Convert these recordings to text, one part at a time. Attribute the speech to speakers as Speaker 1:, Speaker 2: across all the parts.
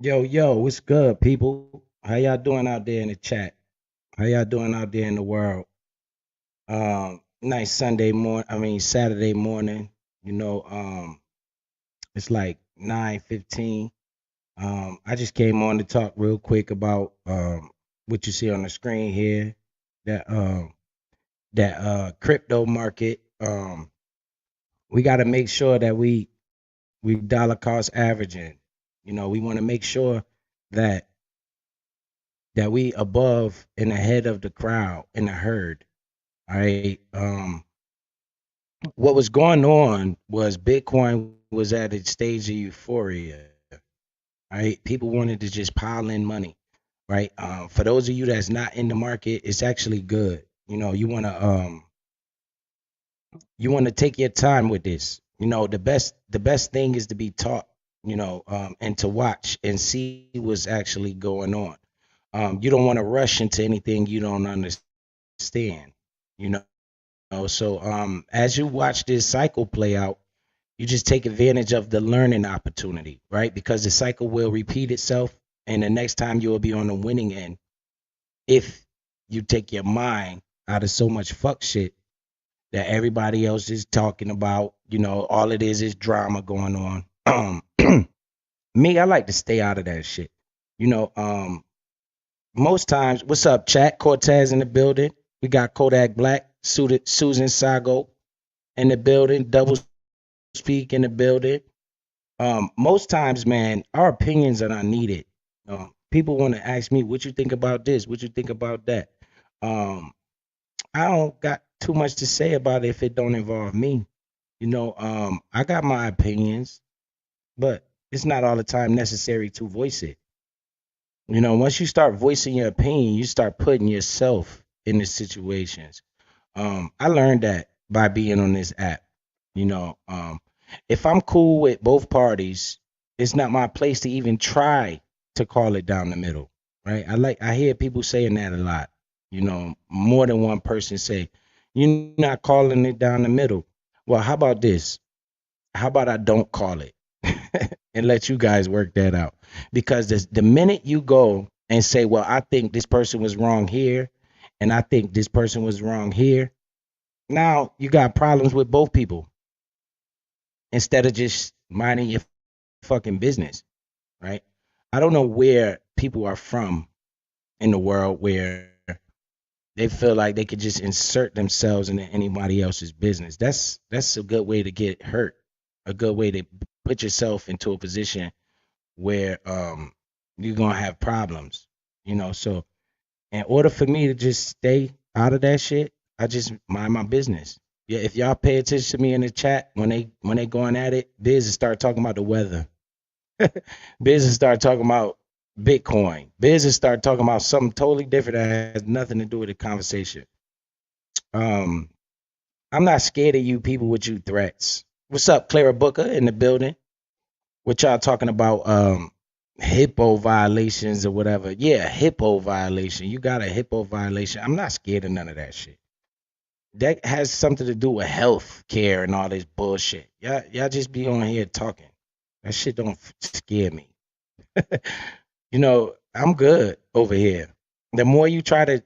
Speaker 1: Yo, what's good, people? How y'all doing out there in the chat? How y'all doing out there in the world? Nice Saturday morning. You know, it's like 9:15. I just came on to talk real quick about what you see on the screen here. That crypto market. We got to make sure that we dollar cost averaging. We want to make sure that we above and ahead of the crowd in the herd. All right. What was going on was Bitcoin was at its stage of euphoria. Right. People wanted to just pile in money. Right. For those of you that's not in the market, it's actually good. You want to take your time with this. The best thing is to be taught. And to watch and see what's actually going on. You don't want to rush into anything you don't understand. You so as you watch this cycle play out, you just take advantage of the learning opportunity, right? Because the cycle will repeat itself, and the next time you will be on the winning end if you take your mind out of so much fuck shit that everybody else is talking about. All it is drama going on. Me, I like to stay out of that shit. You know, um, Most times, what's up, chat? Cortez in the building. We got Kodak Black, Susan Sago in the building, Double Speak in the building. Most times, man, our opinions are not needed. People want to ask me, what you think about this? What you think about that? Um, I don't got too much to say about it if it don't involve me. I got my opinions, but it's not all the time necessary to voice it. Once you start voicing your opinion, you start putting yourself in the situations. I learned that by being on this app. If I'm cool with both parties, it's not my place to even try to call it down the middle, right? I hear people saying that a lot. More than one person say, "You're not calling it down the middle." Well, how about this? How about I don't call it and let you guys work that out? Because the minute you go and say, "Well, I think this person was wrong here, and I think this person was wrong here," now you got problems with both people instead of just minding your fucking business, right? I don't know where people are from in the world where they feel like they could just insert themselves into anybody else's business. That's a good way to get hurt. A good way to put yourself into a position where you're gonna have problems. So in order for me to just stay out of that shit, I just mind my business. Yeah, if y'all pay attention to me in the chat when they going at it, Biz will start talking about the weather. Biz will start talking about Bitcoin. Biz will start talking about something totally different that has nothing to do with the conversation. Um, I'm not scared of you people with you threats. What's up, Clara Booker in the building? What y'all talking about? Hippo violations or whatever. Yeah, hippo violation. You got a hippo violation. I'm not scared of none of that shit. That has something to do with health care and all this bullshit. Y'all just be on here talking. That shit don't scare me. I'm good over here. The more you try to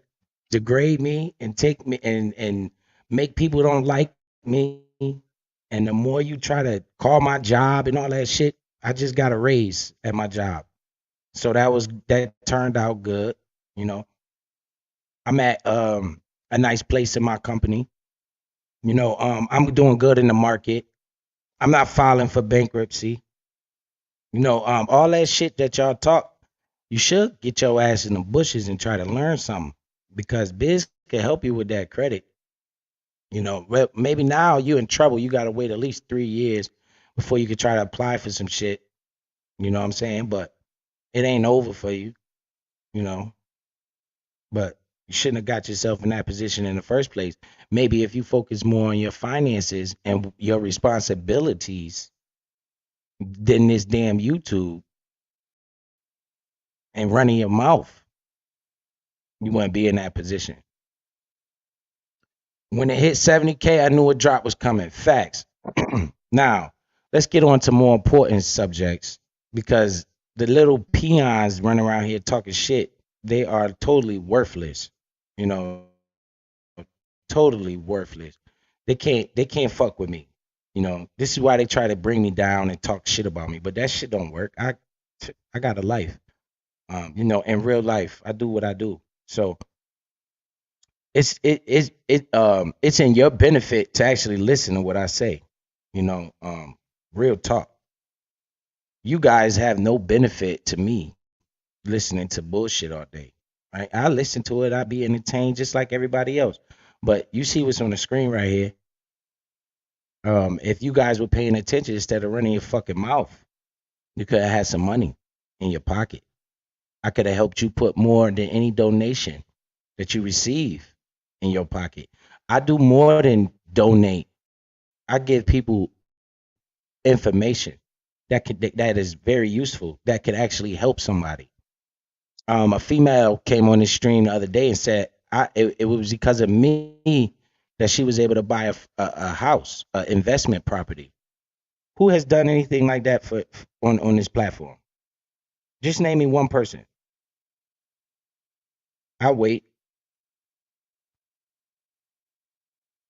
Speaker 1: degrade me and take me and make people don't like me, and the more you try to call my job and all that shit, I just got a raise at my job. So that turned out good. You know, I'm at a nice place in my company. I'm doing good in the market. I'm not filing for bankruptcy. All that shit that y'all talk, you should get your ass in the bushes and try to learn something because Biz can help you with that credit. Well, maybe now you in trouble. You got to wait at least 3 years before you can try to apply for some shit. You know what I'm saying? But it ain't over for you. You know, but you shouldn't have got yourself in that position in the first place. Maybe if you focus more on your finances and your responsibilities than this damn YouTube and running your mouth, you wouldn't be in that position. When it hit 70K, I knew a drop was coming. Facts. Now, let's get on to more important subjects because The little peons running around here talking shit, they are totally worthless. You know, totally worthless. They can't fuck with me. This is why they try to bring me down and talk shit about me. But that shit don't work. I got a life. In real life, I do what I do. So it's in your benefit to actually listen to what I say. You know, real talk. You guys have no benefit to me listening to bullshit all day. Right? I listen to it, I be entertained just like everybody else. But you see what's on the screen right here. If you guys were paying attention instead of running your fucking mouth, you could have had some money in your pocket. I could have helped you put more than any donation that you receive in your pocket. I do more than donate. I give people information that is very useful that could actually help somebody. A female came on the stream the other day and said it was because of me that she was able to buy a house, an investment property. Who has done anything like that on this platform? Just name me one person. I'll wait.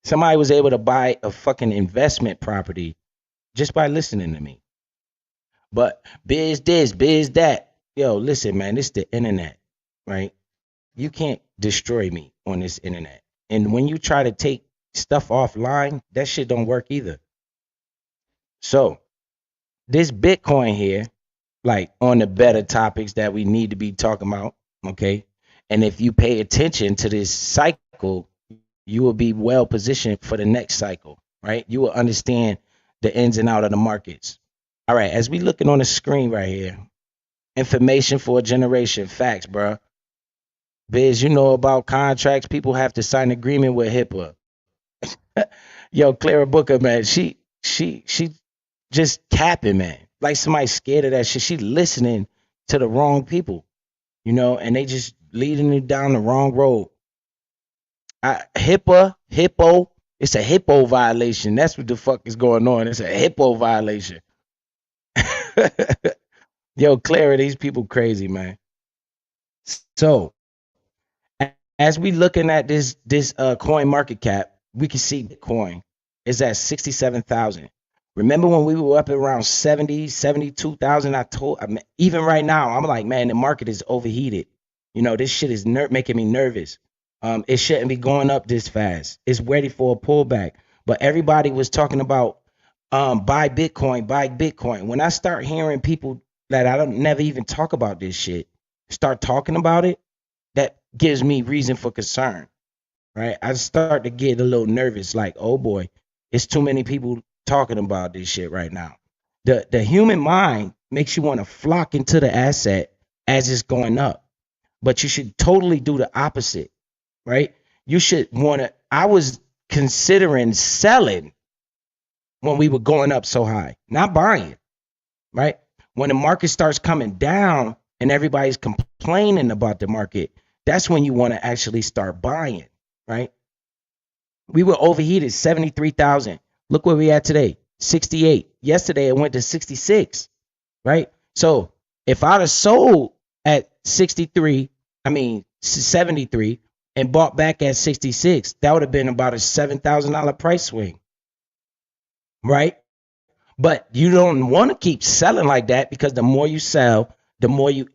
Speaker 1: Somebody was able to buy a fucking investment property just by listening to me. But biz this, biz that. Yo, listen, man, this is the internet, right? You can't destroy me on this internet. And when you try to take stuff offline, that shit don't work either. So this Bitcoin here, like on the better topics that we need to be talking about, okay? And if you pay attention to this cycle, you will be well positioned for the next cycle, right? You will understand the ins and out of the markets. All right, as we looking on the screen right here, information for a generation, facts, bro. Biz, you know about contracts. People have to sign agreement with HIPAA. Yo, Clara Booker, man, she just capping, man. Like somebody scared of that shit. She listening to the wrong people, and they just leading you down the wrong road. Hippo, it's a hippo violation. That's what the fuck is going on. It's a hippo violation. Yo, Clara, these people crazy, man. So as we looking at this coin market cap, we can see Bitcoin is at 67,000. Remember when we were up at around 70, 72,000? Even right now, I'm like, man, the market is overheated. This shit is making me nervous. It shouldn't be going up this fast. It's ready for a pullback. But everybody was talking about buy Bitcoin, buy Bitcoin. When I start hearing people that I don't never even talk about this shit start talking about it, that gives me reason for concern, right? I start to get a little nervous, like, oh boy, it's too many people talking about this shit right now. The human mind makes you want to flock into the asset as it's going up, but you should totally do the opposite, right? You should want to. I was considering selling when we were going up so high, not buying, right? When the market starts coming down and everybody's complaining about the market, that's when you want to actually start buying, right? We were overheated, 73,000. Look where we at today, 68. Yesterday it went to 66, right? So if I'd have sold at 73, and bought back at 66, that would have been about a $7,000 price swing, right? But you don't want to keep selling like that, because the more you sell, the more you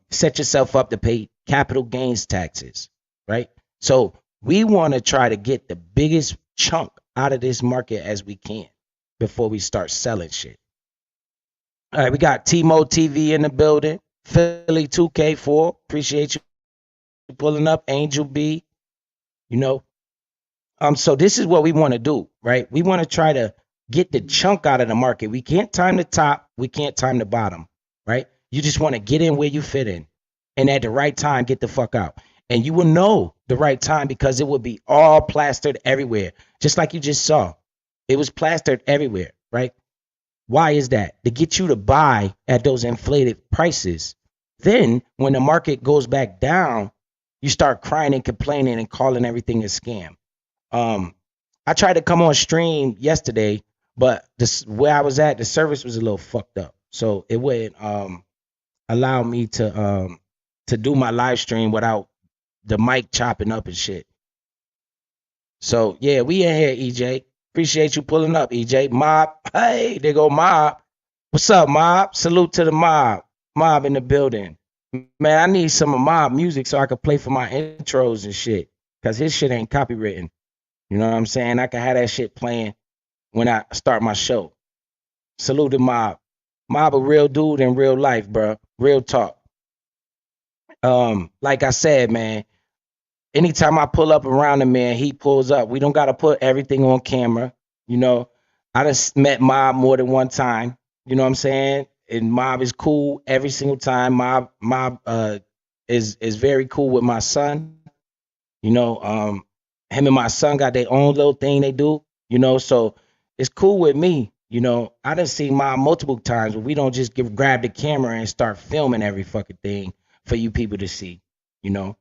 Speaker 1: set yourself up to pay capital gains taxes, right? So we want to try to get the biggest chunk out of this market as we can before we start selling shit. All right, we got T-Mo TV in the building. Philly 2K4, appreciate you pulling up. Angel B, so this is what we want to do, right? We want to try to get the chunk out of the market. We can't time the top, we can't time the bottom, right? You just want to get in where you fit in, and at the right time, get the fuck out. And you will know the right time because it will be all plastered everywhere, just like you just saw. It was plastered everywhere, right? Why is that? To get you to buy at those inflated prices. Then when the market goes back down, you start crying and complaining and calling everything a scam. I tried to come on stream yesterday, but where I was at, the service was a little fucked up. So it went allow me to do my live stream without the mic chopping up and shit. So yeah, we in here, EJ. Appreciate you pulling up, EJ. Mob, hey, they go Mob. What's up, Mob? Salute to the Mob. Mob in the building. Man, I need some of Mob music so I can play for my intros and shit. Cause his shit ain't copywritten. You know what I'm saying? I can have that shit playing when I start my show. Salute to Mob. Mob a real dude in real life, bro. Real talk. Like I said, man, anytime I pull up around him, man, he pulls up. We don't gotta put everything on camera. You know, I just met Mob more than one time. You know what I'm saying? And Mob is cool every single time. Mob is very cool with my son. You know, him and my son got their own little thing they do. You know, so it's cool with me. You know, I done seen Mob multiple times, but we don't just grab the camera and start filming every fucking thing for you people to see. You know,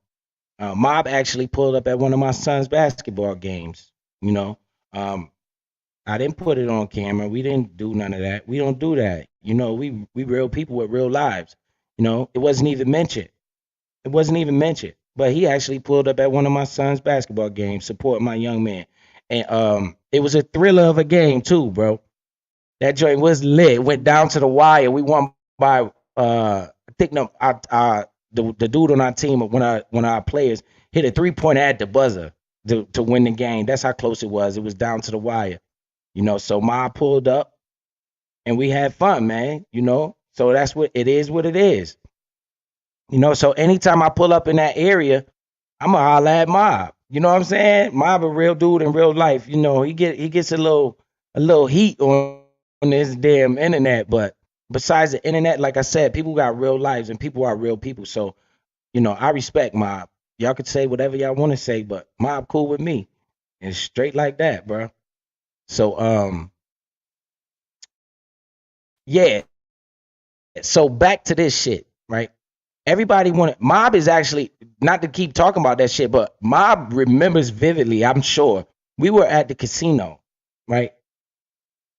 Speaker 1: Mob actually pulled up at one of my son's basketball games. You know, um, I didn't put it on camera. We didn't do none of that. We don't do that. You know, we real people with real lives. You know, it wasn't even mentioned. It wasn't even mentioned. But he actually pulled up at one of my son's basketball games, support my young man, and it was a thriller of a game too, bro. That joint was lit. Went down to the wire. We won by I think the dude on our team, one of our players, hit a 3-pointer at the buzzer to win the game. That's how close it was. It was down to the wire. You know, so Ma pulled up and we had fun, man. You know, so that's what it is. What it is. You know, so anytime I pull up in that area, I'ma holler at Mob. You know what I'm saying? Mob a real dude in real life. You know, he gets a little heat on this damn internet, but besides the internet, like I said, people got real lives and people are real people. So, you know, I respect Mob. Y'all could say whatever y'all want to say, but Mob cool with me. And straight like that, bro. So yeah. So back to this shit, right? Everybody wanted Mob is actually not to keep talking about that shit, but Mob remembers vividly, I'm sure. We were at the casino, right?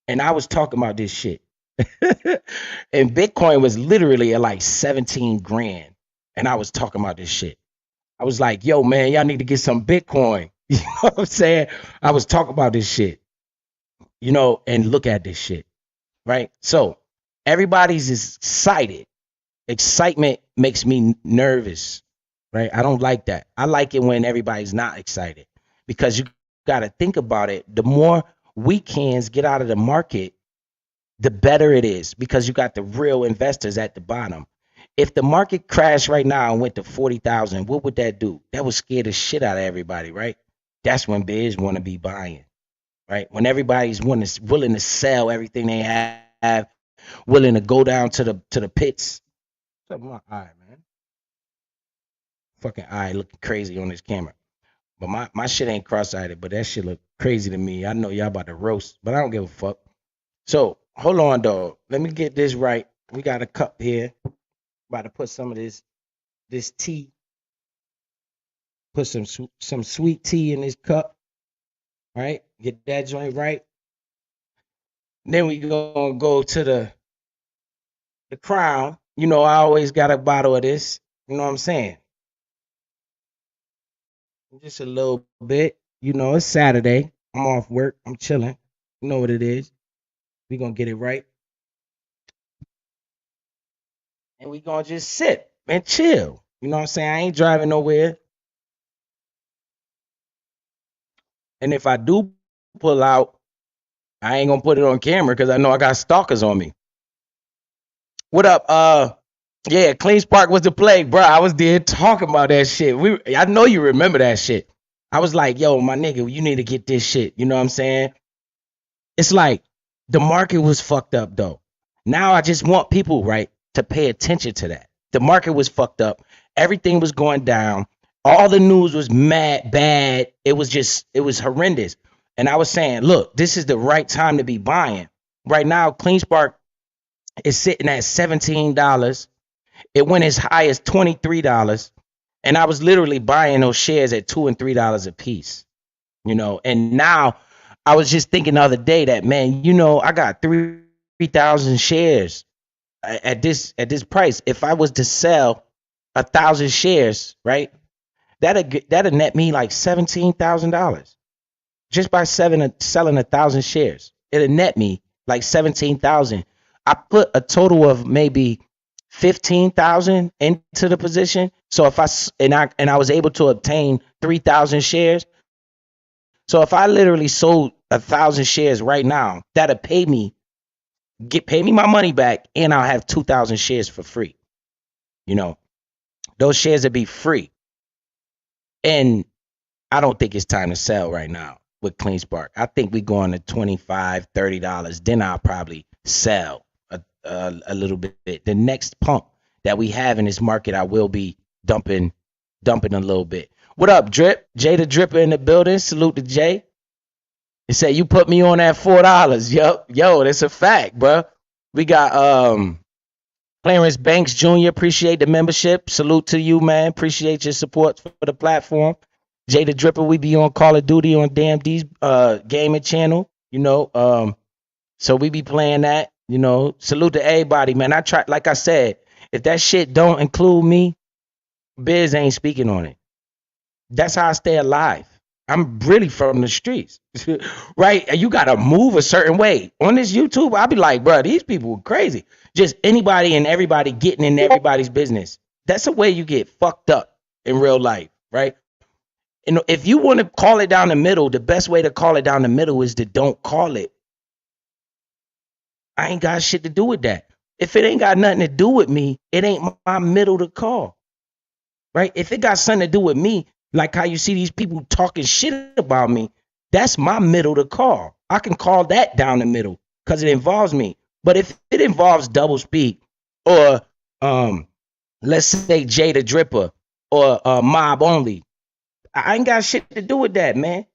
Speaker 1: And I was talking about this shit. And Bitcoin was literally at like 17 grand. And I was talking about this shit. I was like, yo, man, y'all need to get some Bitcoin. You know what I'm saying? I was talking about this shit, you know, and look at this shit, right? So everybody's excited. Excitement makes me nervous, right? I don't like that. I like it when everybody's not excited because you got to think about it. The more weekends get out of the market, the better it is because you got the real investors at the bottom. If the market crashed right now and went to 40,000, what would that do? That would scare the shit out of everybody, right? That's when bids want to be buying, right? When everybody's willing to sell everything they have, willing to go down to the pits. What's up with my eye, man? Fucking eye looking crazy on this camera. But my shit ain't cross-eyed, but that shit look crazy to me. I know y'all about to roast, but I don't give a fuck. So hold on, dog. Let me get this right. We got a cup here. About to put some of this tea. Put some sweet tea in this cup. Right? Get that joint right. Then we gonna go to the crown. You know, I always got a bottle of this. You know what I'm saying? Just a little bit. You know, it's Saturday. I'm off work. I'm chilling. You know what it is. We gonna get it right. And we gonna just sit and chill. You know what I'm saying? I ain't driving nowhere. And if I do pull out, I ain't gonna put it on camera because I know I got stalkers on me. What up? Yeah, Clean Spark was the play, bro. I was there talking about that shit. I know you remember that shit. I was like, yo, my nigga, you need to get this shit. You know what I'm saying? It's like the market was fucked up though. Now I just want people, right, to pay attention to that. The market was fucked up. Everything was going down. All the news was mad bad. It was horrendous. And I was saying, look, this is the right time to be buying. Right now, Clean Spark is sitting at $17. It went as high as $23. And I was literally buying those shares at $2 and $3 a piece. You know, and now I was just thinking the other day that, man, you know, I got 3,000 shares. at this price. If I was to sell 1,000 shares, right, that'd net me like $17,000 just by selling 1,000 shares. It'll net me like 17,000. I put a total of maybe 15,000 into the position. So if I was able to obtain 3,000 shares. So if I literally sold 1,000 shares right now, that'll pay me my money back, and I'll have 2,000 shares for free. You know, those shares would be free. And I don't think it's time to sell right now with CleanSpark. I think we going to $25, $30. Then I'll probably sell a little bit. The next pump that we have in this market, I will be dumping a little bit. What up, Drip? Jay the Dripper in the building. Salute to Jay. He said you put me on that $4. Yo, that's a fact, bro. We got Clarence Banks Jr. Appreciate the membership. Salute to you, man. Appreciate your support for the platform. Jay the Dripper, we be on Call of Duty on Damn D's gaming channel. So we be playing that. Salute to everybody, man. I try, like I said, if that shit don't include me, Biz ain't speaking on it. That's how I stay alive. I'm really from the streets, right? And you gotta move a certain way. On this YouTube, I'll be like, bro, these people are crazy. Just anybody and everybody getting in everybody's business. That's the way you get fucked up in real life, right? And if you want to call it down the middle, the best way to call it down the middle is to don't call it. I ain't got shit to do with that. If it ain't got nothing to do with me, it ain't my middle to call, right? If it got something to do with me, like how you see these people talking shit about me, that's my middle to call. I can call that down the middle because it involves me. But if it involves double speak or let's say Jay the Dripper or Mob Only, I ain't got shit to do with that, man.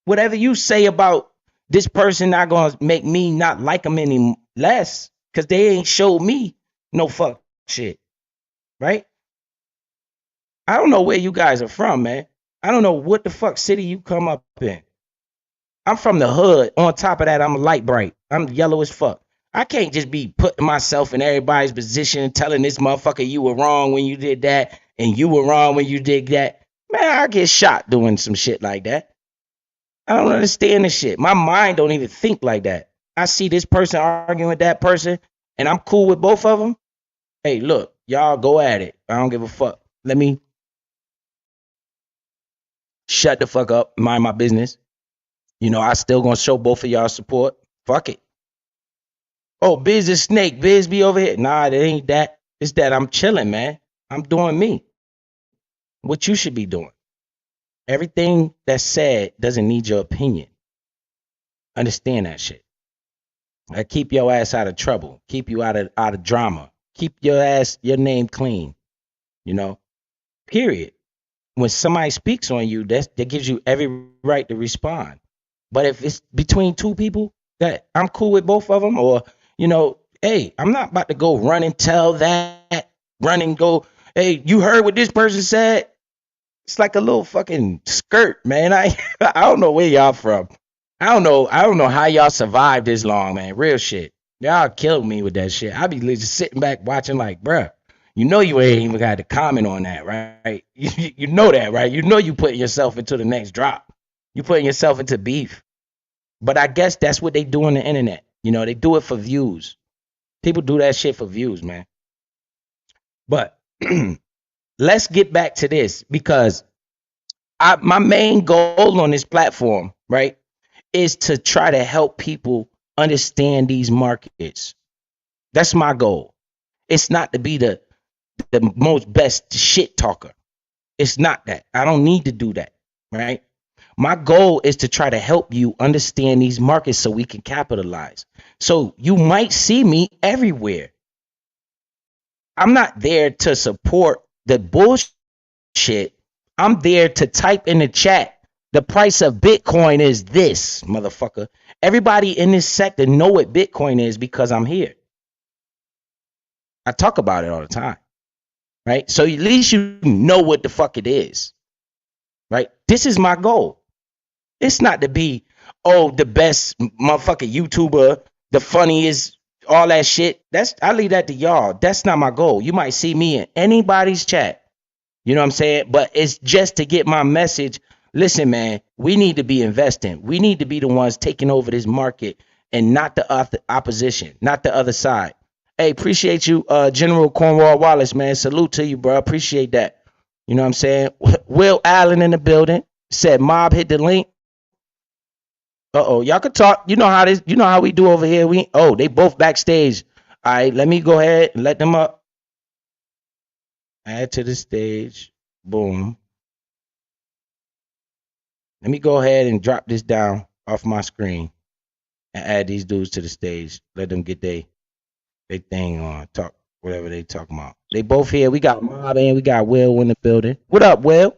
Speaker 1: Whatever you say about this person not gonna make me not like them any less because they ain't showed me no fuck shit, right? I don't know where you guys are from, man. I don't know what the fuck city you come up in. I'm from the hood. On top of that, I'm light bright. I'm yellow as fuck. I can't just be putting myself in everybody's position and telling this motherfucker you were wrong when you did that and you were wrong when you did that. Man, I get shot doing some shit like that. I don't understand this shit. My mind don't even think like that. I see this person arguing with that person and I'm cool with both of them. Hey, look, y'all go at it. I don't give a fuck. Let me shut the fuck up, mind my business. I still gonna show both of y'all support. Fuck it. Oh, Biz is snake. Biz be over here. Nah, it ain't that. It's that I'm chilling, man. I'm doing me. What you should be doing. Everything that's said doesn't need your opinion. Understand that shit. I keep your ass out of trouble. Keep you out of drama. Keep your name clean. Period. When somebody speaks on you, that gives you every right to respond. But if it's between two people that I'm cool with both of them, or, hey, I'm not about to go run and tell that, run and go, hey, you heard what this person said? It's like a little fucking skirt, man. I don't know where y'all from. I don't know how y'all survived this long, man. Real shit. Y'all killed me with that shit. I be just sitting back watching like, bruh, you ain't even got to comment on that, right? You know that, right? You putting yourself into the next drop. You putting yourself into beef. But I guess that's what they do on the internet. They do it for views. People do that shit for views, man. But let's get back to this because my main goal on this platform, right, is to try to help people understand these markets. That's my goal. It's not to be the most best shit talker. It's not that. I don't need to do that, right? My goal is to try to help you understand these markets so we can capitalize. So you might see me everywhere. I'm not there to support the bullshit. I'm there to type in the chat, the price of Bitcoin is this, motherfucker. Everybody in this sector know what Bitcoin is because I'm here. I talk about it all the time, right? So at least you know what the fuck it is, right? This is my goal. It's not to be, the best motherfucking YouTuber, the funniest, all that shit. I leave that to y'all. That's not my goal. You might see me in anybody's chat. You know what I'm saying? But it's just to get my message. Listen, man, we need to be investing. We need to be the ones taking over this market and not the opposition, not the other side. Hey, appreciate you, General Cornwall Wallace, man. Salute to you, bro. Appreciate that. You know what I'm saying? Will Allen in the building said mob hit the link. Uh-oh, y'all could talk. You know how this, you know how we do over here. They both backstage. All right, let me go ahead and let them up. Add to the stage. Boom. Let me go ahead and drop this down off my screen and add these dudes to the stage. Let them get they thing on. Talk whatever they talking about. They both here. We got Mob and we got Will in the building. What up, Will?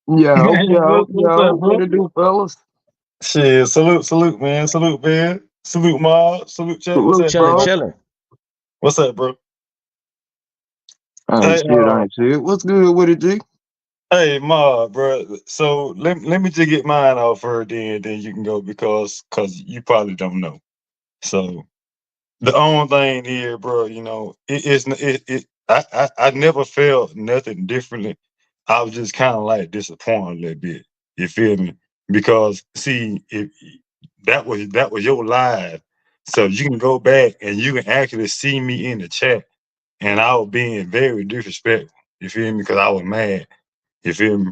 Speaker 2: Yo,
Speaker 3: What's up, bro?
Speaker 2: what it do, fellas?
Speaker 3: Shit, salute, man. Salute, man. Salute, Ma. Salute, Chuck. What's
Speaker 2: Salute,
Speaker 3: up,
Speaker 1: Chilling,
Speaker 3: bro?
Speaker 1: chilling.
Speaker 3: What's up, bro?
Speaker 2: I ain't
Speaker 3: Hey,
Speaker 2: shit. What's good with it, G?
Speaker 3: hey, Ma, bro. So let me just get mine off her, then you can go because you probably don't know. So the only thing here, bro, you know, I never felt nothing differently. I was just kind of like disappointed a little bit. You feel me? Because see, if that was your live, so you can go back and you can actually see me in the chat, and I was being very disrespectful. You feel me? Because I was mad. You feel me?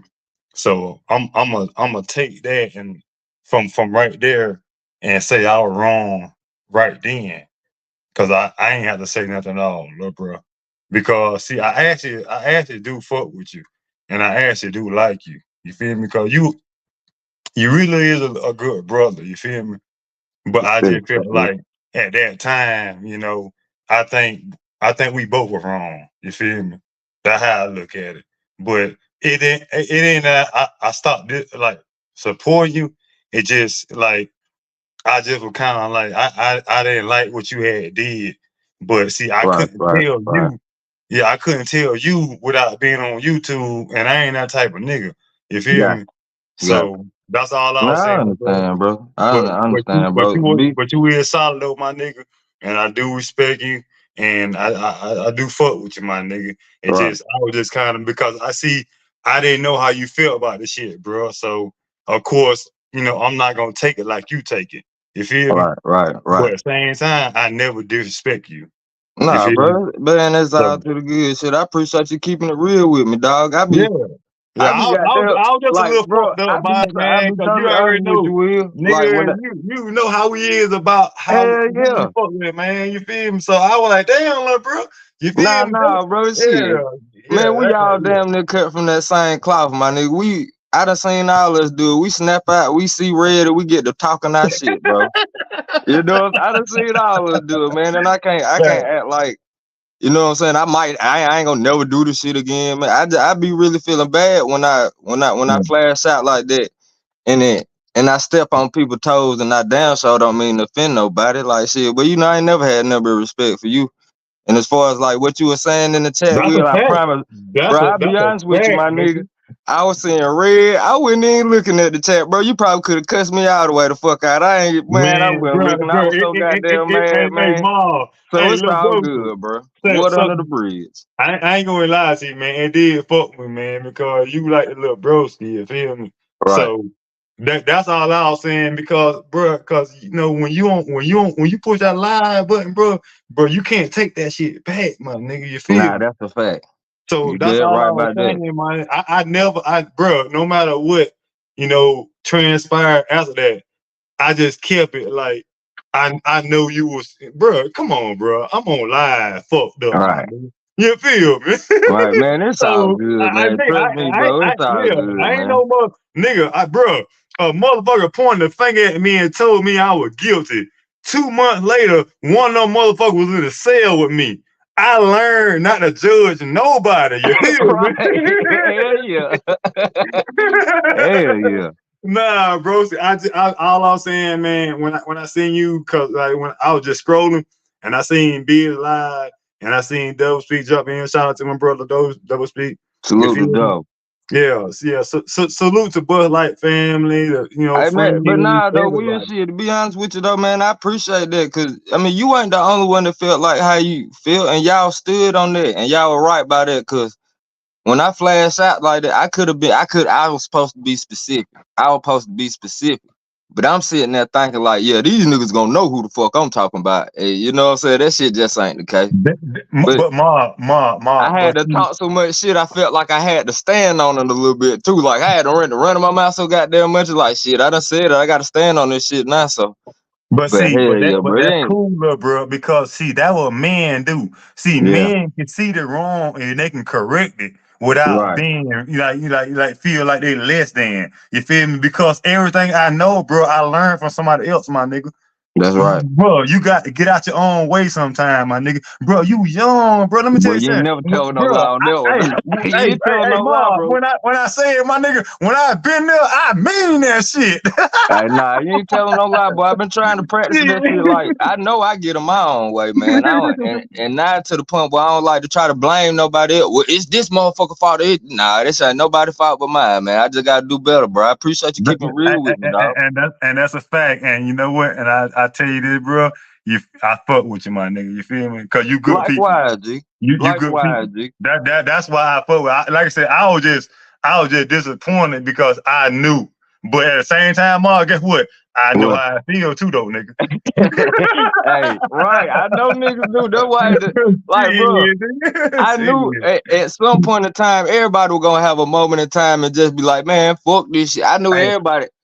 Speaker 3: So I'm gonna take that and from right there and say I was wrong right then. Cause I ain't have to say nothing at all, little bro. Because see, I actually do fuck with you, and I actually do like you. You feel me? Cause you really is a good brother. You feel me? But I just felt like at that time, you know, I think I think we both were wrong. You feel me? That's how I look at it. But it ain't that I stopped like supporting you. It just like I just was kind of like I didn't like what you had did, but see I
Speaker 2: Right,
Speaker 3: couldn't
Speaker 2: right,
Speaker 3: tell
Speaker 2: right.
Speaker 3: you. Yeah, I couldn't tell you without being on YouTube, and I ain't that type of nigga. You feel
Speaker 2: Yeah,
Speaker 3: me?
Speaker 2: yeah.
Speaker 3: So that's all I
Speaker 2: Nah,
Speaker 3: was
Speaker 2: I
Speaker 3: saying, bro.
Speaker 2: understand, bro. I
Speaker 3: But but you
Speaker 2: understand,
Speaker 3: but
Speaker 2: bro.
Speaker 3: you was- but you is solid though, my nigga, and I do respect you, and I do fuck with you, my nigga. It
Speaker 2: Right,
Speaker 3: just I was just kind of because I didn't know how you feel about this shit, bro. So of course, you know, I'm not gonna take it like you take it. You feel me?
Speaker 2: right, right,
Speaker 3: But
Speaker 2: right.
Speaker 3: at the same time, I never disrespect you. You
Speaker 2: Nah,
Speaker 3: feel me?
Speaker 2: bro, man, that's all
Speaker 3: So
Speaker 2: to the good shit. I appreciate you keeping it real with me, dog.
Speaker 3: yeah. Yeah,
Speaker 2: I be goddamn,
Speaker 3: I was just a
Speaker 2: like,
Speaker 3: little
Speaker 2: bro,
Speaker 3: fucked up about it,
Speaker 2: I
Speaker 3: man,
Speaker 2: be
Speaker 3: because you
Speaker 2: totally
Speaker 3: already
Speaker 2: honest with
Speaker 3: know,
Speaker 2: you, Will. Like, when,
Speaker 3: nigga, you know how he is about
Speaker 2: hell
Speaker 3: who
Speaker 2: yeah.
Speaker 3: we fuck with, man. You feel me? So I was like, damn, little bro, you feel me?
Speaker 2: Nah, bro,
Speaker 3: Yeah,
Speaker 2: shit. Man, we all
Speaker 3: yeah.
Speaker 2: damn near cut from that same cloth, my nigga. I done seen all us do it. We snap out, we see red, and we get to talking our shit, bro. You know, I done seen all us do it, man. And I can't
Speaker 3: Right.
Speaker 2: act like, you know what I'm saying? I ain't gonna never do this shit again, man. I be really feeling bad when I flash out like that, and then and I step on people's toes, and I damn sure don't mean to offend nobody, like shit. But you know, I ain't never had nothing but respect for you. And as far as like what you were saying in the chat,
Speaker 3: That's a
Speaker 2: Will, I
Speaker 3: fact.
Speaker 2: promise, bro, I'll be
Speaker 3: That's a
Speaker 2: honest with you,
Speaker 3: fact,
Speaker 2: my nigga.
Speaker 3: nigga.
Speaker 2: I was seeing red. I wasn't even looking at the chat, bro. You probably could have cussed me all the way the fuck out. I
Speaker 3: Man,
Speaker 2: wasn't
Speaker 3: bro,
Speaker 2: looking. I was so goddamn mad,
Speaker 3: hey,
Speaker 2: man.
Speaker 3: Ma,
Speaker 2: So
Speaker 3: hey,
Speaker 2: it's
Speaker 3: little
Speaker 2: all
Speaker 3: bro,
Speaker 2: good, bro.
Speaker 3: so,
Speaker 2: Water
Speaker 3: so
Speaker 2: under the bridge.
Speaker 3: I ain't gonna lie to you, man. It did fuck me, man, because you like the little broski, you feel me?
Speaker 2: Right.
Speaker 3: So that's all I was saying because, bro, because you know when you push that live button, bro, you can't take that shit back, my nigga. You feel
Speaker 2: Nah,
Speaker 3: me?
Speaker 2: that's a fact.
Speaker 3: So
Speaker 2: You
Speaker 3: that's
Speaker 2: dead
Speaker 3: all
Speaker 2: right
Speaker 3: I was
Speaker 2: about that.
Speaker 3: saying, man. I never, bro, no matter what, you know, transpired after that, I just kept it like I know you was, bro. Come on, bro. I'm on live, fucked
Speaker 2: All
Speaker 3: up, my
Speaker 2: right.
Speaker 3: nigga. You feel me?
Speaker 2: Right, man. It's all
Speaker 3: So
Speaker 2: good, man. Trust me, bro. It's all
Speaker 3: yeah,
Speaker 2: good,
Speaker 3: I ain't
Speaker 2: man.
Speaker 3: no mother nigga. Bro, a motherfucker pointed the finger at me and told me I was guilty. 2 months later, one of them motherfuckers was in the cell with me. I learned not to judge nobody. You feel me?
Speaker 2: Right. Hell yeah. Hell yeah.
Speaker 3: Nah, bro. See, all I'm saying, man, when I seen you, cause like when I was just scrolling and I seen Biz live and I seen Double Speak jump in. Shout out to my brother Double Speak. You
Speaker 2: Salute
Speaker 3: feel
Speaker 2: the
Speaker 3: me?
Speaker 2: dog.
Speaker 3: Yeah, yeah. So salute to Bud Light family,
Speaker 2: Hey man,
Speaker 3: friends,
Speaker 2: but nah though, real
Speaker 3: everybody.
Speaker 2: shit. To be honest with you though, man, I appreciate that, cause I mean you ain't the only one that felt like how you feel, and y'all stood on that, and y'all were right by that. Cause when I flash out like that, I was supposed to be specific. I was supposed to be specific, but I'm sitting there thinking like, yeah, these niggas gonna know who the fuck I'm talking about. Hey, you know what I'm saying? That shit just ain't the case. But
Speaker 3: But Ma,
Speaker 2: I had
Speaker 3: but
Speaker 2: to talk so much shit. I felt like I had to stand on it a little bit too. Like I had to run in my mouth so goddamn much. Like shit, I done said it. I got to stand on this shit now. So, but hell yeah,
Speaker 3: but
Speaker 2: bro, it
Speaker 3: that's
Speaker 2: ain't.
Speaker 3: cooler, bro, because see, that what men do. See,
Speaker 2: Yeah,
Speaker 3: men can see the wrong and they can correct it without
Speaker 2: right.
Speaker 3: being you feel like they less than. You feel me? Because everything I know, bro, I learned from somebody else, my nigga.
Speaker 2: That's right.
Speaker 3: Bro, you got to get out your own way sometime, my nigga. Bro, you young, bro. Let me tell
Speaker 2: But
Speaker 3: you
Speaker 2: you ain't
Speaker 3: something.
Speaker 2: never tell no
Speaker 3: Bro,
Speaker 2: lie on that one. You ain't tell no lie,
Speaker 3: Ma,
Speaker 2: bro.
Speaker 3: when I say it, my nigga, when I been there, I mean that shit.
Speaker 2: Hey, nah, you ain't telling no lie, boy. I've been trying to practice that shit. Like I know I get in my own way, man. I don't, and now to the point where I don't like to try to blame nobody else. Well, it's this motherfucker fault. Nah, this ain't nobody fault but mine, man. I just gotta do better, bro. I appreciate you keeping real with me, dog.
Speaker 3: And that's a fact. And you know what? And I tell you this, bro. I fuck with you, my nigga. You feel me? Cause you good people.
Speaker 2: Likewise, G.
Speaker 3: You good
Speaker 2: Likewise,
Speaker 3: people.
Speaker 2: G.
Speaker 3: That's why I fuck with. Like I said, I was just disappointed because I knew. But at the same time, Ma, guess what? I know
Speaker 2: What?
Speaker 3: how I feel too, though, nigga.
Speaker 2: Hey, right. I know niggas do. That's why, like, bro. I knew at some point in time, everybody was gonna have a moment in time and just be like, man, fuck this shit. I knew
Speaker 3: Hey,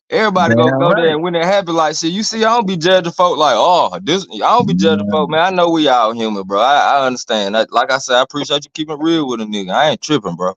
Speaker 2: everybody gonna
Speaker 3: damn
Speaker 2: go there,
Speaker 3: right.
Speaker 2: and when it happened, like, shit, you see, I don't be judging folk like, oh, this, I don't be judging folk, man. I know we all human, bro. I understand. Like I said, I appreciate you keeping it real with a nigga. I ain't tripping, bro.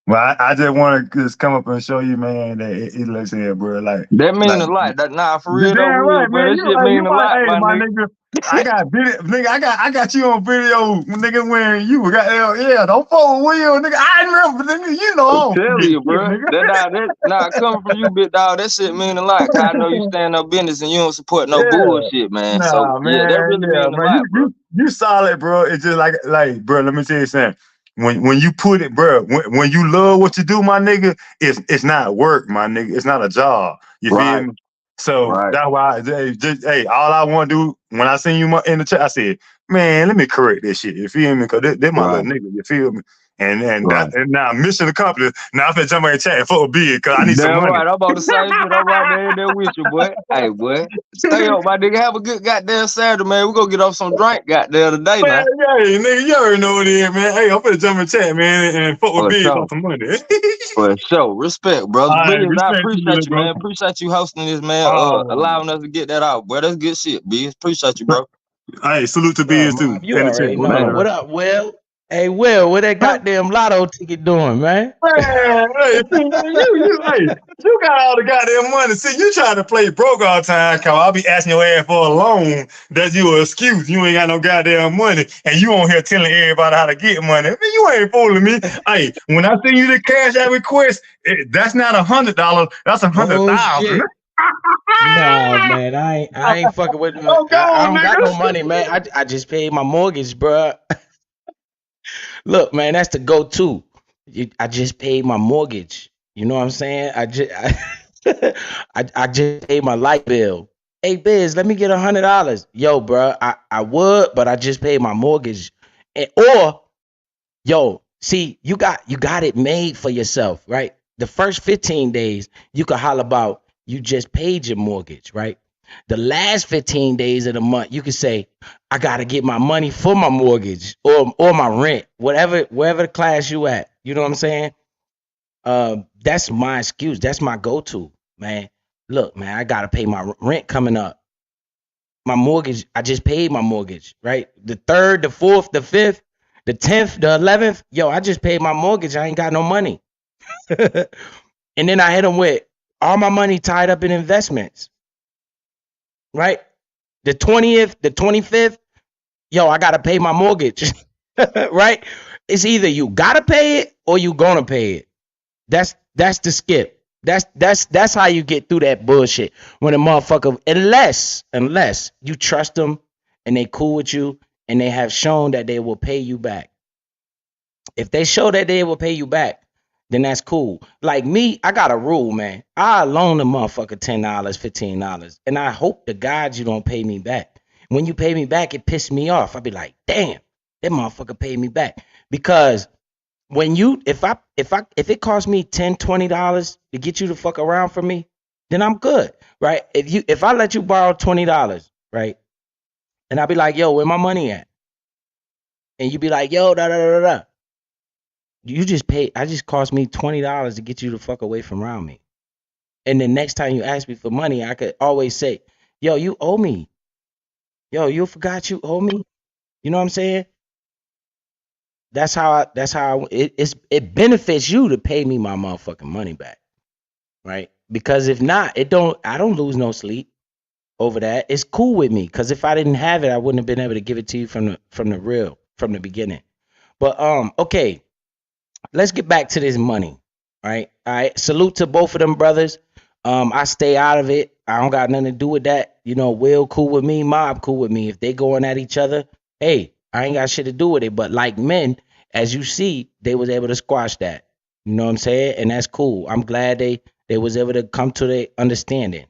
Speaker 3: Well, I just want to just come up and show you, man, that it looks here, bro.
Speaker 2: That mean
Speaker 3: Like,
Speaker 2: a lot. Nah, for
Speaker 3: you're
Speaker 2: real though,
Speaker 3: damn
Speaker 2: real,
Speaker 3: right,
Speaker 2: bro.
Speaker 3: man.
Speaker 2: That shit
Speaker 3: You
Speaker 2: mean a
Speaker 3: might,
Speaker 2: lot,
Speaker 3: hey,
Speaker 2: my
Speaker 3: my
Speaker 2: nigga.
Speaker 3: nigga. I got video, nigga. I got you on video, nigga. When you got, yeah, don't fall Will, nigga. I remember, nigga. You know, I
Speaker 2: I'm
Speaker 3: don't
Speaker 2: telling
Speaker 3: forget
Speaker 2: you,
Speaker 3: shit,
Speaker 2: bro.
Speaker 3: nigga.
Speaker 2: Nah, coming from you, big dog, that shit mean a lot. Cause I know you stand up business and you don't support no
Speaker 3: Yeah,
Speaker 2: bullshit, man. So
Speaker 3: nah,
Speaker 2: yeah, that
Speaker 3: man,
Speaker 2: really
Speaker 3: yeah,
Speaker 2: mean a
Speaker 3: man.
Speaker 2: lot, bro.
Speaker 3: You solid, bro. It's just like, bro. Let me tell you something. When you put it, bro. When you love what you do, my nigga, it's not work, my nigga. It's not a job. You feel
Speaker 2: Right,
Speaker 3: me? So
Speaker 2: right,
Speaker 3: that's why, hey, all I want to do when I seen you in the chat, I said, man, let me correct this shit. You feel me? Cause they my
Speaker 2: right,
Speaker 3: little nigga. You feel me? And
Speaker 2: right.
Speaker 3: now mission accomplished. Now I'm finna jump in the chat and fuck a big, cause I need some
Speaker 2: Damn
Speaker 3: money.
Speaker 2: right. I'm about to say shit. I'm right there with you, boy. Hey, boy. Stay up, my nigga. Have a good goddamn Saturday, man. We gonna get off some drink goddamn today
Speaker 3: Man,
Speaker 2: now.
Speaker 3: yeah, nigga, you already know what it is, man. Hey, I'm finna jump in chat, man, and fuck with
Speaker 2: For
Speaker 3: Big on
Speaker 2: sure.
Speaker 3: some money.
Speaker 2: For sure. Respect, brother.
Speaker 3: All right,
Speaker 2: Billions, I
Speaker 3: respect to you,
Speaker 2: appreciate
Speaker 3: little
Speaker 2: you,
Speaker 3: bro.
Speaker 2: man. Appreciate you hosting this, man.
Speaker 3: Oh,
Speaker 2: Allowing us to get that out, boy. That's good shit, B. Appreciate you, bro.
Speaker 3: hey, salute to
Speaker 1: Well,
Speaker 3: Biz too
Speaker 1: Mob, you
Speaker 3: in the chat.
Speaker 1: already
Speaker 3: What's
Speaker 1: know.
Speaker 3: up,
Speaker 2: Man.
Speaker 3: bro?
Speaker 1: What up, Will? Hey, Will, what that
Speaker 3: Huh?
Speaker 1: goddamn lotto ticket doing, man?
Speaker 3: Man, hey, you got all the goddamn money. See, you trying to play broke all the time, cause I'll be asking your ass for a loan. That's your excuse. You ain't got no goddamn money, and you on here telling everybody how to get money. Man, you ain't fooling me. Hey, when I send you the cash out request, that's not $100. That's
Speaker 1: Oh
Speaker 3: 100,000.
Speaker 1: shit. Nah, man, I ain't fucking with.
Speaker 3: Oh, go
Speaker 1: I
Speaker 3: on,
Speaker 1: don't got no
Speaker 3: nigga.
Speaker 1: money, man. I just paid my mortgage, bruh. Look, man, that's the go-to. I just paid my mortgage. You know what I'm saying? I just paid my light bill. Hey, Biz, let me get $100. Yo, bruh, I would, but I just paid my mortgage. Or yo, see, you got it made for yourself, right? The first 15 days, you could holler about you just paid your mortgage, right? The last 15 days of the month, you could say, I gotta get my money for my mortgage or my rent, wherever the class you at. You know what I'm saying? That's my excuse. That's my go-to, man. Look, man, I gotta pay my rent coming up. My mortgage, I just paid my mortgage, right? The third, the fourth, the fifth, the 10th, the 11th. Yo, I just paid my mortgage. I ain't got no money. And then I hit them with all my money tied up in investments, right? The 20th, the 25th, yo, I gotta pay my mortgage, right? It's either you gotta pay it or you gonna pay it. That's the skip. That's how you get through that bullshit. When a motherfucker, unless you trust them and they cool with you and they have shown that they will pay you back. If they show that they will pay you back, then that's cool. Like me, I got a rule, man. I loan a motherfucker $10, $15, and I hope to God you don't pay me back. When you pay me back, it pissed me off. I be like, damn, that motherfucker paid me back. Because when you if it costs me $10, $20 to get you to fuck around for me, then I'm good. Right? If I let you borrow $20, right? And I be like, yo, where my money at? And you be like, yo, da da da da. You just pay. I just cost me $20 to get you the fuck away from around me. And the next time you ask me for money, I could always say, yo, you owe me. Yo, you forgot you owe me. You know what I'm saying? It benefits you to pay me my motherfucking money back. Right? Because if not, I don't lose no sleep over that. It's cool with me. Because if I didn't have it, I wouldn't have been able to give it to you from the beginning. But okay. Let's get back to this money. All right. Salute to both of them brothers. I stay out of it. I don't got nothing to do with that. You know, Will cool with me, Mob cool with me. If they going at each other, hey, I ain't got shit to do with it. But like men, as you see, they was able to squash that. You know what I'm saying? And that's cool. I'm glad they was able to come to the understanding.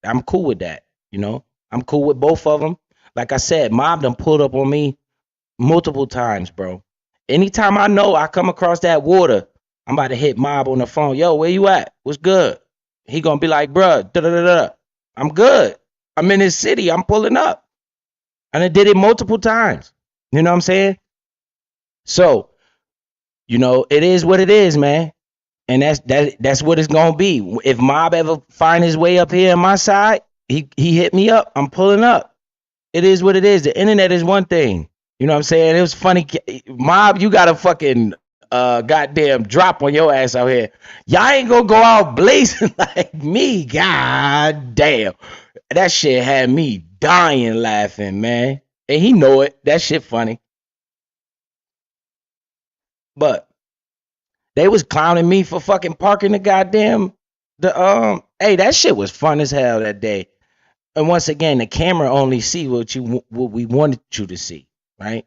Speaker 1: I'm cool with that. You know, I'm cool with both of them. Like I said, Mob done pulled up on me multiple times, bro. Anytime I know I come across that water, I'm about to hit Mob on the phone. Yo, where you at? What's good? He gonna be like, bruh, da-da-da-da. I'm good. I'm in this city. I'm pulling up. And I did it multiple times. You know what I'm saying? So, you know, it is what it is, man. And that's what it's gonna be. If Mob ever find his way up here on my side, he hit me up. I'm pulling up. It is what it is. The internet is one thing. You know what I'm saying? It was funny. Mob, you got a fucking goddamn drop on your ass out here. Y'all ain't gonna go out blazing like me. God damn. That shit had me dying laughing, man. And he know it. That shit funny. But they was clowning me for fucking parking hey, that shit was fun as hell that day. And once again, the camera only see what we wanted you to see, right?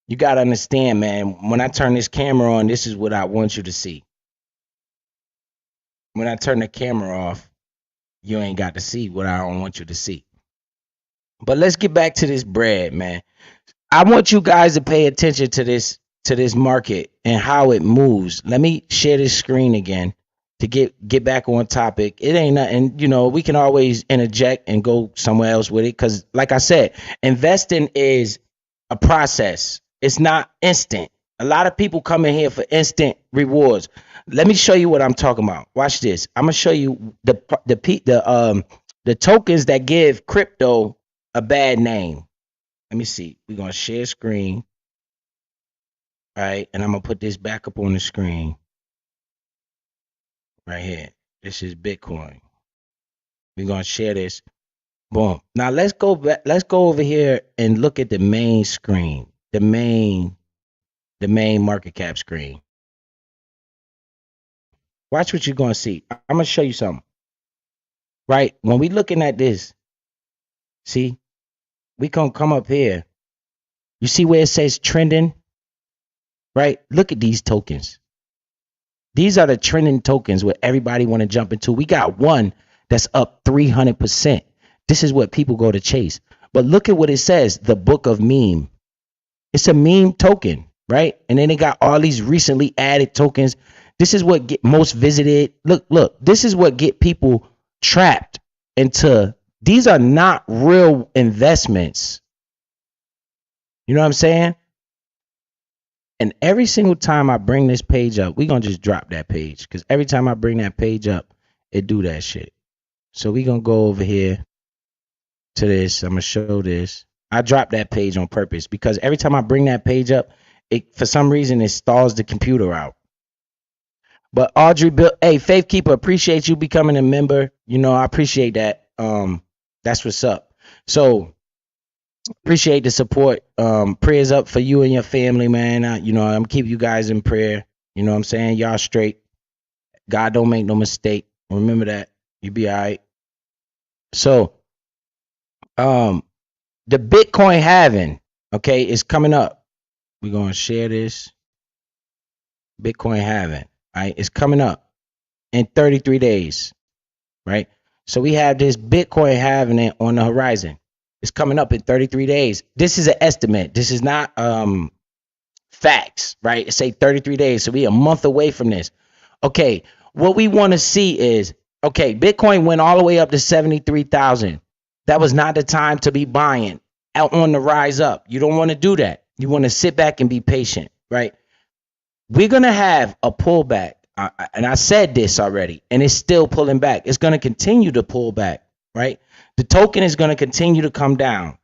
Speaker 1: You gotta understand, man. When I turn this camera on, this is what I want you to see. When I turn the camera off, you ain't got to see what I don't want you to see. But let's get back to this bread, man. I want you guys to pay attention to this market and how it moves. Let me share this screen again to get back on topic. It ain't nothing, you know, we can always interject and go somewhere else with it. Cause like I said, investing is a process. It's not instant. A lot of people come in here for instant rewards. Let me show you what I'm talking about. Watch this. I'm gonna show you the tokens that give crypto a bad name. Let me see. We're gonna share screen. All right, and I'm gonna put this back up on the screen. Right here. This is Bitcoin. We're gonna share this. Boom. Now let's go back. Let's go over here and look at the main screen. The main market cap screen. Watch what you're gonna see. I'm gonna show you something. Right? When we looking at this, see, we gonna come up here. You see where it says trending? Right? Look at these tokens. These are the trending tokens where everybody want to jump into. We got one that's up 300%. This is what people go to chase. But look at what it says, the Book of Meme. It's a meme token, right? And then they got all these recently added tokens. This is what get most visited. Look, this is what get people trapped into. These are not real investments. You know what I'm saying? And every single time I bring this page up, we're going to just drop that page. Because every time I bring that page up, it do that shit. So we're going to go over here to this. I'm going to show this. I dropped that page on purpose. Because every time I bring that page up, for some reason, it stalls the computer out. But Audrey, hey, Faith Keeper, appreciate you becoming a member. You know, I appreciate that. That's what's up. So appreciate the support. Prayers up for you and your family, man. I'm keep you guys in prayer. You know what I'm saying? Y'all straight. God don't make no mistake. Remember that. You be all right. So, the Bitcoin halving, okay, is coming up. We're going to share this. Bitcoin halving. right? It's coming up in 33 days, right? So we have this Bitcoin having it on the horizon. It's coming up in 33 days. This is an estimate. This is not facts, right? It say 33 days. So we a month away from this. Okay, what we want to see is, okay, Bitcoin went all the way up to 73,000. That was not the time to be buying out on the rise up. You don't want to do that. You want to sit back and be patient, right? We're going to have a pullback. And I said this already, and it's still pulling back. It's going to continue to pull back, right? The token is going to continue to come down.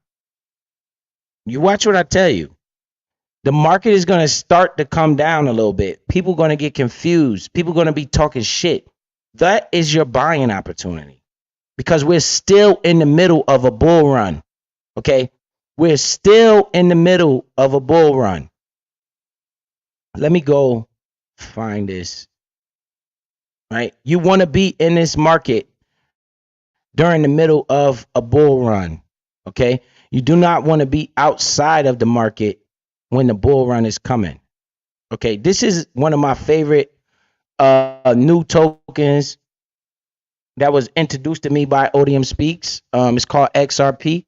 Speaker 1: You watch what I tell you. The market is going to start to come down a little bit. People are going to get confused. People are going to be talking shit. That is your buying opportunity because we're still in the middle of a bull run. Okay? We're still in the middle of a bull run. Let me go find this. Right? You want to be in this market during the middle of a bull run. Okay? You do not want to be outside of the market when the bull run is coming. Okay, this is one of my favorite new tokens that was introduced to me by Odium Speaks. It's called XRP.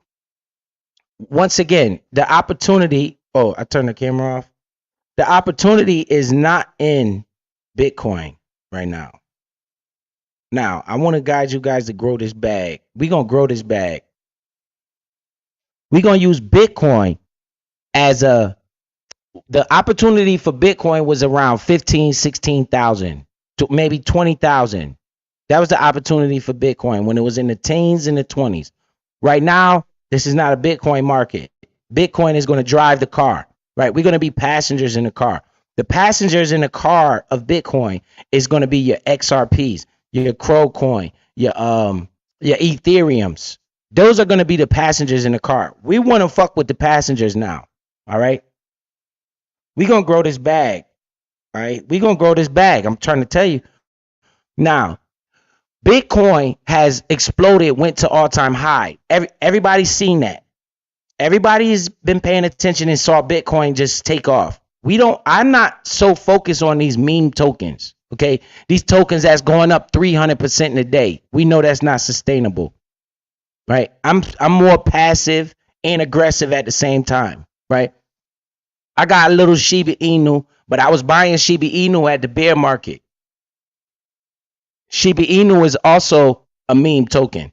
Speaker 1: Once again, the opportunity, I turned the camera off. The opportunity is not in Bitcoin right now. Now, I want to guide you guys to grow this bag. We're going to grow this bag. We're going to use Bitcoin as the opportunity for Bitcoin was around 15, 16,000 to maybe 20,000. That was the opportunity for Bitcoin when it was in the teens and the 20s. Right now, this is not a Bitcoin market. Bitcoin is going to drive the car, right? We're going to be passengers in the car. The passengers in the car of Bitcoin is going to be your XRPs, your Crowcoin, your Ethereums. Those are going to be the passengers in the car. We want to fuck with the passengers now, all right? We're going to grow this bag, all right? We're going to grow this bag. I'm trying to tell you. Now, Bitcoin has exploded, went to all-time high. Everybody's seen that. Everybody's been paying attention and saw Bitcoin just take off. I'm not so focused on these meme tokens, okay? These tokens that's going up 300% in a day. We know that's not sustainable, right? I'm more passive and aggressive at the same time, right? I got a little Shiba Inu, but I was buying Shiba Inu at the bear market. Shiba Inu is also a meme token,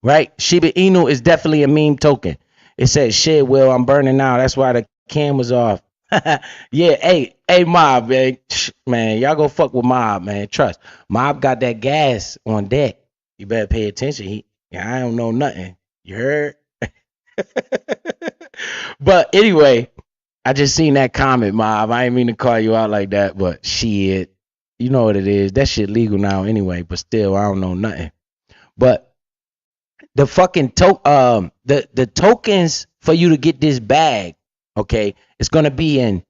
Speaker 1: right? Shiba Inu is definitely a meme token. It says, shit, Will, I'm burning out. That's why the cam was off. Yeah, hey, Mob, man, y'all go fuck with Mob, man. Trust. Mob got that gas on deck. You better pay attention. I don't know nothing. You heard? But anyway, I just seen that comment, Mob. I ain't mean to call you out like that, but shit, you know what it is. That shit legal now anyway, but still, I don't know nothing. But the fucking the tokens for you to get this bag, okay, it's gonna be in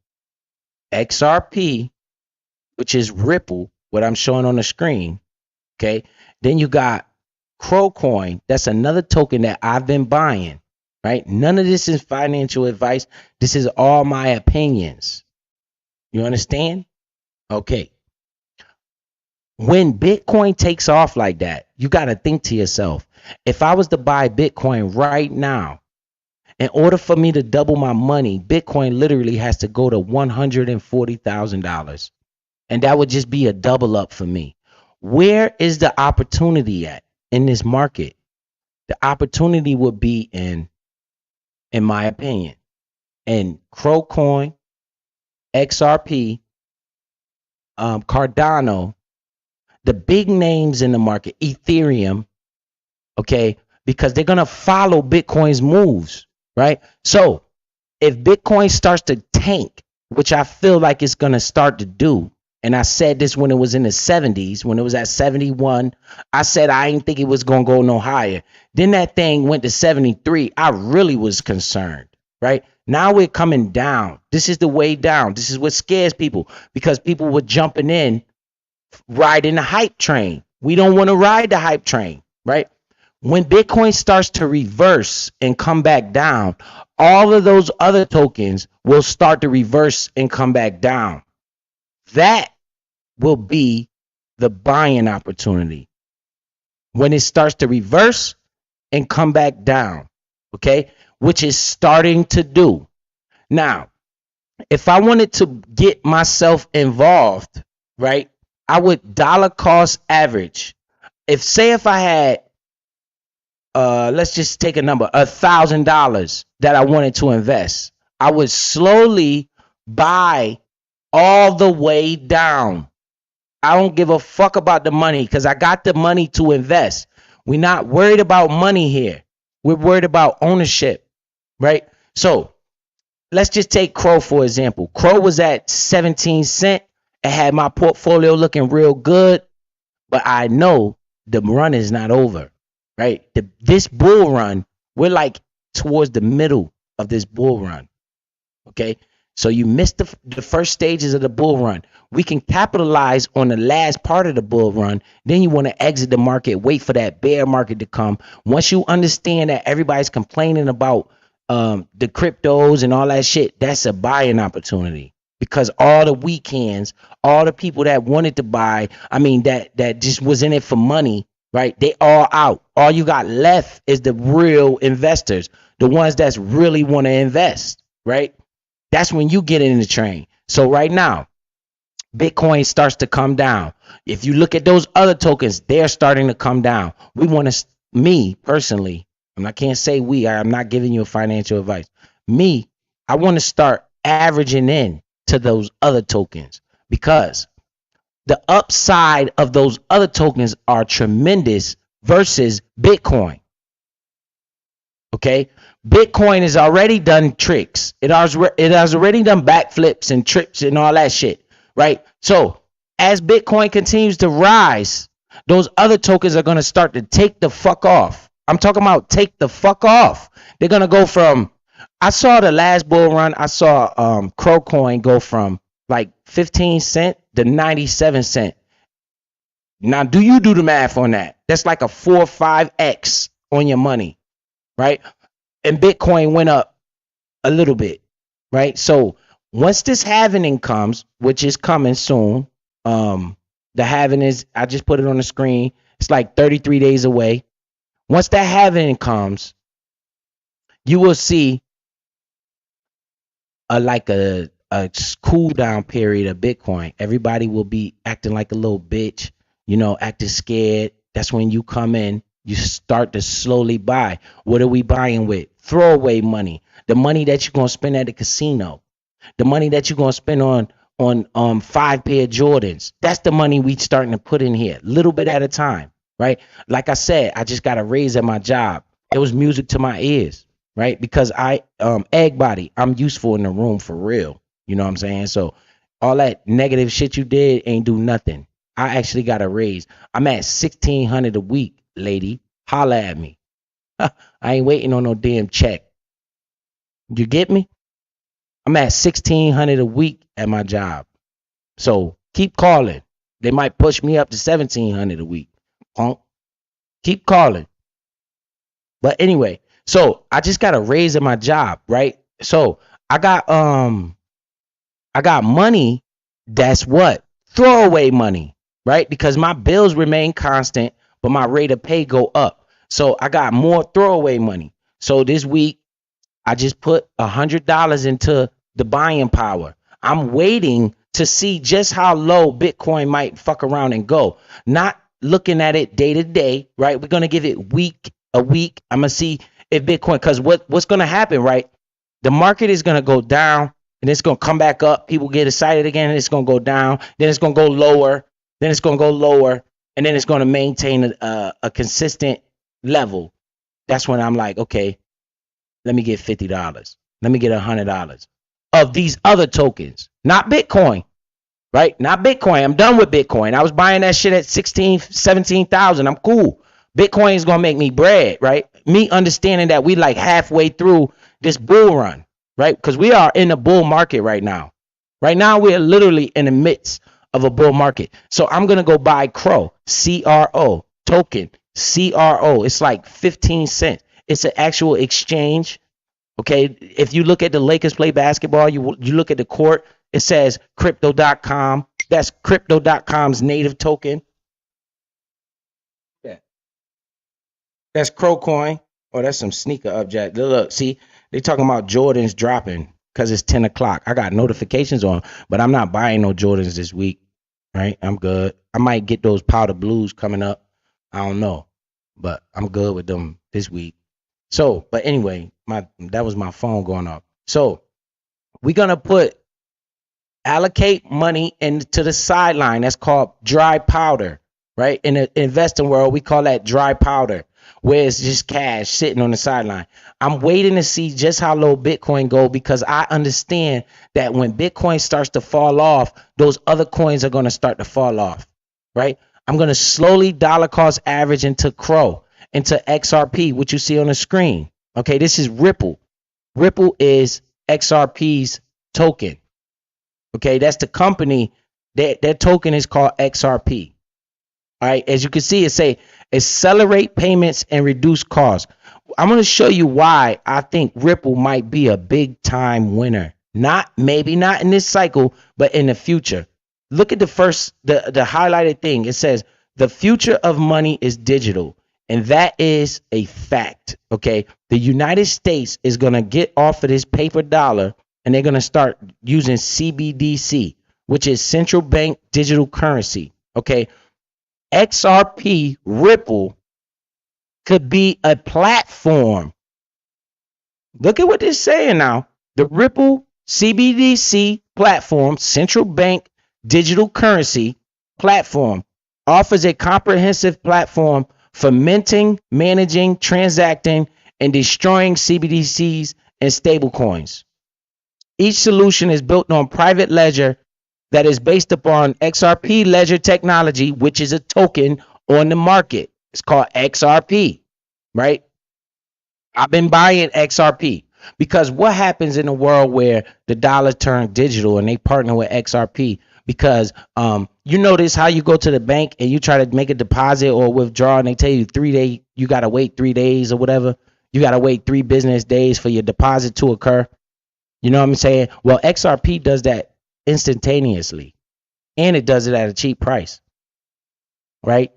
Speaker 1: XRP, which is Ripple, what I'm showing on the screen. Okay. Then you got Crowcoin. That's another token that I've been buying. Right? None of this is financial advice. This is all my opinions. You understand? Okay. When Bitcoin takes off like that, you got to think to yourself, if I was to buy Bitcoin right now, in order for me to double my money, Bitcoin literally has to go to $140,000. And that would just be a double up for me. Where is the opportunity at in this market? The opportunity would be in my opinion, in Crowcoin, XRP, Cardano, the big names in the market, Ethereum, okay, because they're going to follow Bitcoin's moves, right? So if Bitcoin starts to tank, which I feel like it's going to start to do, and I said this when it was in the 70s, when it was at 71, I said I didn't think it was going to go no higher. Then that thing went to 73. I really was concerned, right? Now we're coming down. This is the way down. This is what scares people because people were jumping in, riding the hype train. We don't want to ride the hype train, right? When Bitcoin starts to reverse and come back down, all of those other tokens will start to reverse and come back down. That will be the buying opportunity when it starts to reverse and come back down, okay? Which is starting to do. Now, if I wanted to get myself involved, right, I would dollar cost average. If I had, let's just take a number, $1,000 that I wanted to invest, I would slowly buy all the way down. I don't give a fuck about the money because I got the money to invest. We're not worried about money here. We're worried about ownership, right? So let's just take Crow for example. Crow was at 17 cents. It had my portfolio looking real good, but I know the run is not over, right? This bull run, we're like towards the middle of this bull run, okay? So you missed the first stages of the bull run. We can capitalize on the last part of the bull run. Then you want to exit the market, wait for that bear market to come. Once you understand that everybody's complaining about the cryptos and all that shit, that's a buying opportunity. Because all the weekends, all the people that wanted to buy, I mean, that just was in it for money, right? They all out. All you got left is the real investors, the ones that's really want to invest, right? That's when you get in the train. So right now, Bitcoin starts to come down. If you look at those other tokens, they're starting to come down. We want to, me personally, and I can't say we, I'm not giving you a financial advice. Me, I want to start averaging in to those other tokens because the upside of those other tokens are tremendous versus Bitcoin. Okay, Bitcoin has already done tricks. It has already done backflips and trips and all that shit, right? So as Bitcoin continues to rise, those other tokens are going to start to take the fuck off. I'm talking about take the fuck off. They're going to go from, I saw the last bull run, I saw Crow Coin go from like 15 cents to 97 cents. Now, do you do the math on that? That's like a 4 or 5x on your money, right? And Bitcoin went up a little bit, right? So once this halving comes, which is coming soon, the halving is, I just put it on the screen. It's like 33 days away. Once that halving comes, you will see a cool down period of Bitcoin. Everybody will be acting like a little bitch, acting scared. That's when you come in, you start to slowly buy. What are we buying with? Throwaway money. The money that you're going to spend at the casino. The money that you're going to spend on 5 pair of Jordans. That's the money we starting to put in here, little bit at a time, right? Like I said, I just got a raise at my job. It was music to my ears, right? Because egg body, I'm useful in the room for real. You know what I'm saying? So all that negative shit you did ain't do nothing. I actually got a raise. I'm at $1,600 a week, lady. Holla at me. I ain't waiting on no damn check. You get me? I'm at $1,600 a week at my job. So keep calling. They might push me up to $1,700 a week. Punk. Keep calling. But anyway, so I just got a raise at my job, right? So I got money that's what? Throwaway money, right? Because my bills remain constant, but my rate of pay go up. So I got more throwaway money. So this week, I just put $100 into the buying power. I'm waiting to see just how low Bitcoin might fuck around and go. Not looking at it day to day, right? We're going to give it a week. I'm going to see if Bitcoin, because what's going to happen, right? The market is going to go down and it's going to come back up. People get excited again and it's going to go down. Then it's going to go lower. Then it's going to go lower. And then it's going to maintain a consistent level. That's when I'm like, okay, let me get $50. Let me get $100 of these other tokens, not Bitcoin, right? Not Bitcoin. I'm done with Bitcoin. I was buying that shit at 16, 17,000. I'm cool. Bitcoin is going to make me bread, right? Me understanding that we like halfway through this bull run, right? Because we are in a bull market right now. Right now, we're literally in the midst of a bull market. So I'm going to go buy Crow, CRO, token, CRO. It's like 15 cents. It's an actual exchange. Okay. If you look at the Lakers play basketball, you look at the court, it says crypto.com. That's Crypto.com's native token. Yeah. That's Crowcoin. Oh, that's some sneaker object. Look, see, they talking about Jordans dropping because it's 10 o'clock. I got notifications on, but I'm not buying no Jordans this week. Right? I'm good. I might get those powder blues coming up. I don't know, but I'm good with them this week. So, but anyway, that was my phone going off. So we're gonna allocate money into the sideline. That's called dry powder, right? In the investing world, we call that dry powder, where it's just cash sitting on the sideline. I'm waiting to see just how low Bitcoin go, because I understand that when Bitcoin starts to fall off, those other coins are going to start to fall off, right? I'm going to slowly dollar cost average into Crow, into XRP, which you see on the screen. Okay, this is Ripple. Ripple is XRP's token. Okay, that's the company. Their token is called XRP. All right, as you can see, it say accelerate payments and reduce costs. I'm going to show you why I think Ripple might be a big time winner. Maybe not in this cycle, but in the future. Look at the highlighted thing. It says the future of money is digital, and that is a fact. Okay, the United States is going to get off of this paper dollar, and they're going to start using CBDC, which is central bank digital currency. Okay, XRP Ripple could be a platform. Look at what it's saying now. The Ripple CBDC platform, central bank digital currency platform, offers a comprehensive platform for minting, managing, transacting, and destroying CBDCs and stablecoins. Each solution is built on private ledger that is based upon XRP ledger technology, which is a token on the market. It's called XRP, right? I've been buying XRP because what happens in a world where the dollar turned digital and they partner with XRP? Because you notice how you go to the bank and you try to make a deposit or withdraw, and they tell you 3 days, you got to wait 3 days or whatever. You got to wait 3 business days for your deposit to occur. You know what I'm saying? Well, XRP does that instantaneously, and it does it at a cheap price, right?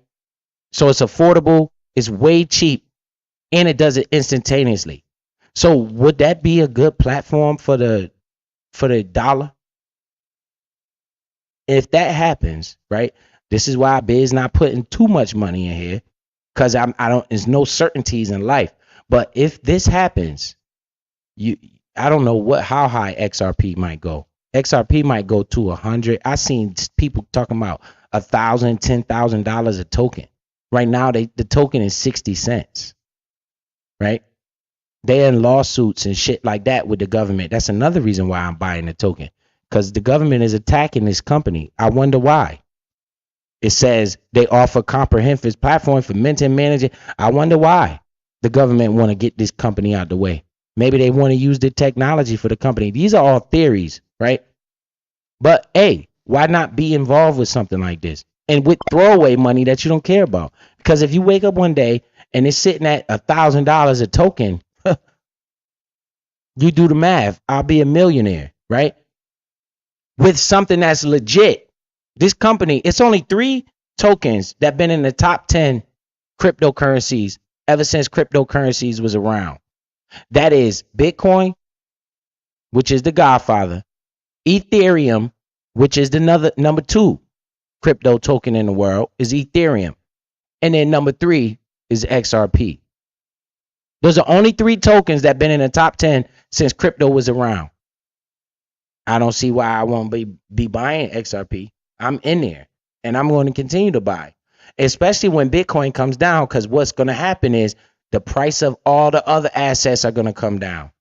Speaker 1: So it's affordable, it's way cheap, and it does it instantaneously. So would that be a good platform for the dollar? If that happens, right? This is why Biz not putting too much money in here, because there's no certainties in life. But if this happens, I don't know how high XRP might go. XRP might go to 100. I seen people talking about $1,000, $10,000 a token. Right now, the token is 60 cents. Right? They're in lawsuits and shit like that with the government. That's another reason why I'm buying the token, because the government is attacking this company. I wonder why. It says they offer comprehensive platform for minting, managing. I wonder why the government want to get this company out the way. Maybe they want to use the technology for the company. These are all theories, right? But hey, why not be involved with something like this? And with throwaway money that you don't care about. Because if you wake up one day and it's sitting at $1,000 a token, you do the math. I'll be a millionaire, right? With something that's legit. This company, it's only 3 tokens that been in the top 10 cryptocurrencies ever since cryptocurrencies was around. That is Bitcoin, which is the godfather, Ethereum, which is the number 2 crypto token in the world, is Ethereum. And then number 3 is XRP. Those are only 3 tokens that been in the top 10 since crypto was around. I don't see why I won't be buying XRP. I'm in there, and I'm going to continue to buy, especially when Bitcoin comes down, because what's going to happen is the price of all the other assets are going to come down.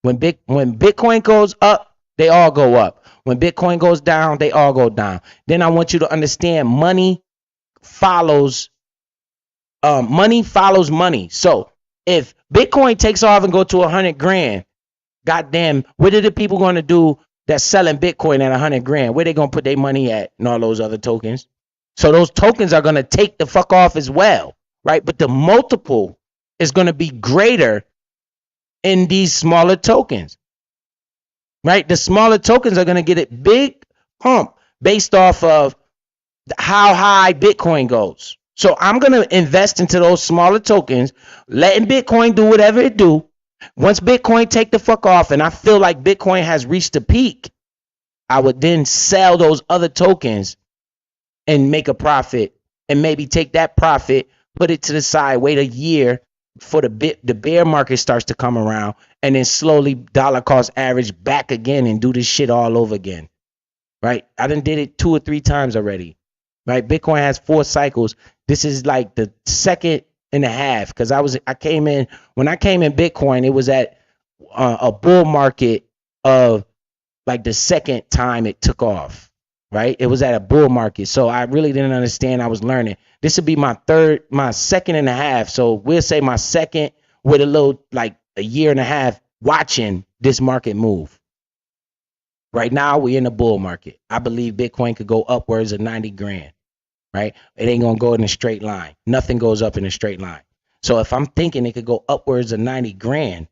Speaker 1: When Bitcoin goes up, they all go up. When Bitcoin goes down, they all go down. Then I want you to understand money follows money. So if Bitcoin takes off and go to 100 grand, goddamn, what are the people going to do that's selling Bitcoin at 100 grand? Where they going to put their money at and all those other tokens? So those tokens are going to take the fuck off as well, right? But the multiple is going to be greater in these smaller tokens, right? The smaller tokens are going to get a big pump based off of how high Bitcoin goes. So I'm going to invest into those smaller tokens, letting Bitcoin do whatever it do. Once Bitcoin take the fuck off and I feel like Bitcoin has reached a peak, I would then sell those other tokens and make a profit, and maybe take that profit, put it to the side, wait a year for the bear market starts to come around, and then slowly dollar cost average back again and do this shit all over again. Right? I done did it 2 or 3 times already. Right? Bitcoin has 4 cycles. This is like the second and a half, because I came in Bitcoin, it was at a bull market of like the second time it took off. Right? It was at a bull market. So I really didn't understand. I was learning. This would be my second and a half. So we'll say my second with a little, like a year and a half watching this market move. Right now we're in a bull market. I believe Bitcoin could go upwards of 90 grand. Right? It ain't gonna go in a straight line. Nothing goes up in a straight line. So if I'm thinking it could go upwards of 90 grand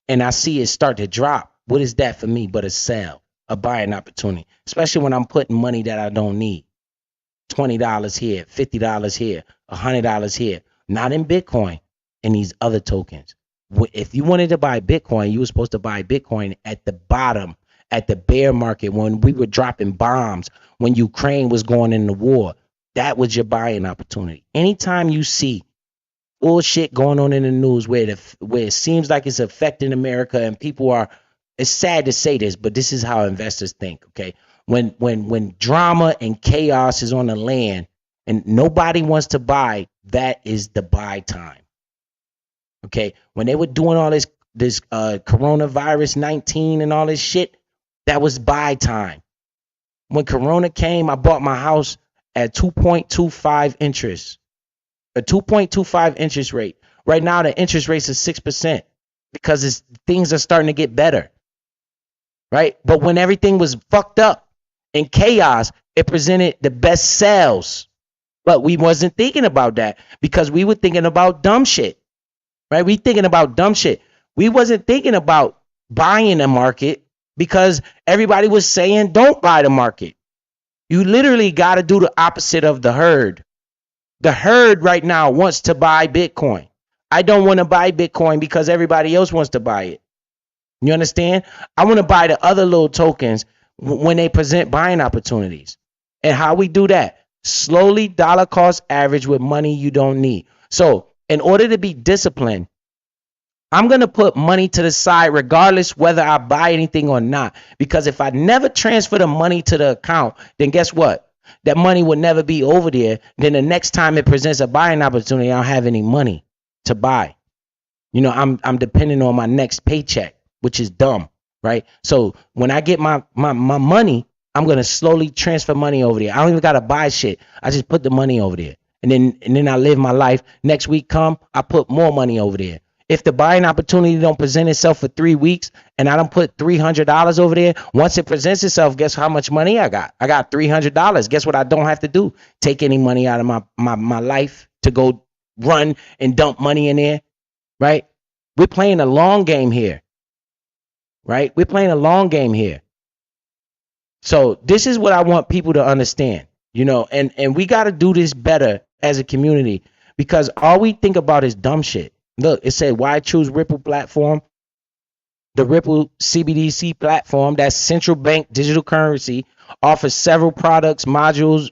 Speaker 1: and I see it start to drop, what is that for me but a sell, a buying opportunity? Especially when I'm putting money that I don't need. $20 here, $50 here, $100 here. Not in Bitcoin, in these other tokens. If you wanted to buy Bitcoin, you were supposed to buy Bitcoin at the bottom, at the bear market, when we were dropping bombs, when Ukraine was going into war. That was your buying opportunity. Anytime you see bullshit going on in the news where it seems like it's affecting America and people are, it's sad to say this, but this is how investors think, okay? When drama and chaos is on the land and nobody wants to buy, that is the buy time. Okay? When they were doing all this coronavirus 19 and all this shit, that was buy time. When Corona came, I bought my house at 2.25 interest, a 2.25 interest rate. Right now, the interest rate is 6% because things are starting to get better, right? But when everything was fucked up and chaos, it presented the best sales. But we wasn't thinking about that because we were thinking about dumb shit, right? We thinking about dumb shit. We wasn't thinking about buying the market because everybody was saying don't buy the market. You literally got to do the opposite of the herd. The herd right now wants to buy Bitcoin. I don't want to buy Bitcoin because everybody else wants to buy it. You understand? I want to buy the other little tokens when they present buying opportunities. And how we do that? Slowly dollar cost average with money you don't need. So in order to be disciplined, I'm going to put money to the side regardless whether I buy anything or not. Because if I never transfer the money to the account, then guess what? That money will never be over there. Then the next time it presents a buying opportunity, I don't have any money to buy. You know, I'm depending on my next paycheck, which is dumb, right? So when I get my money, I'm going to slowly transfer money over there. I don't even got to buy shit. I just put the money over there. And then I live my life. Next week come, I put more money over there. If the buying opportunity don't present itself for 3 weeks and I don't put $300 over there, once it presents itself, guess how much money I got? I got $300. Guess what I don't have to do? Take any money out of my life to go run and dump money in there, right? We're playing a long game here, right? We're playing a long game here. So this is what I want people to understand, you know, and we got to do this better as a community because all we think about is dumb shit. Look, it said, why choose Ripple platform? The Ripple CBDC platform, that's central bank digital currency, offers several products, modules,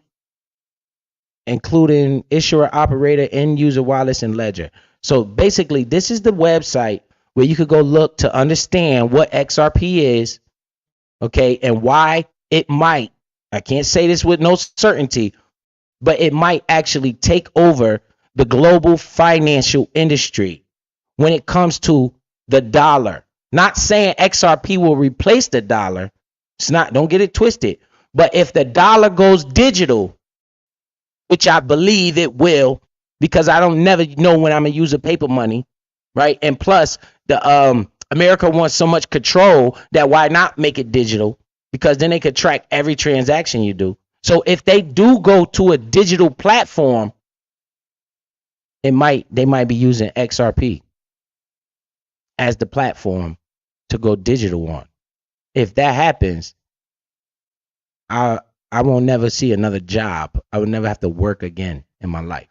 Speaker 1: including issuer, operator, end user wallets, and ledger. So basically, this is the website where you could go look to understand what XRP is, okay, and why it might, I can't say this with no certainty, but it might actually take over the global financial industry when it comes to the dollar. Not saying XRP will replace the dollar. It's not, don't get it twisted. But if the dollar goes digital, which I believe it will, because I don't never know when I'm gonna use a paper money, right? And plus, the America wants so much control that why not make it digital? Because then they could track every transaction you do. So if they do go to a digital platform, they might be using XRP as the platform to go digital on. If that happens, I I won't never see another job. I would never have to work again in my life,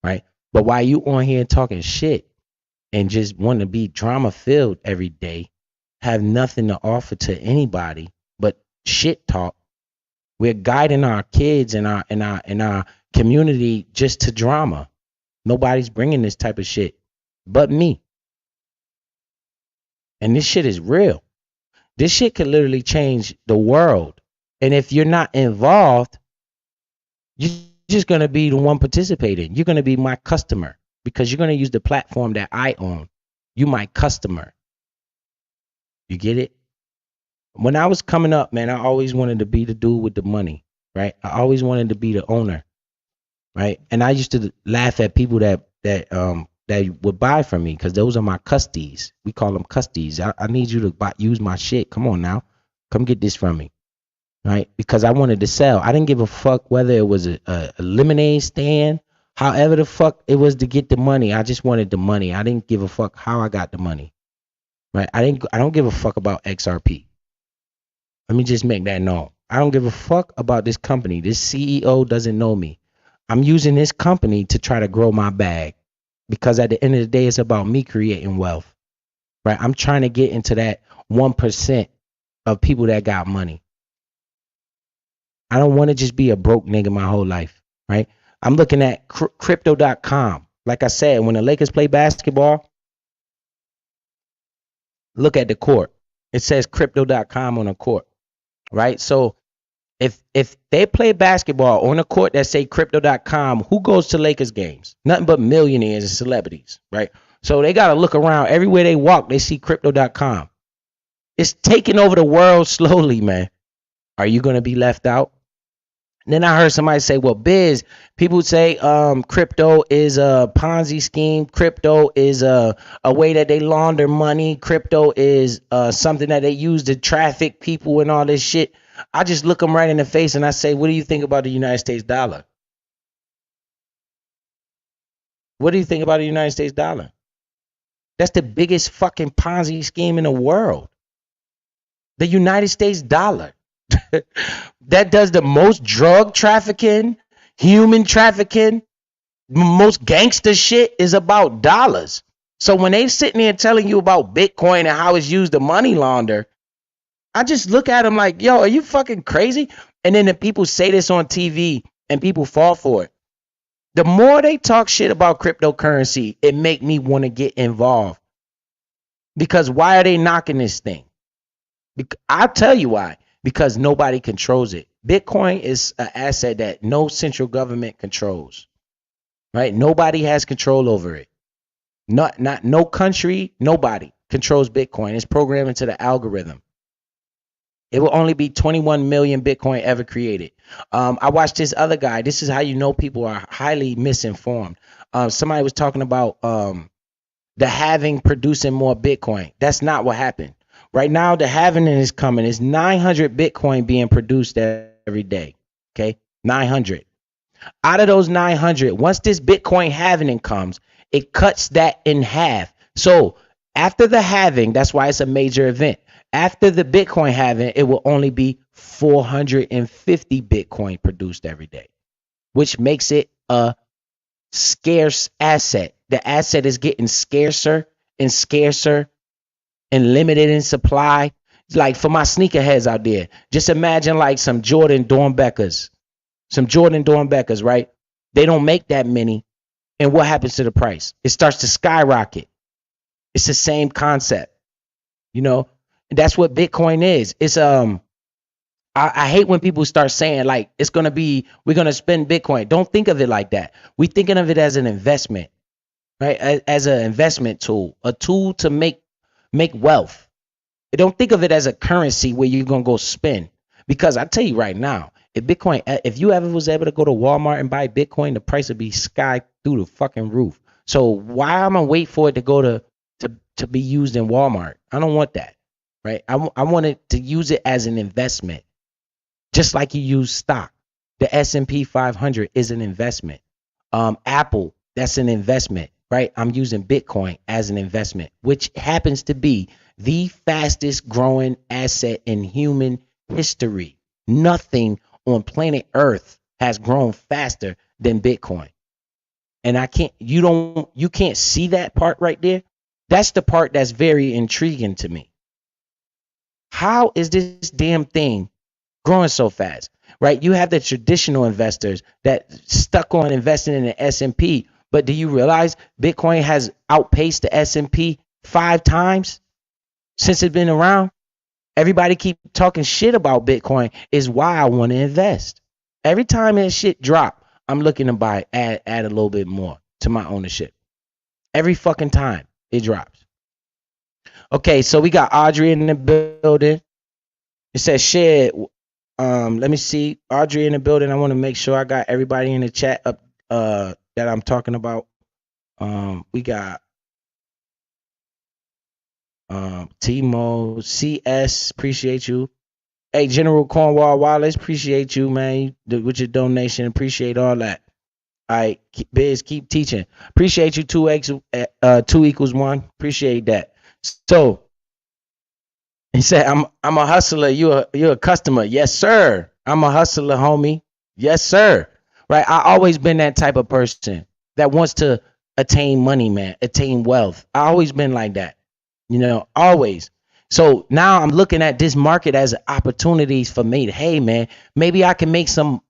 Speaker 1: right? But while you on here talking shit and just want to be drama filled every day, have nothing to offer to anybody but shit talk, we're guiding our kids and our community just to drama. Nobody's bringing this type of shit but me. And this shit is real. This shit could literally change the world. And if you're not involved, you're just going to be the one participating. You're going to be my customer because you're going to use the platform that I own. You my customer. You get it? When I was coming up, man, I always wanted to be the dude with the money, right? I always wanted to be the owner, right? And I used to laugh at people that would buy from me because those are my custies. We call them custies. I need you to use my shit. Come on now. Come get this from me. Right? Because I wanted to sell. I didn't give a fuck whether it was a lemonade stand, however the fuck it was to get the money. I just wanted the money. I didn't give a fuck how I got the money. Right? I don't give a fuck about XRP. Let me just make that known. I don't give a fuck about this company. This CEO doesn't know me. I'm using this company to try to grow my bag because at the end of the day, it's about me creating wealth. Right? I'm trying to get into that 1% of people that got money. I don't want to just be a broke nigga my whole life, right? I'm looking at crypto.com. Like I said, when the Lakers play basketball, look at the court. It says crypto.com on the court, right? So if they play basketball on a court that say crypto.com, who goes to Lakers games? Nothing but millionaires and celebrities, right? So they got to look around. Everywhere they walk, they see crypto.com. It's taking over the world slowly, man. Are you going to be left out? Then I heard somebody say, well, Biz, people say crypto is a Ponzi scheme. Crypto is a way that they launder money. Crypto is something that they use to traffic people and all this shit. I just look them right in the face and I say, what do you think about the United States dollar? What do you think about the United States dollar? That's the biggest fucking Ponzi scheme in the world. The United States dollar. That does the most drug trafficking, human trafficking, most gangster shit is about dollars. So when they sitting there telling you about Bitcoin and how it's used to money launder, I just look at them like, yo, are you fucking crazy? And then the people say this on TV and people fall for it. The more they talk shit about cryptocurrency, it make me want to get involved. Because why are they knocking this thing? I'll tell you why. Because nobody controls it. Bitcoin is an asset that no central government controls. Right? Nobody has control over it. No country, nobody controls Bitcoin. It's programmed into the algorithm. It will only be 21 million Bitcoin ever created. I watched this other guy. This is how you know people are highly misinformed. Somebody was talking about the halving producing more Bitcoin. That's not what happened. Right now, the halving is coming. It's 900 Bitcoin being produced every day. Okay, 900. Out of those 900, once this Bitcoin halving comes, it cuts that in half. So after the halving, that's why it's a major event. After the Bitcoin halving, it will only be 450 Bitcoin produced every day, which makes it a scarce asset. The asset is getting scarcer and scarcer and limited in supply. Like for my sneakerheads out there, just imagine like some Jordan Dornbeckers, right? They don't make that many. And what happens to the price? It starts to skyrocket. It's the same concept, you know. And that's what Bitcoin is. It's I hate when people start saying like we're gonna spend Bitcoin. Don't think of it like that. We're thinking of it as an investment, right? As an investment tool, a tool to make wealth. Don't think of it as a currency where you're gonna go spend. Because I tell you right now, if you ever was able to go to Walmart and buy Bitcoin, the price would be sky through the fucking roof. So why am I wait for it to go to be used in Walmart? I don't want that, right? I wanted to use it as an investment, just like you use stock. The S&P 500 is an investment. Apple, that's an investment, right? I'm using Bitcoin as an investment, which happens to be the fastest growing asset in human history. Nothing on planet Earth has grown faster than Bitcoin. And you can't see that part right there. That's the part that's very intriguing to me. How is this damn thing growing so fast? Right? You have the traditional investors that stuck on investing in the S&P, but do you realize Bitcoin has outpaced the S&P 5 times since it's been around? Everybody keep talking shit about Bitcoin is why I want to invest. Every time that shit drop, I'm looking to add a little bit more to my ownership. Every fucking time it drops. Okay, so we got Audrey in the building. It says shit. Let me see. Audrey in the building. I want to make sure I got everybody in the chat up that I'm talking about. We got Timo, CS, appreciate you. Hey, General Cornwall Wallace, appreciate you, man, with your donation. Appreciate all that. All right, Biz, keep teaching. Appreciate you, 2 equals 1. Appreciate that. So he said, I'm a hustler. You're a customer. Yes, sir. I'm a hustler, homie. Yes, sir. Right. I always been that type of person that wants to attain money, man, attain wealth. I always been like that, always. So now I'm looking at this market as opportunities for me to, hey, man, maybe I can make some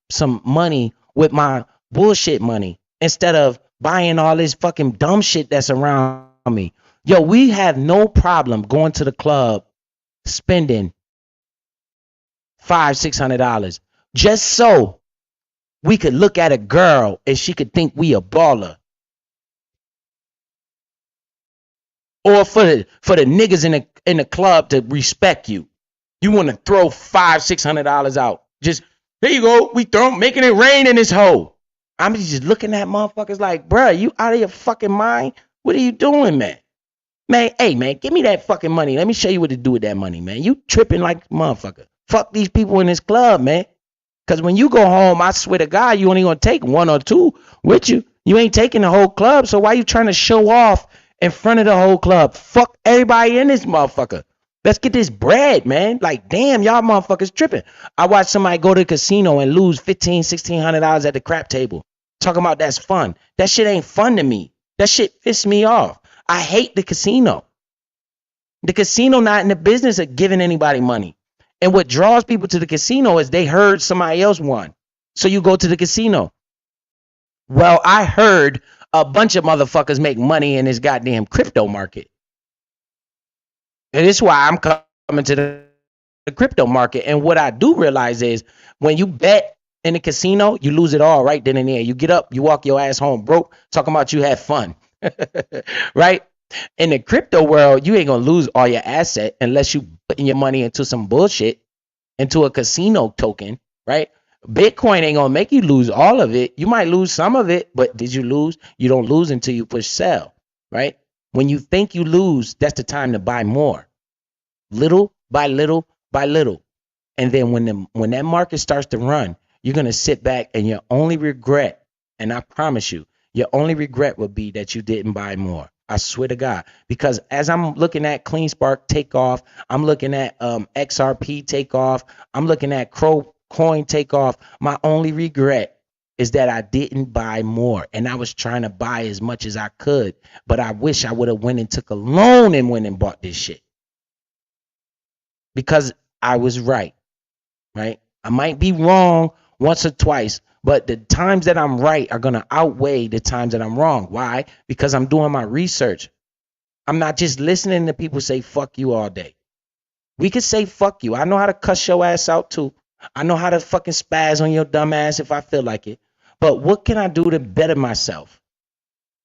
Speaker 1: money with my bullshit money instead of buying all this fucking dumb shit that's around me. Yo, we have no problem going to the club, spending $500-$600 just so we could look at a girl and she could think we a baller. Or for the niggas in the club to respect you. You want to throw $500-$600 out. Just, here you go. We making it rain in this hole. I'm just looking at motherfuckers like, bruh, you out of your fucking mind? What are you doing, man? Man, hey, man, give me that fucking money. Let me show you what to do with that money, man. You tripping like a motherfucker. Fuck these people in this club, man. Because when you go home, I swear to God, you only going to take 1 or 2 with you. You ain't taking the whole club. So why you trying to show off in front of the whole club? Fuck everybody in this motherfucker. Let's get this bread, man. Like, damn, y'all motherfuckers tripping. I watched somebody go to the casino and lose $1,500-$1,600 at the crap table. Talking about that's fun. That shit ain't fun to me. That shit pisses me off. I hate the casino. The casino not in the business of giving anybody money. And what draws people to the casino is they heard somebody else won. So you go to the casino. Well, I heard a bunch of motherfuckers make money in this goddamn crypto market. And this is why I'm coming to the crypto market. And what I do realize is when you bet in the casino, you lose it all right then and there. You get up, you walk your ass home broke, talking about you had fun. Right? In the crypto world, you ain't gonna lose all your asset unless you putting your money into some bullshit, into a casino token, right? Bitcoin ain't gonna make you lose all of it. You might lose some of it, but did you lose? You don't lose until you push sell, right? When you think you lose, that's the time to buy more. Little by little by little. And then when that market starts to run, you're gonna sit back and your only regret, and I promise you, your only regret would be that you didn't buy more. I swear to God. Because as I'm looking at CleanSpark take off, I'm looking at XRP take off, I'm looking at Crow Coin take off. My only regret is that I didn't buy more. And I was trying to buy as much as I could. But I wish I would have went and took a loan and went and bought this shit. Because I was right. Right? I might be wrong once or twice. But the times that I'm right are going to outweigh the times that I'm wrong. Why? Because I'm doing my research. I'm not just listening to people say fuck you all day. We could say fuck you. I know how to cuss your ass out too. I know how to fucking spaz on your dumb ass if I feel like it. But what can I do to better myself?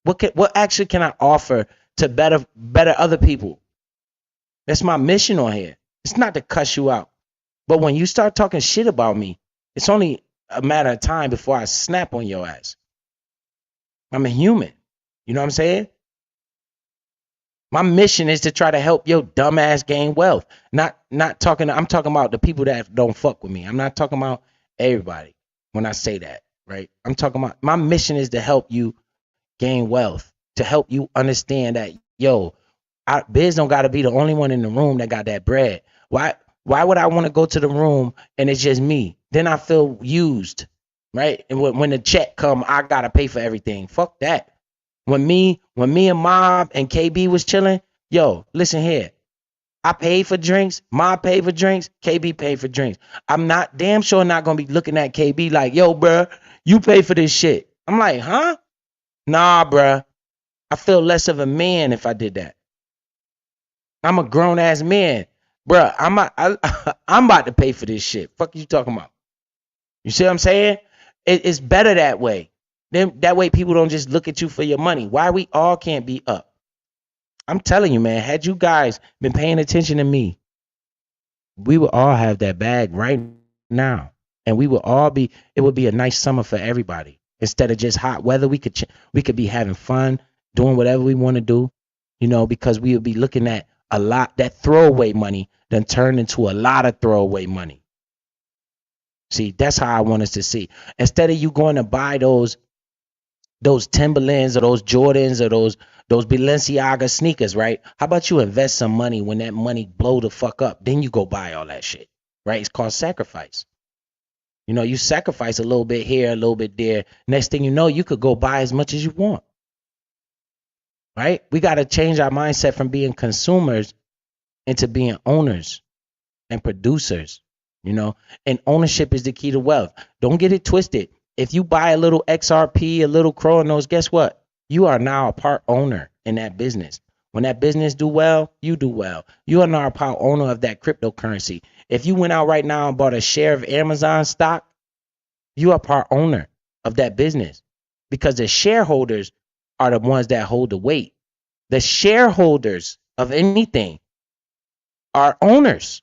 Speaker 1: What actually can I offer to better other people? That's my mission on here. It's not to cuss you out. But when you start talking shit about me, it's only a matter of time before I snap on your ass. I'm a human. You know what I'm saying? My mission is to try to help your dumb ass gain wealth. I'm talking about the people that don't fuck with me. I'm not talking about everybody when I say that, right? I'm talking about my mission is to help you gain wealth, to help you understand that, yo, Biz don't got to be the only one in the room that got that bread. Why? Why would I want to go to the room and it's just me? Then I feel used, right? And when the check come, I gotta pay for everything. Fuck that. When me and Mob and KB was chilling, yo, listen here. I paid for drinks. Mob paid for drinks. KB paid for drinks. I'm not damn sure not gonna be looking at KB like, yo, bruh, you pay for this shit. I'm like, huh? Nah, bruh. I feel less of a man if I did that. I'm a grown ass man, bruh. I'm about to pay for this shit. Fuck you talking about? You see what I'm saying? It's better that way. Then that way people don't just look at you for your money. Why we all can't be up? I'm telling you, man. Had you guys been paying attention to me, we would all have that bag right now, and we would all be. It would be a nice summer for everybody. Instead of just hot weather, we could be having fun, doing whatever we want to do, because we would be looking at a lot that throwaway money then turned into a lot of throwaway money. See, that's how I want us to see. Instead of you going to buy those Timberlands or those Jordans or those Balenciaga sneakers, right? How about you invest some money when that money blow the fuck up? Then you go buy all that shit, right? It's called sacrifice. You sacrifice a little bit here, a little bit there. Next thing you know, you could go buy as much as you want, right? We got to change our mindset from being consumers into being owners and producers, and ownership is the key to wealth. Don't get it twisted. If you buy a little XRP, a little Chronos, guess what? You are now a part owner in that business. When that business do well, you do well. You are now a part owner of that cryptocurrency. If you went out right now and bought a share of Amazon stock, you are part owner of that business, because the shareholders are the ones that hold the weight. The shareholders of anything are owners.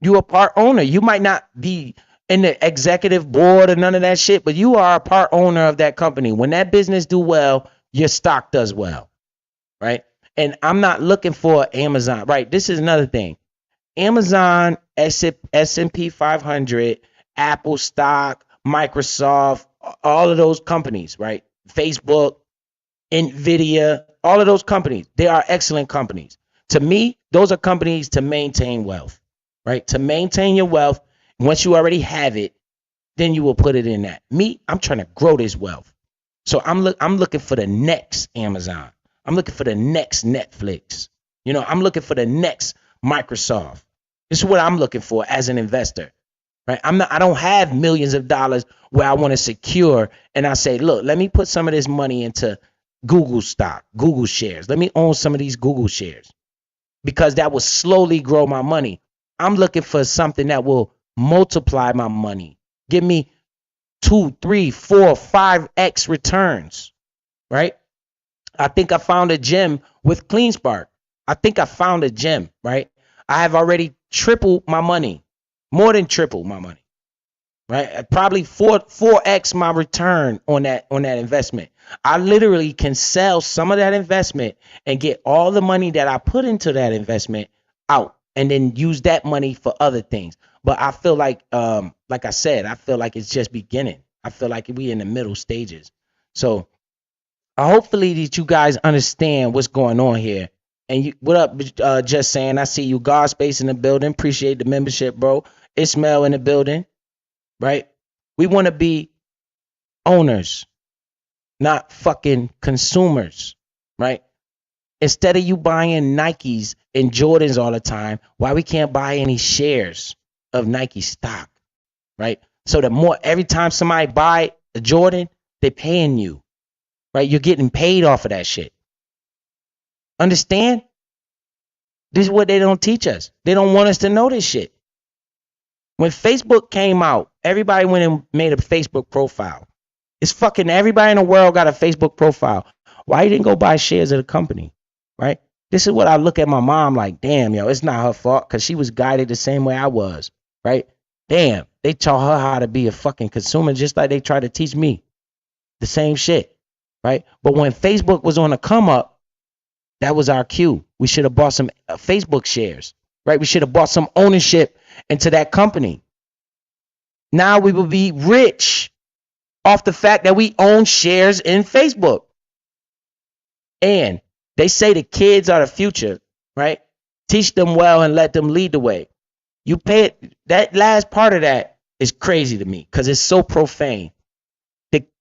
Speaker 1: You are part owner. You might not be in the executive board or none of that shit, but you are a part owner of that company. When that business do well, your stock does well, right? And I'm not looking for Amazon, right? This is another thing. Amazon, S&P 500, Apple stock, Microsoft, all of those companies, right? Facebook, Nvidia, all of those companies, they are excellent companies. To me, those are companies to maintain wealth, right? To maintain your wealth. Once you already have it, then you will put it in that. Me, I'm trying to grow this wealth. So I'm looking for the next Amazon. I'm looking for the next Netflix. I'm looking for the next Microsoft. This is what I'm looking for as an investor, right? I don't have millions of dollars where I want to secure and I say, look, let me put some of this money into Google stock, Google shares. Let me own some of these Google shares, because that will slowly grow my money. I'm looking for something that will multiply my money. Give me 2, 3, 4, 5x returns, right? I think I found a gem with CleanSpark. I think I found a gem, right? I have already tripled my money, more than tripled my money, right? Probably 4x my return on that investment. I literally can sell some of that investment and get all the money that I put into that investment out, and then use that money for other things. But I feel like I said, I feel like it's just beginning. I feel like we in the middle stages. So hopefully that you guys understand what's going on here. And what up, Just Saying? I see you, God Space in the building. Appreciate the membership, bro. Ismail in the building, right? We want to be owners, not fucking consumers, right? Instead of you buying Nikes and Jordans all the time, why we can't buy any shares of Nike stock, right? So every time somebody buy a Jordan, they're paying you, right? You're getting paid off of that shit. Understand? This is what they don't teach us. They don't want us to know this shit. When Facebook came out, everybody went and made a Facebook profile. It's fucking everybody in the world got a Facebook profile. Why you didn't go buy shares of the company, right? This is what I look at my mom like, damn, yo, it's not her fault, because she was guided the same way I was, right? Damn, they taught her how to be a fucking consumer just like they tried to teach me. The same shit, right? But when Facebook was on the come up, that was our cue. We should have bought some Facebook shares, right? We should have bought some ownership into that company. Now we will be rich off the fact that we own shares in Facebook. And they say the kids are the future, right? Teach them well and let them lead the way. You pay it. That last part of that is crazy to me because it's so profane.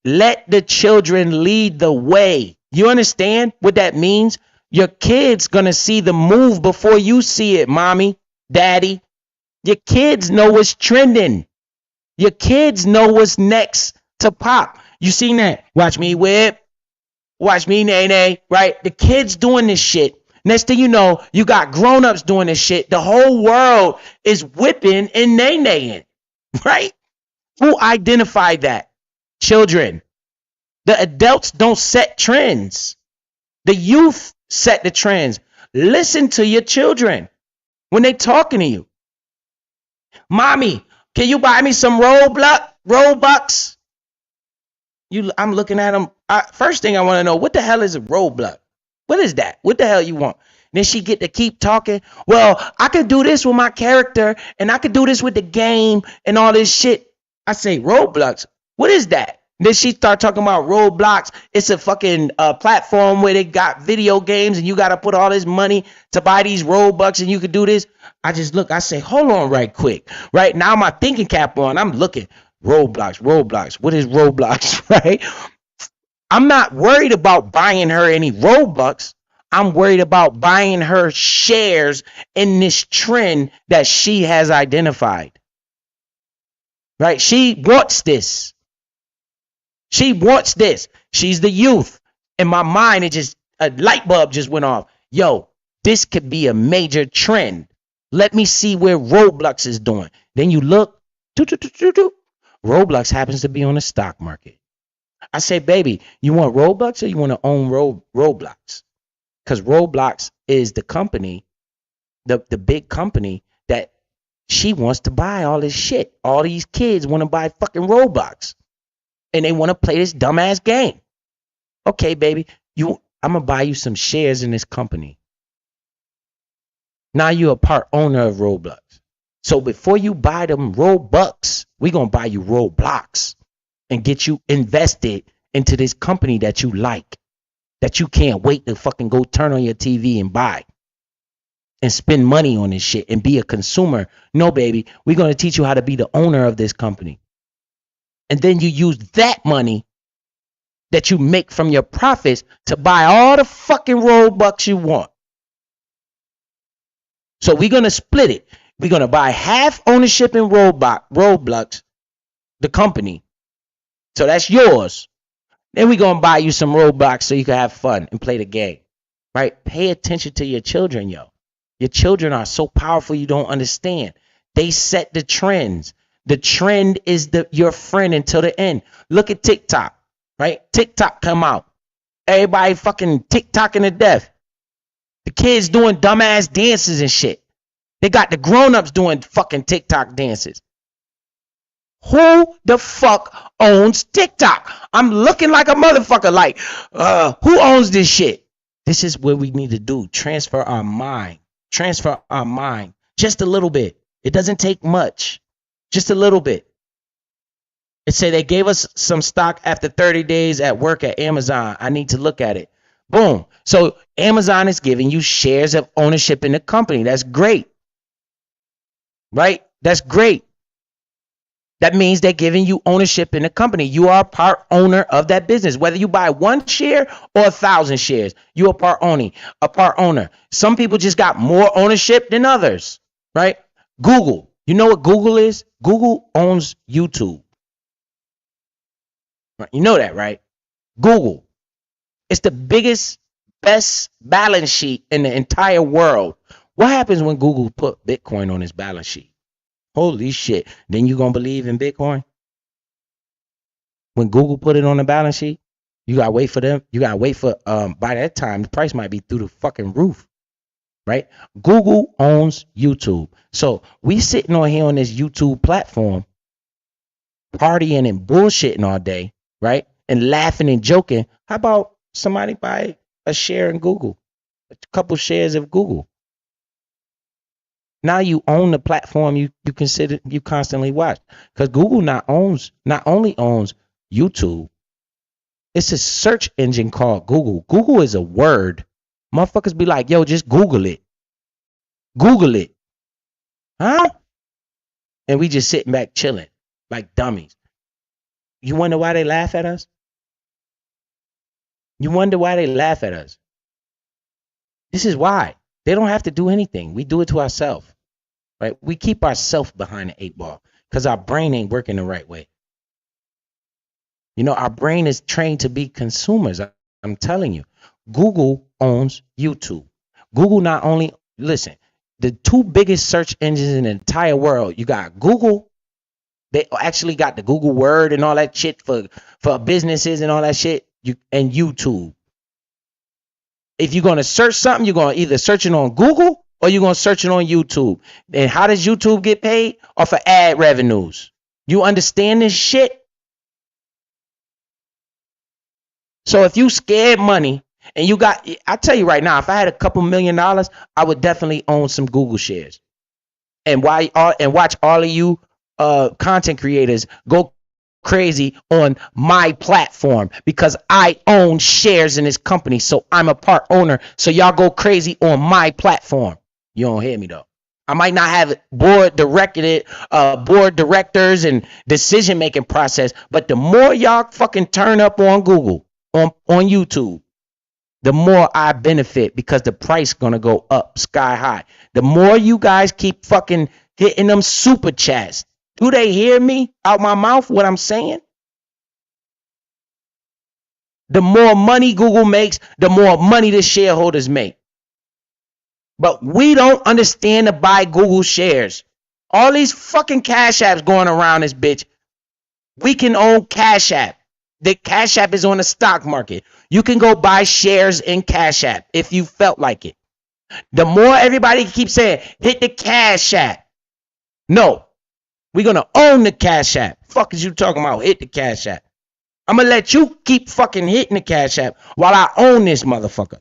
Speaker 1: Let the children lead the way. You understand what that means? Your kid's gonna see the move before you see it, mommy, daddy. Your kids know what's trending. Your kids know what's next to pop. You seen that? Watch me whip. Watch me nay, right? The kids doing this shit. Next thing you know, you got grown-ups doing this shit. The whole world is whipping and nay-naying, right? Who identified that? Children. The adults don't set trends. The youth set the trends. Listen to your children when they talking to you. Mommy, can you buy me some Robux? I'm looking at them. First thing I want to know, what the hell is a Roblox? What is that? What the hell you want? Then she get to keep talking. Well, I could do this with my character, and I could do this with the game and all this shit. I say, Roblox, what is that? Then she start talking about Roblox. It's a fucking platform where they got video games, and you got to put all this money to buy these Robux, and you could do this. I just look. I say, hold on right quick. Right now, my thinking cap on. I'm looking. Roblox. What is Roblox, right? I'm not worried about buying her any Robux. I'm worried about buying her shares in this trend that she has identified. Right? She wants this. She wants this. She's the youth. In my mind, a light bulb just went off. Yo, this could be a major trend. Let me see where Roblox is doing. Then you look. Roblox happens to be on the stock market. I say, baby, you want Roblox or you want to own Roblox? Because Roblox is the company, the big company that she wants to buy all this shit. All these kids want to buy fucking Roblox. And they want to play this dumbass game. Okay, baby, I'm going to buy you some shares in this company. Now you're a part owner of Roblox. So before you buy them Robux, we're going to buy you Roblox and get you invested into this company that you like, that you can't wait to fucking go turn on your TV and buy and spend money on this shit and be a consumer. No, baby, we're going to teach you how to be the owner of this company. And then you use that money that you make from your profits to buy all the fucking Robux you want. So we're going to split it. We're going to buy half ownership in Roblox, the company. So that's yours. Then we're going to buy you some Roblox so you can have fun and play the game. Right? Pay attention to your children, yo. Your children are so powerful you don't understand. They set the trends. The trend is your friend until the end. Look at TikTok, right? TikTok come out. Everybody fucking TikToking to death. The kids doing dumbass dances and shit. They got the grown-ups doing fucking TikTok dances. Who the fuck owns TikTok? I'm looking like a motherfucker like, who owns this shit? This is what we need to do. Transfer our mind. Transfer our mind. Just a little bit. It doesn't take much. Just a little bit. It say they gave us some stock after 30 days at work at Amazon. I need to look at it. Boom. So Amazon is giving you shares of ownership in the company. That's great. Right? That's great. That means they're giving you ownership in the company. You are a part owner of that business. Whether you buy 1 share or 1,000 shares, you're a part owner. Some people just got more ownership than others. Right? Google. You know what Google is? Google owns YouTube. You know that, right? Google. It's the biggest, best balance sheet in the entire world. What happens when Google put Bitcoin on its balance sheet? Holy shit. Then you gonna believe in Bitcoin? When Google put it on the balance sheet, you gotta wait for them. You gotta wait for by that time the price might be through the fucking roof. Right? Google owns YouTube. So we sitting on here on this YouTube platform, partying and bullshitting all day, right? And laughing and joking. How about somebody buy a share in Google? A couple shares of Google. Now you own the platform you constantly watch. Because Google not only owns YouTube, it's a search engine called Google. Google is a word. Motherfuckers be like, yo, just Google it. Google it. Huh? And we just sitting back chilling like dummies. You wonder why they laugh at us? You wonder why they laugh at us? This is why. They don't have to do anything. We do it to ourselves. Right? We keep ourselves behind the 8 ball because our brain ain't working the right way. You know, our brain is trained to be consumers. I'm telling you. Google owns YouTube. Google not only, listen, the 2 biggest search engines in the entire world, you got Google. They actually got the Google Word and all that shit for businesses and all that shit. And YouTube. If you're going to search something, you're going to either search it on Google or you're going to search it on YouTube. And how does YouTube get paid? Off of ad revenues. You understand this shit? So if you scared money and you got, I tell you right now, if I had a couple $1 million, I would definitely own some Google shares. And watch all of you content creators go crazy on my platform because I own shares in this company. So I'm a part owner. So y'all go crazy on my platform. You don't hear me though. I might not have board directors and decision making process, but the more y'all fucking turn up on Google, on YouTube, the more I benefit because the price gonna go up sky high. The more you guys keep fucking hitting them super chats. Do they hear me out my mouth what I'm saying? The more money Google makes, the more money the shareholders make. But we don't understand to buy Google shares. All these fucking Cash Apps going around this bitch. We can own Cash App. The Cash App is on the stock market. You can go buy shares in Cash App if you felt like it. The more everybody keeps saying, hit the Cash App. No. We're going to own the Cash App. Fuck is you talking about? Hit the Cash App. I'm going to let you keep fucking hitting the Cash App while I own this motherfucker.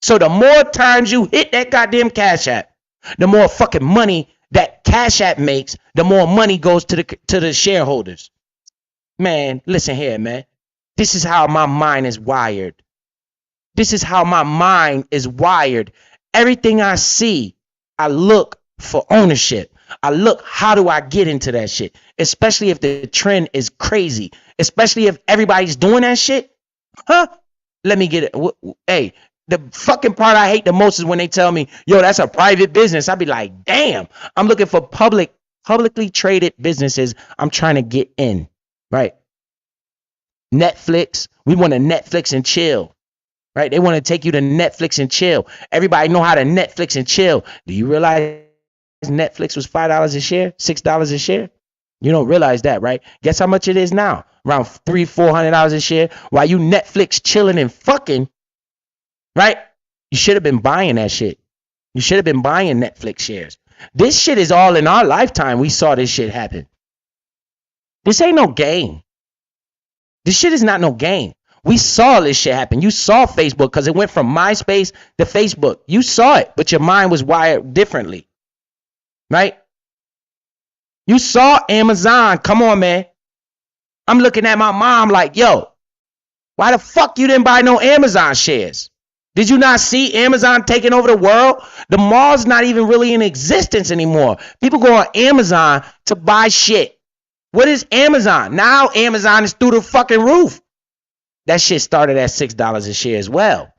Speaker 1: So the more times you hit that goddamn Cash App, the more fucking money that Cash App makes, the more money goes to the shareholders. Man, listen here, man. This is how my mind is wired. This is how my mind is wired. Everything I see, I look for ownership. I look, how do I get into that shit? Especially if the trend is crazy. Especially if everybody's doing that shit. Huh? Let me get it. Hey, the fucking part I hate the most is when they tell me, yo, that's a private business. I'd be like, damn, I'm looking for publicly traded businesses. I'm trying to get in. Right? Netflix. We want to Netflix and chill. Right? They want to take you to Netflix and chill. Everybody know how to Netflix and chill. Do you realize Netflix was $5 a share, $6 a share? You don't realize that, right? Guess how much it is now? Around $300-$400 a share. While you Netflix chilling and fucking, right? You should have been buying that shit. You should have been buying Netflix shares. This shit is all in our lifetime. We saw this shit happen. This ain't no game. This shit is not no game. We saw this shit happen. You saw Facebook because it went from MySpace to Facebook. You saw it, but your mind was wired differently. Right? You saw Amazon. Come on, man. I'm looking at my mom like, yo, why the fuck you didn't buy no Amazon shares? Did you not see Amazon taking over the world? The mall's not even really in existence anymore. People go on Amazon to buy shit. What is Amazon? Now Amazon is through the fucking roof. That shit started at $6 a share as well.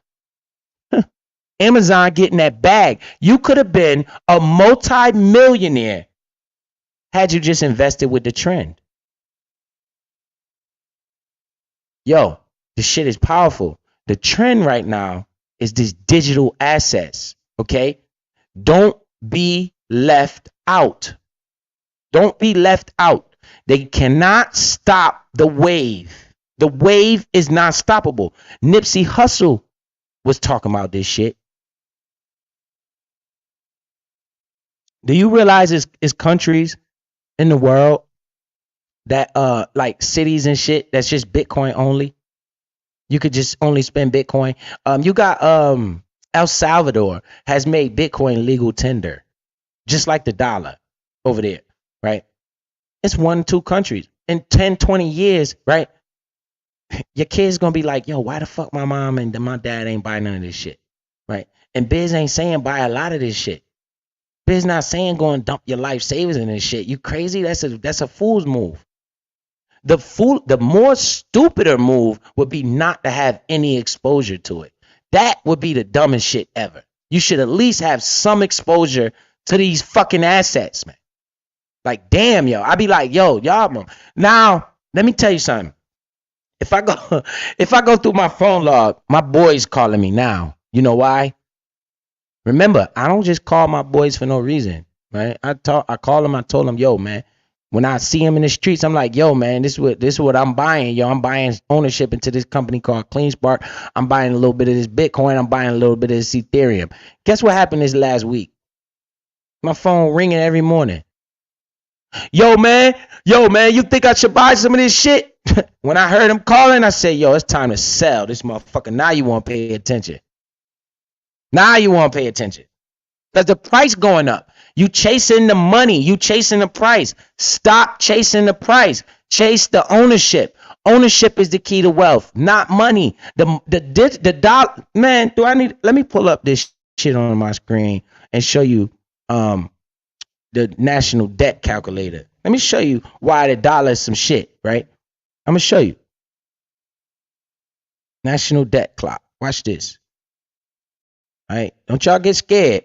Speaker 1: Amazon getting that bag. You could have been a multi-millionaire had you just invested with the trend. Yo, the shit is powerful. The trend right now is this digital assets, okay? Don't be left out. Don't be left out. They cannot stop the wave. The wave is not stoppable. Nipsey Hussle was talking about this shit. Do you realize it's countries in the world that like cities and shit that's just Bitcoin only? You could just only spend Bitcoin. You got El Salvador has made Bitcoin legal tender, just like the dollar over there, right? It's 1 or 2 countries. In 10, 20 years, right? Your kid's gonna be like, yo, why the fuck my mom and my dad ain't buying none of this shit, right? And Biz ain't saying buy a lot of this shit. But it's not saying go and dump your life savings in this shit. You crazy? That's a fool's move. The more stupider move would be not to have any exposure to it. That would be the dumbest shit ever. You should at least have some exposure to these fucking assets, man. Like, damn, yo. I'd be like, yo, y'all. Now, let me tell you something. If I go through my phone log, my boy's calling me now. You know why? Remember, I don't just call my boys for no reason, right? I call them. I told them, yo, man. When I see him in the streets, I'm like, yo, man, this is what I'm buying. Yo, I'm buying ownership into this company called CleanSpark. I'm buying a little bit of this Bitcoin. I'm buying a little bit of this Ethereum. Guess what happened this last week? My phone ringing every morning. Yo, man, you think I should buy some of this shit? When I heard him calling, I said, yo, it's time to sell this motherfucker. Now you want to pay attention. Because the price going up. You chasing the money. You chasing the price. Stop chasing the price. Chase the ownership. Ownership is the key to wealth, not money. The dollar, man. Let me pull up this shit on my screen and show you the national debt calculator. Let me show you why the dollar is some shit, right? I'm gonna show you. National debt clock. Watch this. All right, don't y'all get scared.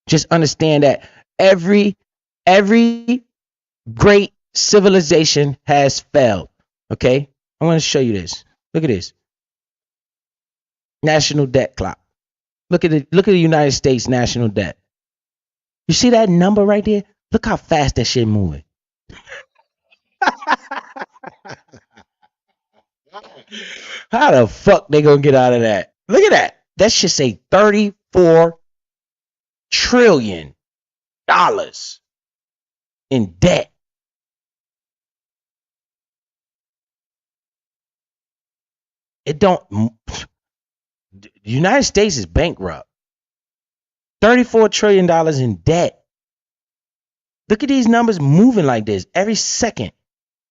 Speaker 1: Just understand that every great civilization has failed. Okay, I want to show you this. Look at this. National debt clock. Look at the United States national debt. You see that number right there? Look how fast that shit moving. How the fuck they gonna get out of that? Look at that. That should say $34 trillion in debt. It don't. The United States is bankrupt. $34 trillion in debt. Look at these numbers moving like this every second.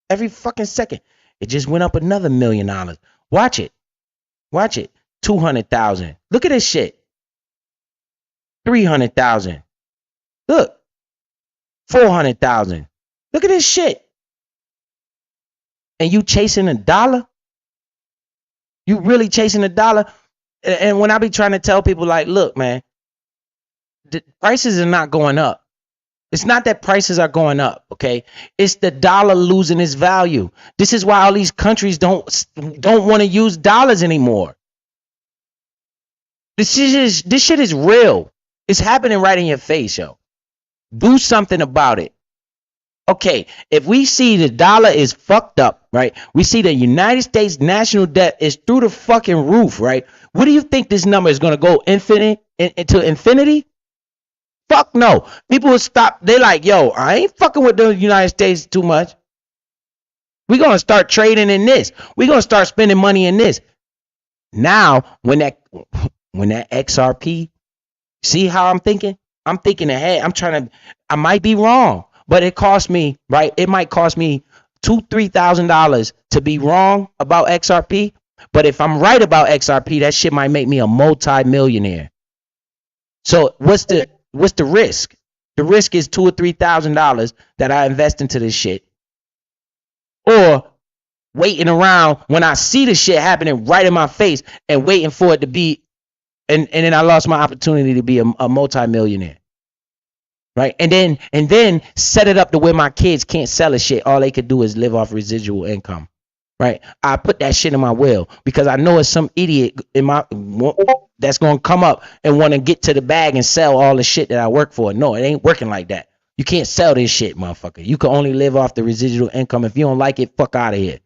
Speaker 1: Every fucking second. It just went up another $1 million. Watch it. 200,000. Look at this shit. 300,000. Look. 400,000. Look at this shit. And you chasing a dollar? You really chasing a dollar? And when I be trying to tell people, like, look, man, the prices are not going up. It's not that prices are going up, okay? It's the dollar losing its value. This is why all these countries don't want to use dollars anymore. This shit is real. It's happening right in your face, yo. Do something about it. Okay, if we see the dollar is fucked up, right? We see the United States national debt is through the fucking roof, right? What do you think this number is going to go into infinity? Fuck no. People will stop. They like, yo, I ain't fucking with the United States too much. We're going to start trading in this. We're going to start spending money in this. Now, when that XRP, see how I'm thinking? I'm thinking ahead. I might be wrong, but it cost me, right? It might cost me $2,000-$3,000 to be wrong about XRP. But if I'm right about XRP, that shit might make me a multi-millionaire. So what's the risk? The risk is $2,000 or $3,000 that I invest into this shit, or waiting around when I see the shit happening right in my face and waiting for it to be, and then I lost my opportunity to be a multi-millionaire, right? And then set it up to where my kids can't sell a shit. All they could do is live off residual income, right? I put that shit in my will because I know it's some idiot that's going to come up and want to get to the bag and sell all the shit that I work for. No, it ain't working like that. You can't sell this shit, motherfucker. You can only live off the residual income. If you don't like it, fuck out of here.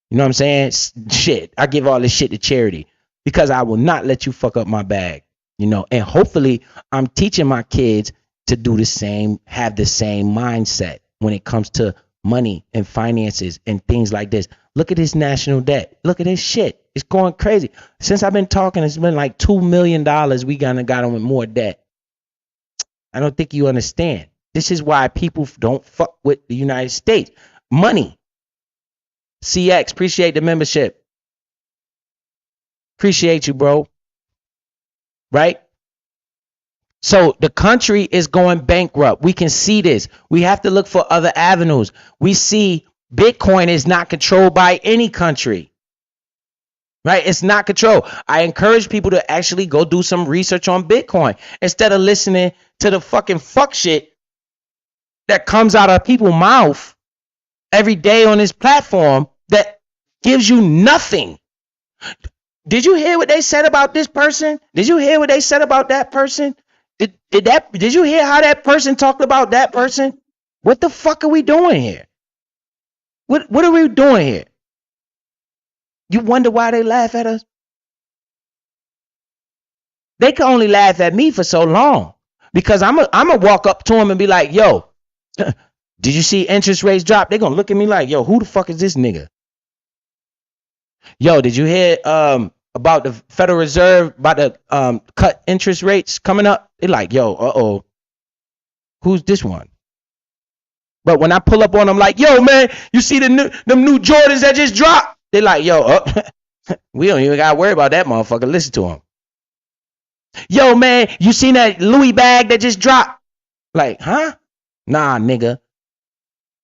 Speaker 1: You know what I'm saying? Shit, I give all this shit to charity because I will not let you fuck up my bag. You know, and hopefully I'm teaching my kids to do the same, have the same mindset when it comes to money and finances and things like this. Look at this national debt. Look at this shit. It's going crazy. Since I've been talking, it's been like $2 million we got on with more debt. I don't think you understand. This is why people don't fuck with the United States. Money. CX, appreciate the membership. Appreciate you, bro. Right? So the country is going bankrupt. We can see this. We have to look for other avenues. We see Bitcoin is not controlled by any country. Right? It's not controlled. I encourage people to actually go do some research on Bitcoin instead of listening to the fucking fuck shit that comes out of people's mouth every day on this platform that gives you nothing. Did you hear what they said about this person? Did you hear what they said about that person? Did you hear how that person talked about that person? What the fuck are we doing here? What are we doing here? You wonder why they laugh at us? They can only laugh at me for so long because I'm a walk up to them and be like, yo, did you see interest rates drop? They're gonna look at me like, yo, who the fuck is this nigga? Yo, did you hear about the Federal Reserve about to cut interest rates coming up? They're like, yo, who's this one? But when I pull up on them like, yo, man, you see them new Jordans that just dropped? They're like, yo, we don't even gotta worry about that motherfucker. Listen to him. Yo, man, you seen that Louis bag that just dropped? Like, huh? Nah, nigga.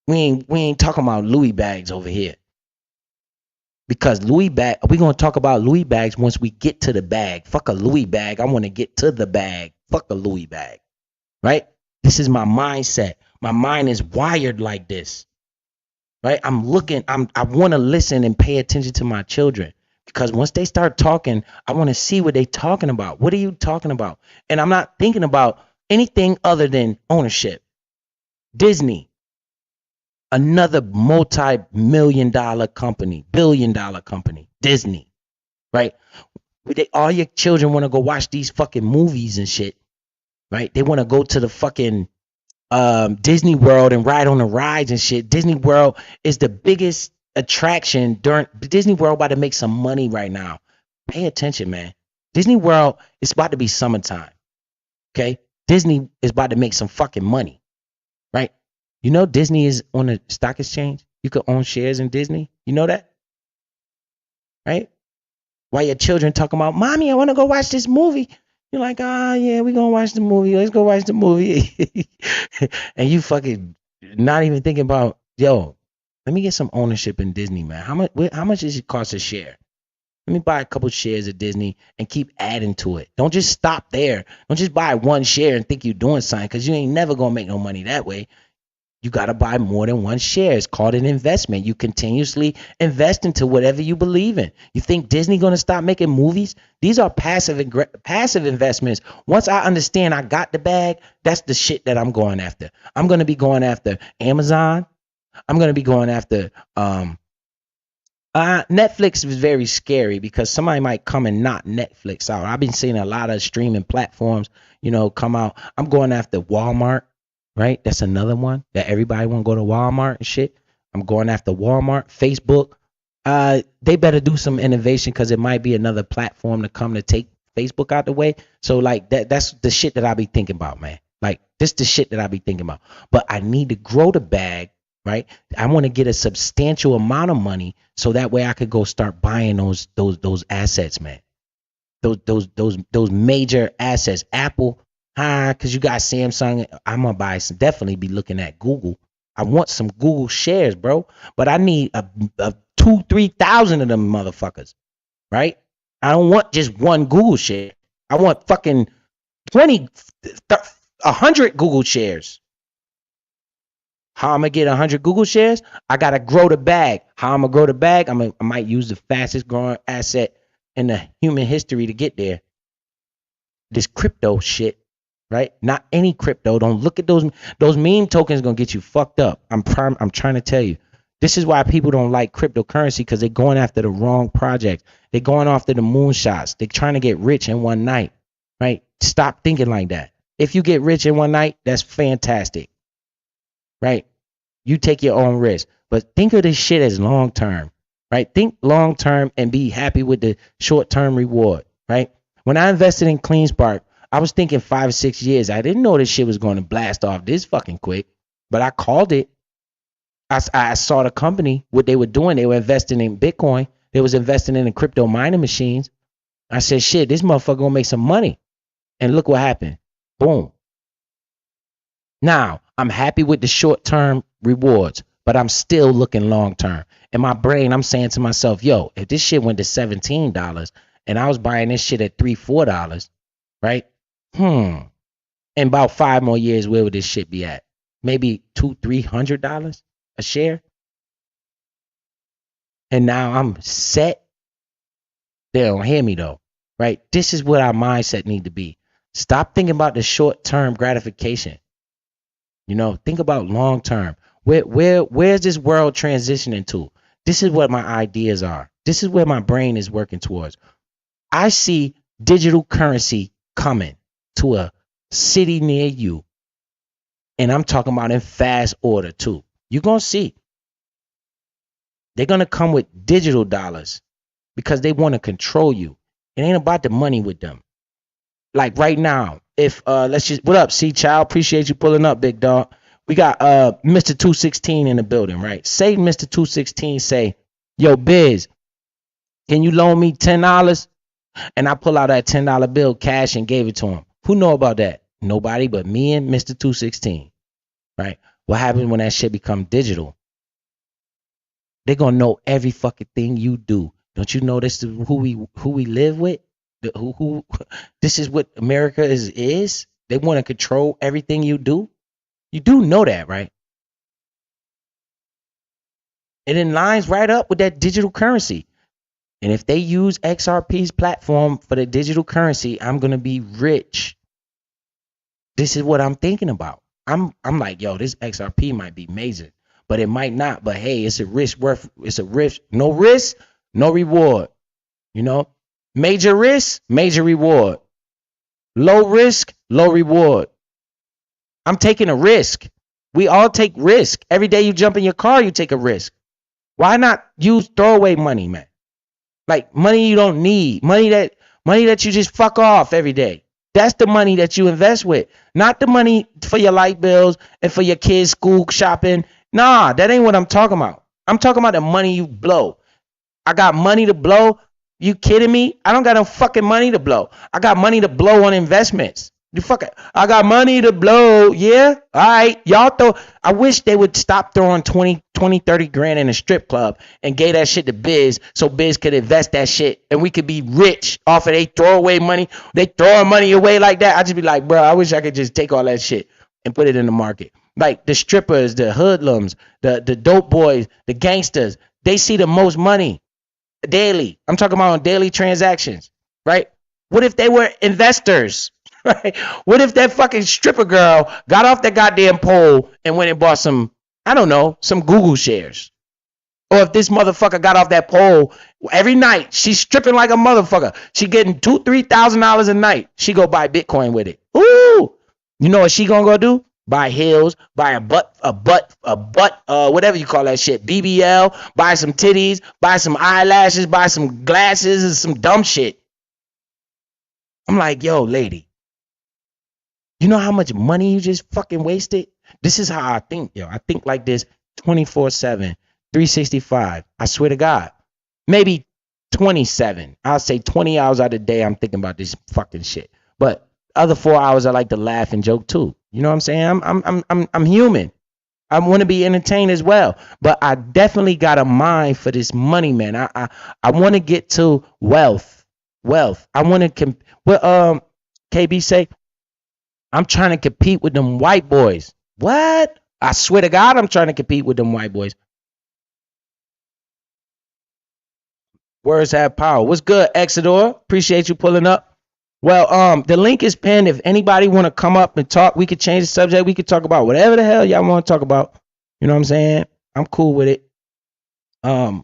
Speaker 1: We ain't talking about Louis bags over here. Because Louis bag, we're gonna talk about Louis bags once we get to the bag. Fuck a Louis bag. I want to get to the bag. Fuck a Louis bag. Right? This is my mindset. My mind is wired like this. Right? I want to listen and pay attention to my children. Because once they start talking, I want to see what they're talking about. What are you talking about? And I'm not thinking about anything other than ownership. Disney, another multi-million-dollar company, billion-dollar company, Disney, right? All your children want to go watch these fucking movies and shit, right? They want to go to the fucking Disney World and ride on the rides and shit. Disney World is the biggest attraction during Disney World about to make some money right now. Pay attention, man. Disney World is about to be summertime. Okay? Disney is about to make some fucking money. Right? You know Disney is on the stock exchange? You could own shares in Disney. You know that? Right? While your children talking about, mommy, I want to go watch this movie. You're like, yeah, we're going to watch the movie. Let's go watch the movie. And you fucking not even thinking about, yo, let me get some ownership in Disney, man. How much does it cost a share? Let me buy a couple shares of Disney and keep adding to it. Don't just stop there. Don't just buy one share and think you're doing something because you ain't never going to make no money that way. You got to buy more than one share. It's called an investment. You continuously invest into whatever you believe in. You think Disney going to stop making movies? These are passive investments. Once I understand I got the bag, that's the shit that I'm going after. I'm going to be going after Amazon. I'm going to be going after Netflix is very scary because somebody might come and knock Netflix out. I've been seeing a lot of streaming platforms, come out. I'm going after Walmart, right? That's another one that everybody want to go to Walmart and shit. I'm going after Walmart, Facebook. They better do some innovation because it might be another platform to come to take Facebook out the way. So like that's the shit that I be thinking about, man. Like this the shit that I be thinking about. But I need to grow the bag. Right, I want to get a substantial amount of money so that way I could go start buying those assets, man. Those major assets. Apple, because you got Samsung. I'm gonna buy some. Definitely be looking at Google. I want some Google shares, bro. But I need a 2,000-3,000 of them motherfuckers. Right? I don't want just one Google share. I want fucking 100 Google shares. How I'm going to get 100 Google shares? I got to grow the bag. How I'm going to grow the bag? I might use the fastest growing asset in the human history to get there. This crypto shit, right? Not any crypto. Don't look at those meme tokens going to get you fucked up. I'm trying to tell you. This is why people don't like cryptocurrency because they're going after the wrong projects. They're going after the moonshots. They're trying to get rich in one night, right? Stop thinking like that. If you get rich in one night, that's fantastic. Right? You take your own risk. But think of this shit as long term. Right? Think long term and be happy with the short term reward. Right? When I invested in CleanSpark, I was thinking 5 or 6 years. I didn't know this shit was going to blast off this fucking quick. But I called it. I saw the company, what they were doing. They were investing in Bitcoin. They was investing in the crypto mining machines. I said, shit, this motherfucker gonna make some money. And look what happened. Boom. Now, I'm happy with the short-term rewards, but I'm still looking long-term. In my brain, I'm saying to myself, yo, if this shit went to $17 and I was buying this shit at $3, $4, right? In about 5 more years, where would this shit be at? Maybe $200, $300 a share? And now I'm set. They don't hear me though, right? This is what our mindset need to be. Stop thinking about the short-term gratification. You know, think about long-term. Where's this world transitioning to? This is what my ideas are. This is where my brain is working towards. I see digital currency coming to a city near you. And I'm talking about in fast order too. You're going to see. They're going to come with digital dollars because they want to control you. It ain't about the money with them. Like right now, if let's just, what up, C Child? Appreciate you pulling up, big dog. We got Mr. 216 in the building, right? Say Mr. 216 say, yo, Biz, can you loan me $10? And I pull out that $10 bill cash and gave it to him. Who know about that? Nobody but me and Mr. 216, right? What happens when that shit become digital? They're gonna know every fucking thing you do. Don't you know this is who we live with? This is what America is? They want to control everything you do. You do know that, right? And it lines right up with that digital currency. And if they use XRP's platform for the digital currency, I'm gonna be rich. This is what I'm thinking about. I'm like, yo, this XRP might be amazing, but it might not. But hey, it's a risk worth. It's a risk. No risk, no reward. You know, major risk, major reward. Low risk, low reward. I'm taking a risk. We all take risk. Every day you jump in your car, you take a risk. Why not use throwaway money, man? Like money you don't need, money that you just fuck off every day. That's the money that you invest with, not the money for your light bills and for your kids' school shopping. Nah, that ain't what I'm talking about. I'm talking about the money you blow. I got money to blow. You kidding me? I don't got no fucking money to blow. I got money to blow on investments. You fuck it. I got money to blow. Yeah. All right. Y'all throw. I wish they would stop throwing 20, 30 grand in a strip club and gave that shit to Biz so Biz could invest that shit and we could be rich off of they throwaway money. They throwing money away like that. I just be like, bro, I wish I could just take all that shit and put it in the market. Like the strippers, the hoodlums, the dope boys, the gangsters, they see the most money daily. I'm talking about on daily transactions, right? What if they were investors? Right? What if that fucking stripper girl got off that goddamn pole and went and bought some, I don't know, some Google shares? Or if this motherfucker got off that pole every night, she's stripping like a motherfucker. She getting $2,000-$3,000 a night. She go buy Bitcoin with it. Ooh, you know what she gonna go do? Buy heels, buy a butt, whatever you call that shit, BBL, buy some titties, buy some eyelashes, buy some glasses and some dumb shit. I'm like, yo, lady. You know how much money you just fucking wasted? This is how I think, yo. I think like this 24/7, 365. I swear to God. Maybe 27. I'll say 20 hours out of the day I'm thinking about this fucking shit. But other 4 hours I like to laugh and joke too. You know what I'm saying? I'm human. I want to be entertained as well. But I definitely got a mind for this money, man. I want to get to wealth. I want to what KB say? I'm trying to compete with them white boys. What? I swear to God, I'm trying to compete with them white boys. Words have power. What's good, Exodor? Appreciate you pulling up. Well, the link is pinned. If anybody want to come up and talk, we could change the subject. We could talk about whatever the hell y'all want to talk about. You know what I'm saying? I'm cool with it. Let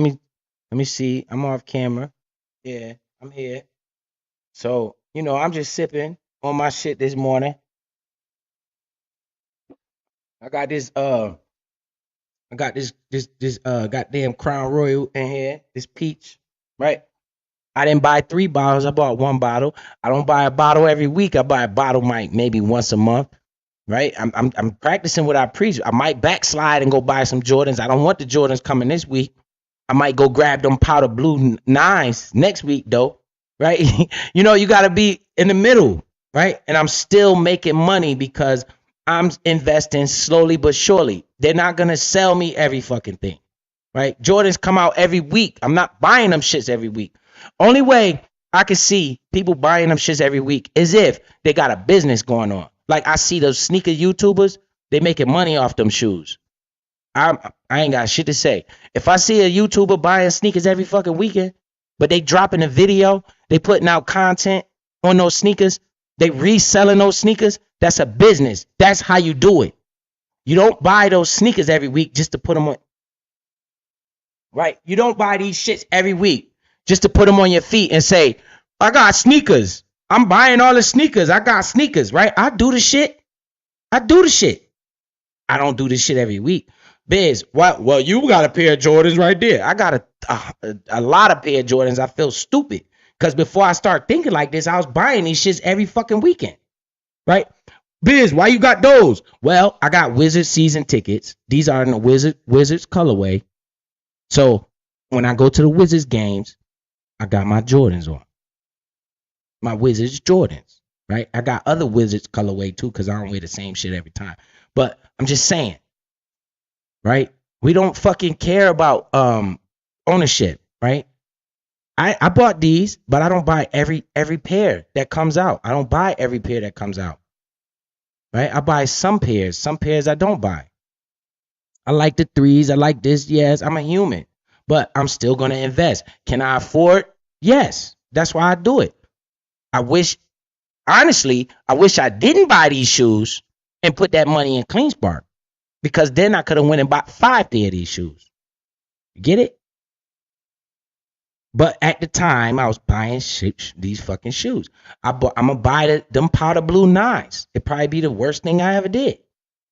Speaker 1: me see. I'm off camera. Yeah, I'm here. So, you know, I'm just sipping on my shit this morning. I got this goddamn Crown Royal in here, this peach, right? I didn't buy 3 bottles, I bought 1 bottle. I don't buy a bottle every week. I buy a bottle maybe once a month, right? I'm practicing what I preach. I might backslide and go buy some Jordans. I don't want the Jordans coming this week. I might go grab them powder blue 9s next week though, right? You know, you gotta be in the middle. right? And I'm still making money because I'm investing slowly but surely. They're not gonna sell me every fucking thing, right? Jordans come out every week. I'm not buying them shits every week. Only way I can see people buying them shits every week is if they got a business going on. Like I see those sneaker YouTubers, they making money off them shoes. I ain't got shit to say. If I see a YouTuber buying sneakers every fucking weekend, but they dropping a video, they putting out content on those sneakers, they reselling those sneakers, that's a business. That's how you do it. You don't buy those sneakers every week just to put them on. Right? You don't buy these shits every week just to put them on your feet and say, I got sneakers. I'm buying all the sneakers. I got sneakers, right? I do the shit. I do the shit. I don't do this shit every week. Biz, what? Well, you got a pair of Jordans right there. I got a lot of pair of Jordans. I feel stupid because before I start thinking like this, I was buying these shits every fucking weekend, right? Biz, why you got those? Well, I got Wizards season tickets. These are in the Wizards colorway. So when I go to the Wizards games, I got my Jordans on. My Wizards Jordans, right? I got other Wizards colorway too because I don't wear the same shit every time. But I'm just saying, right? We don't fucking care about ownership, right? I bought these, but I don't buy every pair that comes out. I don't buy every pair that comes out, right? I buy some pairs I don't buy. I like the threes. I like this. Yes, I'm a human, but I'm still going to invest. Can I afford? Yes. That's why I do it. Honestly, I wish I didn't buy these shoes and put that money in CleanSpark because then I could have went and bought 5 pair of these shoes. Get it? But at the time, I was buying these fucking shoes. I'm going to buy them powder blue 9s. It'd probably be the worst thing I ever did.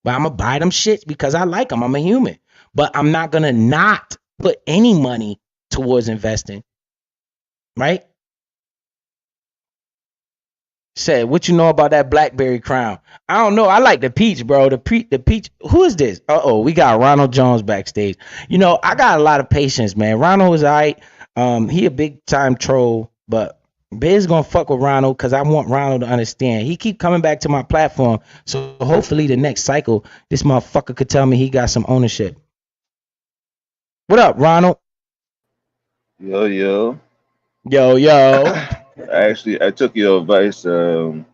Speaker 1: But I'm going to buy them shits because I like them. I'm a human. But I'm not going to not put any money towards investing. Right? Said, what you know about that BlackBerry crown? I don't know. I like the peach, bro. The peach. Who is this? We got Ronald Jones backstage. You know, I got a lot of patience, man. Ronald was all right. He a big time troll, but Biz gonna fuck with Ronald because I want Ronald to understand. He keep coming back to my platform, so hopefully the next cycle, this motherfucker could tell me he got some ownership. What up, Ronald?
Speaker 4: Yo.
Speaker 1: Actually,
Speaker 4: I took your advice. The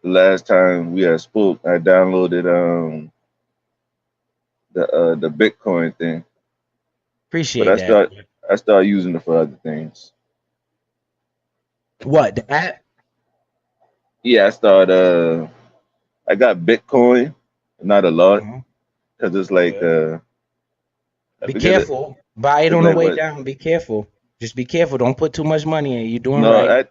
Speaker 4: last time we had spoke. I downloaded the Bitcoin thing.
Speaker 1: Appreciate
Speaker 4: but
Speaker 1: that.
Speaker 4: I started using it for other things.
Speaker 1: What, the app?
Speaker 4: Yeah, I got Bitcoin, not a lot, because it's like
Speaker 1: be careful. Buy it on the way down. Be careful. Just be careful. Don't put too much money in. You're doing right.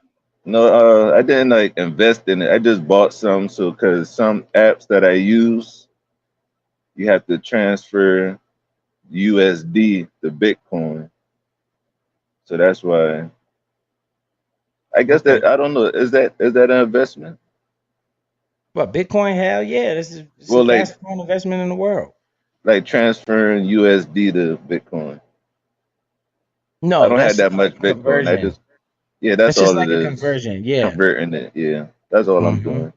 Speaker 4: I didn't like invest in it. I just bought some, because some apps that I use, you have to transfer USD to Bitcoin. So that's why. I guess that I don't know. Is that an investment?
Speaker 1: What, Bitcoin? Hell yeah! This is the fastest growing investment in the world.
Speaker 4: Like transferring USD to Bitcoin.
Speaker 1: No,
Speaker 4: I don't have that much Bitcoin.
Speaker 1: Conversion.
Speaker 4: That's all
Speaker 1: like
Speaker 4: it is.
Speaker 1: Conversion, yeah.
Speaker 4: Converting it, yeah. That's all I'm doing.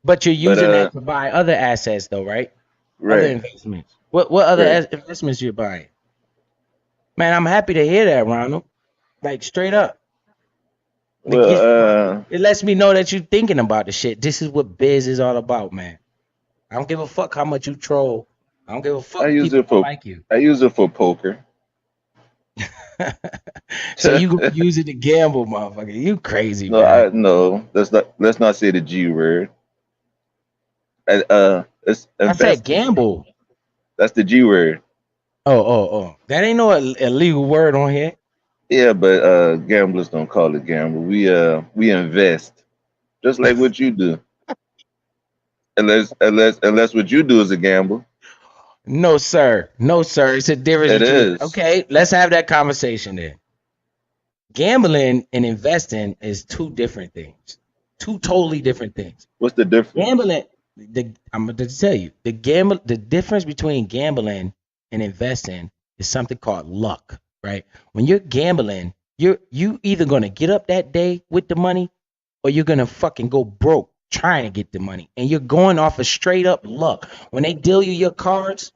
Speaker 1: But you're using that to buy other assets, though, right?
Speaker 4: Right.
Speaker 1: Other investments. What other investments you're buying? Man, I'm happy to hear that, Ronald. Like straight up. It lets me know that you're thinking about the shit. This is what biz is all about, man. I don't give a fuck how much you troll. I don't give a fuck.
Speaker 4: I use it for
Speaker 1: like you.
Speaker 4: I use it for poker.
Speaker 1: So you gonna use it to gamble, motherfucker? You crazy,
Speaker 4: man.
Speaker 1: No.
Speaker 4: Let's not say the G word.
Speaker 1: I said gamble.
Speaker 4: That's the G word.
Speaker 1: Oh. That ain't no illegal word on here.
Speaker 4: Yeah, but gamblers don't call it gamble. We invest, just like what you do. Unless what you do is a gamble.
Speaker 1: No, sir. It's a difference.
Speaker 4: It is.
Speaker 1: Okay, let's have that conversation then. Gambling and investing is two different things. Two totally different things.
Speaker 4: What's the difference?
Speaker 1: Gambling, I'm going to tell you, the difference between gambling and investing is something called luck, right? When you're gambling, you either gonna get up that day with the money, or you're gonna fucking go broke trying to get the money. And you're going off of straight up luck. When they deal you your cards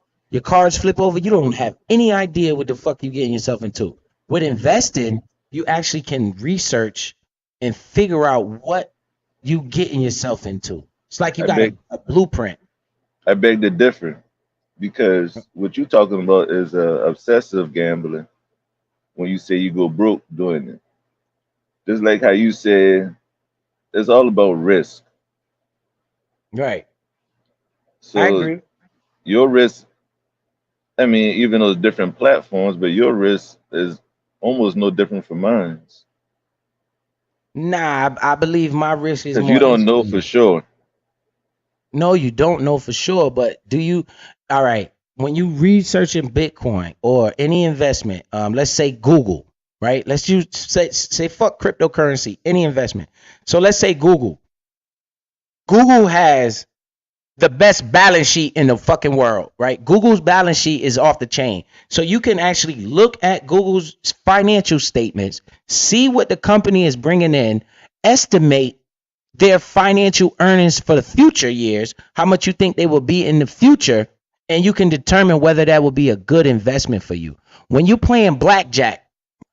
Speaker 1: flip over, you don't have any idea what the fuck you getting yourself into. With investing, you actually can research and figure out what you getting yourself into. It's like you
Speaker 4: I
Speaker 1: got
Speaker 4: beg
Speaker 1: a blueprint.
Speaker 4: I beg to differ because what you're talking about is obsessive gambling when you say you go broke doing it. Just like how you said, it's all about risk.
Speaker 1: Right. I
Speaker 4: So
Speaker 1: agree.
Speaker 4: your risk, I mean, even though it's different platforms, but your risk is almost no different from mine
Speaker 1: Nah, I believe my risk is
Speaker 4: because you
Speaker 1: more
Speaker 4: don't know for
Speaker 1: educated.
Speaker 4: sure.
Speaker 1: No, you don't know for sure, but do you? All right, when you researching Bitcoin or any investment, let's say Google, right? Let's use say fuck cryptocurrency, any investment. So let's say Google. Google has the best balance sheet in the fucking world, right? Google's balance sheet is off the chain. So you can actually look at Google's financial statements, see what the company is bringing in, estimate their financial earnings for the future years, how much you think they will be in the future, and you can determine whether that will be a good investment for you. When you're playing blackjack,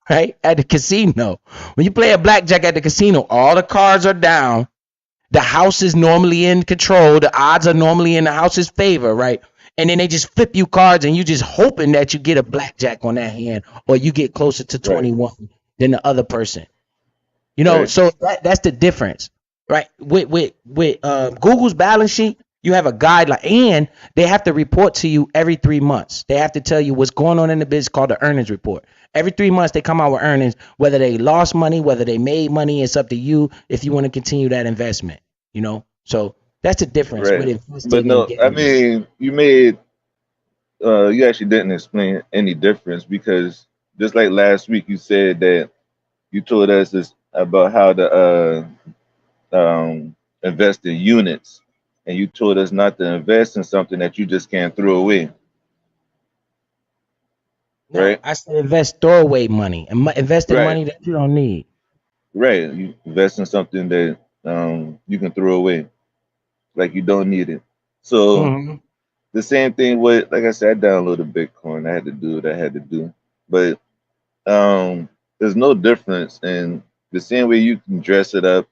Speaker 1: right, at the casino, when you play a blackjack at the casino, all the cards are down. The house is normally in control. The odds are normally in the house's favor, right? And then they just flip you cards, and you just hoping that you get a blackjack on that hand, or you get closer to
Speaker 4: Right,
Speaker 1: 21 than the other person.
Speaker 4: right,
Speaker 1: So that's the difference, right? With Google's balance sheet, you have a guideline, and they have to report to you every 3 months. They have to tell you what's going on in the business, called the earnings report. Every 3 months, they come out with earnings, whether they lost money, whether they made money. It's up to you if you want to continue that investment. So that's the difference with
Speaker 4: right. But
Speaker 1: investing and
Speaker 4: no, I
Speaker 1: gambling.
Speaker 4: mean, you actually didn't explain any difference because just like last week, you said that you told us this about how to invest in units, and you told us not to invest in something that you just can't throw away,
Speaker 1: No,
Speaker 4: right?
Speaker 1: I said invest throwaway money and invest in
Speaker 4: Right,
Speaker 1: money that you don't need.
Speaker 4: right. You invest in something that you can throw away, like you don't need it. So
Speaker 1: Hmm.
Speaker 4: the same thing with, like I said, I downloaded Bitcoin. I had to do what I had to do, but there's no difference in the same way you can dress it up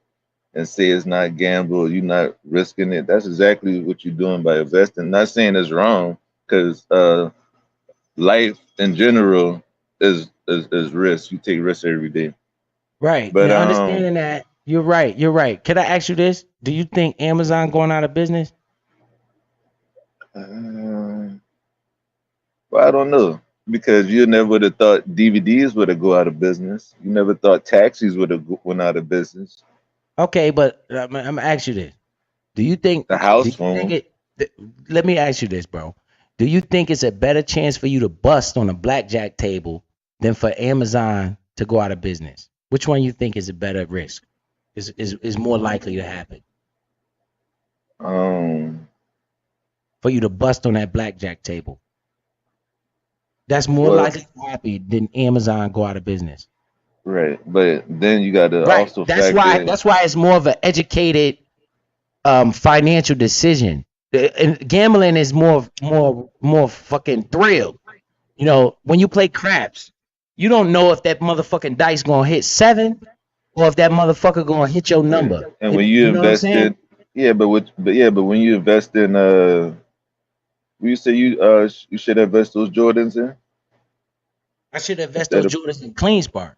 Speaker 4: and say it's not gamble, you're not risking it. That's exactly what you're doing by investing. Not saying it's wrong, because life in general is risk. You take risks every day.
Speaker 1: Right.
Speaker 4: But
Speaker 1: And understanding that, you're right. You're right. Can I ask you this? Do you think Amazon going out of business?
Speaker 4: uh, well, I don't know, because you never would have thought DVDs would have go out of business. You never thought taxis would have went out of business.
Speaker 1: Okay, but I'm gonna ask you this. Do you think
Speaker 4: The
Speaker 1: do
Speaker 4: house
Speaker 1: you think
Speaker 4: phone.
Speaker 1: it th- let me ask you this, bro. Do you think it's a better chance for you to bust on a blackjack table than for Amazon to go out of business? Which one you think is a better risk? Is more likely to happen
Speaker 4: Um,
Speaker 1: for you to bust on that blackjack table? That's more
Speaker 4: well,
Speaker 1: likely to happen than Amazon go out of business.
Speaker 4: right, but then you got to
Speaker 1: Right.
Speaker 4: also
Speaker 1: That's why
Speaker 4: factor.
Speaker 1: that's why it's more of an educated financial decision. And gambling is more fucking thrill. When you play craps, you don't know if that motherfucking dice gonna hit seven or if that motherfucker gonna hit your
Speaker 4: Right.
Speaker 1: number.
Speaker 4: And when you
Speaker 1: You know what I'm saying?
Speaker 4: invested, yeah, but when you invest in you say you should invest those Jordans in
Speaker 1: I should invest
Speaker 4: instead
Speaker 1: those
Speaker 4: of
Speaker 1: Jordans in clean spark.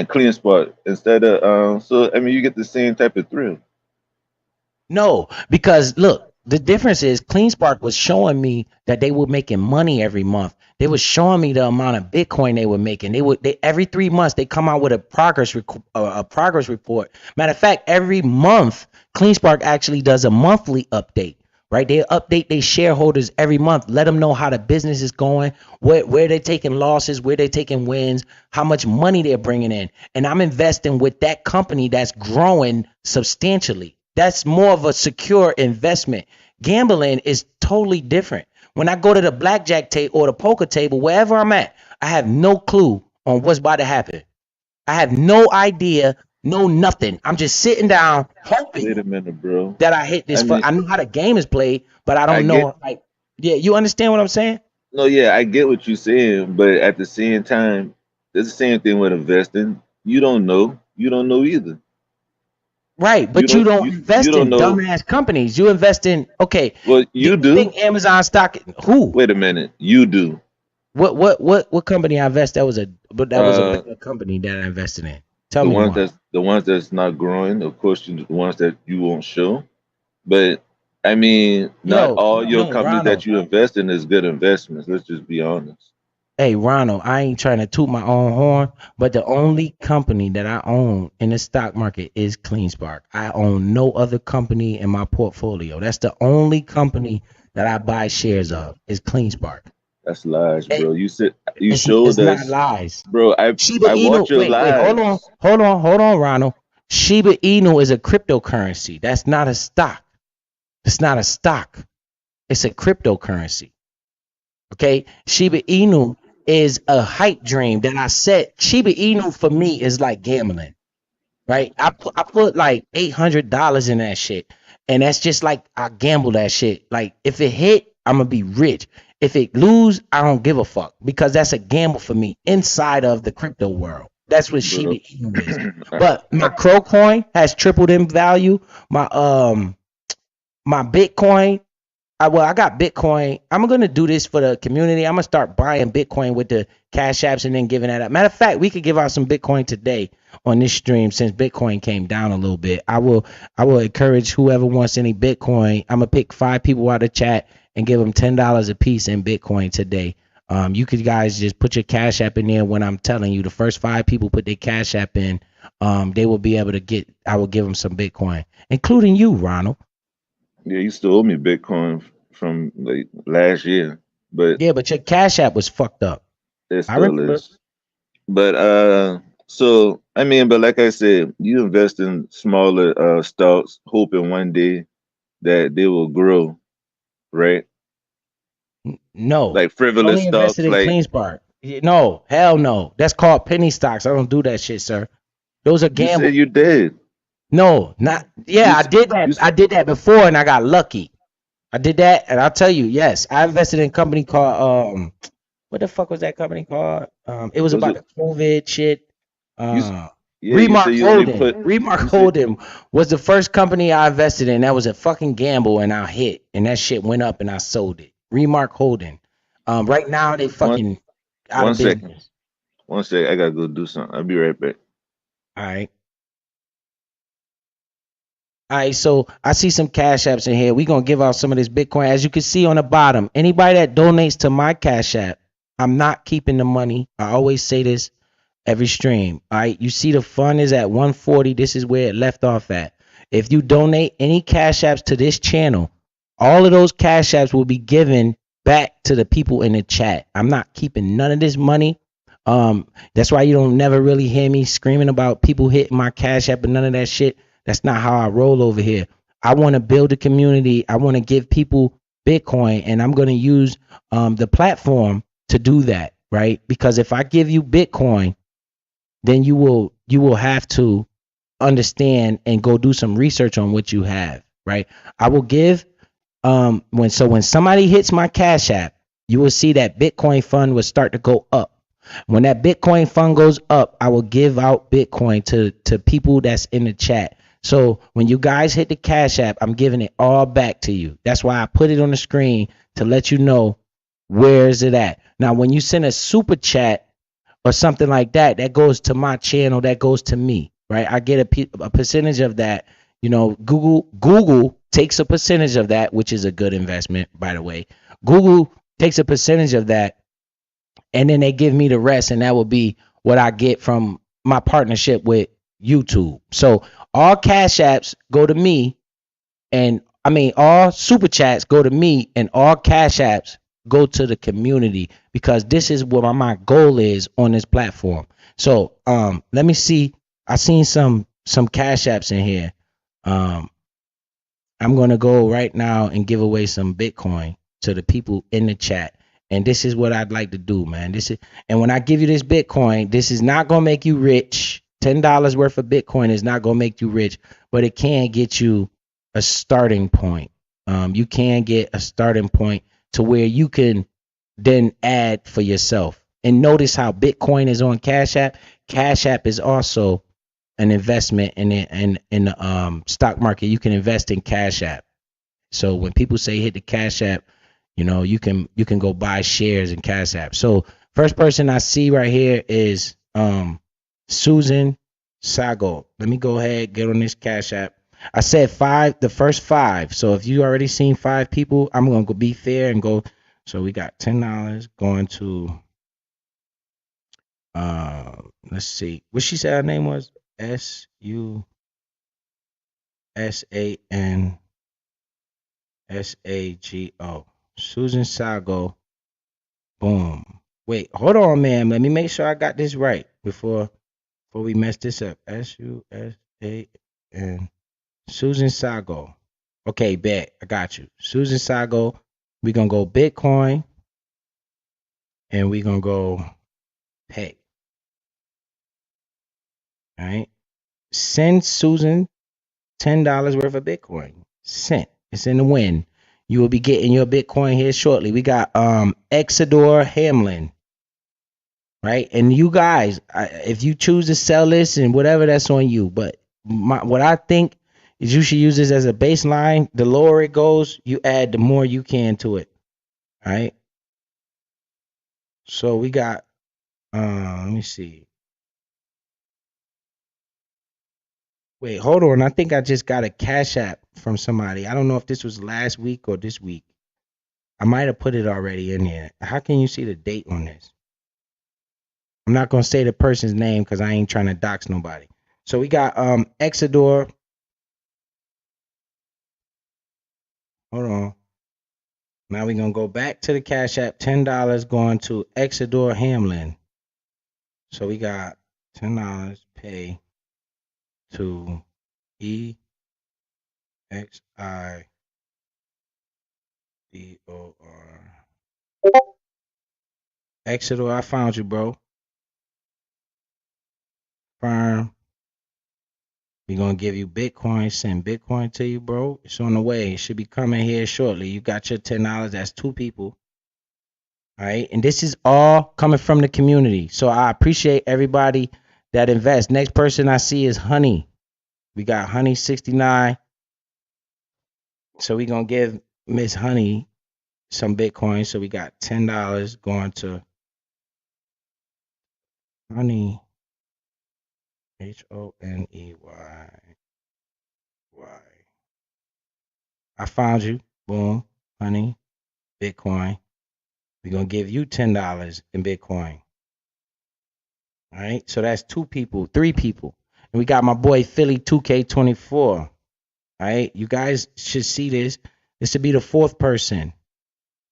Speaker 4: clean spot instead of so I mean you get the same type of thrill.
Speaker 1: No, because look, the difference is CleanSpark was showing me that they were making money every month. They were showing me the amount of Bitcoin they were making. They every 3 months they come out with a progress report. Matter of fact, every month CleanSpark actually does a monthly update. Right, they update their shareholders every month, let them know how the business is going, where they're taking losses, where they're taking wins, how much money they're bringing in, and I'm investing with that company that's growing substantially. That's more of a secure investment. Gambling is totally different. When I go to the blackjack table or the poker table, wherever I'm at, I have no clue on what's about to happen. I have no idea, no nothing. I'm just sitting down hoping
Speaker 4: Wait a minute, bro.
Speaker 1: that I hit this.
Speaker 4: I mean,
Speaker 1: I know how the game is played, but I
Speaker 4: I
Speaker 1: don't
Speaker 4: get
Speaker 1: know. Like, yeah, you understand what I'm saying?
Speaker 4: no, yeah, I get what you're saying, but at the same time, it's the same thing with investing. You don't know. You don't know either.
Speaker 1: Right,
Speaker 4: You
Speaker 1: but you
Speaker 4: don't
Speaker 1: don't
Speaker 4: you
Speaker 1: invest
Speaker 4: don't
Speaker 1: in
Speaker 4: know.
Speaker 1: dumbass companies. You invest in okay.
Speaker 4: Well,
Speaker 1: Do
Speaker 4: you
Speaker 1: you
Speaker 4: do.
Speaker 1: think Amazon stock? Who?
Speaker 4: Wait a minute. You do.
Speaker 1: What company I invest? That was a
Speaker 4: Uh,
Speaker 1: better company that I invested in. Tell
Speaker 4: the
Speaker 1: me
Speaker 4: ones
Speaker 1: one.
Speaker 4: that's not growing, of course, the ones that you won't show. But I mean, not
Speaker 1: Yo,
Speaker 4: all your
Speaker 1: no,
Speaker 4: companies that
Speaker 1: Ronald.
Speaker 4: you invest in is good investments. Let's just be honest.
Speaker 1: Hey, Ronald, I ain't trying to toot my own horn, but the only company that I own in the stock market is CleanSpark. I own no other company in my portfolio. That's the only company that I buy shares of is CleanSpark.
Speaker 4: That's lies,
Speaker 1: It,
Speaker 4: bro. You showed
Speaker 1: it's not
Speaker 4: us,
Speaker 1: lies.
Speaker 4: bro.
Speaker 1: Shiba
Speaker 4: I watch
Speaker 1: Inu,
Speaker 4: your
Speaker 1: wait,
Speaker 4: lives.
Speaker 1: hold on, Ronald. Shiba Inu is a cryptocurrency. That's not a stock. It's not a stock. It's a cryptocurrency. Okay, Shiba Inu is a hype dream that I said. Shiba Inu for me is like gambling, right? I put like $800 in that shit, and that's just like I gamble that shit. Like if it hit, I'm gonna be rich. If it lose, I don't give a fuck because that's a gamble for me inside of the crypto world. That's what
Speaker 4: Bro.
Speaker 1: Shiba Inu is. But my Crow coin has tripled in value. My Bitcoin I got Bitcoin. I'm gonna do this for the community. I'm gonna start buying Bitcoin with the Cash Apps and then giving that up. Matter of fact, we could give out some Bitcoin today on this stream since Bitcoin came down a little bit. I will encourage whoever wants any Bitcoin. I'm gonna pick 5 people out of chat and give them $10 a piece in Bitcoin today. You could guys just put your Cash App in there when I'm telling you. The first 5 people put their Cash App in, they will be able to get. I will give them some Bitcoin, including you, Ronald.
Speaker 4: Yeah, you still owe me Bitcoin from like last year, but
Speaker 1: Yeah, but your Cash App was fucked up.
Speaker 4: it
Speaker 1: I
Speaker 4: still
Speaker 1: remember.
Speaker 4: is. But so I mean, but like I said, you invest in smaller stocks, hoping one day that they will grow, right?
Speaker 1: No,
Speaker 4: Like
Speaker 1: I
Speaker 4: frivolous
Speaker 1: only invested
Speaker 4: stocks,
Speaker 1: in
Speaker 4: like
Speaker 1: CleanSpark. No, hell no. That's called penny stocks. I don't do that shit, sir. Those are
Speaker 4: you said
Speaker 1: gambles.
Speaker 4: you did.
Speaker 1: No, not
Speaker 4: You
Speaker 1: yeah. I
Speaker 4: s-
Speaker 1: did
Speaker 4: you
Speaker 1: that.
Speaker 4: s-
Speaker 1: I did that before, and I got lucky. I did that, and I'll tell you, yes, I invested in a company called what the fuck was that company called? It was
Speaker 4: was
Speaker 1: about
Speaker 4: it
Speaker 1: the COVID shit.
Speaker 4: you? S-
Speaker 1: Uh,
Speaker 4: Yeah, you say
Speaker 1: Remark
Speaker 4: you only
Speaker 1: Holding.
Speaker 4: put.
Speaker 1: Remark
Speaker 4: You say
Speaker 1: Holding was the first company I invested in. That was a fucking gamble, and I hit, and that shit went up, and I sold it. Remark Holding. Right now they
Speaker 4: one
Speaker 1: fucking out
Speaker 4: one
Speaker 1: of
Speaker 4: second,
Speaker 1: business.
Speaker 4: one second. I gotta go do something. I'll be right back.
Speaker 1: All right. All right, so I see some cash apps in here. We're gonna give out some of this Bitcoin. As you can see on the bottom, anybody that donates to my cash app, I'm not keeping the money. I always say this every stream. All right, you see the fund is at 140. This is where it left off at. If you donate any cash apps to this channel, all of those cash apps will be given back to the people in the chat. I'm not keeping none of this money. That's why you don't never really hear me screaming about people hitting my cash app and none of that shit. That's not how I roll over here. I want to build a community. I want to give people Bitcoin, and I'm going to use the platform to do that, right? Because if I give you Bitcoin, then you will have to understand and go do some research on what you have, right? I will give when somebody hits my Cash App, you will see that Bitcoin fund will start to go up. When that Bitcoin fund goes up, I will give out Bitcoin to people that's in the chat. So when you guys hit the Cash App, I'm giving it all back to you. That's why I put it on the screen to let you know where is it at. Now, when you send a super chat or something like that, that goes to my channel, that goes to me, right? I get a percentage of that. You know, Google takes a percentage of that, which is a good investment, by the way. Google takes a percentage of that, and then they give me the rest, and that will be what I get from my partnership with YouTube. So all cash apps go to me, and I mean all super chats go to me, and all cash apps go to the community because this is what my goal is on this platform. So let me see. I seen some cash apps in here. Um, I'm gonna go right now and give away some Bitcoin to the people in the chat. And this is what I'd like to do, man. And when I give you this Bitcoin, this is not gonna make you rich. $10 worth of Bitcoin is not gonna make you rich, but it can get you a starting point. You can get a starting point to where you can then add for yourself. And notice how Bitcoin is on Cash App. Cash App is also an investment in the stock market. You can invest in Cash App. So when people say hit the Cash App, you can go buy shares in Cash App. So first person I see right here is Susan Sago. Let me go ahead, get on this Cash App. I said the first 5. So if you already seen 5 people, I'm gonna go be fair and go. So we got $10 going to let's see. What she said her name was? SUSANSAGO. Susan Sago. Boom. Wait, hold on, ma'am. Let me make sure I got this right before we mess this up. SUSAN. Susan Sago. Okay, bet. I got you. Susan Sago. We're gonna go Bitcoin and we're gonna go pay. All right. Send Susan $10 worth of Bitcoin. Sent. It's in the wind. You will be getting your Bitcoin here shortly. We got Exodore Hamlin, right? And you guys, if you choose to sell this and whatever, that's on you. But what I think is you should use this as a baseline. The lower it goes, you add the more you can to it. All right. So we got let me see. Wait, hold on. I think I just got a Cash App from somebody. I don't know if this was last week or this week. I might have put it already in here. How can you see the date on this? I'm not gonna say the person's name because I ain't trying to dox nobody. So we got Exodore. Hold on. Now we're gonna go back to the Cash App. $10 going to Exodore Hamlin. So we got $10 pay to EXIDOR. Exodore, I found you, bro. Firm. We're gonna give you Bitcoin, send Bitcoin to you, bro. It's on the way. It should be coming here shortly. You got your $10. That's 2 people. All right. And this is all coming from the community. So I appreciate everybody that invests. Next person I see is Honey. We got Honey 69. So we're gonna give Miss Honey some Bitcoin. So we got $10 going to Honey. HONEY. I found you. Boom. Honey. Bitcoin. We're going to give you $10 in Bitcoin. All right. So that's 2 people, 3 people. And we got my boy Philly 2K24. All right. You guys should see this. This should be the 4th person.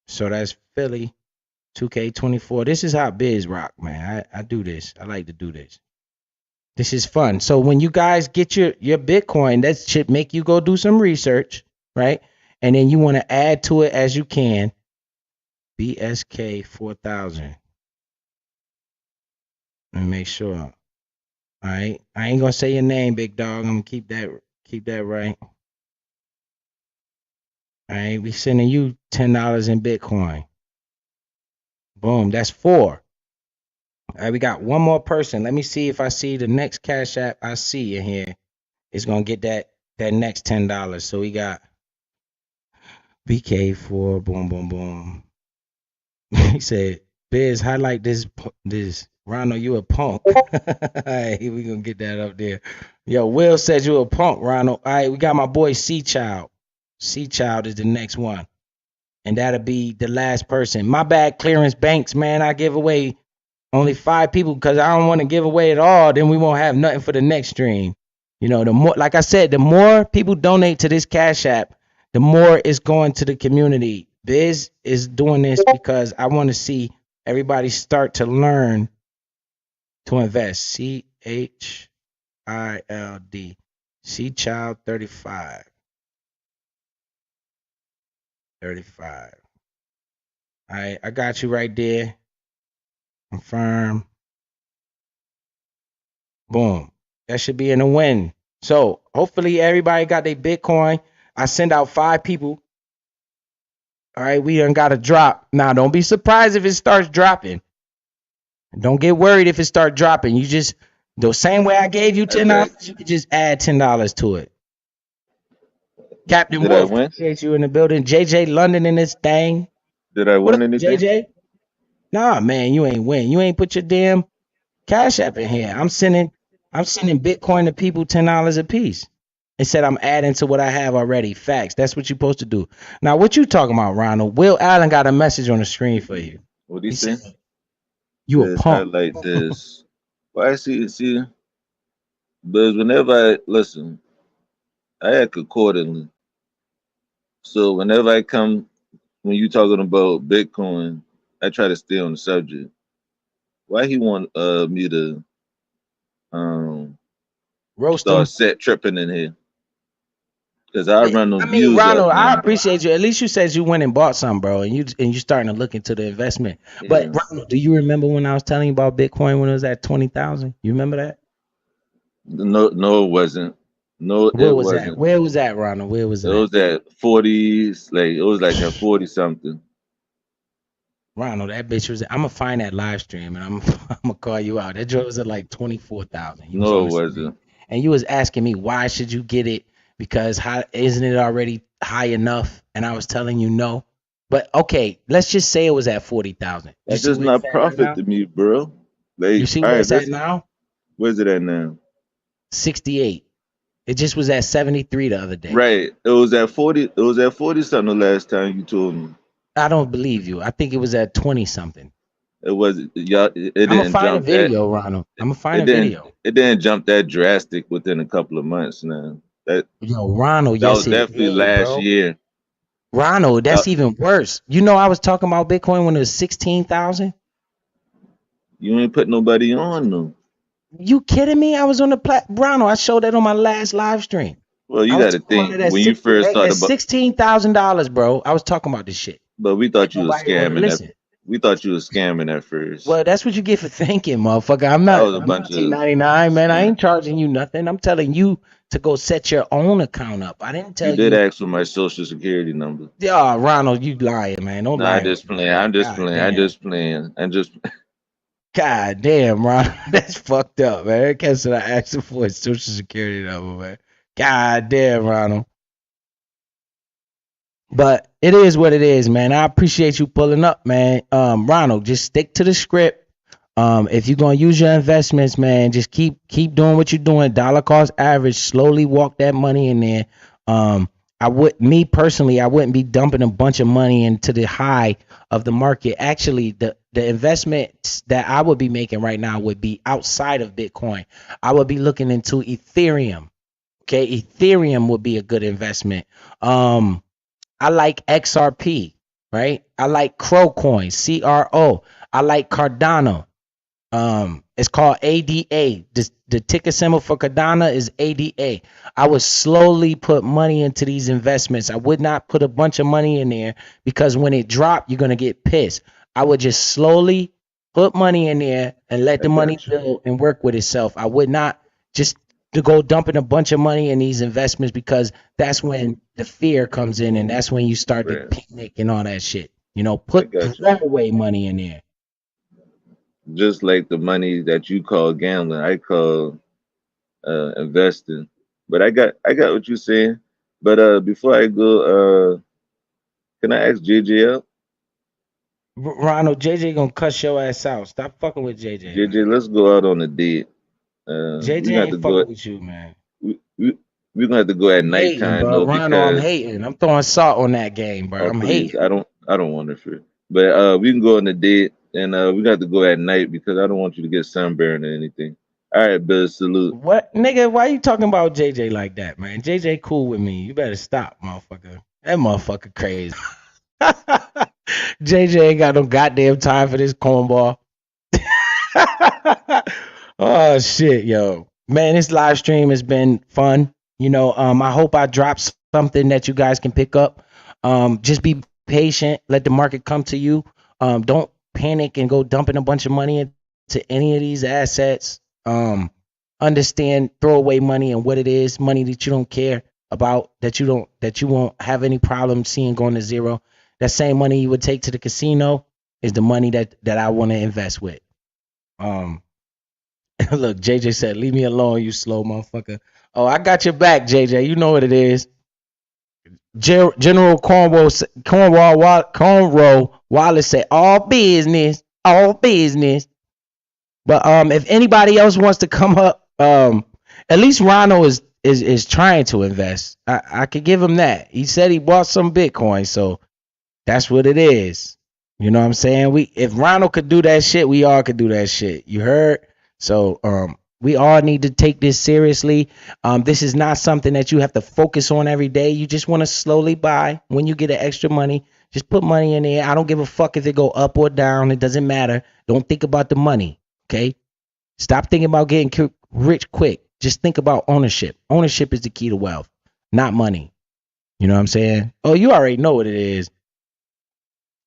Speaker 1: So that's Philly 2K24. This is how biz rock, man. I do this. I like to do this. This is fun. So when you guys get your Bitcoin, that should make you go do some research, right? And then you want to add to it as you can. BSK 4000. Let me make sure. All right. I ain't gonna say your name, big dog. I'm gonna keep that right. All right. We sending you $10 in Bitcoin. Boom. That's 4. All right, we got one more person. Let me see if I see the next Cash App I see in here. It's gonna get that next $10. So we got BK4. Boom, boom, boom. He said, "Biz, highlight this. Ronald, you a punk." All right, we gonna get that up there. Yo, Will said you a punk, Ronald. All right, we got my boy C Child. C Child is the next one, and that'll be the last person. My bad, Clearance Banks, man. I give away only 5 people because I don't want to give away it all. Then we won't have nothing for the next stream. The more, like I said, the more people donate to this Cash App, the more it's going to the community. Biz is doing this because I want to see everybody start to learn to invest. CHILD. C Child 35. All right, I got you right there. Confirm. Boom. That should be in a win. So hopefully everybody got their Bitcoin. I send out 5 people. All right, we done got a drop. Now, don't be surprised if it starts dropping. Don't get worried if it start dropping. You just, the same way I gave you $10, you can just add $10 to it. Captain
Speaker 4: Did I
Speaker 1: Wolf,
Speaker 4: win?
Speaker 1: appreciate you in the building. JJ London in this thing.
Speaker 4: Did I
Speaker 1: What
Speaker 4: win
Speaker 1: up,
Speaker 4: anything?
Speaker 1: JJ? Nah, man, you ain't win. You ain't put your damn Cash App in here. I'm sending Bitcoin to people $10 a piece. It said I'm adding to what I have already. Facts. That's what you're supposed to do. Now, what you talking about, Ronald? Will Allen got a message on the screen for you.
Speaker 4: What do you
Speaker 1: He
Speaker 4: say?
Speaker 1: said, you a
Speaker 4: Let's
Speaker 1: punk.
Speaker 4: highlight this. Well, I see, but whenever I listen, I act accordingly. So whenever I come, when you talking about Bitcoin, I try to stay on the subject. Why he want me to
Speaker 1: Roast him.
Speaker 4: start set tripping in here? Because I run them
Speaker 1: I mean,
Speaker 4: views
Speaker 1: Ronald,
Speaker 4: up,
Speaker 1: I
Speaker 4: man.
Speaker 1: appreciate you. At least you said you went and bought some, bro, and you starting to look into the investment. But
Speaker 4: Yeah.
Speaker 1: Ronald, do you remember when I was telling you about Bitcoin when it was at 20,000? You remember that?
Speaker 4: No, it wasn't. No,
Speaker 1: Where
Speaker 4: it
Speaker 1: was that?
Speaker 4: wasn't.
Speaker 1: Where was that, Ronald? Where was
Speaker 4: It
Speaker 1: it at?
Speaker 4: was at 40s, like it was like at 40 something.
Speaker 1: Ronald, that bitch was. I'm gonna find that live stream and I'm gonna call you out. That joint was at like 24,000.
Speaker 4: No, it wasn't.
Speaker 1: And you was asking me why should you get it because how isn't it already high enough? And I was telling you no. But okay, let's just say it was at 40,000.
Speaker 4: That's just not profit to me, bro. Like,
Speaker 1: You see
Speaker 4: all
Speaker 1: where
Speaker 4: right,
Speaker 1: it's at now?
Speaker 4: Where's it at now?
Speaker 1: 68. It just was at 73 the other day.
Speaker 4: Right. It was at 40. It was at 40 something the last time you told me.
Speaker 1: I don't believe you. I think it was at 20 something.
Speaker 4: It was y'all. It didn't
Speaker 1: I'm gonna find a
Speaker 4: jump
Speaker 1: video, Ronald. I'm gonna find a
Speaker 4: didn't-
Speaker 1: video.
Speaker 4: It didn't jump that drastic within a couple of months now.
Speaker 1: Yo, Ronald,
Speaker 4: That
Speaker 1: yes,
Speaker 4: was
Speaker 1: it
Speaker 4: definitely
Speaker 1: did,
Speaker 4: last
Speaker 1: bro.
Speaker 4: year.
Speaker 1: Ronald, that's even worse. You know, I was talking about Bitcoin when it was 16,000.
Speaker 4: You ain't put nobody on though.
Speaker 1: You kidding me? I was on the Ronald, I showed that on my last live stream.
Speaker 4: Well, you
Speaker 1: I
Speaker 4: got
Speaker 1: was
Speaker 4: to
Speaker 1: talking about
Speaker 4: think
Speaker 1: it at
Speaker 4: when you first thought about.
Speaker 1: $16,000, bro. I was talking about this shit.
Speaker 4: But we thought you was
Speaker 1: Nobody wanna
Speaker 4: scamming.
Speaker 1: listen.
Speaker 4: We thought you was scamming at first.
Speaker 1: Well, that's what you get for thinking, motherfucker. I'm
Speaker 4: That
Speaker 1: not
Speaker 4: was a bunch of
Speaker 1: 1999, man. I ain't charging you nothing. I'm telling you to go set your own account up. I didn't tell
Speaker 4: You did ask for my social security number.
Speaker 1: Yeah, Ronald, you lying, man. Don't lie.
Speaker 4: I'm just playing. I'm just playing.
Speaker 1: God damn, Ronald. That's fucked up, man. I can't say I asked for his social security number, man. God damn, Ronald. But it is what it is, man. I appreciate you pulling up, man. Ronald, just stick to the script. If you're gonna use your investments, man, just keep doing what you're doing. Dollar cost average, slowly walk that money in there. I wouldn't be dumping a bunch of money into the high of the market. Actually, the investments that I would be making right now would be outside of Bitcoin. I would be looking into Ethereum. Okay, Ethereum would be a good investment. I like XRP, right? I like Crowcoin, CRO. I like Cardano. It's called ADA. The ticker symbol for Cardano is ADA. I would slowly put money into these investments. I would not put a bunch of money in there because when it dropped, you're gonna get pissed. I would just slowly put money in there and let the money build and work with itself. I would not just to go dumping a bunch of money in these investments because that's when the fear comes in and that's when you start to panic and all that shit. You know, put throwaway money in there.
Speaker 4: Just like the money that you call gambling, I call investing. But I got what you're saying. But before I go, can I ask JJ up?
Speaker 1: Ronald, JJ gonna cuss your ass out. Stop fucking with JJ.
Speaker 4: JJ,
Speaker 1: man.
Speaker 4: let's go out on a date.
Speaker 1: JJ ain't fucking with you, man.
Speaker 4: We're gonna have to go at nighttime, though.
Speaker 1: Ronald, I'm hating. I'm throwing salt on that game, bro. I'm hating.
Speaker 4: I don't want it for. But we can go on a date, and we got to go at night because I don't want you to get sunburned or anything. All right, Bill, salute.
Speaker 1: What, nigga? Why you talking about JJ like that, man? JJ cool with me. You better stop, motherfucker. That motherfucker crazy. JJ ain't got no goddamn time for this cornball. Oh shit, yo, man, this live stream has been fun. You know, I hope I dropped something that you guys can pick up. Just be patient. Let the market come to you. Don't panic and go dumping a bunch of money into any of these assets. Understand throwaway money and what it is, money that you don't care about, that you won't have any problem seeing going to zero. That same money you would take to the casino is the money that I want to invest with. Look, JJ said, "Leave me alone, you slow motherfucker." Oh, I got your back, JJ. You know what it is. General Cornrow Wallace said, "All business, all business." But if anybody else wants to come up, at least Rhino is trying to invest. I could give him that. He said he bought some Bitcoin, so that's what it is. You know what I'm saying? If Ronald could do that shit, we all could do that shit. You heard? So we all need to take this seriously. This is not something that you have to focus on every day. You just want to slowly buy. When you get an extra money, just put money in there. I don't give a fuck if it go up or down. It doesn't matter. Don't think about the money. Okay? Stop thinking about getting rich quick. Just think about ownership. Ownership is the key to wealth, not money. You know what I'm saying? Oh, you already know what it is.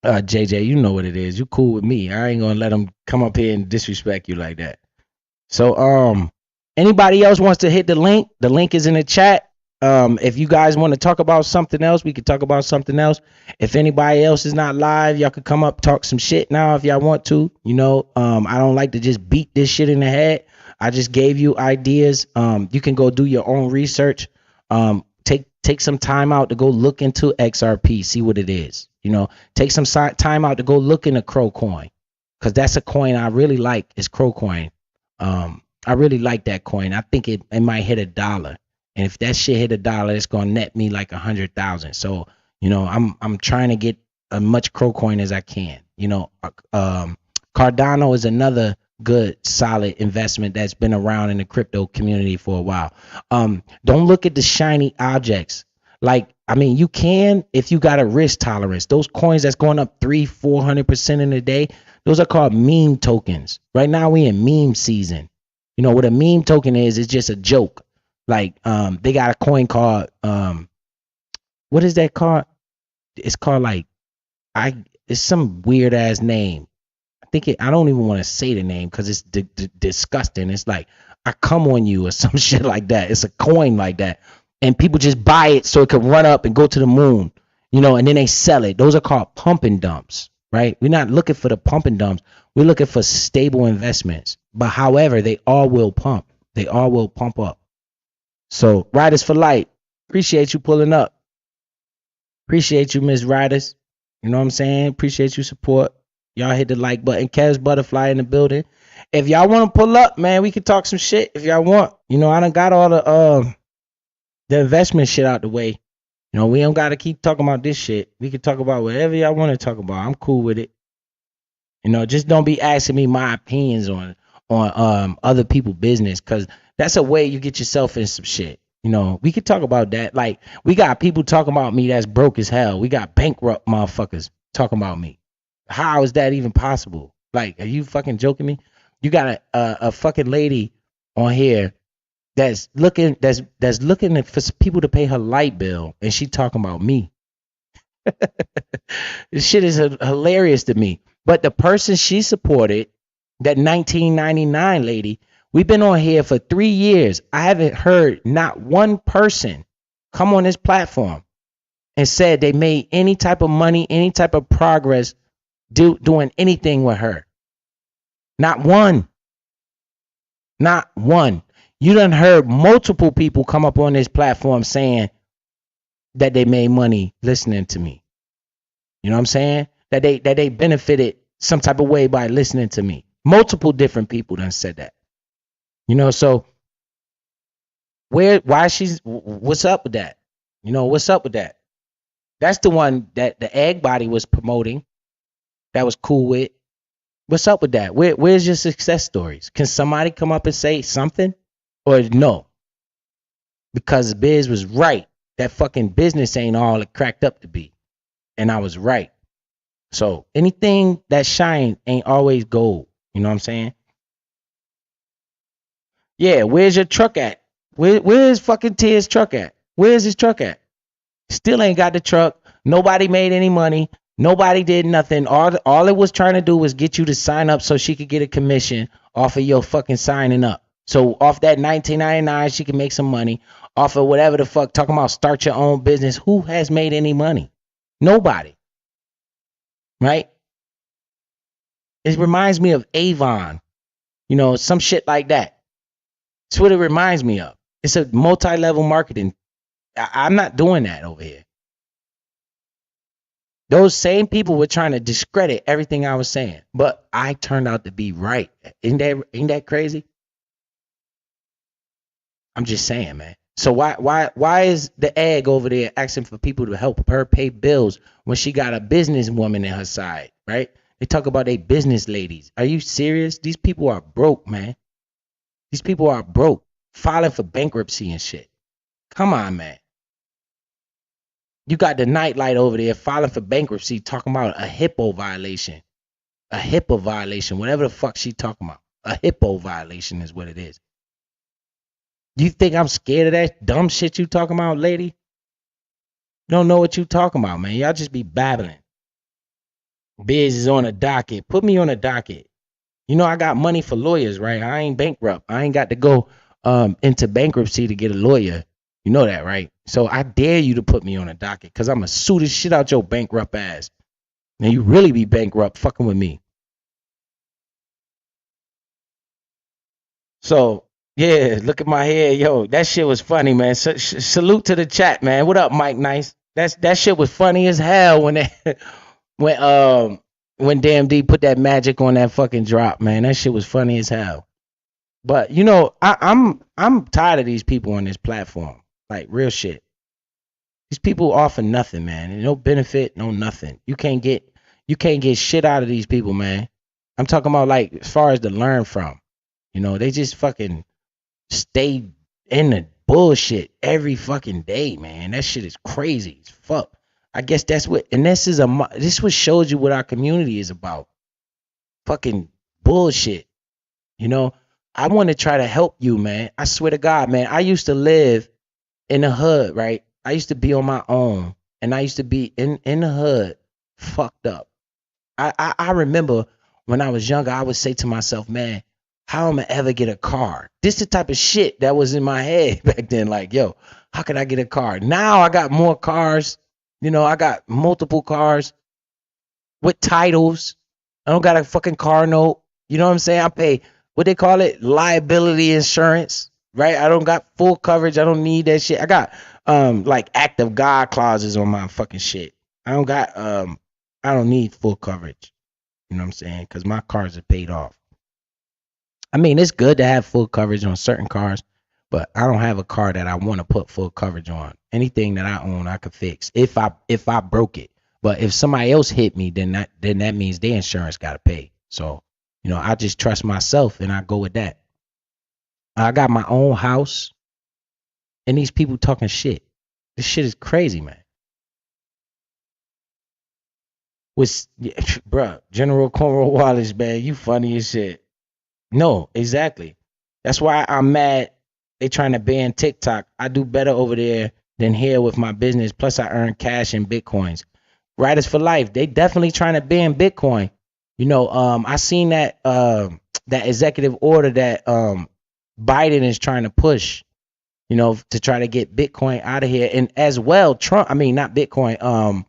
Speaker 1: JJ, you know what it is. You cool with me. I ain't gonna let them come up here and disrespect you like that. So anybody else wants to hit the link? The link is in the chat. If you guys want to talk about something else, we could talk about something else. If anybody else is not live, y'all could come up, talk some shit now if y'all want to. You know, I don't like to just beat this shit in the head. I just gave you ideas. You can go do your own research. Take some time out to go look into XRP, see what it is. You know, take some time out to go look into Crow Coin, because that's a coin I really like. Is Crow Coin. I really like that coin. I think it might hit $1, and if that shit hit $1, it's gonna net me like 100,000. So you know, I'm trying to get as much Crow Coin as I can. You know, Cardano is another good solid investment that's been around in the crypto community for a while. Don't look at the shiny objects. Like, I mean, you can if you got a risk tolerance. Those coins that's going up 300-400% in a day, those are called meme tokens. Right now we in meme season. You know what a meme token is? It's just a joke. Like they got a coin called what is that called? It's called like it's some weird ass name. I don't even want to say the name because it's disgusting. It's like I come on you or some shit like that. It's a coin like that, and people just buy it so it can run up and go to the moon, you know, and then they sell it. Those are called pump and dumps, right? We're not looking for the pump and dumps. We're looking for stable investments. But however, they all will pump. They all will pump up. So Riders for Light, appreciate you pulling up. Appreciate you, Miss Riders. You know what I'm saying? Appreciate you support. Y'all hit the like button. Kez Butterfly in the building. If y'all want to pull up, man, we can talk some shit if y'all want. You know, I done got all the investment shit out the way. You know, we don't got to keep talking about this shit. We can talk about whatever y'all want to talk about. I'm cool with it. You know, just don't be asking me my opinions on other people's business, because that's a way you get yourself in some shit. You know, we could talk about that. Like, we got people talking about me that's broke as hell. We got bankrupt motherfuckers talking about me. How is that even possible? Like, are you fucking joking me? You got a fucking lady on here that's looking for people to pay her light bill, and she talking about me. This shit is hilarious to me. But the person she supported, that 1999 lady, we've been on here for 3 years. I haven't heard not one person come on this platform and said they made any type of money, any type of progress doing anything with her. Not one. Not one. You done heard multiple people come up on this platform saying that they made money listening to me. You know what I'm saying? That they benefited some type of way by listening to me. Multiple different people done said that. You know, so what's up with that? You know, what's up with that? That's the one that the Egg Body was promoting. That was cool with. What's up with that? Where's your success stories? Can somebody come up and say something? Or no? Because Biz was right. That fucking business ain't all it cracked up to be. And I was right. So anything that shine ain't always gold. You know what I'm saying? Yeah, where's your truck at? Where's fucking Tiz's truck at? Where's his truck at? Still ain't got the truck. Nobody made any money. Nobody did nothing. All it was trying to do was get you to sign up so she could get a commission off of your fucking signing up. So off that $19.99, she can make some money. Off of whatever the fuck, talking about start your own business. Who has made any money? Nobody. Right? It reminds me of Avon. You know, some shit like that. That's what it reminds me of. It's a multi-level marketing. I'm not doing that over here. Those same people were trying to discredit everything I was saying, but I turned out to be right. Ain't that crazy? I'm just saying, man. So why is the egg over there asking for people to help her pay bills when she got a businesswoman in her side, right? They talk about they business ladies. Are you serious? These people are broke, man. These people are broke, filing for bankruptcy and shit. Come on, man. You got the nightlight over there filing for bankruptcy, talking about a HIPAA violation. A HIPAA violation, whatever the fuck she talking about. A HIPAA violation is what it is. You think I'm scared of that dumb shit you talking about, lady? You don't know what you talking about, man. Y'all just be babbling. Biz is on a docket. Put me on a docket. You know I got money for lawyers, right? I ain't bankrupt. I ain't got to go into bankruptcy to get a lawyer. You know that, right? So I dare you to put me on a docket because I'm going to sue the shit out your bankrupt ass. Now you really be bankrupt fucking with me. So, yeah, look at my hair. Yo, that shit was funny, man. Salute to the chat, man. What up, Mike Nice? That shit was funny as hell when Damn D put that magic on that fucking drop, man. That shit was funny as hell. But you know, I'm tired of these people on this platform. Like real shit. These people offer nothing, man. No benefit, no nothing. You can't get shit out of these people, man. I'm talking about like as far as to learn from. You know, they just fucking stay in the bullshit every fucking day, man. That shit is crazy as fuck. I guess that's what, and this what shows you what our community is about. Fucking bullshit. You know, I want to try to help you, man. I swear to God, man. I used to live in the hood, right? I used to be on my own, and I used to be in the hood, fucked up. I remember when I was younger, I would say to myself, man, how am I ever get a car? This the type of shit that was in my head back then. Like, yo, how can I get a car? Now I got more cars. You know, I got multiple cars with titles. I don't got a fucking car note. You know what I'm saying? I pay, what they call it? Liability insurance, right? I don't got full coverage. I don't need that shit. I got like act of God clauses on my fucking shit. I don't need full coverage. You know what I'm saying? Because my cars are paid off. I mean, it's good to have full coverage on certain cars, but I don't have a car that I want to put full coverage on. Anything that I own, I could fix if I broke it. But if somebody else hit me, then that means their insurance got to pay. So, you know, I just trust myself and I go with that. I got my own house, and these people talking shit. This shit is crazy, man. Bruh, General Cornrow Wallace, man, you funny as shit. No, exactly. That's why I'm mad they trying to ban TikTok. I do better over there than here with my business. Plus, I earn cash in Bitcoins. Riders for Life, they definitely trying to ban Bitcoin. You know, I seen that that executive order that Biden is trying to push, you know, to try to get Bitcoin out of here. And as well, Trump, I mean, not Bitcoin,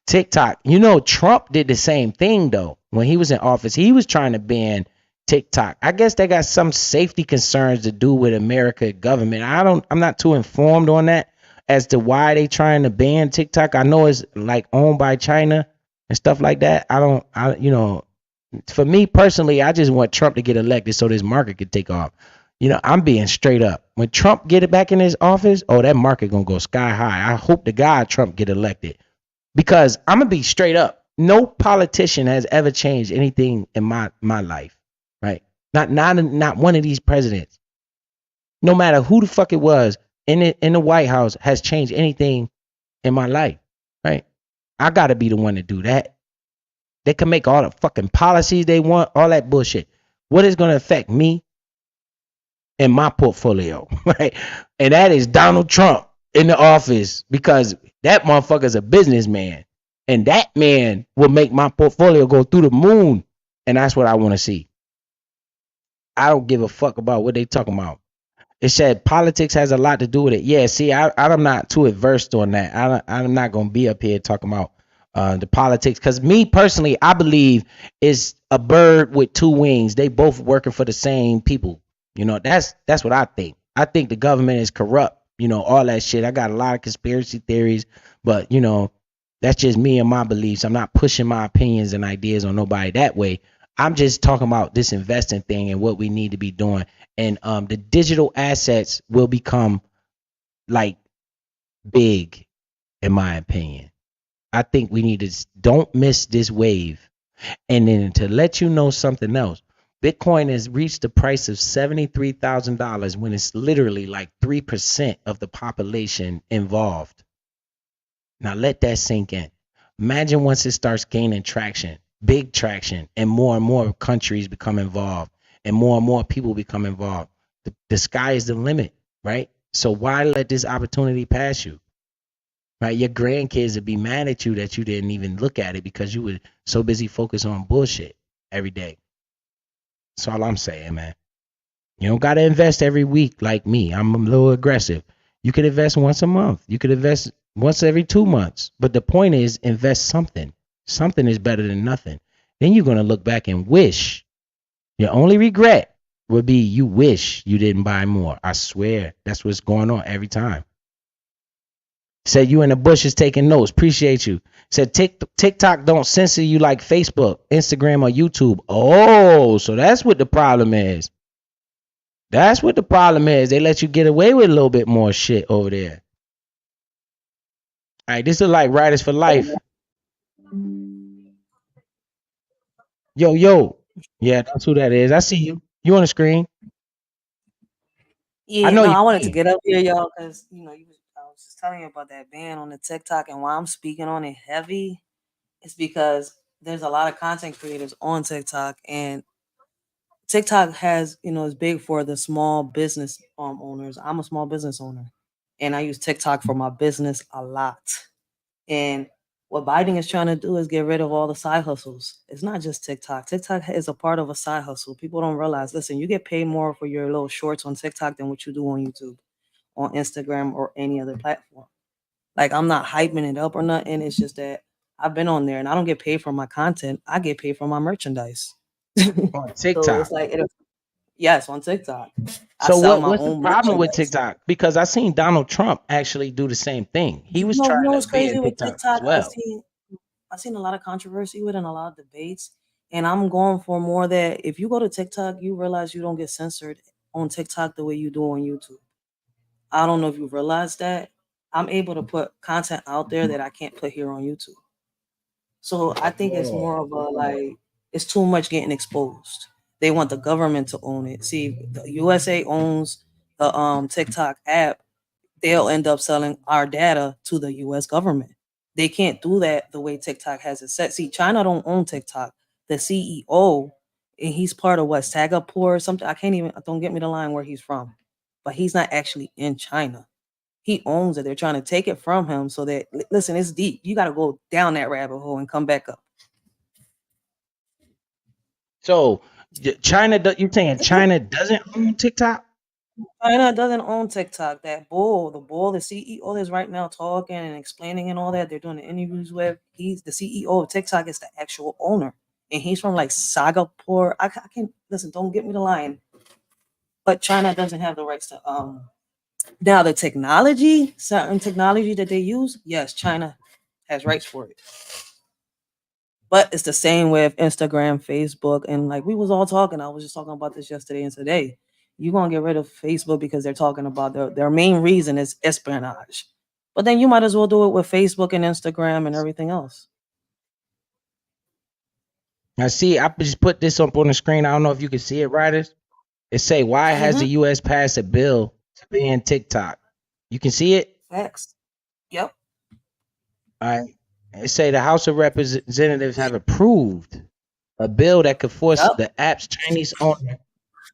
Speaker 1: TikTok. You know, Trump did the same thing, though. When he was in office, he was trying to ban TikTok. I guess they got some safety concerns to do with America government. I'm not too informed on that as to why they trying to ban TikTok. I know it's like owned by China and stuff like that. You know, for me personally, I just want Trump to get elected so this market could take off. You know, I'm being straight up. When Trump get it back in his office, oh, that market gonna go sky high. I hope to God Trump get elected, because I'm gonna be straight up. No politician has ever changed anything in my life. Right? Not one of these presidents, no matter who the fuck it was in the White House, has changed anything in my life. Right? I gotta be the one to do that. They can make all the fucking policies they want, all that bullshit. What is gonna affect me and my portfolio? Right? And that is Donald Trump in the office, because that motherfucker's a businessman. And that man will make my portfolio go through the moon. And that's what I want to see. I don't give a fuck about what they talking about. It said politics has a lot to do with it. Yeah, see, I'm not too adverse on that. I'm not gonna be up here talking about the politics, because me personally, I believe it's a bird with two wings. They both working for the same people. You know, that's what I think. I think the government is corrupt. You know, all that shit. I got a lot of conspiracy theories, but you know, that's just me and my beliefs. I'm not pushing my opinions and ideas on nobody that way. I'm just talking about this investing thing and what we need to be doing. And the digital assets will become like big, in my opinion. I think we need to don't miss this wave. And then to let you know something else, Bitcoin has reached the price of $73,000 when it's literally like 3% of the population involved. Now let that sink in. Imagine once it starts gaining traction, big traction, and more countries become involved, and more people become involved. The sky is the limit, right? So why let this opportunity pass you? Right? Your grandkids would be mad at you that you didn't even look at it because you were so busy focused on bullshit every day. That's all I'm saying, man. You don't got to invest every week like me. I'm a little aggressive. You could invest once a month. You could invest once every 2 months. But the point is, invest something. Something is better than nothing. Then you're going to look back and wish. Your only regret would be you wish you didn't buy more. I swear. That's what's going on every time. Said you in the bushes taking notes. Appreciate you. Said TikTok don't censor you like Facebook, Instagram, or YouTube. Oh, so that's what the problem is. That's what the problem is. They let you get away with a little bit more shit over there. All right, this is like Writers for Life. Yo. Yeah, that's who that is. I see you. You on the screen. I
Speaker 5: Yeah,
Speaker 1: know
Speaker 5: no,
Speaker 1: you.
Speaker 5: I wanted to get up here, y'all, because I was just telling you about that ban on the TikTok, and why I'm speaking on it heavy is because there's a lot of content creators on TikTok, and TikTok has, is big for the small business owners. I'm a small business owner, and I use TikTok for my business a lot. And what Biden is trying to do is get rid of all the side hustles. It's not just TikTok. TikTok is a part of a side hustle. People don't realize, listen, you get paid more for your little shorts on TikTok than what you do on YouTube, on Instagram, or any other platform. Like, I'm not hyping it up or nothing. It's just that I've been on there and I don't get paid for my content. I get paid for my merchandise.
Speaker 1: On
Speaker 5: So it's
Speaker 1: TikTok.
Speaker 5: like, yes, on TikTok. I
Speaker 1: So
Speaker 5: sell my
Speaker 1: what's the
Speaker 5: own
Speaker 1: problem with
Speaker 5: merchandise.
Speaker 1: TikTok? Because I seen Donald Trump actually do the same thing. He was trying to
Speaker 5: What's crazy
Speaker 1: ban
Speaker 5: with
Speaker 1: TikTok as
Speaker 5: TikTok?
Speaker 1: well.
Speaker 5: I've seen a lot of controversy with it and a lot of debates. And I'm going for more that if you go to TikTok, you realize you don't get censored on TikTok the way you do on YouTube. I don't know if you realize that. I'm able to put content out there that I can't put here on YouTube. So I think it's more of a like, it's too much getting exposed. They want the government to own it. See, the USA owns the TikTok app. They'll end up selling our data to the US government. They can't do that the way TikTok has it set. See, China don't own TikTok. The CEO, and he's part of what, Singapore or something. Don't get me the line where he's from, but he's not actually in China. He owns it. They're trying to take it from him so that, listen, it's deep. You got to go down that rabbit hole and come back up.
Speaker 1: So China, you saying China doesn't own TikTok?
Speaker 5: China doesn't own TikTok. The bull, the CEO is right now talking and explaining and all that. They're doing the interviews with. He's the CEO of TikTok is the actual owner, and he's from like Singapore. I can't listen. Don't get me the line, but China doesn't have the rights to Now the certain technology that they use, yes, China has rights for it. But it's the same with Instagram, Facebook, and like we was all talking. I was just talking about this yesterday and today. You're gonna get rid of Facebook because they're talking about their main reason is espionage. But then you might as well do it with Facebook and Instagram and everything else.
Speaker 1: Now see, I just put this up on the screen. I don't know if you can see it, Writers. It say, why has the U.S. passed a bill to ban TikTok? You can see it?
Speaker 5: Facts. Yep.
Speaker 1: All right. It say the House of Representatives have approved a bill that could force the app's Chinese owner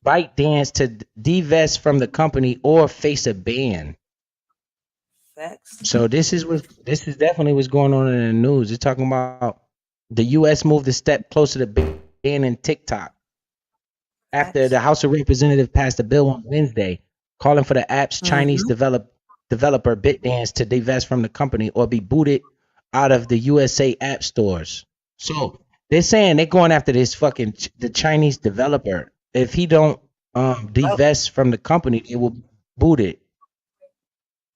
Speaker 1: ByteDance to divest from the company or face a ban.
Speaker 5: Facts.
Speaker 1: So this is definitely what's going on in the news. It's talking about the U.S. moved a step closer to banning TikTok after
Speaker 5: Facts.
Speaker 1: the House of Representatives passed a bill on Wednesday calling for the app's Chinese developer BitDance to divest from the company or be booted out of the USA app stores. So they're saying they're going after this fucking the Chinese developer. If he don't divest from the company, it will boot it.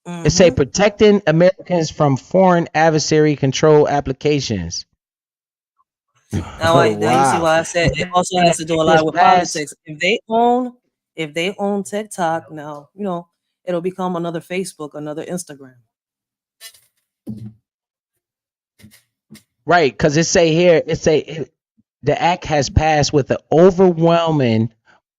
Speaker 1: It say
Speaker 5: Mm-hmm.
Speaker 1: protecting Americans from foreign adversary control applications.
Speaker 5: Now you see
Speaker 1: Wow.
Speaker 5: why I said it also has to do a lot
Speaker 1: Just
Speaker 5: with
Speaker 1: passed.
Speaker 5: politics. If they own TikTok now, it'll become another Facebook, another Instagram.
Speaker 1: Right, because it say here, the act has passed with an overwhelming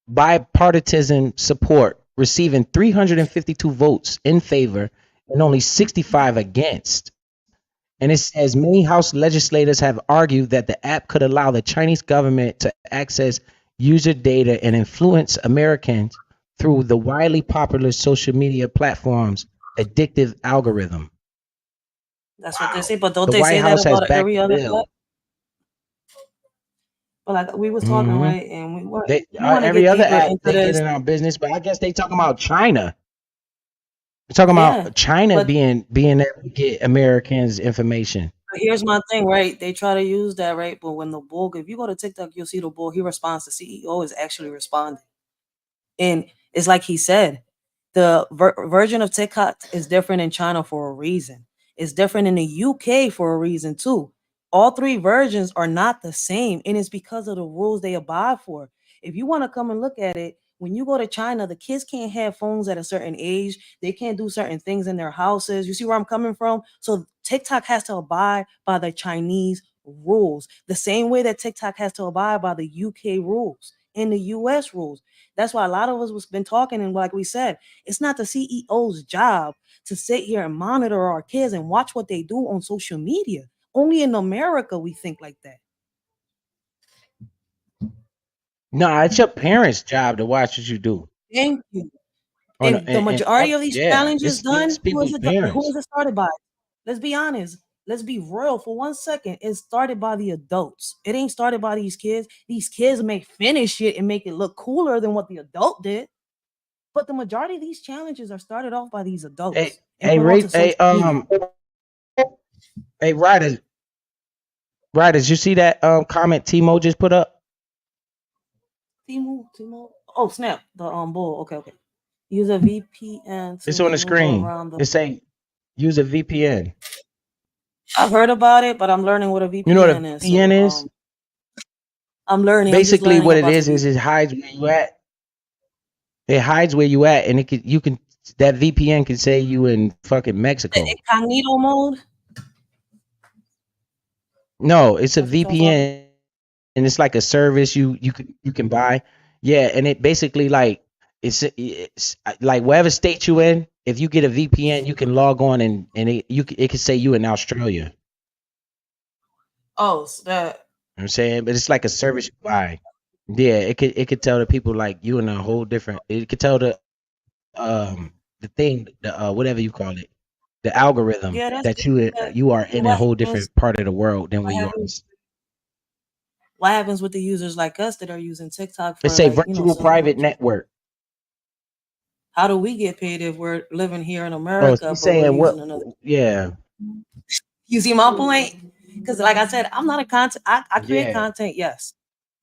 Speaker 1: bipartisan support, receiving 352 votes in favor and only 65 against. And it says many House legislators have argued that the app could allow the Chinese government to access user data and influence Americans through the widely popular social media platform's addictive algorithm.
Speaker 5: That's what they say, but don't
Speaker 1: The
Speaker 5: they
Speaker 1: White
Speaker 5: say that
Speaker 1: House has
Speaker 5: about
Speaker 1: backed
Speaker 5: every
Speaker 1: the
Speaker 5: other
Speaker 1: bill.
Speaker 5: But like we was talking, right, and we want to
Speaker 1: Every
Speaker 5: get
Speaker 1: other
Speaker 5: deeper
Speaker 1: app
Speaker 5: into
Speaker 1: they get
Speaker 5: this.
Speaker 1: in our business, but I guess they talking about China. They're talking
Speaker 5: Yeah,
Speaker 1: about China
Speaker 5: but
Speaker 1: being able to get Americans' information.
Speaker 5: here's my thing, right? They try to use that, right? But when the bull, if you go to TikTok, you'll see the bull. He responds. The CEO is actually responding, and it's like he said, the version of TikTok is different in China for a reason. It's different in the UK for a reason too. All three versions are not the same, and it's because of the rules they abide for. If you want to come and look at it, when you go to China, the kids can't have phones at a certain age. They can't do certain things in their houses. You see where I'm coming from? So TikTok has to abide by the Chinese rules, the same way that TikTok has to abide by the UK rules and the US rules. That's why a lot of us was been talking, and like we said, it's not the CEO's job to sit here and monitor our kids and watch what they do on social media. Only in America we think like that.
Speaker 1: No, it's your parents' job to watch what you do.
Speaker 5: Thank you.
Speaker 1: On
Speaker 5: If the majority of these challenges
Speaker 1: it's
Speaker 5: done,
Speaker 1: people's
Speaker 5: who
Speaker 1: parents.
Speaker 5: is it started by? Let's be honest. Let's be real for 1 second. It's started by the adults. It ain't started by these kids. These kids may finish it and make it look cooler than what the adult did. But the majority of these challenges are started off by these adults and put onto social media.
Speaker 1: Hey, Riders, you see that comment Timo just put up?
Speaker 5: Timo. Oh snap! The bull. Okay. Use a VPN.
Speaker 1: It's on the screen. It say use a VPN.
Speaker 5: I've heard about it, but I'm learning what a VPN is.
Speaker 1: You know what a VPN is?
Speaker 5: I'm learning.
Speaker 1: Basically, what it is it hides where you at. It hides where you at, and that VPN can say you in fucking Mexico.
Speaker 5: The incognito mode.
Speaker 1: No, it's a VPN, and it's like a service you can buy. Yeah, and it basically like it's like whatever state you in. If you get a VPN, you can log on and it can say you in Australia.
Speaker 5: Oh, so that.
Speaker 1: You know what I'm saying, but it's like a service you buy. Yeah, it could tell the people like you in a whole different. It could tell the thing, whatever you call it, the algorithm that you are in a whole different part of the world than where you are.
Speaker 5: What happens with the users like us that are using TikTok for
Speaker 1: it's a virtual private network.
Speaker 5: How do we get paid if we're living here in America?
Speaker 1: But saying what? Yeah.
Speaker 5: You see my point? Because like I said, I'm not a content. I create content. Yes,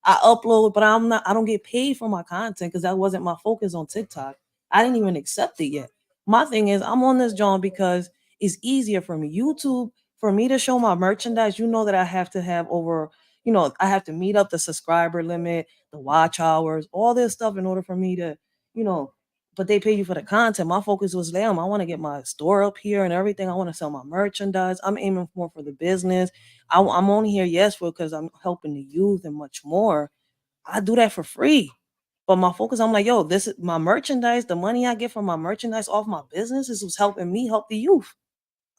Speaker 5: I upload, but I don't get paid for my content because that wasn't my focus on TikTok. I didn't even accept it yet. My thing is I'm on this John because it's easier for me. YouTube, for me to show my merchandise, that I have to have over, I have to meet up the subscriber limit, the watch hours, all this stuff in order for me to, but they pay you for the content. My focus was, damn, I want to get my store up here and everything. I want to sell my merchandise. I'm aiming more for the business. I'm only here, yes, because I'm helping the youth and much more. I do that for free. But my focus, I'm like, yo, this is my merchandise. The money I get from my merchandise off my business is what's helping me help the youth.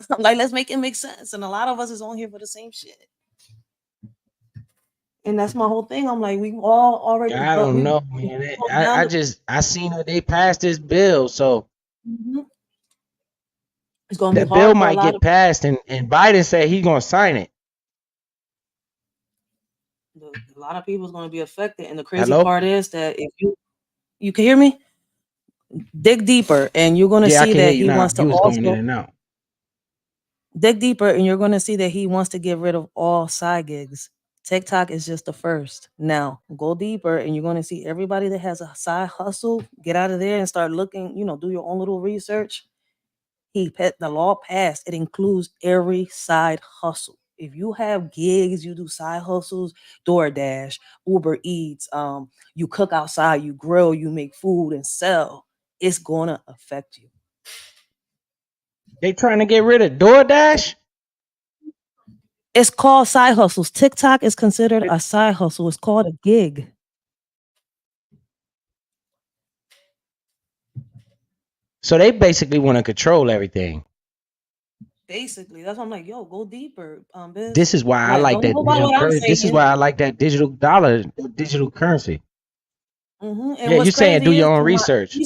Speaker 5: I'm like, let's make it make sense. And a lot of us is on here for the same shit. And that's my whole thing. I'm like, we all already.
Speaker 1: I don't know, man. I seen that they passed this bill, so
Speaker 5: It's gonna be
Speaker 1: That bill
Speaker 5: hard for a
Speaker 1: might
Speaker 5: lot
Speaker 1: get
Speaker 5: of
Speaker 1: passed, and Biden said he's gonna sign it.
Speaker 5: people's gonna be affected. And the crazy
Speaker 1: Hello?
Speaker 5: part is that if you can hear me, dig deeper, and you're gonna
Speaker 1: Yeah, I
Speaker 5: see
Speaker 1: can hear
Speaker 5: that
Speaker 1: you
Speaker 5: he
Speaker 1: now.
Speaker 5: wants to
Speaker 1: You was going in
Speaker 5: also
Speaker 1: and out.
Speaker 5: dig deeper, and you're gonna see that he wants to get rid of all side gigs. TikTok is just the first. Now go deeper, and you're gonna see everybody that has a side hustle get out of there and start looking. Do your own little research. The law passed. It includes every side hustle. If you have gigs, you do side hustles, DoorDash, Uber Eats, you cook outside, you grill, you make food and sell, it's gonna affect you.
Speaker 1: They trying to get rid of DoorDash?
Speaker 5: It's called side hustles. TikTok is considered a side hustle. It's called a gig.
Speaker 1: So they basically want to control everything.
Speaker 5: Basically, that's why I'm like, yo, go deeper. Biz.
Speaker 1: This is why I
Speaker 5: Like,
Speaker 1: like
Speaker 5: don't
Speaker 1: that
Speaker 5: go by
Speaker 1: digital
Speaker 5: what I'm
Speaker 1: currency. This is
Speaker 5: saying.
Speaker 1: why I like that digital dollar, digital currency.
Speaker 5: And
Speaker 1: Yeah,
Speaker 5: what's
Speaker 1: you're saying do
Speaker 5: crazy is
Speaker 1: your own research.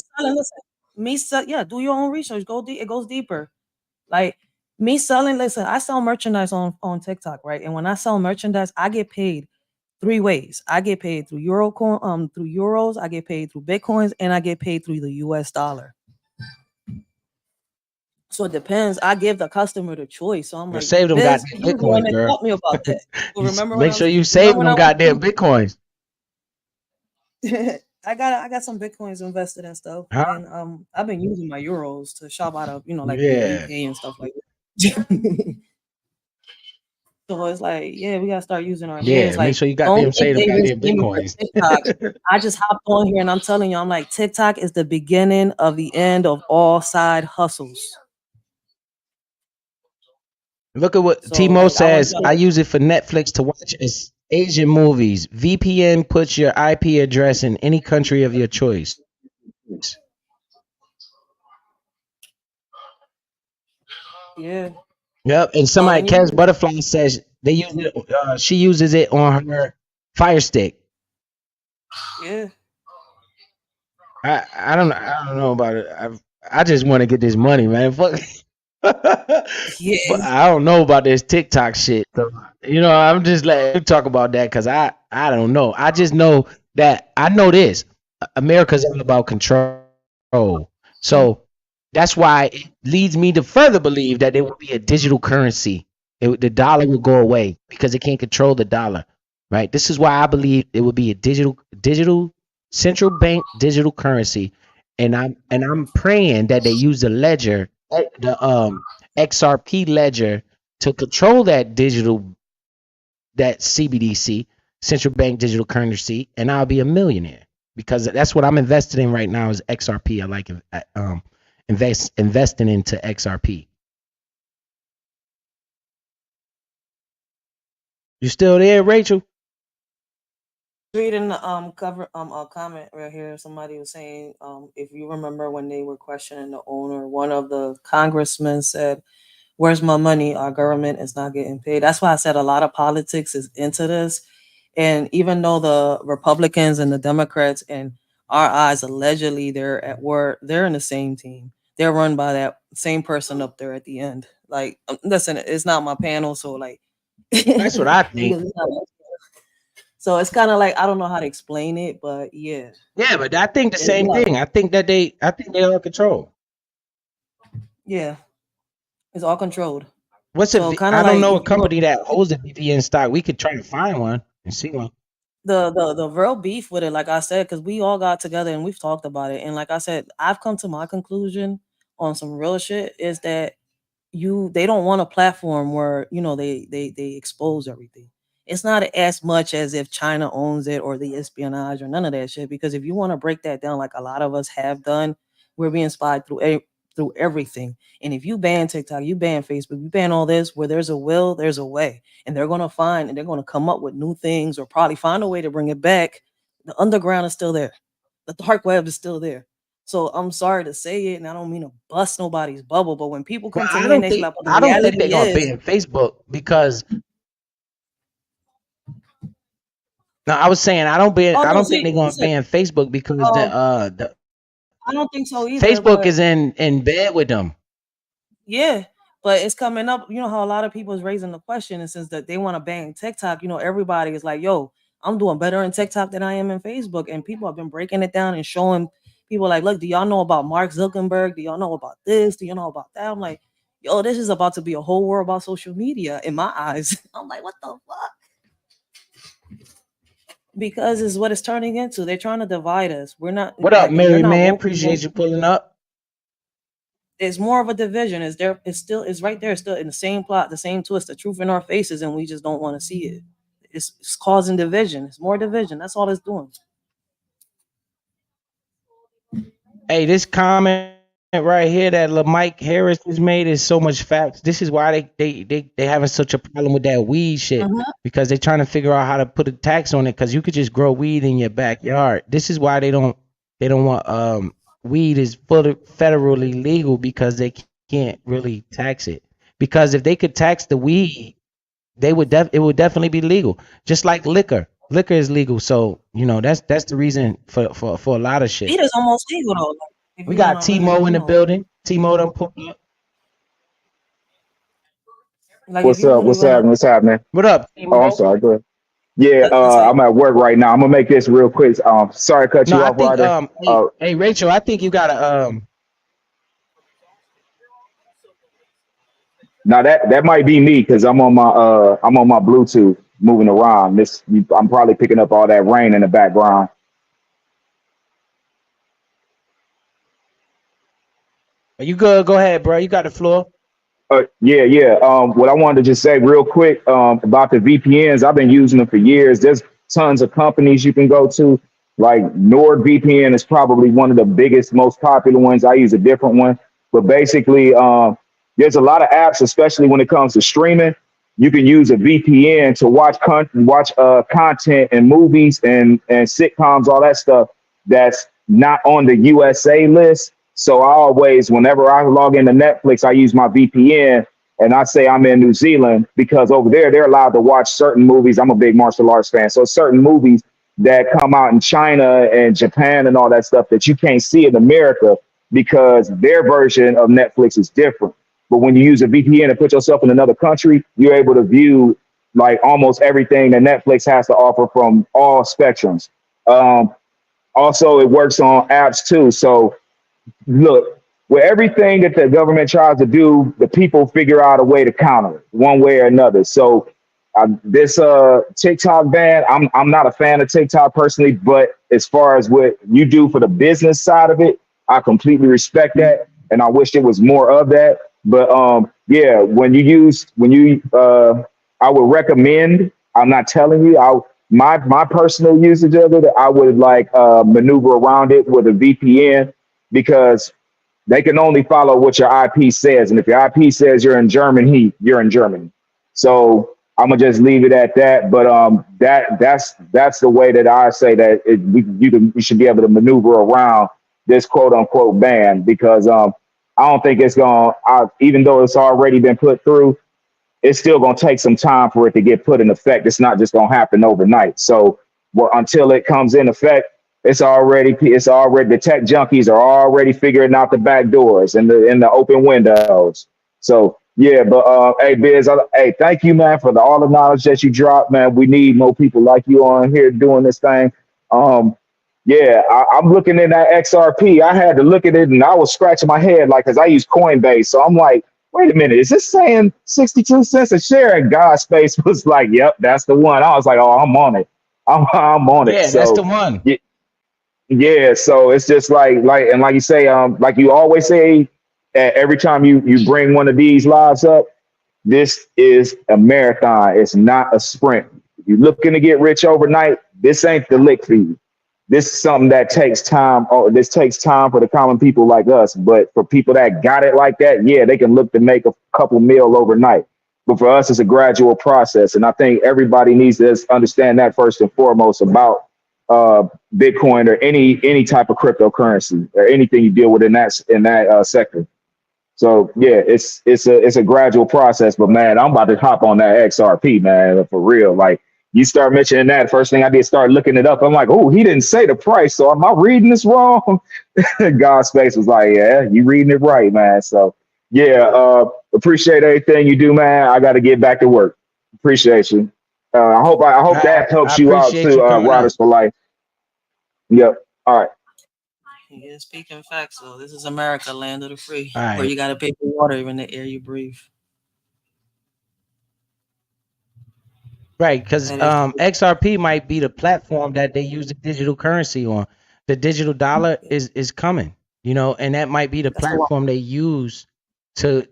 Speaker 5: yeah, do your own research. It goes deeper. Like me selling, listen, I sell merchandise on TikTok, right? And when I sell merchandise, I get paid 3 ways. I get paid through through euros, I get paid through Bitcoins, and I get paid through the US dollar. So it depends. I give the customer the choice. So I'm like,
Speaker 1: Save them
Speaker 5: Biz,
Speaker 1: goddamn
Speaker 5: you was the one
Speaker 1: Bitcoins,
Speaker 5: that
Speaker 1: girl.
Speaker 5: taught me about that. So remember
Speaker 1: Make sure you save them goddamn Bitcoins.
Speaker 5: I got some Bitcoins invested and stuff,
Speaker 1: Huh?
Speaker 5: and I've been using my euros to shop out of like
Speaker 1: Yeah.
Speaker 5: UK and stuff like that. So it's like, yeah, we gotta start using our
Speaker 1: Yeah,
Speaker 5: hands.
Speaker 1: make
Speaker 5: Like,
Speaker 1: sure you
Speaker 5: don't
Speaker 1: goddamn save
Speaker 5: think
Speaker 1: them
Speaker 5: they
Speaker 1: goddamn
Speaker 5: risking me for
Speaker 1: Bitcoins.
Speaker 5: TikTok. I just hopped on here and I'm telling you, I'm like, TikTok is the beginning of the end of all side hustles.
Speaker 1: Look at what
Speaker 5: So,
Speaker 1: Timo
Speaker 5: like, I want
Speaker 1: says.
Speaker 5: y'all to-
Speaker 1: I use it for Netflix to watch Asian movies. VPN puts your IP address in any country of your choice.
Speaker 5: Yeah.
Speaker 1: Yep. And somebody,
Speaker 5: and
Speaker 1: Cass Butterfly says they use it. She uses it on her Fire Stick.
Speaker 5: Yeah.
Speaker 1: I don't know about it. I just want to get this money, man. Fuck.
Speaker 5: Yeah.
Speaker 1: But I don't know about this TikTok shit. So, I'm just letting you talk about that because I don't know. I just know that I know this. America's all about control. So that's why it leads me to further believe that there will be a digital currency. The dollar will go away because it can't control the dollar. Right? This is why I believe it will be a digital central bank digital currency. And I'm praying that they use the ledger, the XRP ledger, to control that CBDC, central bank digital currency, and I'll be a millionaire because that's what I'm invested in right now is XRP. I like investing into XRP. You still there, Rachel?
Speaker 5: Reading the a comment right here. Somebody was saying, if you remember when they were questioning the owner, one of the congressmen said, "Where's my money? Our government is not getting paid." That's why I said a lot of politics is into this. And even though the Republicans and the Democrats, in our eyes, allegedly they're at war, they're in the same team. They're run by that same person up there at the end. Like, listen, it's not my panel, so like,
Speaker 1: That's what I think.
Speaker 5: So it's kind of like I don't know how to explain it, but yeah.
Speaker 1: Yeah, but I think the same thing. I think they all control.
Speaker 5: Yeah, it's all controlled.
Speaker 1: What's
Speaker 5: So
Speaker 1: it?
Speaker 5: kinda
Speaker 1: I don't
Speaker 5: like
Speaker 1: know a
Speaker 5: if you
Speaker 1: company that holds a VPN stock. We could try to find one and see one.
Speaker 5: the real beef with it, like I said, because we all got together and we've talked about it, and like I said, I've come to my conclusion on some real shit is that they don't want a platform where they expose everything. It's not as much as if China owns it or the espionage or none of that shit. Because if you want to break that down, like a lot of us have done, we're being spied through everything. And if you ban TikTok, you ban Facebook, you ban all this, where there's a will, there's a way. And they're gonna come up with new things or probably find a way to bring it back. The underground is still there. The dark web is still there. So I'm sorry to say it, and I don't mean to bust nobody's bubble, but when people come to me and they say, like,
Speaker 1: I don't think they're gonna ban Facebook because. No, I was saying I don't think they're gonna ban Facebook because
Speaker 5: I don't think so either.
Speaker 1: Facebook is in bed with them.
Speaker 5: Yeah, but it's coming up. You know how a lot of people is raising the question, and since that they want to ban TikTok, you know, everybody is like, "Yo, I'm doing better in TikTok than I am in Facebook," and people have been breaking it down and showing people like, "Look, do y'all know about Mark Zuckerberg? Do y'all know about this? Do you know about that?" I'm like, "Yo, this is about to be a whole world about social media." In my eyes, I'm like, "What the fuck?" Because it's what it's turning into. They're trying to divide us. We're not
Speaker 1: What up,
Speaker 5: like if you're
Speaker 1: Mary
Speaker 5: not
Speaker 1: man?
Speaker 5: woke, you
Speaker 1: Appreciate
Speaker 5: won't.
Speaker 1: you pulling up.
Speaker 5: It's more of a division. It's there. It's still. It's right there. It's still in the same plot, the same twist, the truth in our faces, and we just don't want to see it. It's causing division. It's more division. That's all it's doing.
Speaker 1: Hey, this comment right here that Mike Harris has made is so much facts. This is why they having such a problem with that weed shit, because they're trying to figure out how to put a tax on it, because you could just grow weed in your backyard. This is why they don't want weed is federally legal, because they can't really tax it. Because if they could tax the weed, it would definitely be legal. Just like liquor. Liquor is legal. So, you know, that's the reason for a lot of shit.
Speaker 5: Weed is almost legal though. Like, if
Speaker 1: We
Speaker 5: you
Speaker 1: got
Speaker 5: wanna really,
Speaker 1: Timo in
Speaker 5: you
Speaker 1: the
Speaker 5: know,
Speaker 1: building. Timo done pulled up.
Speaker 5: like if
Speaker 6: What's
Speaker 5: you
Speaker 6: up?
Speaker 5: really
Speaker 6: What's
Speaker 5: wanna,
Speaker 6: happening? What's happening?
Speaker 1: What up,
Speaker 6: Oh, I'm
Speaker 1: Timo?
Speaker 6: sorry. Go ahead. Yeah,
Speaker 5: let's say,
Speaker 6: I'm at work right now. I'm gonna make this real quick. Sorry to cut
Speaker 1: No,
Speaker 6: you
Speaker 1: I
Speaker 6: off,
Speaker 1: think
Speaker 6: Ryder.
Speaker 1: hey Rachel, I think you gotta
Speaker 6: Now that might be me because I'm on my Bluetooth moving around. I'm probably picking up all that rain in the background.
Speaker 1: you good, go ahead, bro. You got the floor.
Speaker 6: Yeah. What I wanted to just say real quick about the VPNs, I've been using them for years. There's tons of companies you can go to. Like NordVPN is probably one of the biggest, most popular ones. I use a different one, but basically, there's a lot of apps, especially when it comes to streaming. You can use a VPN to watch content and movies and sitcoms, all that stuff that's not on the USA list. So I always, whenever I log into Netflix, I use my VPN and I say I'm in New Zealand because over there, they're allowed to watch certain movies. I'm a big martial arts fan. So certain movies that come out in China and Japan and all that stuff that you can't see in America because their version of Netflix is different. But when you use a VPN and put yourself in another country, you're able to view like almost everything that Netflix has to offer from all spectrums. Also, it works on apps too. So look, with everything that the government tries to do, the people figure out a way to counter it one way or another. So this TikTok ban, I'm not a fan of TikTok personally, but as far as what you do for the business side of it, I completely respect that, and I wish there was more of that. But yeah, I would recommend. I'm not telling you. My personal usage of it, I would like maneuver around it with a VPN because they can only follow what your IP says. And if your IP says you're in Germany, you're in Germany. So I'm gonna just leave it at that. But that's the way that I say that you should be able to maneuver around this quote unquote ban because I don't think it's even though it's already been put through, it's still gonna take some time for it to get put in effect. It's not just gonna happen overnight. So until it comes in effect, it's already the tech junkies are already figuring out the back doors and the open windows. So yeah, but hey Biz, hey, thank you, man, for all the knowledge that you dropped, man. We need more people like you on here doing this thing. Yeah, I'm looking in that XRP. I had to look at it and I was scratching my head like because I use Coinbase. So I'm like, wait a minute, is this saying 62 cents a share? And Godspace was like, yep, that's the one. I was like, oh, I'm on it. I'm on it.
Speaker 1: Yeah,
Speaker 6: so
Speaker 1: that's the one.
Speaker 6: yeah, so it's just like you say, like you always say, every time you bring one of these lives up, this is a marathon. It's not a sprint. If you're looking to get rich overnight, this ain't the lick for you. This is something that takes time. Oh, this takes time for the common people like us. But for people that got it like that, yeah, they can look to make a couple mil overnight. But for us, it's a gradual process, and I think everybody needs to understand that first and foremost about Bitcoin or any type of cryptocurrency or anything you deal with in that sector. So yeah, it's a gradual process. But man, I'm about to hop on that XRP, man, for real. Like you start mentioning that, first thing I did start looking it up. I'm like, oh, he didn't say the price, so am I reading this wrong? God's face was like, yeah, you reading it right, man. So Yeah, appreciate everything you do, man. I got to get back to work. Appreciate you. I hope that
Speaker 1: I
Speaker 6: helps you out
Speaker 1: appreciate
Speaker 6: too,
Speaker 1: you coming out.
Speaker 6: Riders for Life. Yep. All right.
Speaker 5: Yeah, speaking facts, though, this is America, land of the free,
Speaker 1: All
Speaker 5: where
Speaker 1: right.
Speaker 5: you got to pay for water, even the air you breathe.
Speaker 1: Right, because
Speaker 5: That is true.
Speaker 1: XRP might be the platform that they use the digital currency on. The digital dollar is coming, and that might be the
Speaker 5: That's the one.
Speaker 1: platform they use to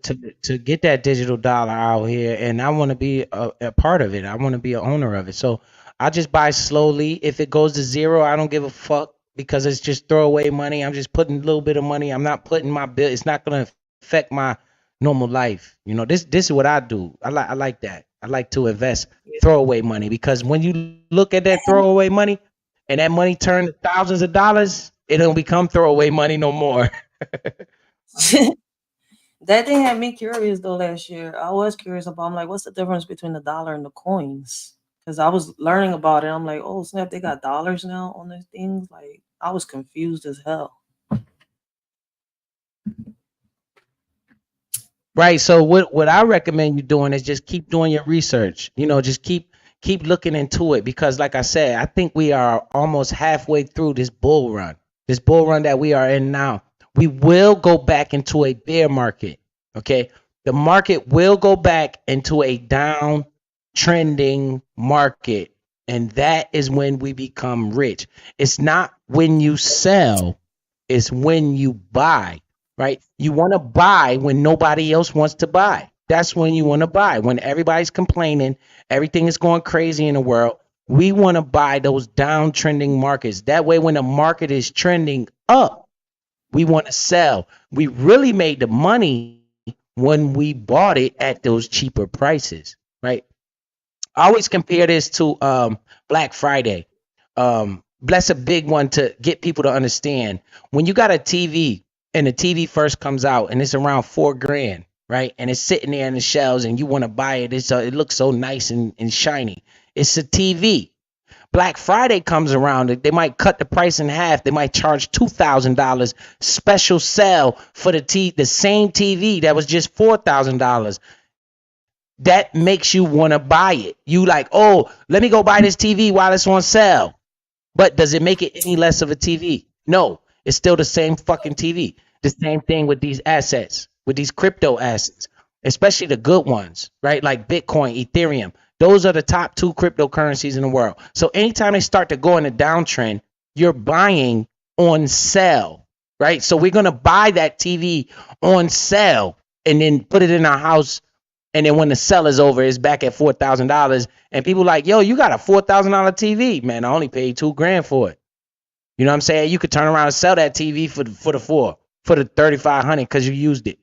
Speaker 1: get that digital dollar out here. And I want to be a part of it. I want to be an owner of it. So I just buy slowly. If it goes to zero, I don't give a fuck because it's just throwaway money. I'm just putting a little bit of money. I'm not putting my bill. It's not gonna affect my normal life. This is what I do. I like that. I like to invest throwaway money because when you look at that throwaway money and that money turns to thousands of dollars, it don't become throwaway money no more.
Speaker 5: That thing had me curious though last year. I was curious about. I'm like, what's the difference between the dollar and the coins? Because I was learning about it. I'm like, oh snap, they got dollars now on these things. Like, I was confused as hell.
Speaker 1: Right. So what I recommend you doing is just keep doing your research. Just keep looking into it because like I said, I think we are almost halfway through this bull run. This bull run that we are in now. We will go back into a bear market. Okay? The market will go back into a down trending market, and that is when we become rich. It's not when you sell, it's when you buy. Right? You want to buy when nobody else wants to buy. That's when you want to buy. When everybody's complaining, everything is going crazy in the world. We want to buy those downtrending markets. That way, when the market is trending up, we want to sell. We really made the money when we bought it at those cheaper prices, right? I always compare this to Black Friday. That's a big one to get people to understand. When you got a TV and the TV first comes out and it's around $4,000, right? And it's sitting there in the shelves and you want to buy it. It looks so nice and shiny. It's a TV. Black Friday comes around, they might cut the price in half. They might charge $2,000 special sale for the same TV that was just $4,000. That makes you want to buy it. You like, oh, let me go buy this TV while it's on sale. But does it make it any less of a TV? No, it's still the same fucking TV. The same thing with these assets, with these crypto assets, especially the good ones, right? Like Bitcoin, Ethereum. Those are the top two cryptocurrencies in the world. So anytime they start to go in a downtrend, you're buying on sale, right? So we're going to buy that TV on sale and then put it in our house. And then when the sell is over, it's back at $4,000. And people like, yo, you got a $4,000 TV. Man, I only paid $2,000 for it. You know what I'm saying? You could turn around and sell that TV for the $3,500 because you used it.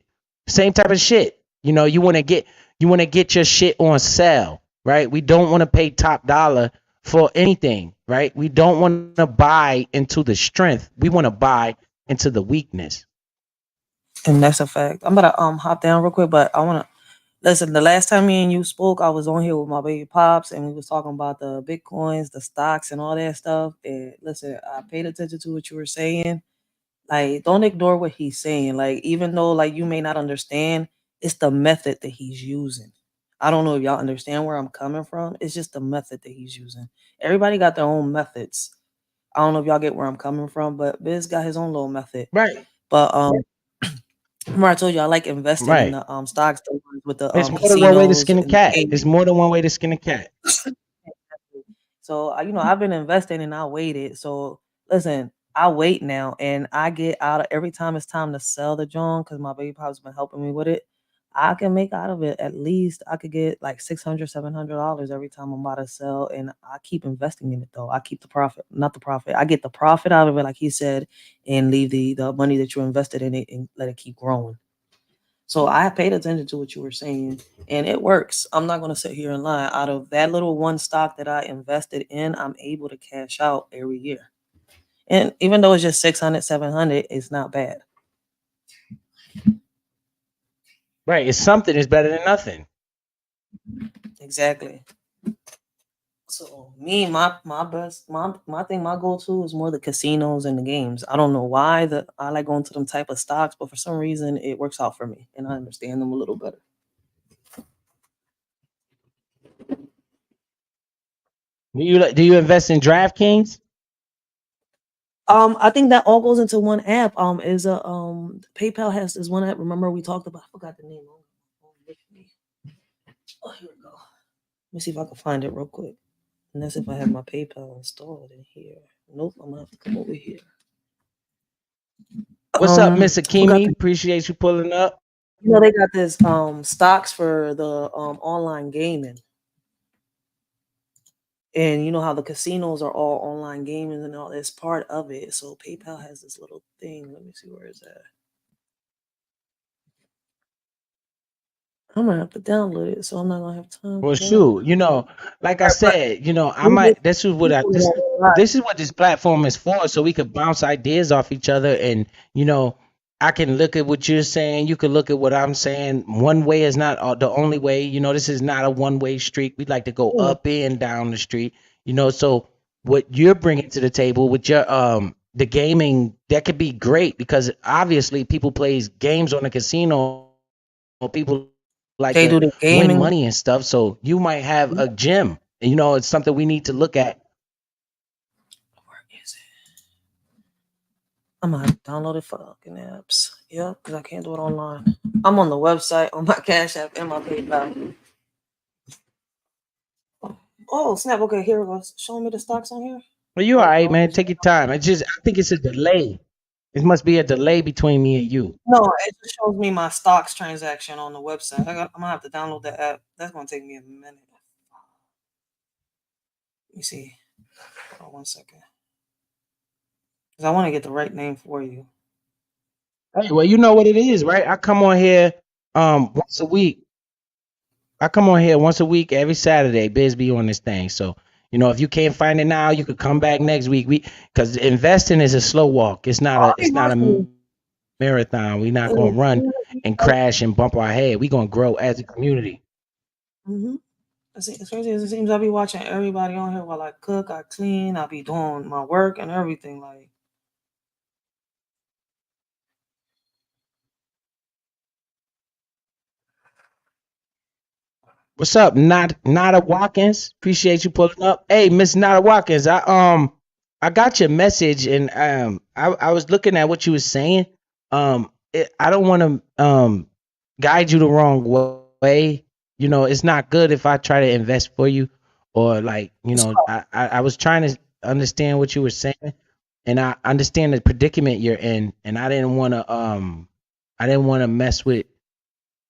Speaker 1: Same type of shit. You want to get your shit on sale, right? We don't want to pay top dollar for anything, right? We don't want to buy into the strength. We want to buy into the weakness.
Speaker 5: And that's a fact. I'm gonna hop down real quick, but I wanna listen. The last time me and you spoke, I was on here with my baby pops, and we was talking about the bitcoins, the stocks, and all that stuff. And listen, I paid attention to what you were saying. Like, don't ignore what he's saying. Like, even though like you may not understand, it's the method that he's using. I don't know if y'all understand where I'm coming from. It's just the method that he's using. Everybody got their own methods. I don't know if y'all get where I'm coming from, but Biz got his own little method.
Speaker 1: Right.
Speaker 5: But remember I told you I like investing in
Speaker 1: Right.
Speaker 5: the stocks, the ones with the
Speaker 1: It's more than one way to
Speaker 5: casinos
Speaker 1: skin a
Speaker 5: and the
Speaker 1: cat.
Speaker 5: gaming.
Speaker 1: It's more than one way to skin a cat.
Speaker 5: So I've been investing and I waited. So listen, I wait now and I get out of every time it's time to sell the joint because my baby pop's been helping me with it. I can make out of it at least I could get like $600, $700 every time I'm about to sell, and I keep investing in it though. I keep the profit, not the profit. I get the profit out of it, like he said, and leave the money that you invested in it and let it keep growing. So I paid attention to what you were saying, and it works. I'm not going to sit here and lie. Out of that little one stock that I invested in, I'm able to cash out every year. And even though it's just 600, 700, it's not bad.
Speaker 1: Right. It's something is better than nothing.
Speaker 5: Exactly. So me, my best, my thing, my go-to is more the casinos and the games. I don't know why I like going to them type of stocks, but for some reason it works out for me, and I understand them a little better.
Speaker 1: Do you invest in DraftKings?
Speaker 5: I think that all goes into one app. Is a PayPal has this one app. Remember we talked about? I forgot the name. Oh, here we go. Let me see if I can find it real quick. And that's if I have my PayPal installed in here. Nope, I'm gonna have to come over here.
Speaker 1: What's up, Miss
Speaker 5: Forgot
Speaker 1: Akimi?
Speaker 5: the,
Speaker 1: Appreciate you pulling up.
Speaker 5: you know they got this stocks for the online gaming. And you know how the casinos are all online gaming and all that's part of it. So PayPal has this little thing. Let me see where is that. I'm gonna have to download it, so I'm not gonna have time.
Speaker 1: Well,
Speaker 5: for that.
Speaker 1: shoot, you know, like I said, you know, I
Speaker 5: We
Speaker 1: might.
Speaker 5: just
Speaker 1: This is what I.
Speaker 5: people
Speaker 1: This
Speaker 5: that are right.
Speaker 1: this is what this platform is for, so we could bounce ideas off each other, and you know, I can look at what you're saying. You can look at what I'm saying. One way is not the only way. You know, this is not a one-way street. We like to go
Speaker 5: Yeah.
Speaker 1: up and down the street. You know, so what you're bringing to the table with your the gaming, that could be great because obviously people plays games on the casino. People like
Speaker 5: They
Speaker 1: to
Speaker 5: do the
Speaker 1: win
Speaker 5: gaming.
Speaker 1: money and stuff. So you might have a gym. And, you know, it's something we need to look at.
Speaker 5: Where is it? I'm gonna have to download it for fucking apps. Yeah, because I can't do it online. I'm on the website on my Cash App and my PayPal. Oh snap! Okay, here it goes. Showing me the stocks on here.
Speaker 1: Well, you all
Speaker 5: Oh,
Speaker 1: right,
Speaker 5: no,
Speaker 1: man.
Speaker 5: it's-
Speaker 1: Take your time. I think it's a delay. It must be a delay between me and you.
Speaker 5: no, it just shows me my stocks transaction on the website. I'm gonna have to download the app. That's gonna take me a minute. Let me see. Hold on 1 second. Because I want to get the right name for you.
Speaker 1: Hey, well, you know what it is, right? I come on here once a week. I come on here once a week, every Saturday. Biz be on this thing. So, you know, if you can't find it now, you could come back next week. Because investing is a slow walk. It's not a marathon. We're not gonna run and crash and bump our head. We're gonna grow as a community.
Speaker 5: Mm-hmm. It's crazy as it seems. I be watching everybody on here while I cook, I clean, I be doing my work and everything. Like,
Speaker 1: What's up, Nada Watkins? Appreciate you pulling up. Hey, Miss Nada Watkins, I got your message and I was looking at what you was saying. I don't want to guide you the wrong way. You know, it's not good if I try to invest for you or like, you know, I was trying to understand what you were saying and I understand the predicament you're in and I didn't want to mess with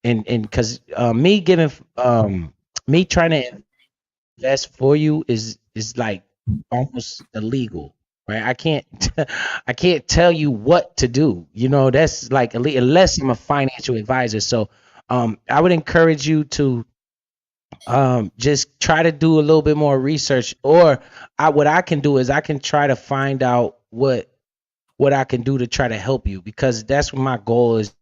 Speaker 1: and because me giving me trying to invest for you is like almost illegal, right? I can't tell you what to do. You know, that's like unless I'm a financial advisor. So I would encourage you to just try to do a little bit more research, or what I can do is I can try to find out what I can do to try to help you because that's what my goal is,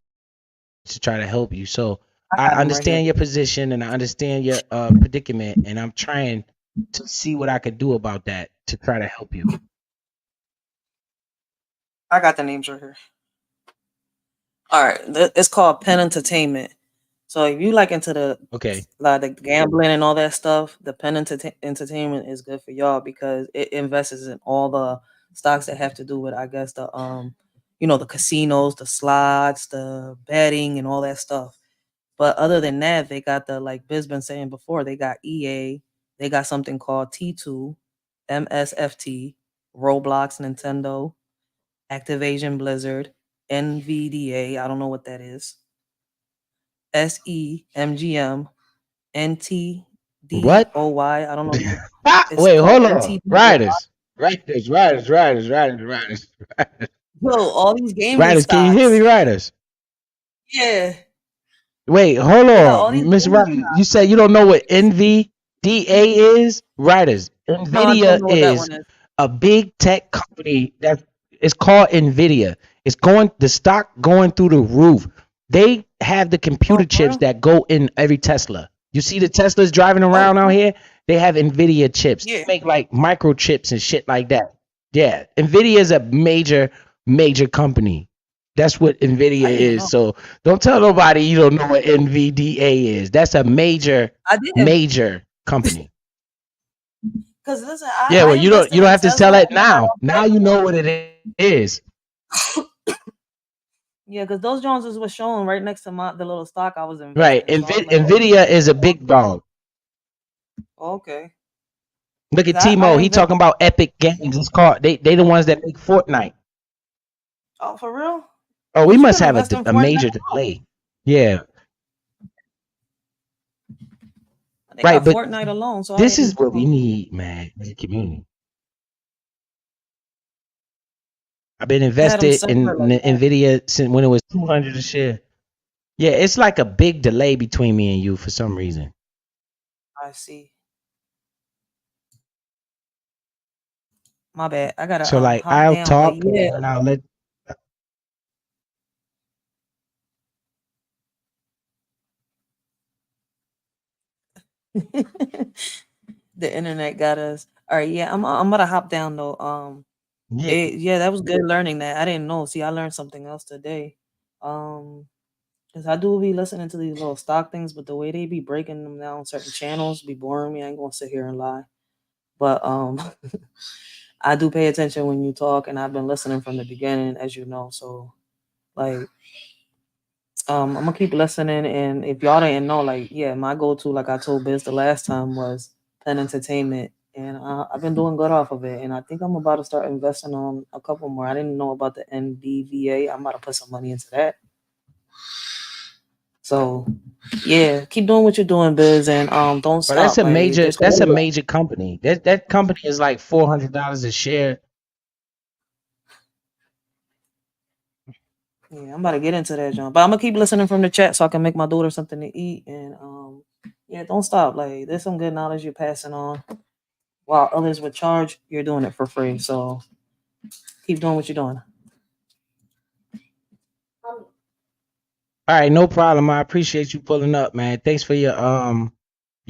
Speaker 1: to try to help you. So I understand your position and I understand your predicament, and I'm trying to see what I could do about that to try to help you.
Speaker 5: I got the names right here. All right, it's called Penn Entertainment. So if you like into the the gambling and all that stuff, the Penn Entertainment is good for y'all because it invests in all the stocks that have to do with, I guess, the the casinos, the slots, the betting, and all that stuff. But other than that, they got the, like Biz been saying before, they got EA, they got something called T2, MSFT, Roblox, Nintendo, Activision Blizzard, NVDA, I don't know what that is. SEMGM, NTDOY, I don't know.
Speaker 1: Wait, hold on. Riders.
Speaker 5: Yo, all these gaming
Speaker 1: Riders,
Speaker 5: stocks.
Speaker 1: can you hear me, Riders?
Speaker 5: Yeah.
Speaker 1: Wait, hold on, Miss Riders. You said you don't know what NVDA is? Riders. NVIDIA is a big tech company that is called NVIDIA. It's the stock going through the roof. They have the computer chips that go in every Tesla. You see the Teslas driving around out here? They have Nvidia chips. They
Speaker 5: Yeah.
Speaker 1: make like microchips and shit like that. Yeah, Nvidia is a major company. That's what Nvidia
Speaker 5: I didn't even
Speaker 1: is.
Speaker 5: know.
Speaker 1: So don't tell nobody you don't know what NVDA is. That's a major
Speaker 5: I didn't.
Speaker 1: company.
Speaker 5: Because listen,
Speaker 1: Yeah,
Speaker 5: I
Speaker 1: well you don't
Speaker 5: invested
Speaker 1: you don't
Speaker 5: in
Speaker 1: have to tell
Speaker 5: Tesla
Speaker 1: it
Speaker 5: and I got
Speaker 1: now. Now
Speaker 5: upset.
Speaker 1: you know what it is.
Speaker 5: Yeah, because those Joneses were showing right next to the little stock I was
Speaker 1: Right.
Speaker 5: investing. So I was like, oh,
Speaker 1: Nvidia is a big dog.
Speaker 5: okay.
Speaker 1: Look at
Speaker 5: Because I
Speaker 1: Timo. He
Speaker 5: invested.
Speaker 1: talking about Epic Games. It's called they the ones that make Fortnite.
Speaker 5: Oh, for real?
Speaker 1: Oh, we
Speaker 5: But you
Speaker 1: must
Speaker 5: can
Speaker 1: have
Speaker 5: invest in
Speaker 1: a
Speaker 5: Fortnite
Speaker 1: major
Speaker 5: alone.
Speaker 1: delay. Yeah.
Speaker 5: They
Speaker 1: Right,
Speaker 5: got
Speaker 1: but
Speaker 5: Fortnite alone. So I
Speaker 1: this
Speaker 5: didn't
Speaker 1: is what we
Speaker 5: know.
Speaker 1: need, man, as a community. I've been
Speaker 5: They had them
Speaker 1: invested in
Speaker 5: separate like that.
Speaker 1: Nvidia since when it was 200 a share. Yeah, it's like a big delay between me and you for some reason.
Speaker 5: I see. My bad. I gotta
Speaker 1: So like
Speaker 5: hop
Speaker 1: I'll
Speaker 5: down. But
Speaker 1: talk and
Speaker 5: yeah.
Speaker 1: then I'll let
Speaker 5: The internet got us. All right, yeah, I'm gonna hop down though.
Speaker 1: yeah.
Speaker 5: Yeah, that was good learning that. I didn't know. See, I learned something else today. Because I do be listening to these little stock things, but the way they be breaking them down certain channels be boring me. I ain't gonna sit here and lie. But I do pay attention when you talk, and I've been listening from the beginning, as you know. So like I'm gonna keep listening, and if y'all didn't know, like, yeah, my go-to, like I told Biz the last time, was Penn Entertainment, and I've been doing good off of it, and I think I'm about to start investing on a couple more. I didn't know about the NBVA. I'm about to put some money into that. So yeah, keep doing what you're doing, Biz, and don't
Speaker 1: But
Speaker 5: stop. Like, there's
Speaker 1: that's a major company. That company is like $400 a share.
Speaker 5: yeah, I'm about to get into that, John. But I'm gonna keep listening from the chat so I can make my daughter something to eat, and yeah, don't stop. Like, there's some good knowledge you're passing on. While others would charge, you're doing it for free. So keep doing what you're doing.
Speaker 1: All right, no problem. I appreciate you pulling up, man. Thanks for your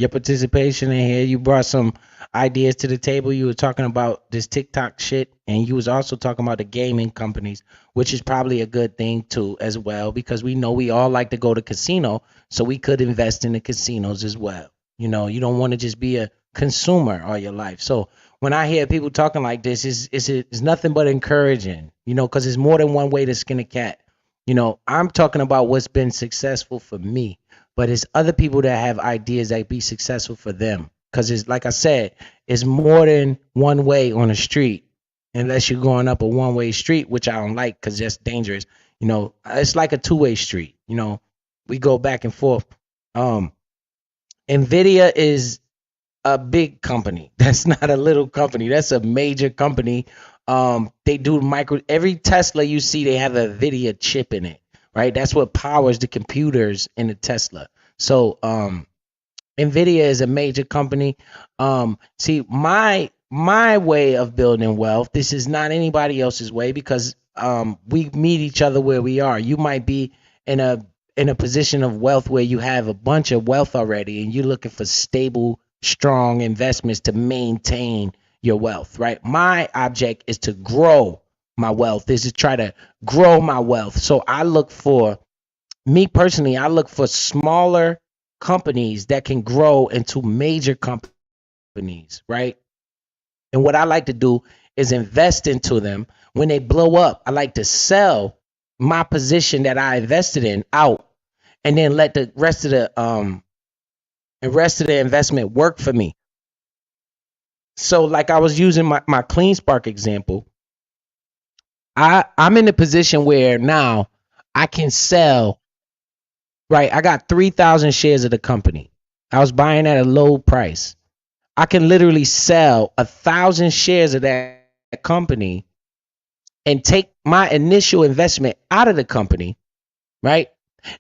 Speaker 1: participation in here. You brought some ideas to the table. You were talking about this TikTok shit, and you was also talking about the gaming companies, which is probably a good thing too as well, because we know we all like to go to casino, so we could invest in the casinos as well. You know, you don't want to just be a consumer all your life. So when I hear people talking like this, it's nothing but encouraging, you know, because there's more than one way to skin a cat. You know, I'm talking about what's been successful for me, but it's other people that have ideas that be successful for them. Because it's like I said, it's more than one way on a street, unless you're going up a one-way street, which I don't like because that's dangerous. You know, it's like a two-way street. You know, we go back and forth. Nvidia is a big company. That's not a little company. That's a major company. They do every Tesla you see, they have a Nvidia chip in it, right? That's what powers the computers in the Tesla. So Nvidia is a major company. See, my way of building wealth, this is not anybody else's way, because we meet each other where we are. You might be in a position of wealth where you have a bunch of wealth already and you're looking for stable, strong investments to maintain your wealth, right? My object is to grow my wealth, is to try to grow my wealth. So I look for, me personally, I look for smaller companies that can grow into major companies, right? And what I like to do is invest into them. When they blow up, I like to sell my position that I invested in out, and then let the rest of the investment work for me. So like I was using my CleanSpark example. I'm in a position where now I can sell, right? I got 3,000 shares of the company. I was buying at a low price. I can literally sell 1,000 shares of that company and take my initial investment out of the company, right?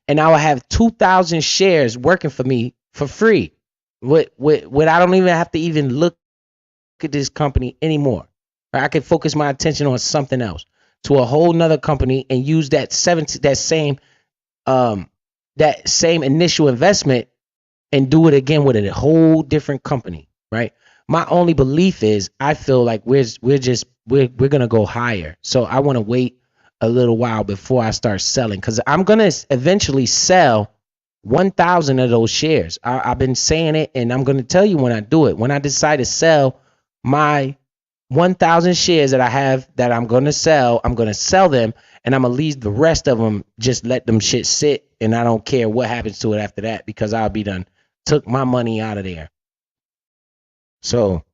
Speaker 1: And I will have 2,000 shares working for me for free. With I don't even have to even look at this company anymore. Right? I can focus my attention on something else, to a whole nother company, and use that same initial investment and do it again with a whole different company. right? My only belief is I feel like we're gonna go higher. So I want to wait a little while before I start selling because I'm gonna eventually sell 1,000 of those shares. I've been saying it, and I'm gonna tell you when I do it. When I decide to sell my 1,000 shares that I have that I'm gonna sell them, and I'm gonna leave the rest of them, just let them shit sit, and I don't care what happens to it after that because I'll be done. Took my money out of there. So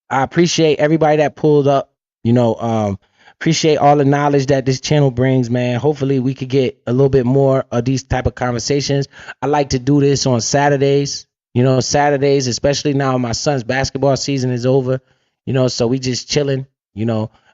Speaker 1: I appreciate everybody that pulled up. Appreciate all the knowledge that this channel brings, man. Hopefully we could get a little bit more of these type of conversations. I like to do this on Saturdays. Saturdays, especially now my son's basketball season is over. So we just chilling.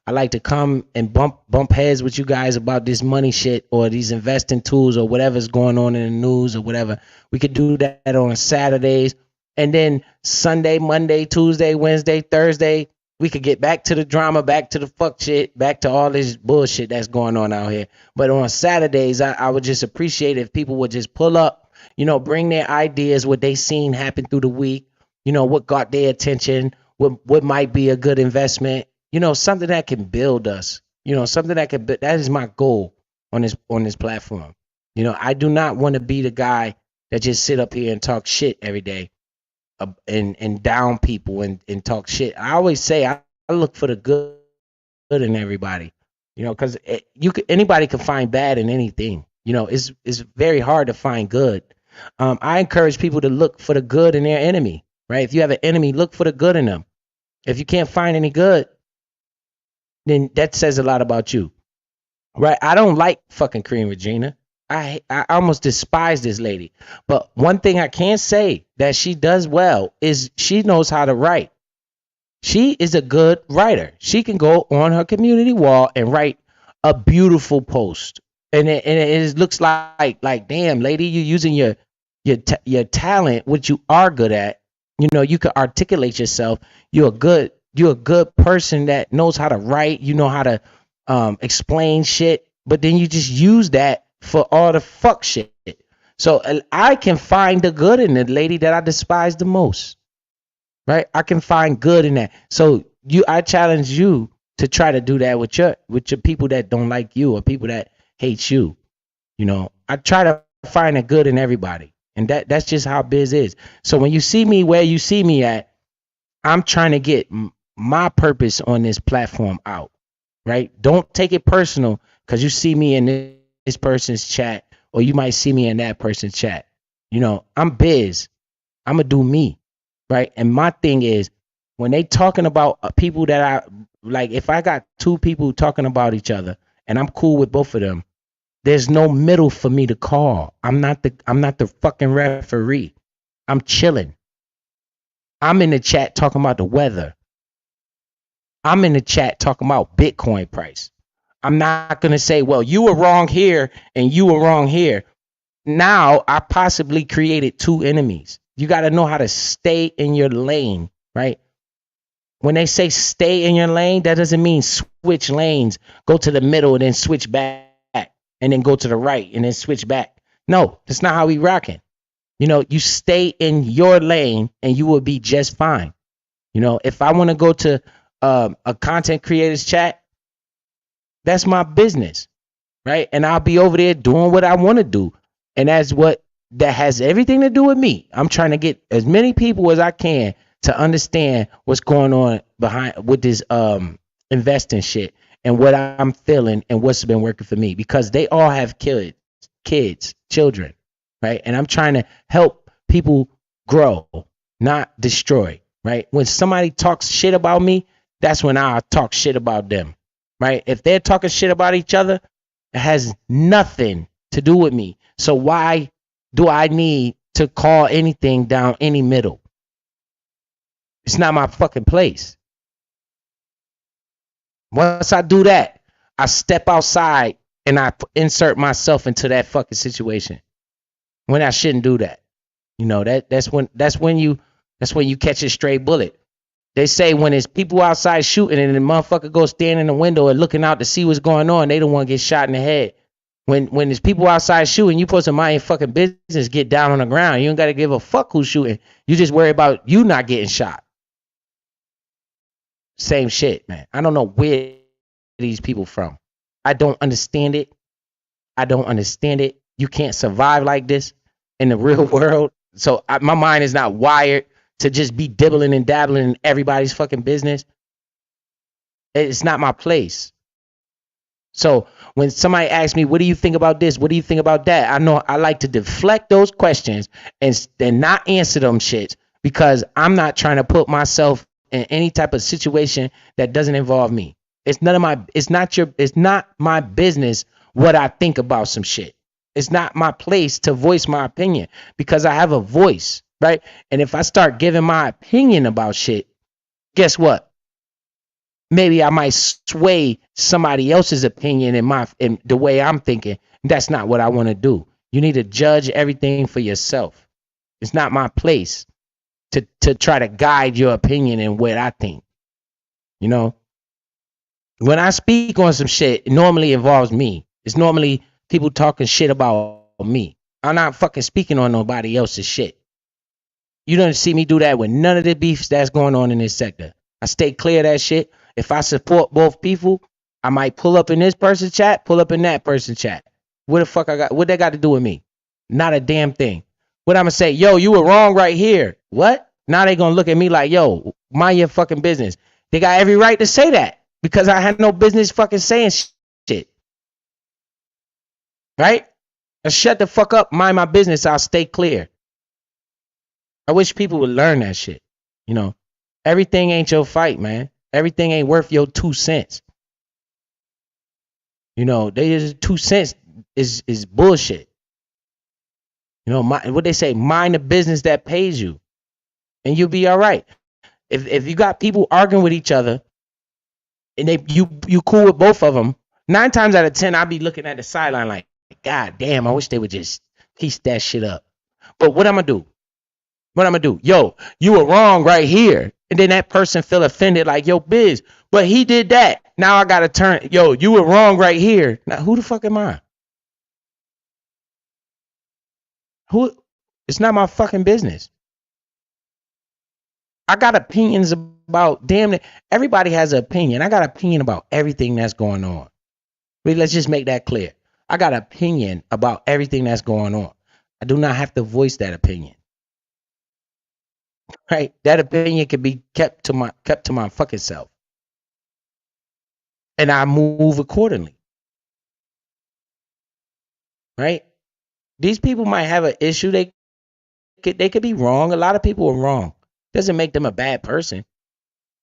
Speaker 1: I like to come and bump heads with you guys about this money shit or these investing tools or whatever's going on in the news or whatever. We could do that on Saturdays. And then Sunday, Monday, Tuesday, Wednesday, Thursday, we could get back to the drama, back to the fuck shit, back to all this bullshit that's going on out here. But on Saturdays, I would just appreciate if people would just pull up, bring their ideas, what they seen happen through the week, what got their attention, what might be a good investment, something that can build us, something that is my goal on this platform. I do not want to be the guy that just sit up here and talk shit every day. And down people and talk shit. I always say I look for the good in everybody, because anybody can find bad in anything. It's very hard to find good. I encourage people to look for the good in their enemy, right? If you have an enemy, look for the good in them. If you can't find any good, then that says a lot about you, right? I don't like fucking Kareem Regina. I almost despise this lady. But one thing I can say that she does well is she knows how to write. She is a good writer. She can go on her community wall and write a beautiful post. And it looks like damn, lady, you're using your talent, which you are good at. You can articulate yourself. You're a good person that knows how to write. You know how to explain shit. But then you just use that for all the fuck shit. So I can find the good in the lady that I despise the most, right? I can find good in that. So I challenge you to try to do that with your people that don't like you or people that hate you. I try to find the good in everybody, and that's just how biz is. So when you see me where you see me at, I'm trying to get my purpose on this platform out, right? Don't take it personal because you see me in this person's chat, or you might see me in that person's chat. I'm biz. I'm gonna do me, right? And my thing is, when they talking about people that I like, if I got two people talking about each other and I'm cool with both of them, there's no middle for me to call. I'm not the fucking referee. I'm chilling. I'm in the chat talking about the weather. I'm in the chat talking about Bitcoin price. I'm not going to say, well, you were wrong here and you were wrong here. Now I possibly created two enemies. You got to know how to stay in your lane, right? When they say stay in your lane, that doesn't mean switch lanes, go to the middle and then switch back and then go to the right and then switch back. No, that's not how we rocking. You stay in your lane and you will be just fine. If I want to go to a content creators chat, that's my business, right? And I'll be over there doing what I want to do. And that has everything to do with me. I'm trying to get as many people as I can to understand what's going on with this investing shit and what I'm feeling and what's been working for me, because they all have kids, children, right? And I'm trying to help people grow, not destroy, right? When somebody talks shit about me, that's when I talk shit about them. Right? If they're talking shit about each other, it has nothing to do with me. So why do I need to call anything down any middle? It's not my fucking place. Once I do that, I step outside and I insert myself into that fucking situation when I shouldn't do that. That's when you catch a stray bullet. They say when it's people outside shooting and the motherfucker goes stand in the window and looking out to see what's going on, they don't want to get shot in the head. When there's people outside shooting, you supposed to mind your fucking business, get down on the ground. You don't got to give a fuck who's shooting. You just worry about you not getting shot. Same shit, man. I don't know where these people from. I don't understand it. I don't understand it. You can't survive like this in the real world. So my mind is not wired to just be dibbling and dabbling in everybody's fucking business. It's not my place. So when somebody asks me, what do you think about this? What do you think about that? I know I like to deflect those questions and not answer them shits because I'm not trying to put myself in any type of situation that doesn't involve me. It's not my business what I think about some shit. It's not my place to voice my opinion because I have a voice, right? And if I start giving my opinion about shit, guess what? Maybe I might sway somebody else's opinion in the way I'm thinking. That's not what I want to do. You need to judge everything for yourself. It's not my place to try to guide your opinion in what I think. You know, when I speak on some shit, it normally involves me. It's normally people talking shit about me. I'm not fucking speaking on nobody else's shit. You don't see me do that with none of the beefs that's going on in this sector. I stay clear of that shit. If I support both people, I might pull up in this person's chat, pull up in that person's chat. What the fuck what they got to do with me? Not a damn thing. What I'm going to say, yo, you were wrong right here. What? Now they going to look at me like, yo, mind your fucking business. They got every right to say that because I had no business fucking saying shit. Right? Now shut the fuck up, mind my business, I'll stay clear. I wish people would learn that shit. You know, everything ain't your fight, man. Everything ain't worth your 2 cents. You know, they just 2 cents is bullshit. You know, what they say, mind the business that pays you, and you'll be all right. If you got people arguing with each other, and you cool with both of them, 9 times out of 10, I'll be looking at the sideline like, God damn, I wish they would just piece that shit up. But what I'm gonna do? What I'm gonna do? Yo, you were wrong right here. And then that person feel offended like, yo, Biz, but he did that. Now I gotta turn, yo, you were wrong right here. Now who the fuck am I? Who? It's not my fucking business. I got opinions about, damn it, everybody has an opinion. I got an opinion about everything that's going on. But let's just make that clear. I got an opinion about everything that's going on. I do not have to voice that opinion. Right? That opinion can be kept to my fucking self. And I move accordingly. Right? These people might have an issue. They could be wrong. A lot of people are wrong. Doesn't make them a bad person.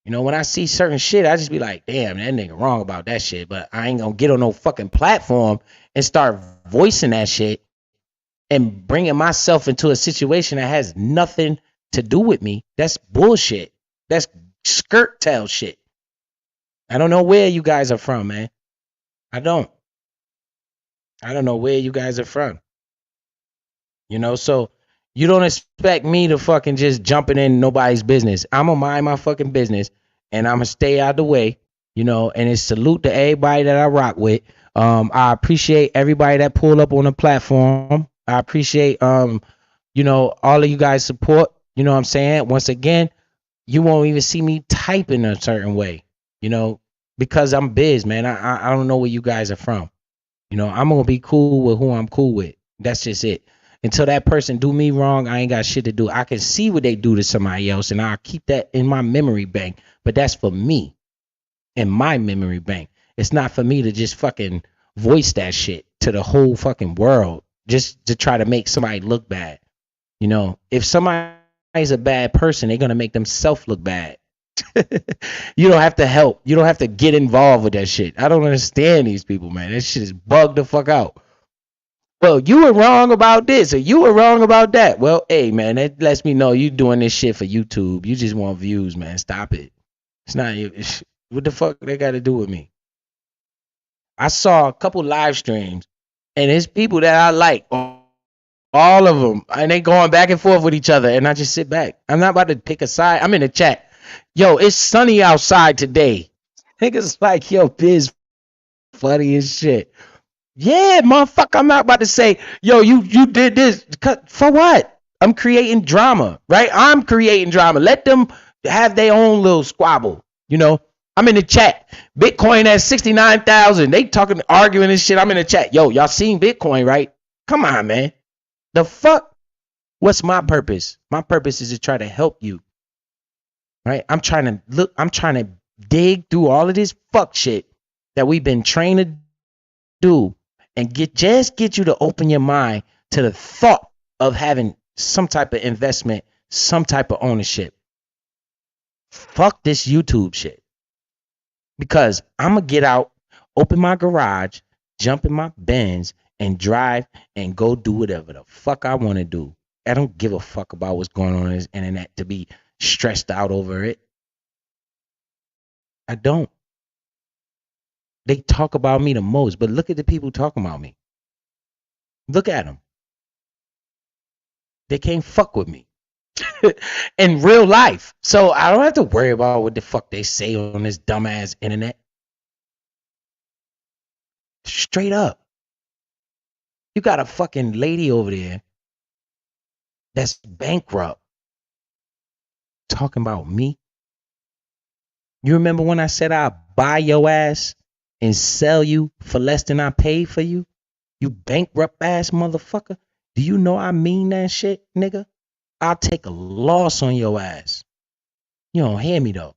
Speaker 1: You know, when I see certain shit, I just be like, damn, that nigga wrong about that shit. But I ain't gonna get on no fucking platform and start voicing that shit and bringing myself into a situation that has nothing to do with me. That's bullshit. That's skirt tail shit. I don't know where you guys are from, man. I don't know where you guys are from. You know, so you don't expect me to fucking just jumping in nobody's business. I'm gonna mind my fucking business and I'm gonna stay out of the way, you know, and it's salute to everybody that I rock with. I appreciate everybody that pulled up on the platform. I appreciate, you know, all of you guys' support. You know what I'm saying? Once again, you won't even see me type in a certain way, you know, because I'm Biz, man. I don't know where you guys are from. You know, I'm gonna be cool with who I'm cool with. That's just it. Until that person do me wrong, I ain't got shit to do. I can see what they do to somebody else, and I'll keep that in my memory bank. But that's for me, in my memory bank. It's not for me to just fucking voice that shit to the whole fucking world just to try to make somebody look bad. You know, if somebody's a bad person, they're gonna make themselves look bad. You don't have to help. You don't have to get involved with that shit. I don't understand these people, man. That shit is bugged the fuck out. Well, you were wrong about this or you were wrong about that. Well, hey, man, that lets me know you doing this shit for YouTube. You just want views, man. Stop it. It's not what the fuck they got to do with me. I saw a couple live streams and it's people that I like, all of them, and they going back and forth with each other, and I just sit back. I'm not about to pick a side. I'm in the chat. Yo, it's sunny outside today. Niggas like, yo, Biz funny as shit. Yeah, motherfucker, I'm not about to say, yo, you did this. For what? I'm creating drama, right? I'm creating drama. Let them have their own little squabble. You know, I'm in the chat. Bitcoin at 69,000. They talking, arguing and shit. I'm in the chat. Yo, y'all seen Bitcoin, right? Come on, man. The fuck? What's my purpose? My purpose is to try to help you. Right? I'm trying to dig through all of this fuck shit that we've been trained to do and get you to open your mind to the thought of having some type of investment, some type of ownership. Fuck this YouTube shit. Because I'm going to get out, open my garage, jump in my Benz, and drive and go do whatever the fuck I want to do. I don't give a fuck about what's going on this internet to be stressed out over it. I don't. They talk about me the most, but look at the people talking about me. Look at them. They can't fuck with me in real life. So I don't have to worry about what the fuck they say on this dumbass internet. Straight up. You got a fucking lady over there that's bankrupt talking about me. You remember when I said I'll buy your ass and sell you for less than I paid for you? You bankrupt ass motherfucker. Do you know I mean that shit, nigga? I'll take a loss on your ass. You don't hear me though.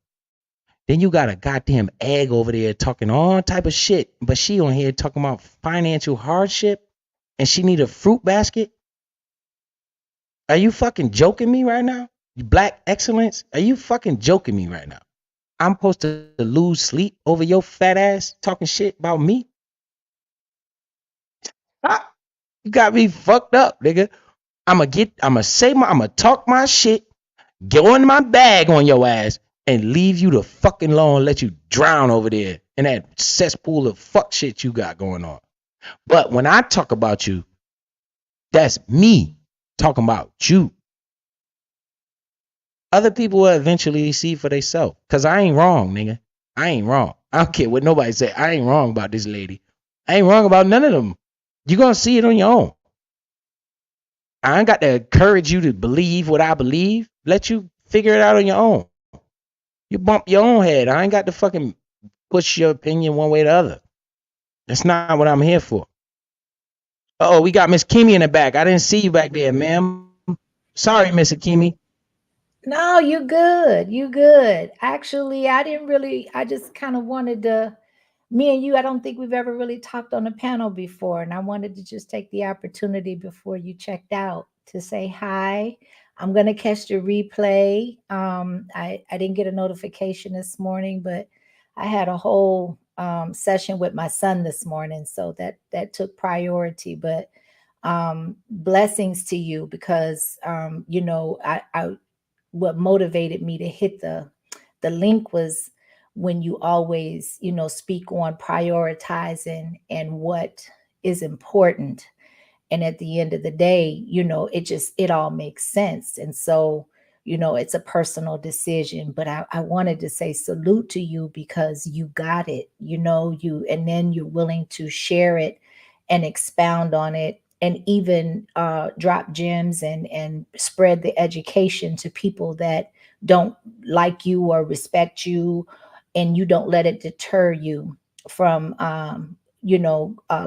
Speaker 1: Then you got a goddamn egg over there talking all type of shit, but she on here talking about financial hardship and she need a fruit basket. Are you fucking joking me right now? You black excellence? Are you fucking joking me right now? I'm supposed to lose sleep over your fat ass talking shit about me? Ah, you got me fucked up, nigga. I'ma talk my shit, go in my bag on your ass, and leave you the fucking alone, let you drown over there in that cesspool of fuck shit you got going on. But when I talk about you, that's me talking about you. Other people will eventually see for themselves. Cause I ain't wrong, nigga. I ain't wrong. I don't care what nobody say. I ain't wrong about this lady. I ain't wrong about none of them. You're gonna see it on your own. I ain't got to encourage you to believe what I believe. Let you figure it out on your own. You bump your own head. I ain't got to fucking push your opinion one way or the other. That's not what I'm here for. Oh, we got Miss Kimmy in the back. I didn't see you back there, ma'am. Sorry, Miss Kimmy.
Speaker 7: No, you good. You good. Actually, I just kind of wanted to, me and you, I don't think we've ever really talked on a panel before. And I wanted to just take the opportunity before you checked out to say hi. I'm going to catch the replay. I didn't get a notification this morning, but I had a whole session with my son this morning. So that took priority. But blessings to you because, what motivated me to hit the link was when you always, speak on prioritizing and what is important. And at the end of the day, it all makes sense. And so, it's a personal decision, but I wanted to say salute to you because you got it, and then you're willing to share it and expound on it and even drop gems and spread the education to people that don't like you or respect you, and you don't let it deter you from,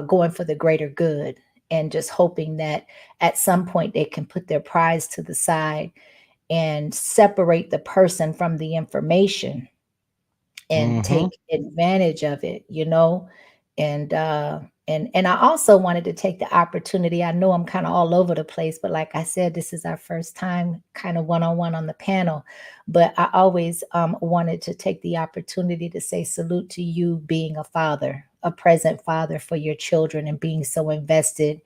Speaker 7: going for the greater good and just hoping that at some point they can put their prides to the side and separate the person from the information and take advantage of it, and I also wanted to take the opportunity. I know I'm kind of all over the place, but like I said, this is our first time kind of one-on-one on the panel. But I always wanted to take the opportunity to say salute to you being a father, a present father for your children and being so invested,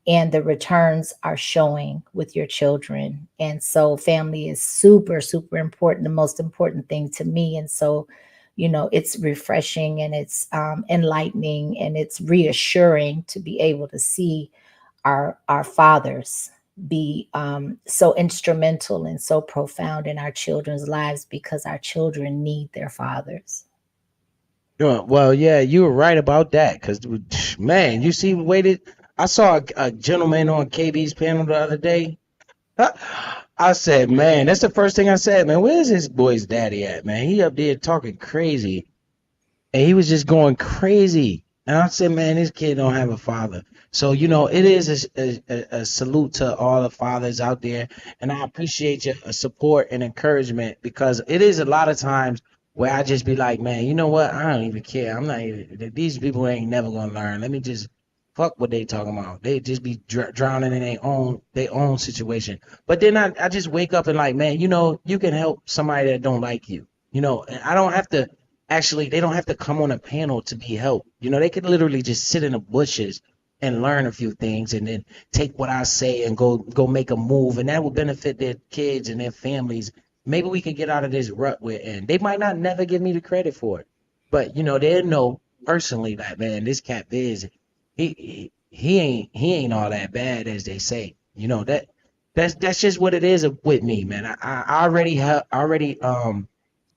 Speaker 7: and the returns are showing with your children. And so family is super, super important, the most important thing to me. And so it's refreshing and it's enlightening and it's reassuring to be able to see our fathers be so instrumental and so profound in our children's lives because our children need their fathers.
Speaker 1: Well, yeah, you were right about that. Because, man, you see, I saw a gentleman on KB's panel the other day. I said, man, that's the first thing I said, man. Where's this boy's daddy at, man? He up there talking crazy, and he was just going crazy. And I said, man, this kid don't have a father. So, you know, it is a salute to all the fathers out there. And I appreciate your support and encouragement, because it is a lot of times where I just be like, man, you know what? I don't even care. I'm not even, these people ain't never going to learn. Let me just fuck what they talking about. They just be drowning in their own situation. But then I just wake up and like, man, you know, you can help somebody that don't like you. You know, and I don't have to. Actually, they don't have to come on a panel to be helped. You know, they could literally just sit in the bushes and learn a few things, and then take what I say and go make a move, and that will benefit their kids and their families. Maybe we can get out of this rut we're in. They might not never give me the credit for it, but you know, they know personally that, man, this cat Biz, he ain't all that bad as they say. You know, that's just what it is with me, man. I already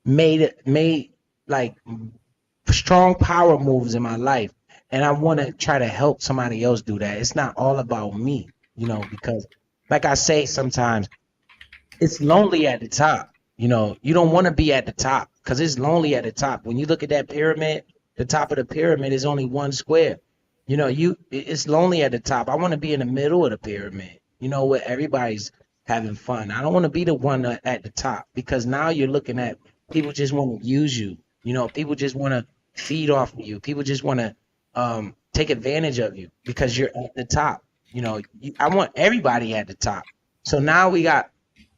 Speaker 1: made like strong power moves in my life, and I want to try to help somebody else do that. It's not all about me, you know, because like I say sometimes, it's lonely at the top. You know, you don't want to be at the top because it's lonely at the top. When you look at that pyramid, the top of the pyramid is only one square. You know, it's lonely at the top. I want to be in the middle of the pyramid, you know, where everybody's having fun. I don't want to be the one at the top, because now you're looking at people just want to use you. You know, people just want to feed off of you. People just want to take advantage of you because you're at the top. You know, I want everybody at the top. So now we got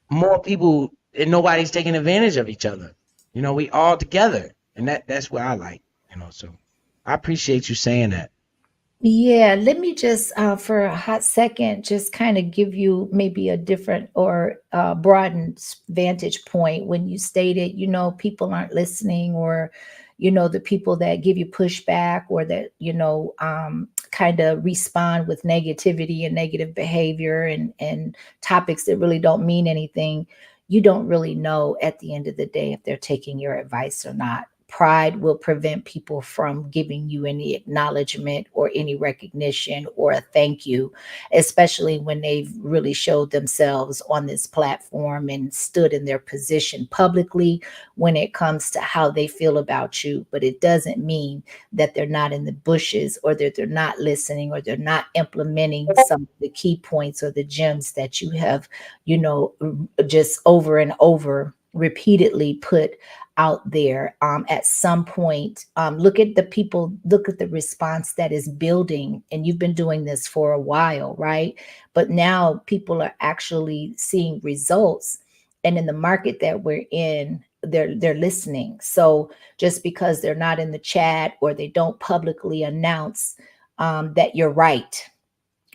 Speaker 1: more people and nobody's taking advantage of each other. You know, we all together, and that's what I like. You know, so I appreciate you saying that.
Speaker 7: Yeah, let me just, for a hot second, just kind of give you maybe a different or broadened vantage point when you stated, you know, people aren't listening, or, you know, the people that give you pushback, or that, you know, kind of respond with negativity and negative behavior and topics that really don't mean anything. You don't really know at the end of the day if they're taking your advice or not. Pride will prevent people from giving you any acknowledgement or any recognition or a thank you, especially when they've really showed themselves on this platform and stood in their position publicly when it comes to how they feel about you. But it doesn't mean that they're not in the bushes, or that they're not listening, or they're not implementing some of the key points or the gems that you have, you know, just over and over repeatedly put out there. At some point, look at the people, look at the response that is building, and you've been doing this for a while, right? But now people are actually seeing results, and in the market that we're in, they're listening. So just because they're not in the chat, or they don't publicly announce that you're right,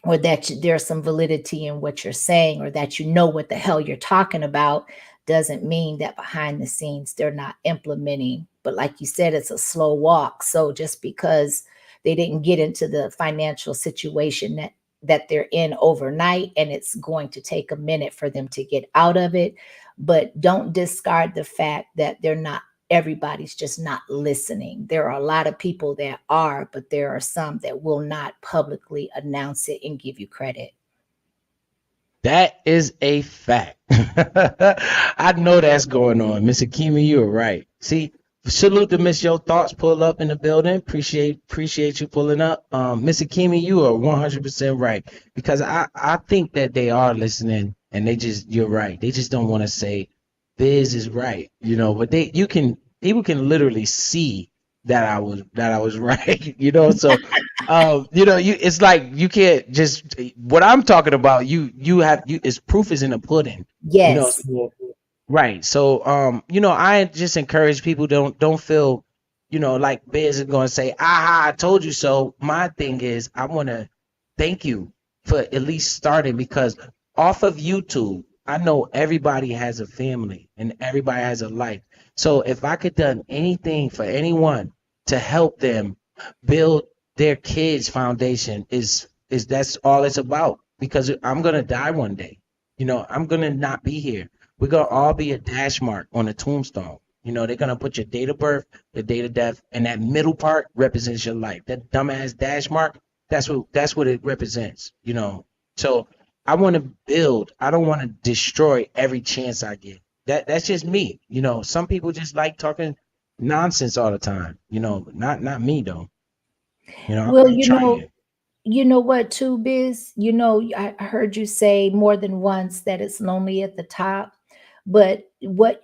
Speaker 7: or that there's some validity in what you're saying, or that you know what the hell you're talking about, doesn't mean that behind the scenes they're not implementing. But like you said, it's a slow walk. So just because they didn't get into the financial situation that they're in overnight, and it's going to take a minute for them to get out of it, but don't discard the fact that everybody's just not listening. There are a lot of people that are, but there are some that will not publicly announce it and give you credit.
Speaker 1: That is a fact. I know that's going on. Miss Akima, you're right. See, salute to Miss Your Thoughts, pull up in the building. Appreciate you pulling up. Miss Akima, you are 100% right. Because I think that they are listening, and you're right. They just don't want to say Biz is right. You know, but people can literally see that I was right. You know, so you know, it's like you can't just, what I'm talking about, it's proof is in the pudding.
Speaker 7: Yes.
Speaker 1: You know, right. So you know, I just encourage people, don't feel, you know, like Biz is gonna say, aha, I told you so. My thing is, I wanna thank you for at least starting, because off of YouTube, I know everybody has a family and everybody has a life. So if I could done anything for anyone to help them build their kids' foundation, is that's all it's about. Because I'm gonna die one day. You know, I'm gonna not be here. We're gonna all be a dash mark on a tombstone. You know, they're gonna put your date of birth, the date of death, and that middle part represents your life. That dumbass dash mark, that's what it represents. You know, so I want to build. I don't want to destroy every chance I get. That's just me. You know, some people just like talking nonsense all the time. You know, not me though. You know,
Speaker 7: Well,
Speaker 1: I'm trying.
Speaker 7: you know what, too, Biz? You know, I heard you say more than once that it's lonely at the top. But what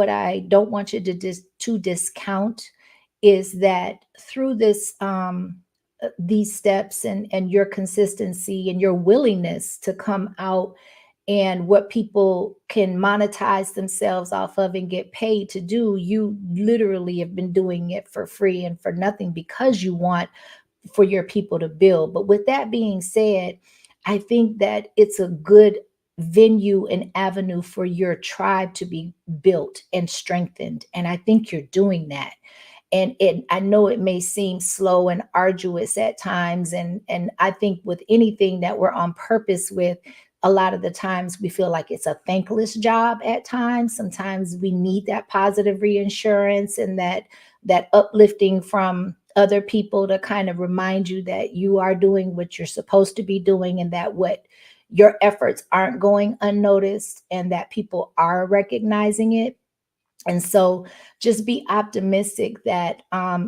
Speaker 7: I don't want you to discount is that through this these steps and your consistency and your willingness to come out and what people can monetize themselves off of and get paid to do, you literally have been doing it for free and for nothing because you want for your people to build. But with that being said, I think that it's a good venue and avenue for your tribe to be built and strengthened. And I think you're doing that. And I know it may seem slow and arduous at times. And I think with anything that we're on purpose with, a lot of the times we feel like it's a thankless job at times. Sometimes we need that positive reinsurance and that uplifting from other people to kind of remind you that you are doing what you're supposed to be doing and that what your efforts aren't going unnoticed and that people are recognizing it. And so just be optimistic that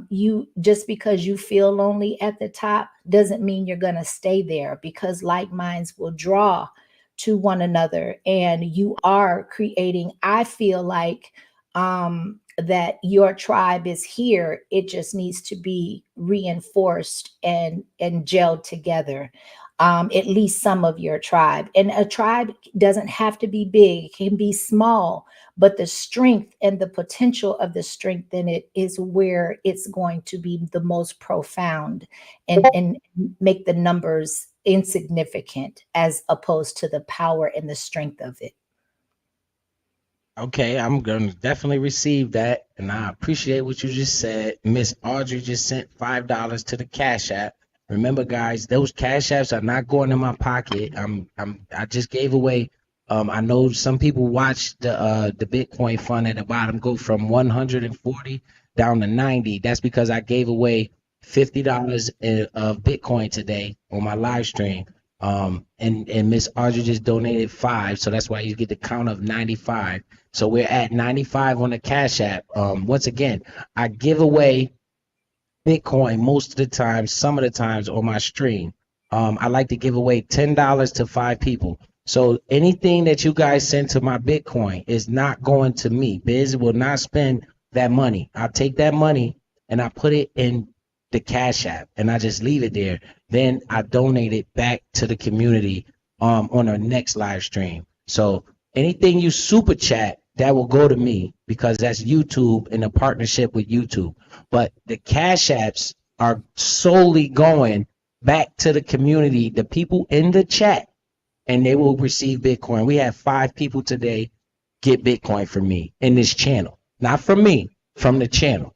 Speaker 7: you, just because you feel lonely at the top doesn't mean you're going to stay there, because like minds will draw to one another and you are creating, I feel like that your tribe is here. It just needs to be reinforced and gelled together. At least some of your tribe. And a tribe doesn't have to be big, it can be small, but the strength and the potential of the strength in it is where it's going to be the most profound and make the numbers insignificant as opposed to the power and the strength of it.
Speaker 1: Okay, I'm gonna definitely receive that, and I appreciate what you just said. Miss Audrey just sent $5 to the Cash App. Remember, guys, those Cash Apps are not going in my pocket. I just gave away. I know some people watch the Bitcoin fund at the bottom go from 140 down to 90. That's because I gave away $50 of Bitcoin today on my live stream. And Miss Audrey just donated 5, so that's why you get the count of 95. So we're at 95 on the Cash App. Once again, I give away Bitcoin most of the time, some of the times on my stream. I like to give away $10 to 5 people. So anything that you guys send to my Bitcoin is not going to me. Biz will not spend that money. I'll take that money and I put it in the Cash App and I just leave it there. Then I donate it back to the community on our next live stream. So anything you super chat, that will go to me because that's YouTube in a partnership with YouTube. But the Cash Apps are solely going back to the community, the people in the chat, and they will receive Bitcoin. We have 5 people today get Bitcoin from me in this channel. Not from me, from the channel.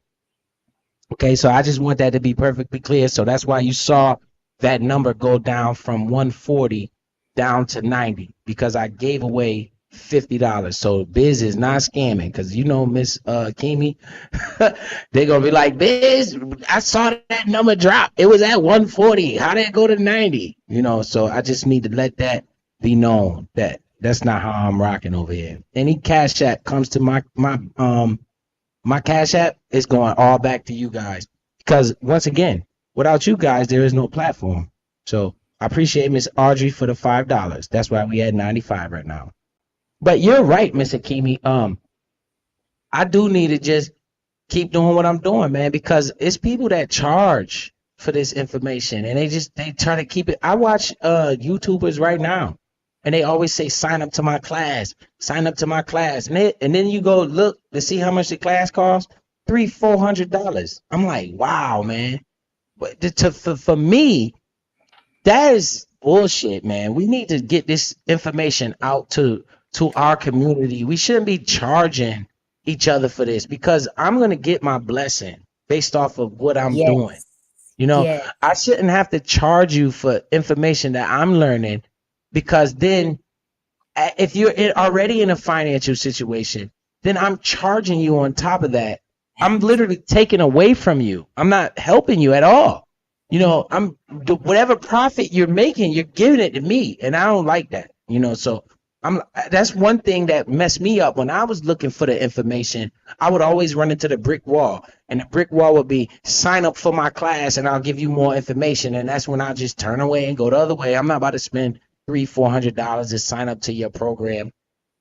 Speaker 1: Okay, so I just want that to be perfectly clear. So that's why you saw that number go down from 140 down to 90, because I gave away $50. So Biz is not scamming, because you know Miss Kimi, they're gonna be like, Biz, I saw that number drop. It was at 140. How did it go to 90? You know, so I just need to let that be known that that's not how I'm rocking over here. Any Cash App comes to my Cash App, it's going all back to you guys. Because once again, without you guys, there is no platform. So I appreciate Miss Audrey for the $5. That's why we at 95 right now. But you're right, Miss Akimi. I do need to just keep doing what I'm doing, man, because it's people that charge for this information and they try to keep it. I watch YouTubers right now and they always say, sign up to my class, sign up to my class. And then you go look to see how much the class costs, $300-400. I'm like, wow, man. But for me, that is bullshit, man. We need to get this information out to our community. We shouldn't be charging each other for this, because I'm going to get my blessing based off of what I'm doing. You know, I shouldn't have to charge you for information that I'm learning, because then if you're already in a financial situation, then I'm charging you on top of that. I'm literally taking away from you. I'm not helping you at all. You know, whatever profit you're making, you're giving it to me, and I don't like that. You know, so that's one thing that messed me up when I was looking for the information. I would always run into the brick wall, and the brick wall would be sign up for my class, and I'll give you more information. And that's when I just turn away and go the other way. I'm not about to spend $300-$400 to sign up to your program.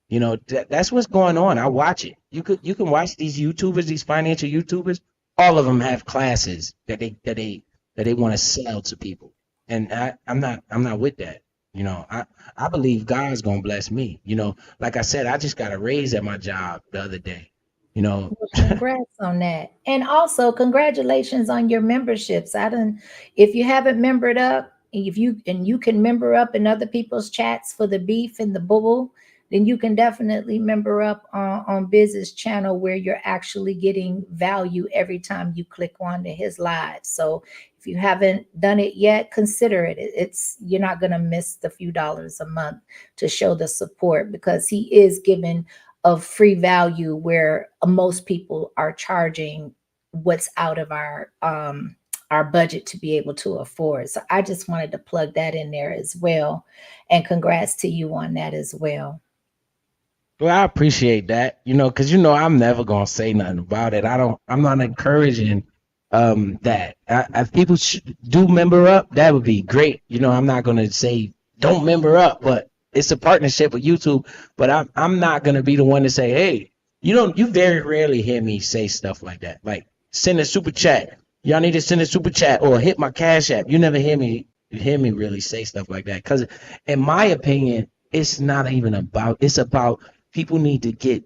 Speaker 1: You know, that's what's going on. I watch it. You can watch these YouTubers, these financial YouTubers. All of them have classes that they want to sell to people, and I'm not with that. You know, I believe God's gonna bless me. You know, like I said, I just got a raise at my job the other day. You know,
Speaker 7: Well, congrats on that. And also congratulations on your memberships. If you haven't membered up, if you can member up in other people's chats for the beef and the bubble, then you can definitely member up on Biz's channel, where you're actually getting value every time you click on to his live. So if you haven't done it yet, consider it. You're not going to miss the few dollars a month to show the support, because he is giving of free value where most people are charging what's out of our budget to be able to afford. So I just wanted to plug that in there as well. And congrats to you on that as well.
Speaker 1: well, I appreciate that. You know, because I'm never gonna say nothing about it. I'm not encouraging that. If people do member up, that would be great. You know, I'm not gonna say don't member up, but it's a partnership with YouTube. But I'm not gonna be the one to say, hey, you very rarely hear me say stuff like that. Like send a super chat. Y'all need to send a super chat or hit my Cash App. You never hear me really say stuff like that. Because in my opinion, it's not even about. It's about people need to get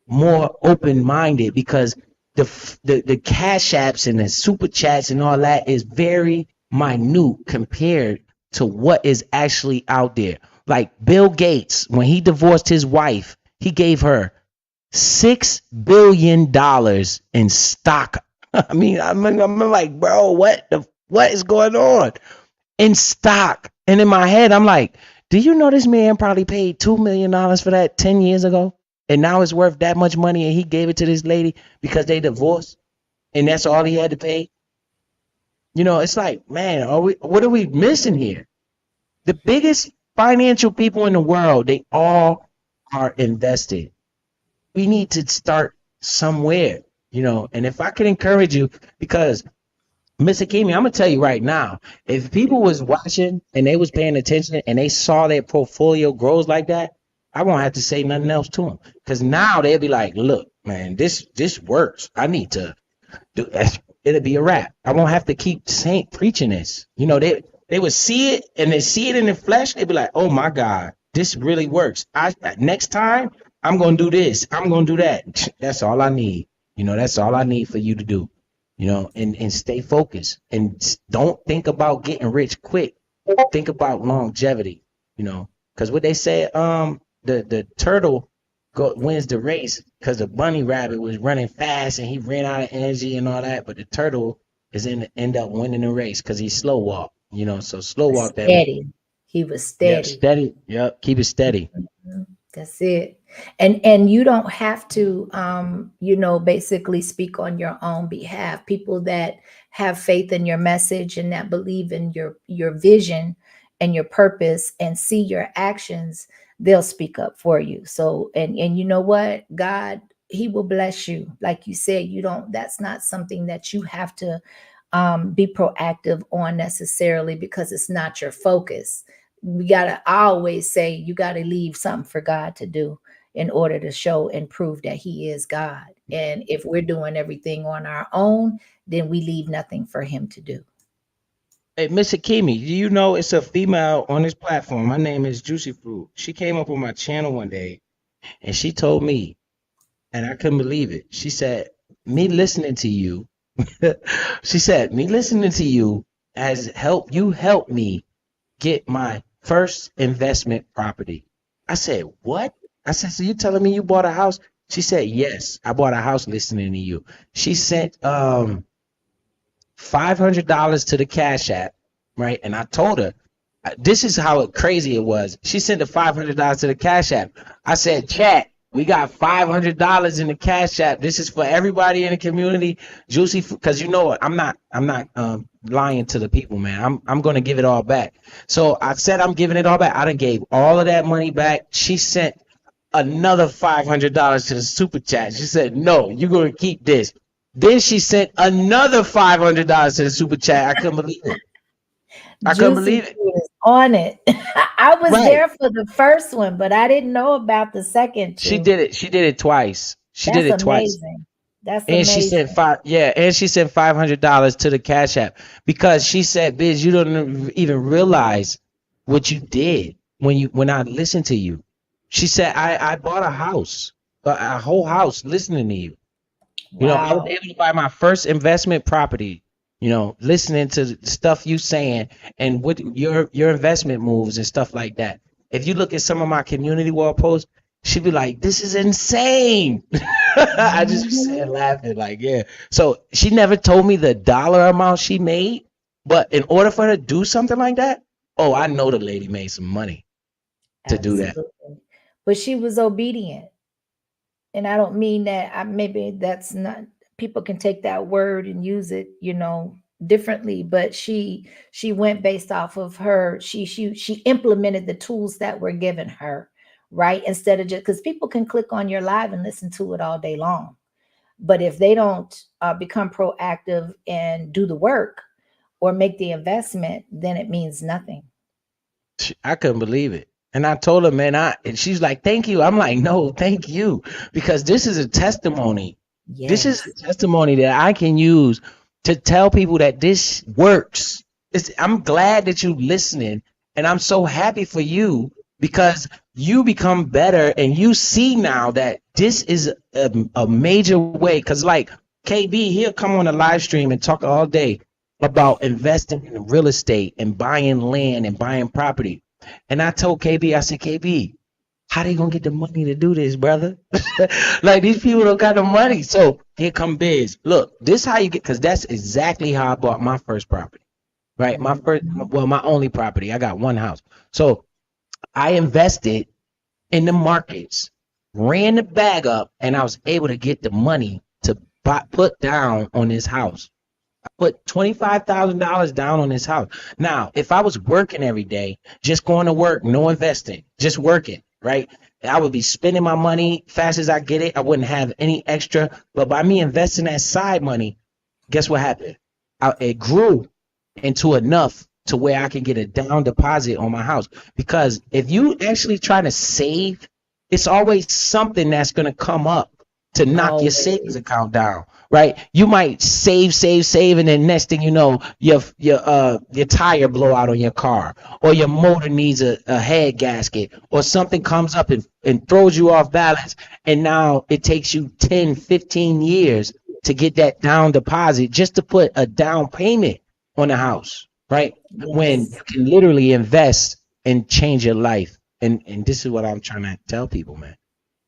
Speaker 1: more open-minded, because the Cash Apps and the super chats and all that is very minute compared to what is actually out there. Like Bill Gates, when he divorced his wife, he gave her $6 billion in stock. I mean, I'm like, bro, what is going on in stock? And in my head, I'm like, do you know this man probably paid $2 million for that 10 years ago? And now it's worth that much money, and he gave it to this lady because they divorced, and that's all he had to pay. You know, it's like, man, what are we missing here? The biggest financial people in the world, they all are invested. We need to start somewhere, you know. And if I could encourage you, because Mr. Kimi, I'm gonna tell you right now, if people was watching and they was paying attention and they saw their portfolio grows like that, I won't have to say nothing else to them, because now they'll be like, look, man, this works. I need to do that. It'll be a wrap. I won't have to keep preaching this. You know, they would see it, and they see it in the flesh. They'd be like, oh my God, this really works. Next time I'm gonna do this. I'm gonna do that. That's all I need. You know, that's all I need for you to do. You know, and stay focused, and don't think about getting rich quick. Think about longevity. You know, because what they say, the turtle wins the race because the bunny rabbit was running fast and he ran out of energy and all that, but the turtle is end up winning the race because he slow walk. You know, so slow walk that.
Speaker 7: Steady. He was steady.
Speaker 1: Yep, steady. Yep, keep it steady.
Speaker 7: That's it. And you don't have to basically speak on your own behalf. People that have faith in your message and that believe in your vision and your purpose and see your actions, they'll speak up for you. So and you know what? God, he will bless you. Like you said, that's not something that you have to be proactive on necessarily, because it's not your focus. I always say you got to leave something for God to do in order to show and prove that he is God. And if we're doing everything on our own, then we leave nothing for him to do.
Speaker 1: Hey, Mr. Kimi, do you know it's a female on this platform? Her name is Juicy Fruit. She came up on my channel one day and she told me, and I couldn't believe it. She said, me listening to you, she said, me listening to you helped me get my first investment property. I said, what? I said, so you telling me you bought a house? She said, yes, I bought a house listening to you. She sent $500 to the Cash App, right? And I told her, this is how crazy it was. She sent the $500 to the Cash App. I said, chat, We got $500 in the Cash App. This is for everybody in the community. Juicy, because you know what? I'm not lying to the people, man. I'm gonna give it all back. So I said I'm giving it all back. I done gave all of that money back. She sent another $500 to the super chat. She said, "No, you're gonna keep this." Then she sent another $500 to the super chat. I couldn't believe it. I couldn't
Speaker 7: Juicy
Speaker 1: believe it.
Speaker 7: was on it. I was
Speaker 1: Right.
Speaker 7: there for the first one, but I didn't know about the second
Speaker 1: She
Speaker 7: two.
Speaker 1: did it. She did it twice. She did
Speaker 7: That's
Speaker 1: it twice.
Speaker 7: amazing. That's
Speaker 1: And she
Speaker 7: amazing.
Speaker 1: sent and she sent $500 to the Cash App because she said, "Biz, you don't even realize what you did when I listened to you." She said, "I bought a house, a whole house, listening to you. You know, I was
Speaker 7: Wow.
Speaker 1: able to buy my first investment property. You know, listening to the stuff you saying and what your investment moves and stuff like that. If you look at some of my community wall posts, she'd be like, "This is insane." I just be sitting laughing, like, yeah. So she never told me the dollar amount she made, but in order for her to do something like that, oh, I know the lady made some money to do that.
Speaker 7: Absolutely. But she was obedient. And I don't mean that maybe that's not, people can take that word and use it, you know, differently, but she went based off of her, she implemented the tools that were given her, right? Instead of just, because people can click on your live and listen to it all day long. But if they don't become proactive and do the work or make the investment, then it means nothing.
Speaker 1: I couldn't believe it. And I told her, man, and she's like, "Thank you." I'm like, "No, thank you." Because this is a testimony. This is
Speaker 7: Yes.
Speaker 1: a testimony that I can use to tell people that this works. I'm glad that you're listening, and I'm so happy for you because you become better and you see now that this is a major way. Because like KB, he'll come on a live stream and talk all day about investing in real estate and buying land and buying property. And I told KB, I said, "KB, how they gonna get the money to do this, brother?" Like these people don't got the money. So here come Biz. Look, this how you get, because that's exactly how I bought my first property. Right? My only property. I got one house. So I invested in the markets, ran the bag up, and I was able to get the money to put down on this house. I put $25,000 down on this house. Now, if I was working every day, just going to work, no investing, just working, right? I would be spending my money fast as I get it. I wouldn't have any extra. But by me investing that side money, guess what happened? It grew into enough to where I can get a down deposit on my house. Because if you actually try to save, it's always something that's going to come up to knock your savings account down, right? You might save, and then next thing you know, your tire blow out on your car, or your motor needs a head gasket, or something comes up and throws you off balance, and now it takes you 10, 15 years to get that down deposit just to put a down payment on the house, right?
Speaker 7: Yes.
Speaker 1: When you can literally invest and change your life. And this is what I'm trying to tell people, man.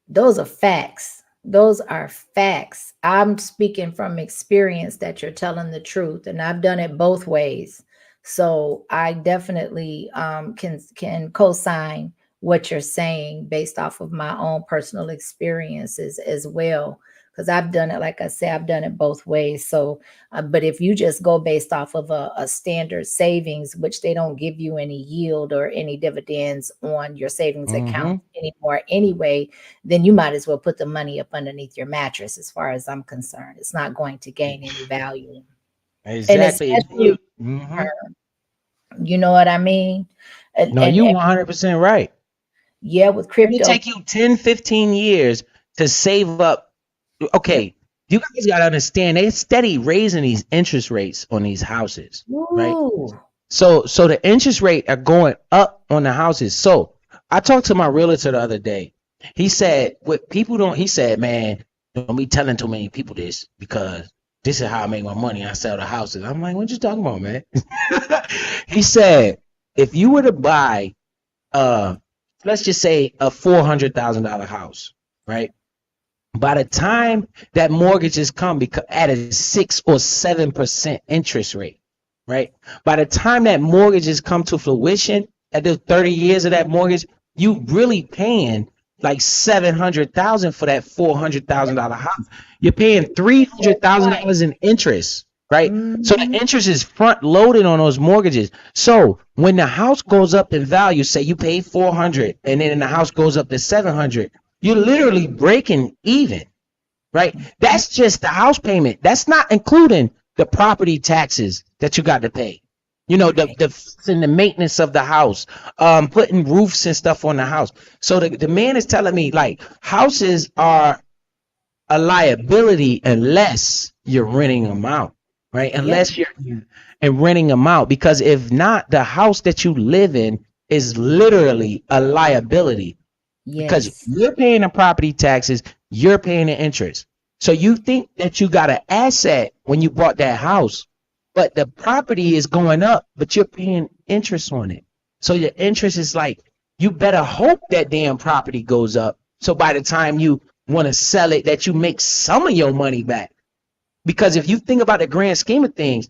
Speaker 7: Those are facts. Those are facts. I'm speaking from experience that you're telling the truth, and I've done it both ways. So I definitely can co-sign what you're saying based off of my own personal experiences as well. Because I've done it, like I said, I've done it both ways. So, but if you just go based off of a standard savings, which they don't give you any yield or any dividends on your savings account anymore anyway, then you might as well put the money up underneath your mattress. As far as I'm concerned, it's not going to gain any value.
Speaker 1: Exactly.
Speaker 7: And especially, you know what I mean?
Speaker 1: No, you 100% right.
Speaker 7: Yeah, with crypto.
Speaker 1: It take you 10, 15 years to save up. Okay, you guys got to understand, they steady raising these interest rates on these houses, right? So the interest rate are going up on the houses. So I talked to my realtor the other day. He said, he said, "Man, don't be telling too many people this, because this is how I make my money. I sell the houses." I'm like, "What you talking about, man?" He said, if you were to buy, let's just say a $400,000 house, right? By the time that mortgages come, because at a 6 or 7% interest rate, right? By the time that mortgages come to fruition, at the 30 years of that mortgage, you really paying like $700,000 for that $400,000 house. You're paying $300,000 in interest, right? So the interest is front loaded on those mortgages. So when the house goes up in value, say you pay 400 and then the house goes up to 700, you're literally breaking even, right? That's just the house payment. That's not including the property taxes that you got to pay. You know, the maintenance of the house, putting roofs and stuff on the house. So the man is telling me, like, houses are a liability unless you're renting them out, right? Unless you're renting them out, because if not, the house that you live in is literally a liability. Because you're paying the property taxes, you're paying the interest. So you think that you got an asset when you bought that house, but the property is going up, but you're paying interest on it. So your interest is like, you better hope that damn property goes up. So by the time you want to sell it, that you make some of your money back. Because if you think about the grand scheme of things,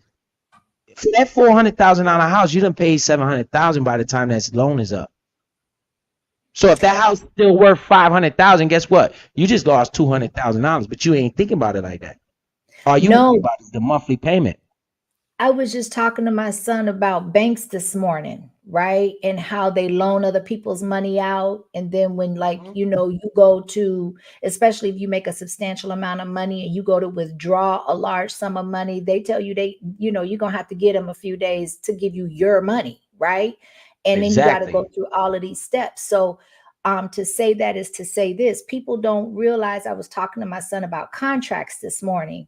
Speaker 1: for that $400,000 house, you done paid $700,000 by the time that loan is up. So if that house is still worth $500,000, guess what? You just lost $200,000, but you ain't thinking about it like that. All you thinking about is the monthly payment.
Speaker 7: I was just talking to my son about banks this morning, right? And how they loan other people's money out. And then when, like, you know, you go to, especially if you make a substantial amount of money and you go to withdraw a large sum of money, they tell you you're going to have to get them a few days to give you your money, right? And then you got to go through all of these steps. So to say that is to say this. People don't realize, I was talking to my son about contracts this morning,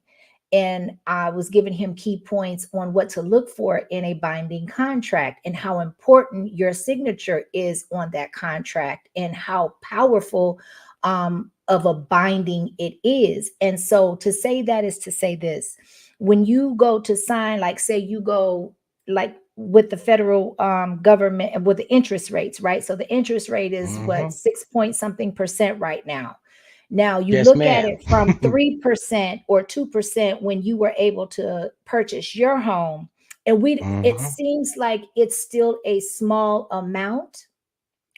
Speaker 7: and I was giving him key points on what to look for in a binding contract and how important your signature is on that contract and how powerful of a binding it is. And so to say that is to say this. When you go to sign, like say you go like with the federal government and with the interest rates, right? So the interest rate is what, 6 point something percent right now. Now you look at it from 3% or 2% when you were able to purchase your home. And it seems like it's still a small amount,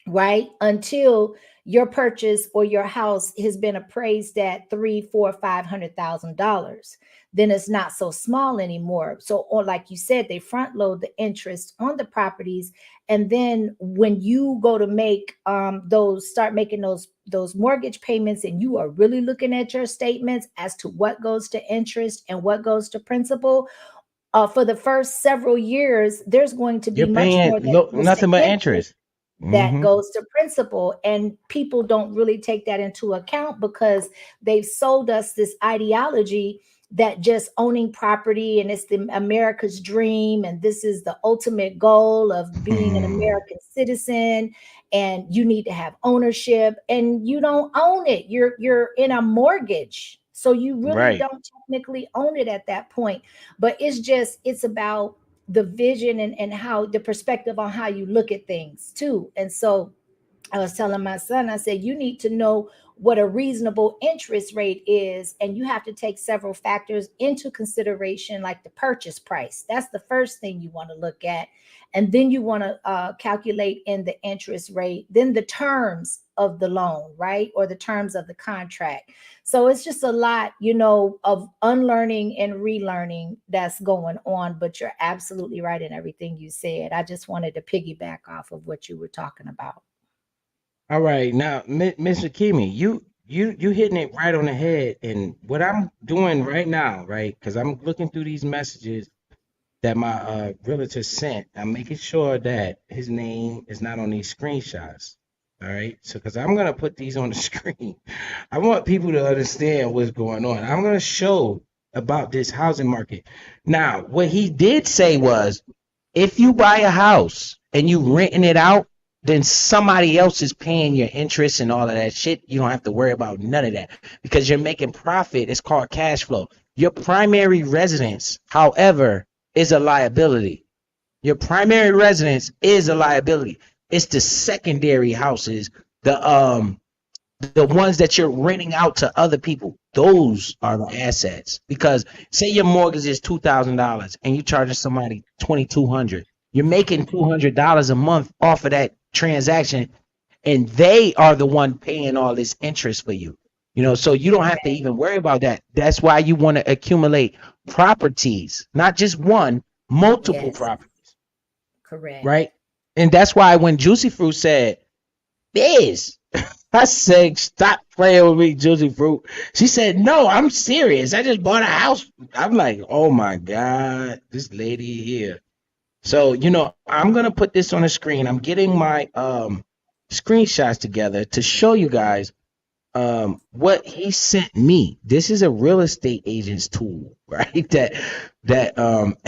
Speaker 7: right? Until your purchase or your house has been appraised at $300,000, $400,000, $500,000. Then it's not so small anymore. So, or like you said, they front load the interest on the properties. And then when you go to make start making those mortgage payments, and you are really looking at your statements as to what goes to interest and what goes to principal, for the first several years, there's going to be much more than
Speaker 1: nothing but interest
Speaker 7: that goes to principal. And people don't really take that into account because they've sold us this ideology that just owning property and it's the America's dream, and this is the ultimate goal of being an American citizen, and you need to have ownership, and you don't own it. You're in a mortgage, so you really don't technically own it at that point. But it's about the vision and how the perspective on how you look at things too. And so I was telling my son, I said, you need to know what a reasonable interest rate is. And you have to take several factors into consideration, like the purchase price. That's the first thing you want to look at. And then you want to calculate in the interest rate, then the terms of the loan, right? Or the terms of the contract. So it's just a lot, of unlearning and relearning that's going on. But you're absolutely right in everything you said. I just wanted to piggyback off of what you were talking about.
Speaker 1: All right, now, Mr. Kimi, you hitting it right on the head. And what I'm doing right now, right, because I'm looking through these messages that my realtor sent, I'm making sure that his name is not on these screenshots. All right, so because I'm gonna put these on the screen, I want people to understand what's going on. I'm gonna show about this housing market. Now, what he did say was, if you buy a house and you renting it out, then somebody else is paying your interest and all of that shit. You don't have to worry about none of that because you're making profit. It's called cash flow. Your primary residence, however, is a liability. Your primary residence is a liability. It's the secondary houses, the ones that you're renting out to other people. Those are the assets. Because say your mortgage is $2,000 and you charging somebody $2,200. You're making $200 a month off of that transaction. and they are the one paying all this interest for you. You know, so you don't have to even worry about that. That's why you want to accumulate properties, not just one, multiple
Speaker 7: Yes,
Speaker 1: properties,
Speaker 7: correct.
Speaker 1: right? And that's why when Juicy Fruit said, Biz, I said, stop playing with me, Juicy Fruit. She said, no, I'm serious. I just bought a house. I'm like, oh my God, this lady here. So, you know, I'm going to put this on the screen. I'm getting my screenshots together to show you guys what he sent me. This is a real estate agent's tool, right? That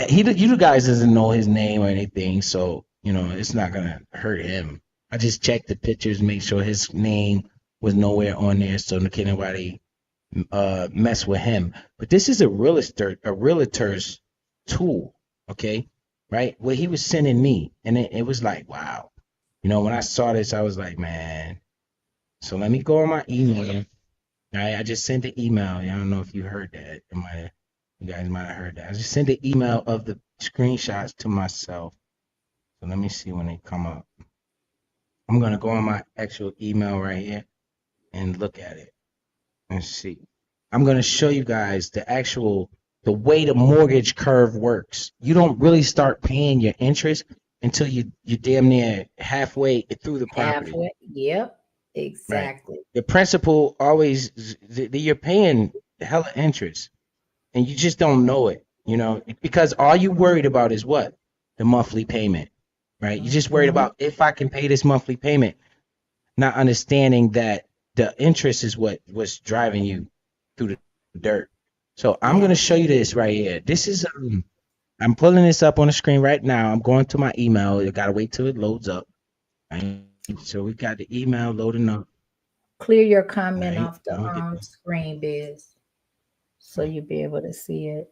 Speaker 1: you guys doesn't know his name or anything, so you know it's not gonna hurt him. I just checked the pictures, make sure his name was nowhere on there, so can nobody mess with him. But this is a realtor's tool, okay? Right? What he was sending me, and it was like, wow. You know, when I saw this, I was like, man. So let me go on my email. Right, I just sent the email. I don't know if you heard that. You guys might have heard that. I just sent the email of the screenshots to myself. So let me see when they come up. I'm gonna go on my actual email right here and look at it and see. I'm gonna show you guys the way the mortgage curve works. You don't really start paying your interest until you're damn near halfway through the property.
Speaker 7: Halfway. Yep.
Speaker 1: Right.
Speaker 7: Exactly.
Speaker 1: The principal always you're paying hella interest, and you just don't know it, you know, because all you worried about is what? The monthly payment, right? You just worried
Speaker 7: Mhm.
Speaker 1: about if I can pay this monthly payment, not understanding that the interest is what's driving you through the dirt. So I'm
Speaker 7: Yeah.
Speaker 1: gonna show you this right here. This is I'm pulling this up on the screen right now. I'm going to my email. You gotta wait till it loads up. Right? So we got the email loading up.
Speaker 7: Clear your comment
Speaker 1: Right.
Speaker 7: off the
Speaker 1: I'll get this.
Speaker 7: screen, Biz, so you'll be able to see it.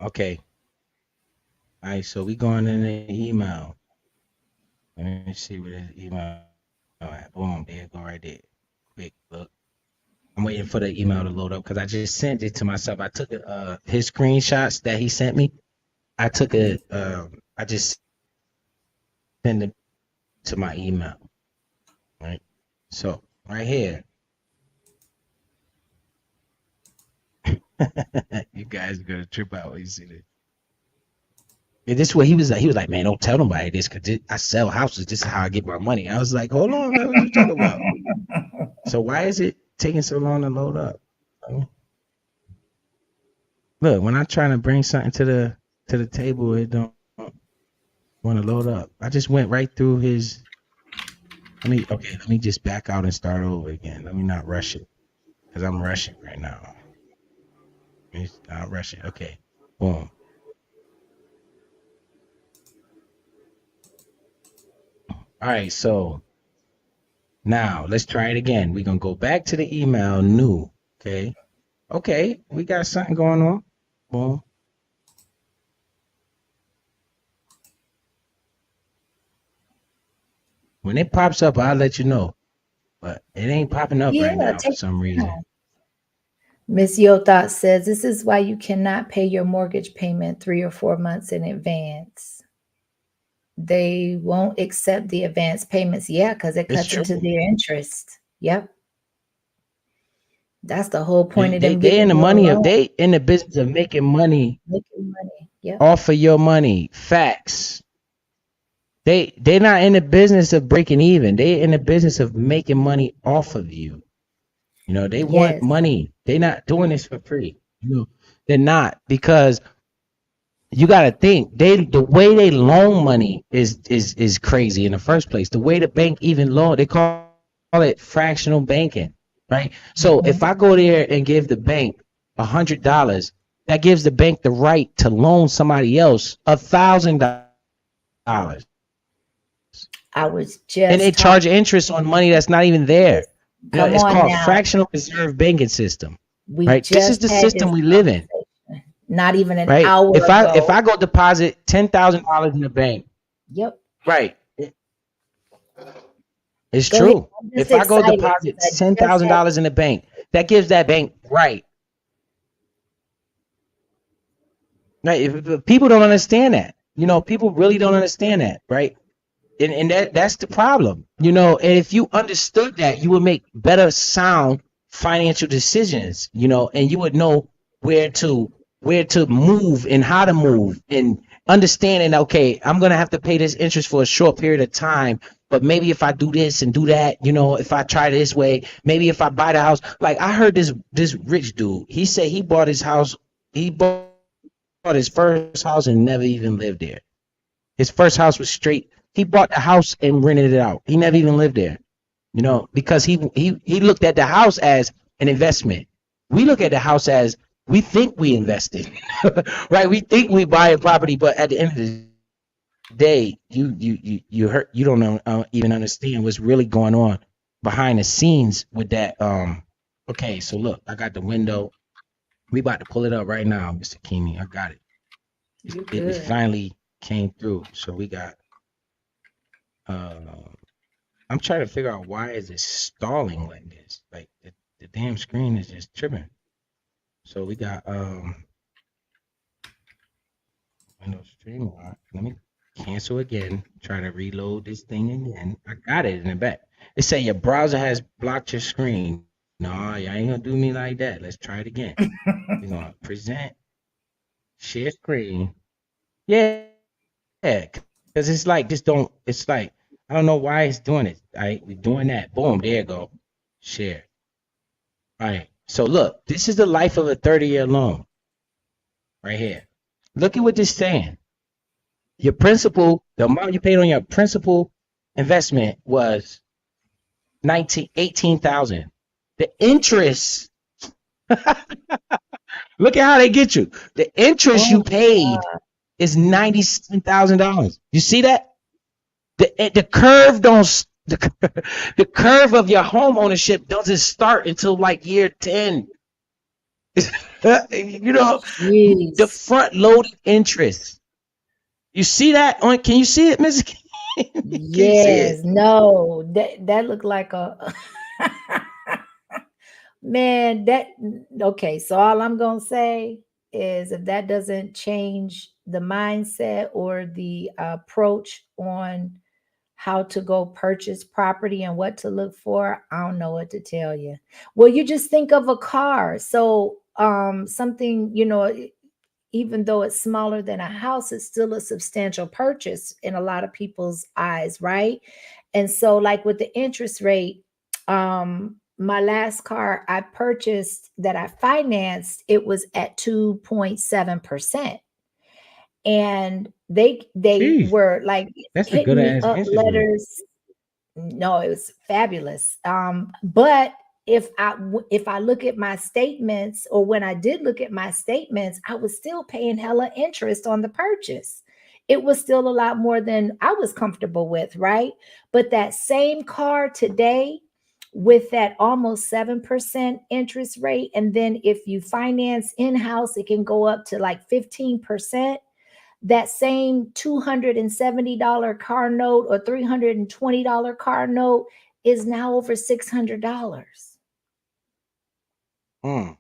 Speaker 1: Okay. All right. So we going in the email. Let me see where this email. All right. Boom. There you go. Right there. Quick look. I'm waiting for the email to load up because I just sent it to myself. I took his screenshots that he sent me. I took it. I just sent it to my email. Right. So right here. You guys are gonna trip out when you see this. And this is what he was like. He was like, man, don't tell nobody this because I sell houses. This is how I get my money. I was like, hold on, man, what are you talking about? So why is it taking so long to load up? Look, when I'm trying to bring something to the table, it don't want to load up. I just went right through his. Let me just back out and start over again. Let me not rush it because I'm rushing right now. Not rushing. Okay, boom. All right, so now let's try it again. We're gonna go back to the email new. Okay, we got something going on. Boom. When it pops up, I'll let you know. But it ain't popping up right now for
Speaker 7: take
Speaker 1: some
Speaker 7: your
Speaker 1: reason.
Speaker 7: time. Miss Yo Thought says this is why you cannot pay your mortgage payment 3 or 4 months in advance. They won't accept the advance payments. Yeah, because it
Speaker 1: It's
Speaker 7: cuts into
Speaker 1: true.
Speaker 7: their interest. Yep. That's the whole point of
Speaker 1: They
Speaker 7: them
Speaker 1: in
Speaker 7: giving
Speaker 1: the
Speaker 7: you a
Speaker 1: money of
Speaker 7: loan.
Speaker 1: they in the business of making money
Speaker 7: Making money. Yep.
Speaker 1: off of your money. Facts. They're not in the business of breaking even. They're in the business of making money off of you. You know, they want
Speaker 7: Yes.
Speaker 1: money. They're not doing this for free. You know, they're not, because you got to think the way they loan money is crazy in the first place. The way the bank even loan, they call it fractional banking, right? So if I go there and give the bank $100, that gives the bank the right to loan somebody else $1,000.
Speaker 7: I was
Speaker 1: And
Speaker 7: just
Speaker 1: they charge interest on money that's not even there. You know,
Speaker 7: Come
Speaker 1: it's
Speaker 7: on
Speaker 1: called
Speaker 7: now.
Speaker 1: fractional reserve banking system.
Speaker 7: We
Speaker 1: Right? This is
Speaker 7: just
Speaker 1: the
Speaker 7: had
Speaker 1: system
Speaker 7: this
Speaker 1: we live in.
Speaker 7: conversation not even an
Speaker 1: Right?
Speaker 7: hour
Speaker 1: If
Speaker 7: ago.
Speaker 1: I go deposit $10,000 in the bank,
Speaker 7: Yep.
Speaker 1: right? It's
Speaker 7: Go ahead.
Speaker 1: true.
Speaker 7: I'm just
Speaker 1: If I go
Speaker 7: excited
Speaker 1: deposit
Speaker 7: because I just had
Speaker 1: $10,000 in the bank, that gives that bank right. Right? If people don't understand that. You know, people really don't understand that, right? and that's the problem, you know. And if you understood that, you would make better sound financial decisions, you know, and you would know where to move and how to move, and understanding, okay, I'm gonna have to pay this interest for a short period of time, but maybe if I do this and do that, you know, if I try this way, maybe if I buy the house. Like I heard this rich dude, he said he bought his house, he bought his first house and never even lived there. His first house was straight. He bought the house and rented it out. He never even lived there, you know, because he looked at the house as an investment. We look at the house as we think we invested, right? We think we buy a property, but at the end of the day, you don't know, even understand what's really going on behind the scenes with that. Okay, so look, I got the window. We about to pull it up right now, Mr. Kimi. I got it.
Speaker 7: You
Speaker 1: It
Speaker 7: good.
Speaker 1: finally came through. So we got. I'm trying to figure out why is it stalling like this? Like the damn screen is just tripping. So we got Windows Streamline. Let me cancel again. Try to reload this thing again. I got it in the back. It say your browser has blocked your screen. No, you ain't gonna do me like that. Let's try it again. We're gonna present, share screen. Yeah, because it's like this don't. It's like I don't know why it's doing it. All right, we're doing that. Boom, there you go. Share. All right. So look, this is the life of a 30-year loan, right here. Look at what this saying. Your principal, the amount you paid on your principal investment was 18,000. The interest. Look at how they get you. The interest you
Speaker 7: Oh,
Speaker 1: paid is $97,000. You see that? The curve don't. The curve of your home ownership doesn't start until like year 10. You know, the
Speaker 7: jeez.
Speaker 1: front loaded interest. You see that on? Can you see it, Mrs. King? Can you see it?
Speaker 7: Yes, no, that looked like a man. Okay. So all I'm gonna say is if that doesn't change the mindset or the approach on how to go purchase property and what to look for, I don't know what to tell you. Well, you just think of a car. So something, you know, even though it's smaller than a house, it's still a substantial purchase in a lot of people's eyes, right? And so, like with the interest rate, my last car I purchased that I financed, it was at 2.7%. And they
Speaker 1: Jeez,
Speaker 7: were like
Speaker 1: that's a good
Speaker 7: hitting me
Speaker 1: ass
Speaker 7: up
Speaker 1: interest rate.
Speaker 7: letters. No, it was fabulous. But if I look at my statements, or when I did look at my statements, I was still paying hella interest on the purchase. It was still a lot more than I was comfortable with, right? But that same car today, with that almost 7% interest rate, and then if you finance in-house, it can go up to like 15%. That same $270 car note or $320 car note is now over $600.
Speaker 1: Mm,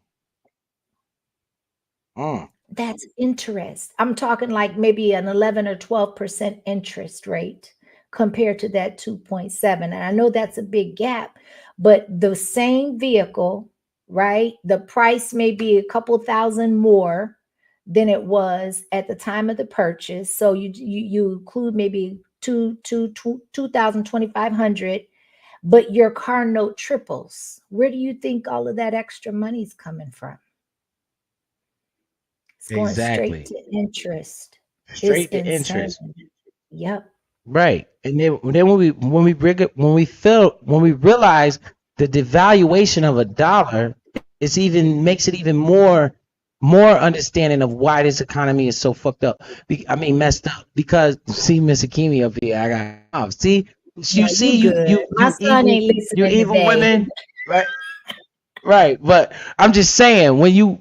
Speaker 1: mm.
Speaker 7: That's interest. I'm talking like maybe an 11 or 12% interest rate compared to that 2.7. And I know that's a big gap, but the same vehicle, right? The price may be a couple thousand more than it was at the time of the purchase. So you include maybe 2,500, but your car note triples. Where do you think all of that extra money is coming from? It's going straight
Speaker 1: Exactly.
Speaker 7: to interest. It's
Speaker 1: Straight to
Speaker 7: insane.
Speaker 1: interest.
Speaker 7: Yep.
Speaker 1: Right. And then when we bring it, when we realize the devaluation of a dollar is even makes it even more understanding of why this economy is so fucked up. I mean messed up. Because see, Mr. Kimi up here, I got see you
Speaker 7: No,
Speaker 1: see
Speaker 7: you good. My son ain't
Speaker 1: you
Speaker 7: listening
Speaker 1: evil
Speaker 7: today.
Speaker 1: women, right? Right, but I'm just saying when you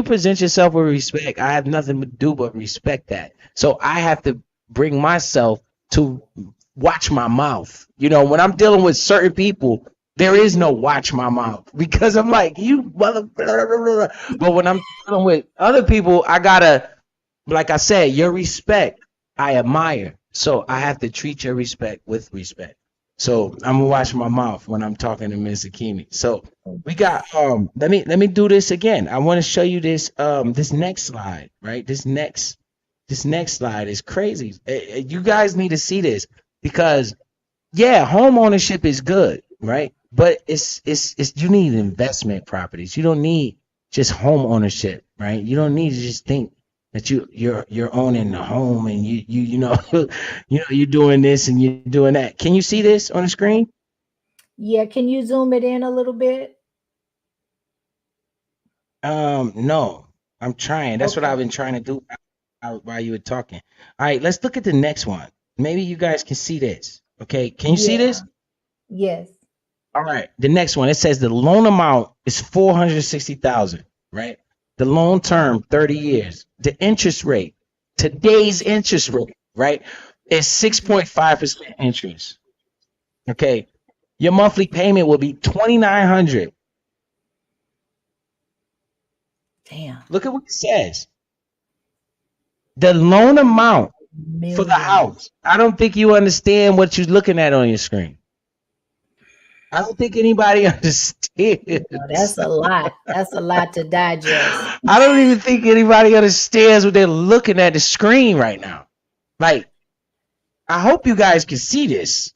Speaker 1: present yourself with respect, I have nothing to do but respect that. So I have to bring myself to watch my mouth. You know, when I'm dealing with certain people, there is no watch my mouth because I'm like you mother. But when I'm dealing with other people, I gotta, like I said, your respect I admire. So I have to treat your respect with respect. So I'm gonna watch my mouth when I'm talking to Ms. Akimi. So we got let me do this again. I want to show you this this next slide, right? This next slide is crazy. You guys need to see this because yeah, home ownership is good, right? But it's you need investment properties. You don't need just home ownership, right? You don't need to just think that you're owning the home and you know you're doing this and you're doing that. Can you see this on the screen?
Speaker 7: Yeah, can you zoom it in a little bit?
Speaker 1: No, I'm trying. That's what
Speaker 7: Okay.
Speaker 1: I've been trying to do while you were talking. All right, let's look at the next one. Maybe you guys can see this. Okay, can you see this?
Speaker 7: Yes.
Speaker 1: All right, the next one. It says the loan amount is 460,000, right? The loan term 30 years. The interest rate, today's interest rate, right, is 6.5% interest. Okay, your monthly payment will be 2,900.
Speaker 7: Damn.
Speaker 1: Look at what it says. The loan amount for the
Speaker 7: Million.
Speaker 1: house. I don't think you understand what you're looking at on your screen. I don't think anybody understands.
Speaker 7: No, that's a lot. That's a lot to digest.
Speaker 1: I don't even think anybody understands what they're looking at the screen right now. Like, I hope you guys can see this.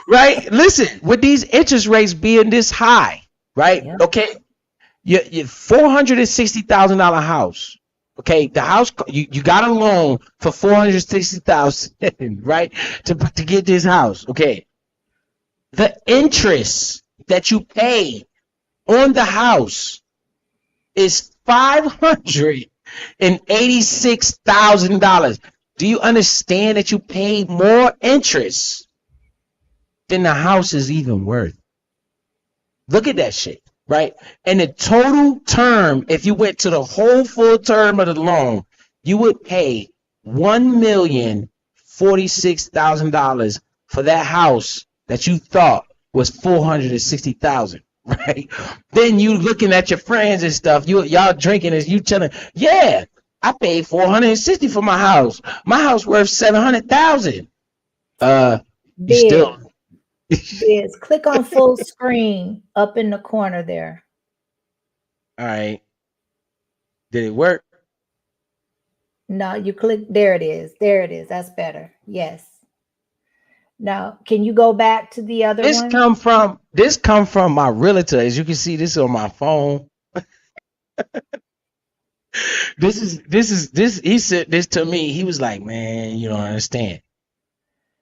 Speaker 1: Right? Listen, with these interest rates being this high, right?
Speaker 7: Yeah.
Speaker 1: Okay. Your $460,000 house. Okay, the house you got a loan for $460,000, right? To get this house. Okay. The interest that you pay on the house is $586,000. Do you understand that you pay more interest than the house is even worth? Look at that shit, right? And the total term, if you went to the whole full term of the loan, you would pay $1,046,000 for that house that you thought was $460,000, right? Then you looking at your friends and stuff, y'all drinking and you telling, yeah, I paid $460 for my house. My house worth $700,000. You
Speaker 7: Biz,
Speaker 1: still
Speaker 7: Biz, click on full screen up in the corner there.
Speaker 1: all right. Did it work?
Speaker 7: No, you click, there it is. There it is. That's better. Yes. Now, can you go back to the other
Speaker 1: This
Speaker 7: one?
Speaker 1: come from my realtor. As you can see, this on my phone. This he said this to me. He was like, man, you don't understand.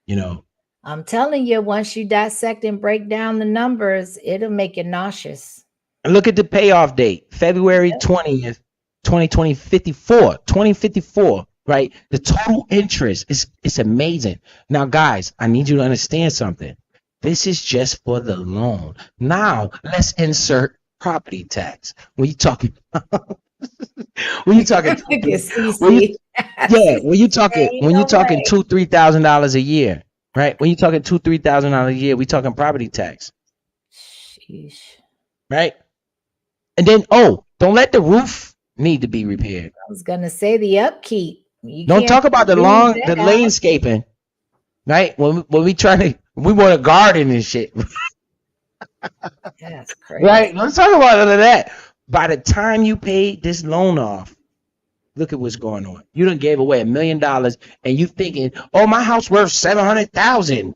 Speaker 1: You know,
Speaker 7: I'm telling you, once you dissect and break down the numbers, it'll make you nauseous.
Speaker 1: and look at the payoff date, February 20th, 2054, right? The total interest is amazing. Now, guys, I need you to understand something. This is just for the loan. Now, let's insert property tax. When you talking when you talking
Speaker 7: Look at
Speaker 1: when you,
Speaker 7: CC.
Speaker 1: yeah, when you talking
Speaker 7: Ain't
Speaker 1: when you
Speaker 7: no
Speaker 1: talking
Speaker 7: way.
Speaker 1: $2,000-3,000 a year, right? When you talking $2,000-3,000 a year, we talking property tax,
Speaker 7: Sheesh.
Speaker 1: right? And then don't let the roof need to be repaired.
Speaker 7: I was gonna say the upkeep. You
Speaker 1: Don't
Speaker 7: can't
Speaker 1: talk about the
Speaker 7: leave that out.
Speaker 1: landscaping, right? When we want a garden and shit,
Speaker 7: That's crazy.
Speaker 1: right? Let's talk about all of that. By the time you paid this loan off, look at what's going on. You done gave away $1 million, and you thinking, oh, my house worth $700,000.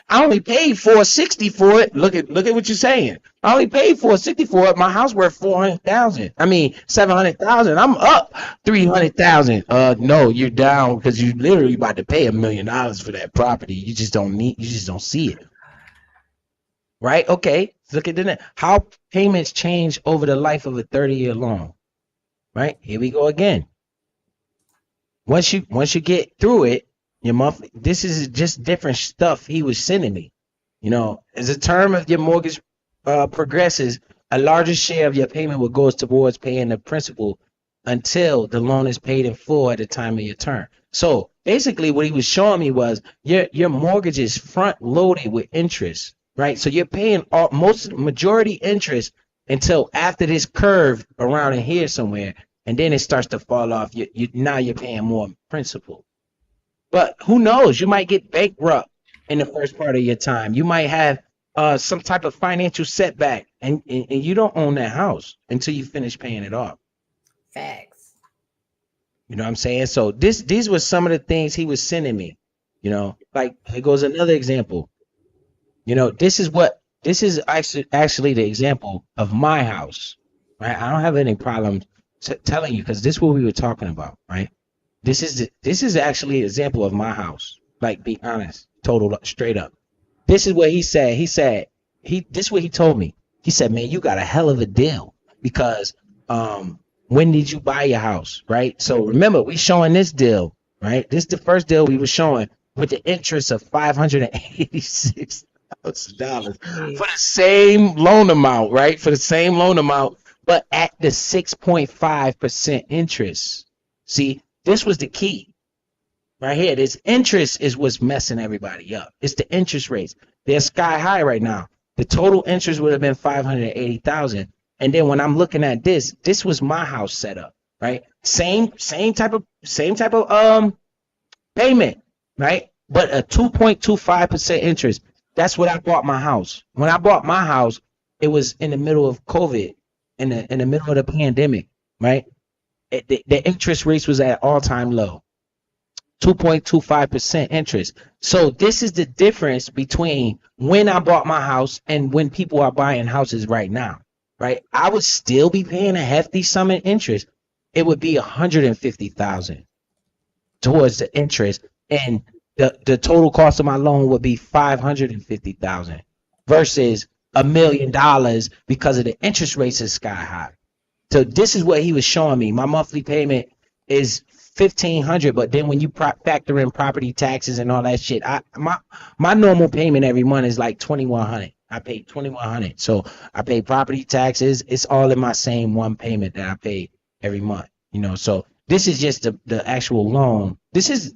Speaker 1: I only paid $460 for it. Look at what you're saying. I only paid $460 for it. My house worth $400,000. I mean $700,000. I'm up $300,000. No, you're down because you literally about to pay $1 million for that property. You just don't see it. Right? Okay. Look at the net. How payments change over the life of a 30-year loan. Right? Here we go again. Once you get through it, your monthly, this is just different stuff he was sending me. You know, as the term of your mortgage progresses, a larger share of your payment will go towards paying the principal until the loan is paid in full at the time of your term. So basically what he was showing me was your mortgage is front loaded with interest, right? So you're paying majority interest until after this curve around in here somewhere, and then it starts to fall off. Now you're paying more principal. But who knows? You might get bankrupt in the first part of your time. You might have some type of financial setback, and you don't own that house until you finish paying it off.
Speaker 7: Facts.
Speaker 1: You know what I'm saying? So these were some of the things he was sending me. You know, like here goes another example. You know, this is actually the example of my house, right? I don't have any problem telling you because this is what we were talking about, right? This is actually an example of my house. Like, be honest, total straight up. This is what he said. This is what he told me. He said, man, you got a hell of a deal because when did you buy your house, right? So remember, we showing this deal, right? This is the first deal we were showing with the interest of $586,000 for the same loan amount, right? For the same loan amount, but at the 6.5% interest. See, this was the key right here. This interest is what's messing everybody up. It's the interest rates. They're sky high right now. The total interest would have been $580,000. And then when I'm looking at this was my house setup, right? Same type of payment, right? But a 2.25% interest. That's what I bought my house. When I bought my house, it was in the middle of COVID, in the middle of the pandemic, right? The interest rates was at all-time low. 2.25% interest. So this is the difference between when I bought my house and when people are buying houses right now, right? I would still be paying a hefty sum in interest. It would be $150,000 towards the interest, and the total cost of my loan would be $550,000 versus $1 million because of the interest rates is sky high. So this is what he was showing me. My monthly payment is $1,500, but then when you factor in property taxes and all that shit, my normal payment every month is like $2,100. I pay $2,100, so I pay property taxes. It's all in my same one payment that I pay every month. You know, so this is just the actual loan. This is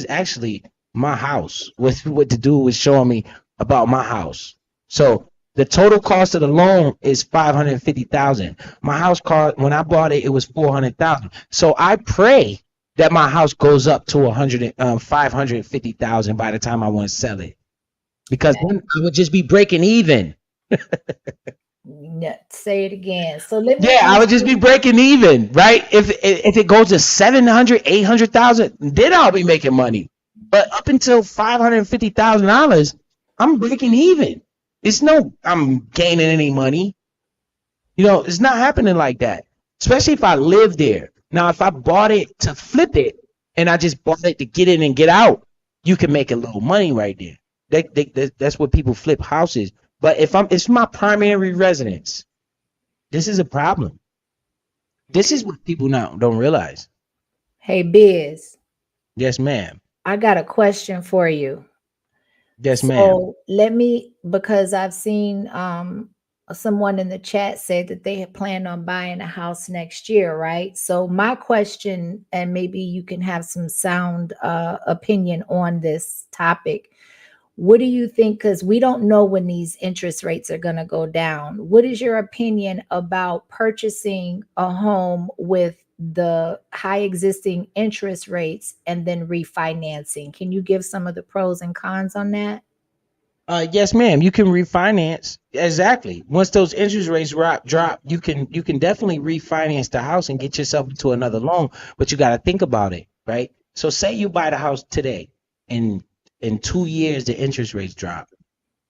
Speaker 1: actually my house. What the dude was showing me about my house. So the total cost of the loan is $550,000. My house cost when I bought it, it was $400,000. So I pray that my house goes up to $550,000 by the time I want to sell it, because then I would just be breaking even.
Speaker 7: Say it again. So let me.
Speaker 1: Yeah, I would just be breaking even, right? If it goes to 700, 800,000, then I'll be making money. But up until $550,000, I'm breaking even. It's no, I'm gaining any money. You know, it's not happening like that. Especially if I live there. Now, if I bought it to flip it and I just bought it to get in and get out, you can make a little money right there. That's what people flip houses. But if it's my primary residence, this is a problem. This is what people now don't realize.
Speaker 7: Hey, Biz.
Speaker 1: Yes, ma'am.
Speaker 7: I got a question for you.
Speaker 1: Yes, ma'am.
Speaker 7: So let me, because I've seen someone in the chat say that they had planned on buying a house next year, right? So my question, and maybe you can have some sound opinion on this topic. What do you think? Because we don't know when these interest rates are going to go down. What is your opinion about purchasing a home with the high existing interest rates and then refinancing? Can you give some of the pros and cons on that?
Speaker 1: Yes, ma'am. You can refinance. Exactly. Once those interest rates drop, you can definitely refinance the house and get yourself into another loan. But you got to think about it, right? So say you buy the house today, and in 2 years the interest rates drop.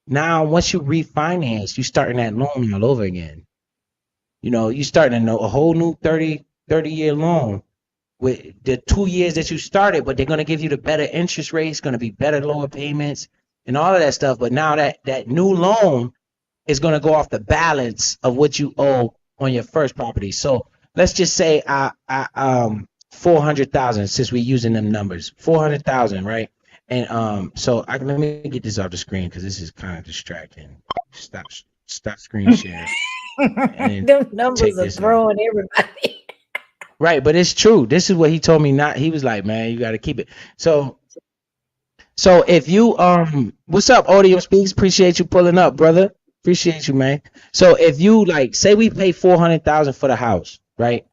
Speaker 1: Now, once you refinance, you starting that loan all over again. You know, you starting a whole new 30-year loan with the 2 years that you started, but they're going to give you the better interest rates, going to be better lower payments and all of that stuff. But now that new loan is going to go off the balance of what you owe on your first property. So let's just say I 400,000, since we're using them numbers, 400,000, right? And so let me get this off the screen because this is kind of distracting. Stop screen sharing.
Speaker 7: Them numbers are throwing everybody.
Speaker 1: Right, but it's true. This is what he told me. He was like, man, you got to keep it. So if you what's up, Audio Speaks? Appreciate you pulling up, brother. Appreciate you, man. So if you say we pay 400,000 for the house, right?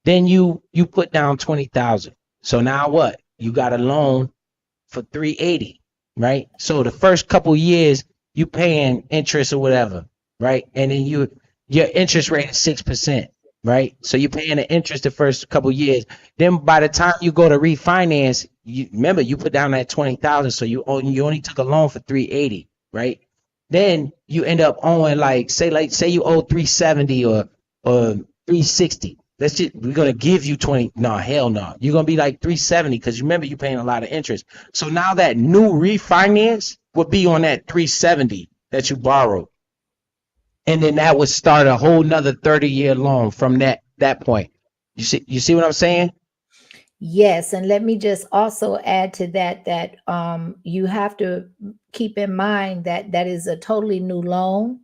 Speaker 1: Then you put down 20,000. So now what? you got a loan for 380, right? So the first couple years you paying interest or whatever, right? And then your interest rate is 6%, right? So you're paying the interest the first couple years. Then by the time you go to refinance, you remember you put down that 20,000, so you only took a loan for 380, right? Then you end up owing say you owe 370 or 360. We're gonna give you 20. No, hell no. You're gonna be like 370 because remember you're paying a lot of interest. So now that new refinance would be on that 370 that you borrowed. And then that would start a whole nother 30-year loan from that point. You see what I'm saying?
Speaker 7: Yes, and let me just also add to that you have to keep in mind that that is a totally new loan,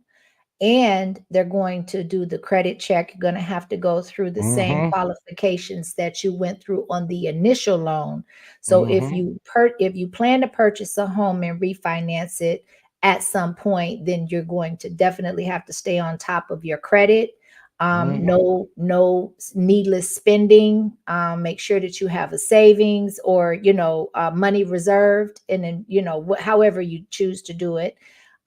Speaker 7: and they're going to do the credit check. You're going to have to go through the same qualifications that you went through on the initial loan. So if you plan to purchase a home and refinance it at some point, then you're going to definitely have to stay on top of your credit. No needless spending. Make sure that you have a savings or, money reserved, and then, however you choose to do it.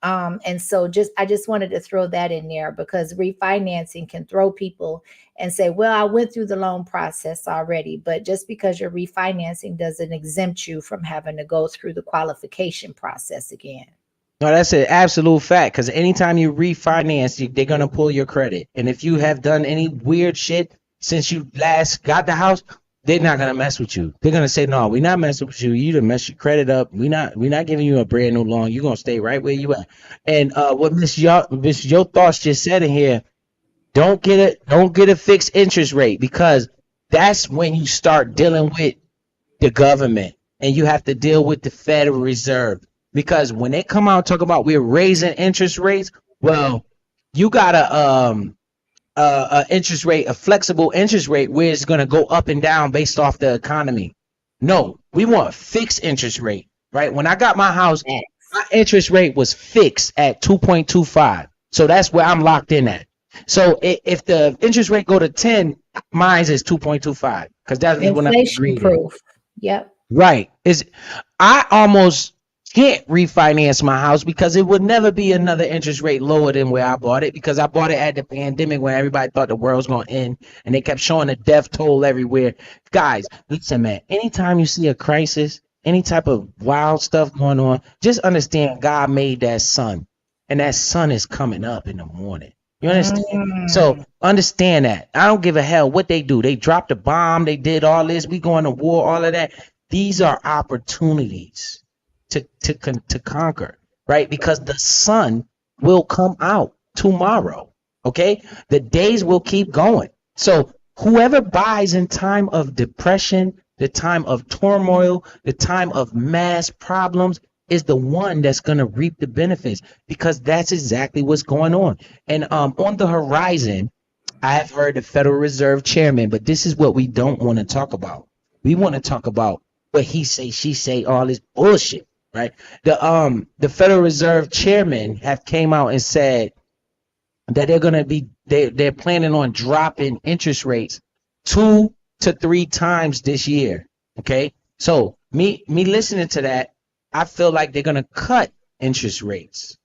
Speaker 7: And so I just wanted to throw that in there because refinancing can throw people and say, well, I went through the loan process already, but just because you're refinancing doesn't exempt you from having to go through the qualification process again.
Speaker 1: No, that's an absolute fact. Because anytime you refinance, they're gonna pull your credit, and if you have done any weird shit since you last got the house, they're not gonna mess with you. They're gonna say, "No, we're not messing with you. You done mess your credit up. We're not giving you a brand new loan. You're gonna stay right where you at." And what Miss Your Thoughts just said in here, don't get a fixed interest rate, because that's when you start dealing with the government, and you have to deal with the Federal Reserve. Because when they come out and talk about we're raising interest rates, well, you got a interest rate, a flexible interest rate where it's going to go up and down based off the economy. No, we want a fixed interest rate, right? When I got my house, my interest rate was fixed at 2.25. So that's where I'm locked in at. So if the interest rate go to 10, mine is 2.25 because that's when I agree.
Speaker 7: Inflation proof. Yep.
Speaker 1: Right. I almost can't refinance my house because it would never be another interest rate lower than where I bought it, because I bought it at the pandemic when everybody thought the world was going to end and they kept showing the death toll everywhere. Guys, listen, man, anytime you see a crisis, any type of wild stuff going on, just understand God made that sun, and that sun is coming up in the morning. You understand? So understand that. I don't give a hell what they do. They dropped a bomb. They did all this. We going to war, all of that. These are opportunities to conquer, right? Because the sun will come out tomorrow, okay? The days will keep going. So whoever buys in time of depression, the time of turmoil, the time of mass problems is the one that's going to reap the benefits, because that's exactly what's going on. And on the horizon, I have heard the Federal Reserve chairman, but this is what we don't want to talk about. We want to talk about what he say, she say, all this bullshit. Right, the Federal Reserve chairman have came out and said that they're planning on dropping interest rates 2 to 3 times this year. Okay, so me listening to that, I feel like they're gonna cut interest rates,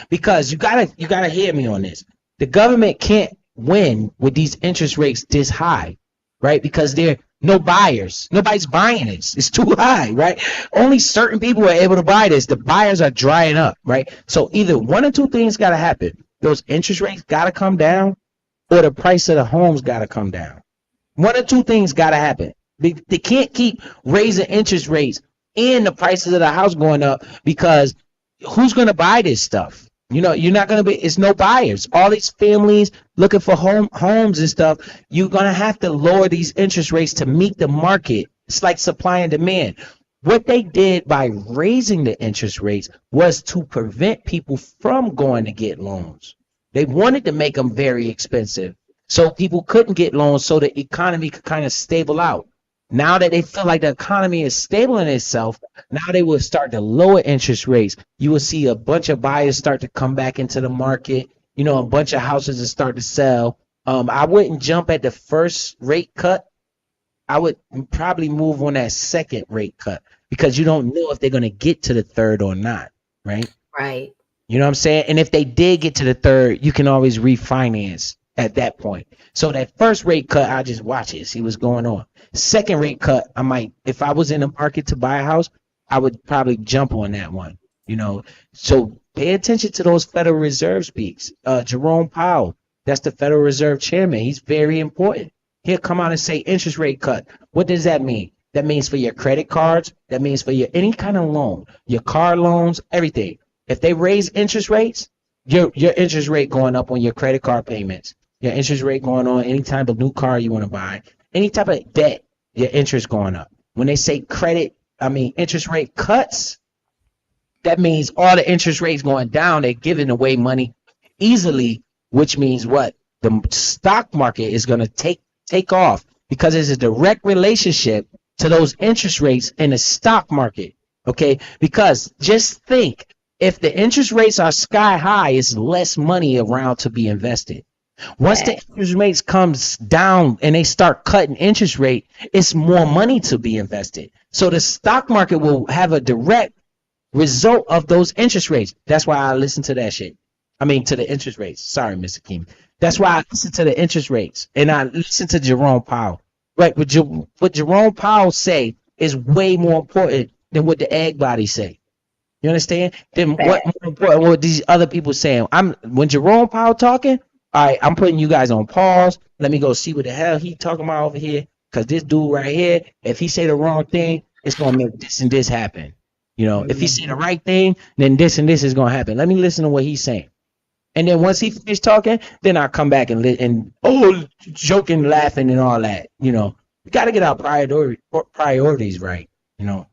Speaker 1: because you gotta hear me on this. The government can't win with these interest rates this high, right? Because they're no buyers. Nobody's buying this. It's too high, right? Only certain people are able to buy this. The buyers are drying up, right? So either one or two things got to happen. Those interest rates got to come down, or the price of the homes got to come down. One or two things got to happen. They can't keep raising interest rates and the prices of the house going up, because who's going to buy this stuff? You're not going to it's no buyers. All these families looking for homes and stuff, you're going to have to lower these interest rates to meet the market. It's like supply and demand. What they did by raising the interest rates was to prevent people from going to get loans. They wanted to make them very expensive so people couldn't get loans, so the economy could kind of stable out. Now that they feel like the economy is stable in itself, now they will start to lower interest rates. You will see a bunch of buyers start to come back into the market. A bunch of houses will start to sell. I wouldn't jump at the first rate cut, I would probably move on that second rate cut because you don't know if they're going to get to the third or not, right?
Speaker 7: Right.
Speaker 1: You know what I'm saying? And if they did get to the third, you can always refinance at that point. So that first rate cut, I just watch it, see what's going on. Second rate cut, I might, if I was in the market to buy a house, I would probably jump on that one. You know, so pay attention to those Federal Reserve speaks. Jerome Powell, that's the Federal Reserve chairman. He's very important. He'll come out and say interest rate cut. What does that mean? That means for your credit cards. That means for your any kind of loan, your car loans, everything. If they raise interest rates, your interest rate going up on your credit card payments, your interest rate going on any type of new car you want to buy, any type of debt, your interest going up. When they say interest rate cuts, that means all the interest rates going down. They're giving away money easily, which means what? The stock market is going to take off because there's a direct relationship to those interest rates in the stock market. Okay, because just think, if the interest rates are sky high, it's less money around to be invested. Once the interest rates comes down and they start cutting interest rate, it's more money to be invested. So the stock market will have a direct result of those interest rates. That's why I listen to that shit. I mean, to the interest rates. Sorry, Mr. Keem. That's why I listen to the interest rates and I listen to Jerome Powell. Right, what Jerome Powell say is way more important than what the egg body say. You understand? Then what more important what these other people saying? When Jerome Powell talking, all right, I'm putting you guys on pause. Let me go see what the hell he talking about over here. Cause this dude right here, if he say the wrong thing, it's gonna make this and this happen. You know, if he say the right thing, then this and this is gonna happen. Let me listen to what he's saying. And then once he finished talking, then I'll come back and joking, laughing, and all that. You know, we got to get our priorities right. You know,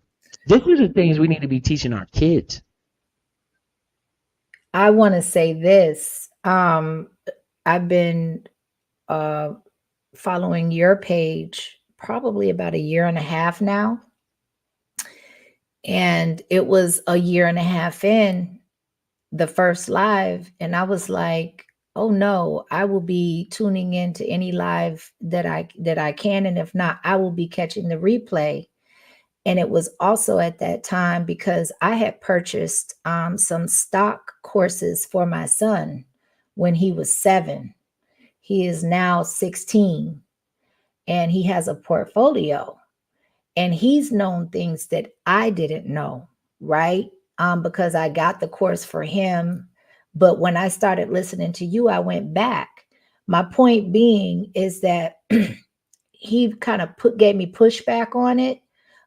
Speaker 1: these are the things we need to be teaching our kids.
Speaker 7: I want to say this. I've been following your page probably about a year and a half now. And it was a year and a half in the first live. And I was like, oh no, I will be tuning into any live that I can. And if not, I will be catching the replay. And it was also at that time because I had purchased some stock courses for my son when he was 7. He is now 16 and he has a portfolio and he's known things that I didn't know, right? Because I got the course for him. But when I started listening to you, I went back. My point being is that he kind of gave me pushback on it,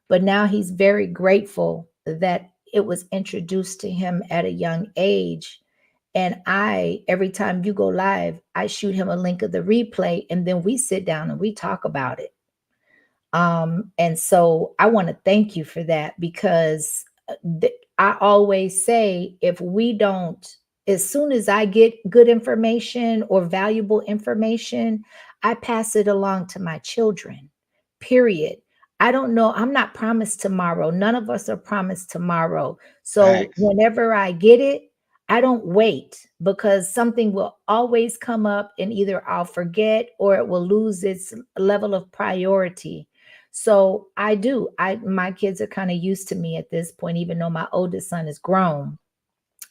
Speaker 7: but now he's very grateful that it was introduced to him at a young age. And every time you go live, I shoot him a link of the replay and then we sit down and we talk about it. And so I want to thank you for that because I always say, if we don't, as soon as I get good information or valuable information, I pass it along to my children, period. I don't know. I'm not promised tomorrow. None of us are promised tomorrow. So whenever I get it, I don't wait because something will always come up and either I'll forget or it will lose its level of priority. So my kids are kind of used to me at this point, even though my oldest son is grown.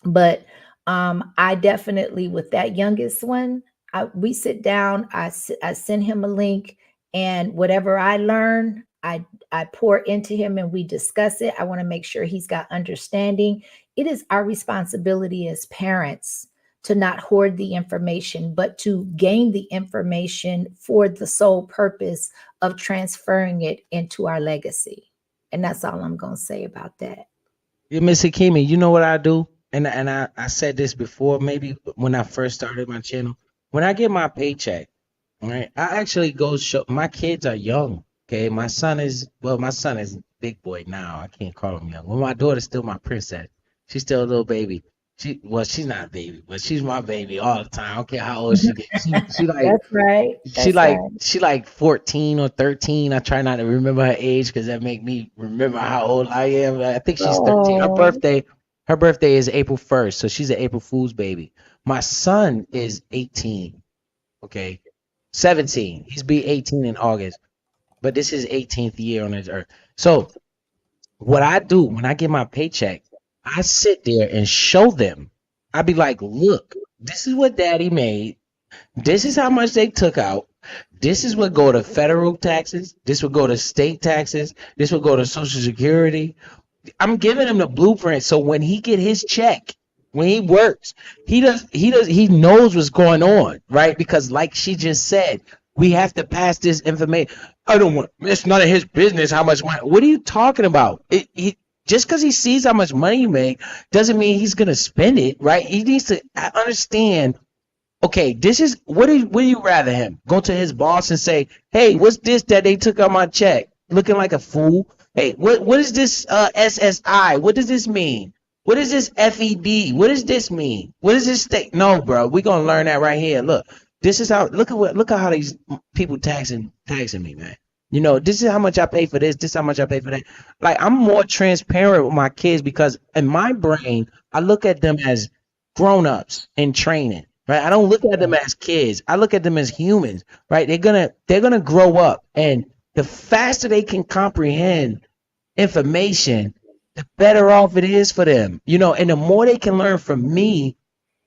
Speaker 7: But I definitely, with that youngest one, we sit down, I send him a link, and whatever I learn, I pour into him and we discuss it. I want to make sure he's got understanding. It is our responsibility as parents to not hoard the information, but to gain the information for the sole purpose of transferring it into our legacy. And that's all I'm going to say about that.
Speaker 1: Yeah, Miss Hakimi, you know what I do? And I said this before, maybe when I first started my channel. When I get my paycheck, all right, I actually go show, my kids are young, okay? My son is big boy now. I can't call him young. Well, my daughter's still my princess. She's still a little baby. She's not a baby, but she's my baby all the time. I don't care how old she gets. She like,
Speaker 7: that's right.
Speaker 1: She like 14 or 13. I try not to remember her age because that make me remember how old I am. I think she's 13. Her birthday is April 1st, so she's an April Fool's baby. My son is 18. Okay, 17. He's be 18 in August. but this is 18th year on this earth. So what I do when I get my paycheck, I sit there and show them. I be like, look, this is what daddy made. This is how much they took out. This is what go to federal taxes. This would go to state taxes. This would go to Social Security. I'm giving him the blueprint so when he get his check, when he works, he knows what's going on, right? Because like she just said, we have to pass this information. I don't want, it's none of his business how much money. What are you talking about? Just because he sees how much money you make doesn't mean he's gonna spend it, right? He needs to understand. Okay, this is what do you rather him go to his boss and say, "Hey, what's this that they took out my check? Looking like a fool." Hey, what is this SSI? What does this mean? What is this FED? What does this mean? What does this state? No, bro, we're gonna learn that right here. Look, this is how. Look at how these people taxing me, man. You know, this is how much I pay for this. This is how much I pay for that. Like I'm more transparent with my kids because in my brain, I look at them as grown-ups in training. Right? I don't look at them as kids. I look at them as humans, right? They're gonna grow up, and the faster they can comprehend information, the better off it is for them. You know, and the more they can learn from me,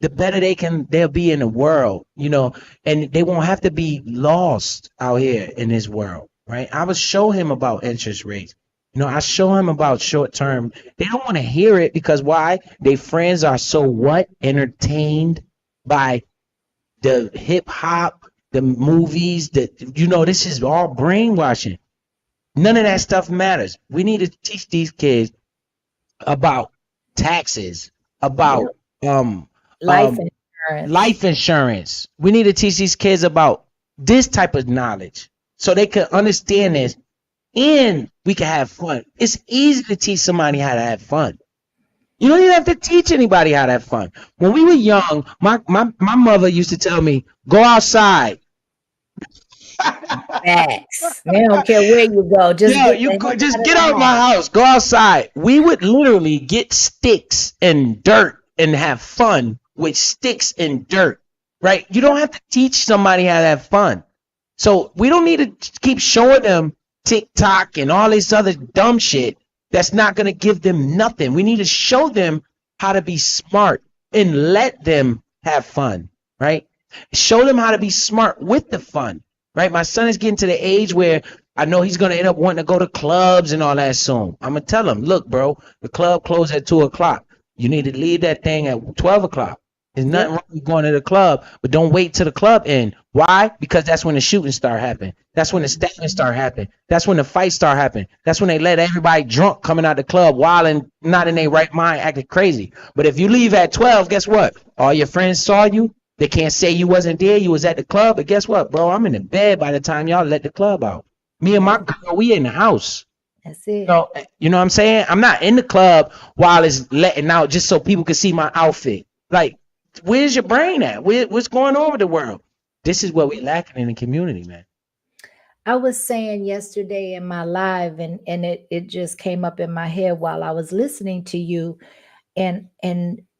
Speaker 1: the better they'll be in the world, you know, and they won't have to be lost out here in this world, right? I would show him about interest rates. You know, I show him about short term. They don't want to hear it because why? Their friends are so what? Entertained by the hip hop, the movies, this is all brainwashing. None of that stuff matters. We need to teach these kids about taxes, about
Speaker 7: Life insurance.
Speaker 1: life insurance. We need to teach these kids about this type of knowledge so they can understand this and we can have fun. It's easy to teach somebody how to have fun. You don't even have to teach anybody how to have fun. When we were young, my mother used to tell me, go outside.
Speaker 7: Facts. They don't care where you go. Just
Speaker 1: Get out of my house. Go outside. We would literally get sticks and dirt and have fun with sticks and dirt, right? You don't have to teach somebody how to have fun. So we don't need to keep showing them TikTok and all this other dumb shit. That's not going to give them nothing. We need to show them how to be smart and let them have fun, right? Show them how to be smart with the fun, right? My son is getting to the age where I know he's going to end up wanting to go to clubs and all that soon. I'm going to tell him, look, bro, the club closed at 2 o'clock. You need to leave that thing at 12 o'clock. There's nothing wrong with going to the club, but don't wait till the club end. Why? Because that's when the shooting start happening. That's when the stabbing start happening. That's when the fight start happening. That's when they let everybody drunk coming out the club while and not in their right mind acting crazy. But if you leave at 12, guess what? All your friends saw you. They can't say you wasn't there. You was at the club. But guess what, bro? I'm in the bed by the time y'all let the club out. Me and my girl, we in the house.
Speaker 7: That's it.
Speaker 1: You know what I'm saying? I'm not in the club while it's letting out just so people can see my outfit. Like, where's your brain at? What's going on with the world? This is what we lacking in the community, man.
Speaker 7: I was saying yesterday in my live, and it just came up in my head while I was listening to you, and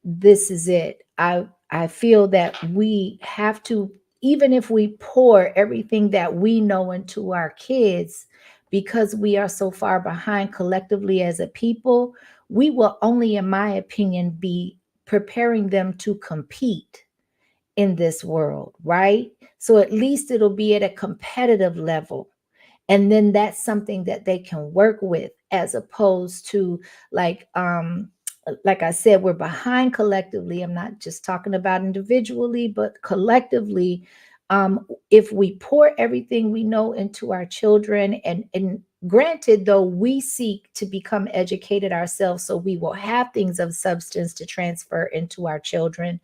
Speaker 7: this is it. I feel that we have to, even if we pour everything that we know into our kids, because we are so far behind collectively as a people, we will only, in my opinion, be preparing them to compete in this world, right? So at least it'll be at a competitive level. And then that's something that they can work with, as opposed to like I said, we're behind collectively. I'm not just talking about individually, but collectively. If we pour everything we know into our children, and granted, though, we seek to become educated ourselves, so we will have things of substance to transfer into our children,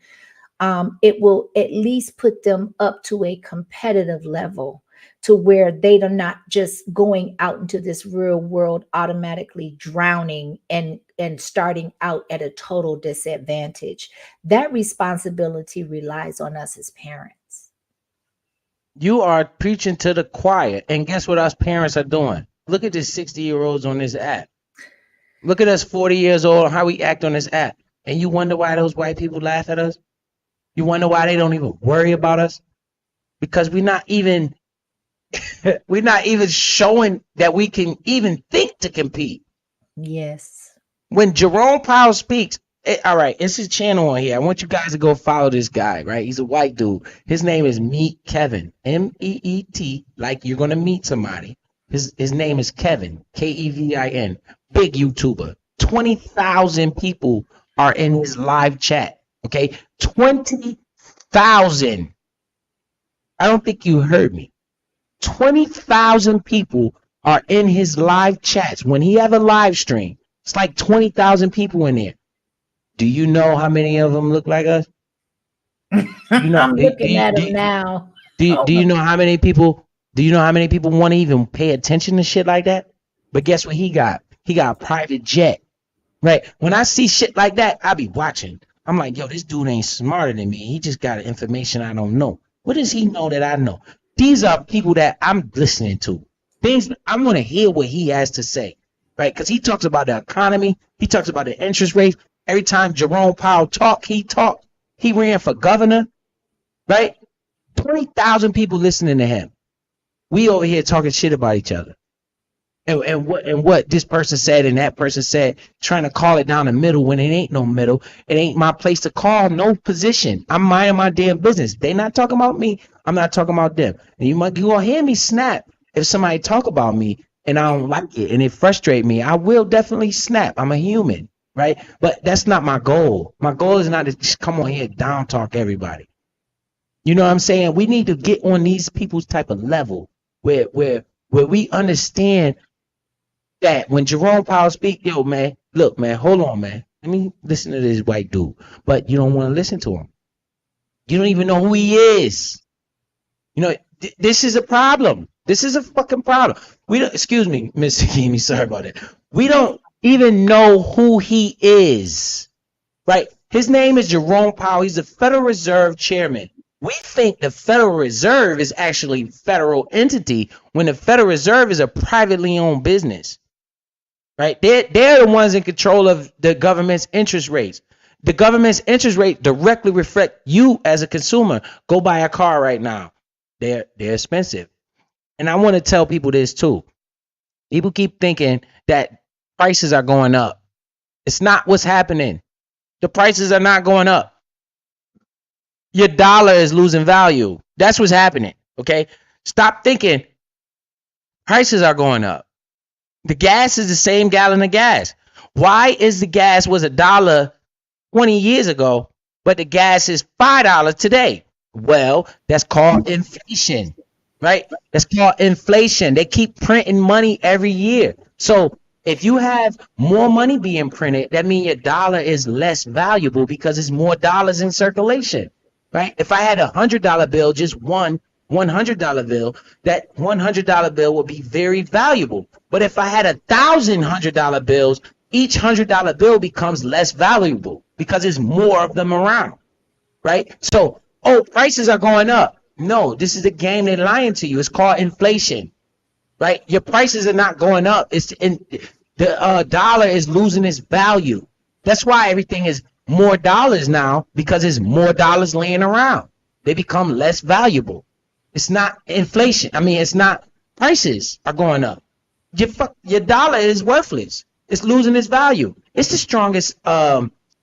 Speaker 7: it will at least put them up to a competitive level, to where they are not just going out into this real world automatically drowning and starting out at a total disadvantage. That responsibility relies on us as parents.
Speaker 1: You are preaching to the choir, and guess what us parents are doing? Look at this 60-year-olds on this app. Look at us 40 years old, how we act on this app. And you wonder why those white people laugh at us? You wonder why they don't even worry about us? Because we're not even We're not even showing that we can even think to compete.
Speaker 7: Yes.
Speaker 1: When Jerome Powell speaks, all right, it's his channel on here. I want you guys to go follow this guy, right? He's a white dude. His name is Meet Kevin, MEET, like you're gonna meet somebody. His name is Kevin, Kevin, big YouTuber. 20,000 people are in his live chat. Okay, 20,000. I don't think you heard me. 20,000 people are in his live chats. When he have a live stream, it's like 20,000 people in there. Do you know how many of them look like us? You know,
Speaker 7: I'm looking at him now.
Speaker 1: do you know how many people? Do you know how many people want to even pay attention to shit like that? But guess what he got? He got a private jet, right? When I see shit like that, I be watching. I'm like, yo, this dude ain't smarter than me. He just got information I don't know. What does he know that I know? These are people that I'm listening to. Things I want to hear what he has to say, right? Because he talks about the economy. He talks about the interest rates. Every time Jerome Powell he ran for governor, right? 20,000 people listening to him. We over here talking shit about each other. And what this person said and that person said, trying to call it down the middle when it ain't no middle. It ain't my place to call no position. I'm minding my damn business. They not talking about me. I'm not talking about them. And you gonna hear me snap if somebody talk about me and I don't like it and it frustrate me. I will definitely snap. I'm a human, right? But that's not my goal. My goal is not to just come on here and down talk everybody. You know what I'm saying? We need to get on these people's type of level where we understand that when Jerome Powell speak, yo, man, look, man, hold on, man. Let me listen to this white dude. But you don't want to listen to him. You don't even know who he is. You know, this is a problem. This is a fucking problem. We don't, excuse me, Mr. Kimi, sorry about that. We don't even know who he is, right? His name is Jerome Powell. He's the Federal Reserve Chairman. We think the Federal Reserve is actually a federal entity when the Federal Reserve is a privately owned business. Right? They're the ones in control of the government's interest rates. The government's interest rate directly reflect you as a consumer. Go buy a car right now. They're expensive. And I want to tell people this too. People keep thinking that prices are going up. It's not what's happening. The prices are not going up. Your dollar is losing value. That's what's happening. Okay? Stop thinking prices are going up. The gas is the same gallon of gas. Why is the gas was $1 20 years ago, but the gas is $5 today? Well, that's called inflation, right? That's called inflation. They keep printing money every year. So if you have more money being printed, that means your dollar is less valuable because there's more dollars in circulation, right? If I had $100 bill, just one $100 bill, that $100 bill would be very valuable. But if I had 1,000 $100 bills, each $100 bill becomes less valuable because there's more of them around, right? So, prices are going up. No, this is a game they're lying to you. It's called inflation, right? Your prices are not going up. The dollar is losing its value. That's why everything is more dollars now, because there's more dollars laying around. They become less valuable. It's not inflation. I mean, it's not prices are going up. Your dollar is worthless. It's losing its value. It's the strongest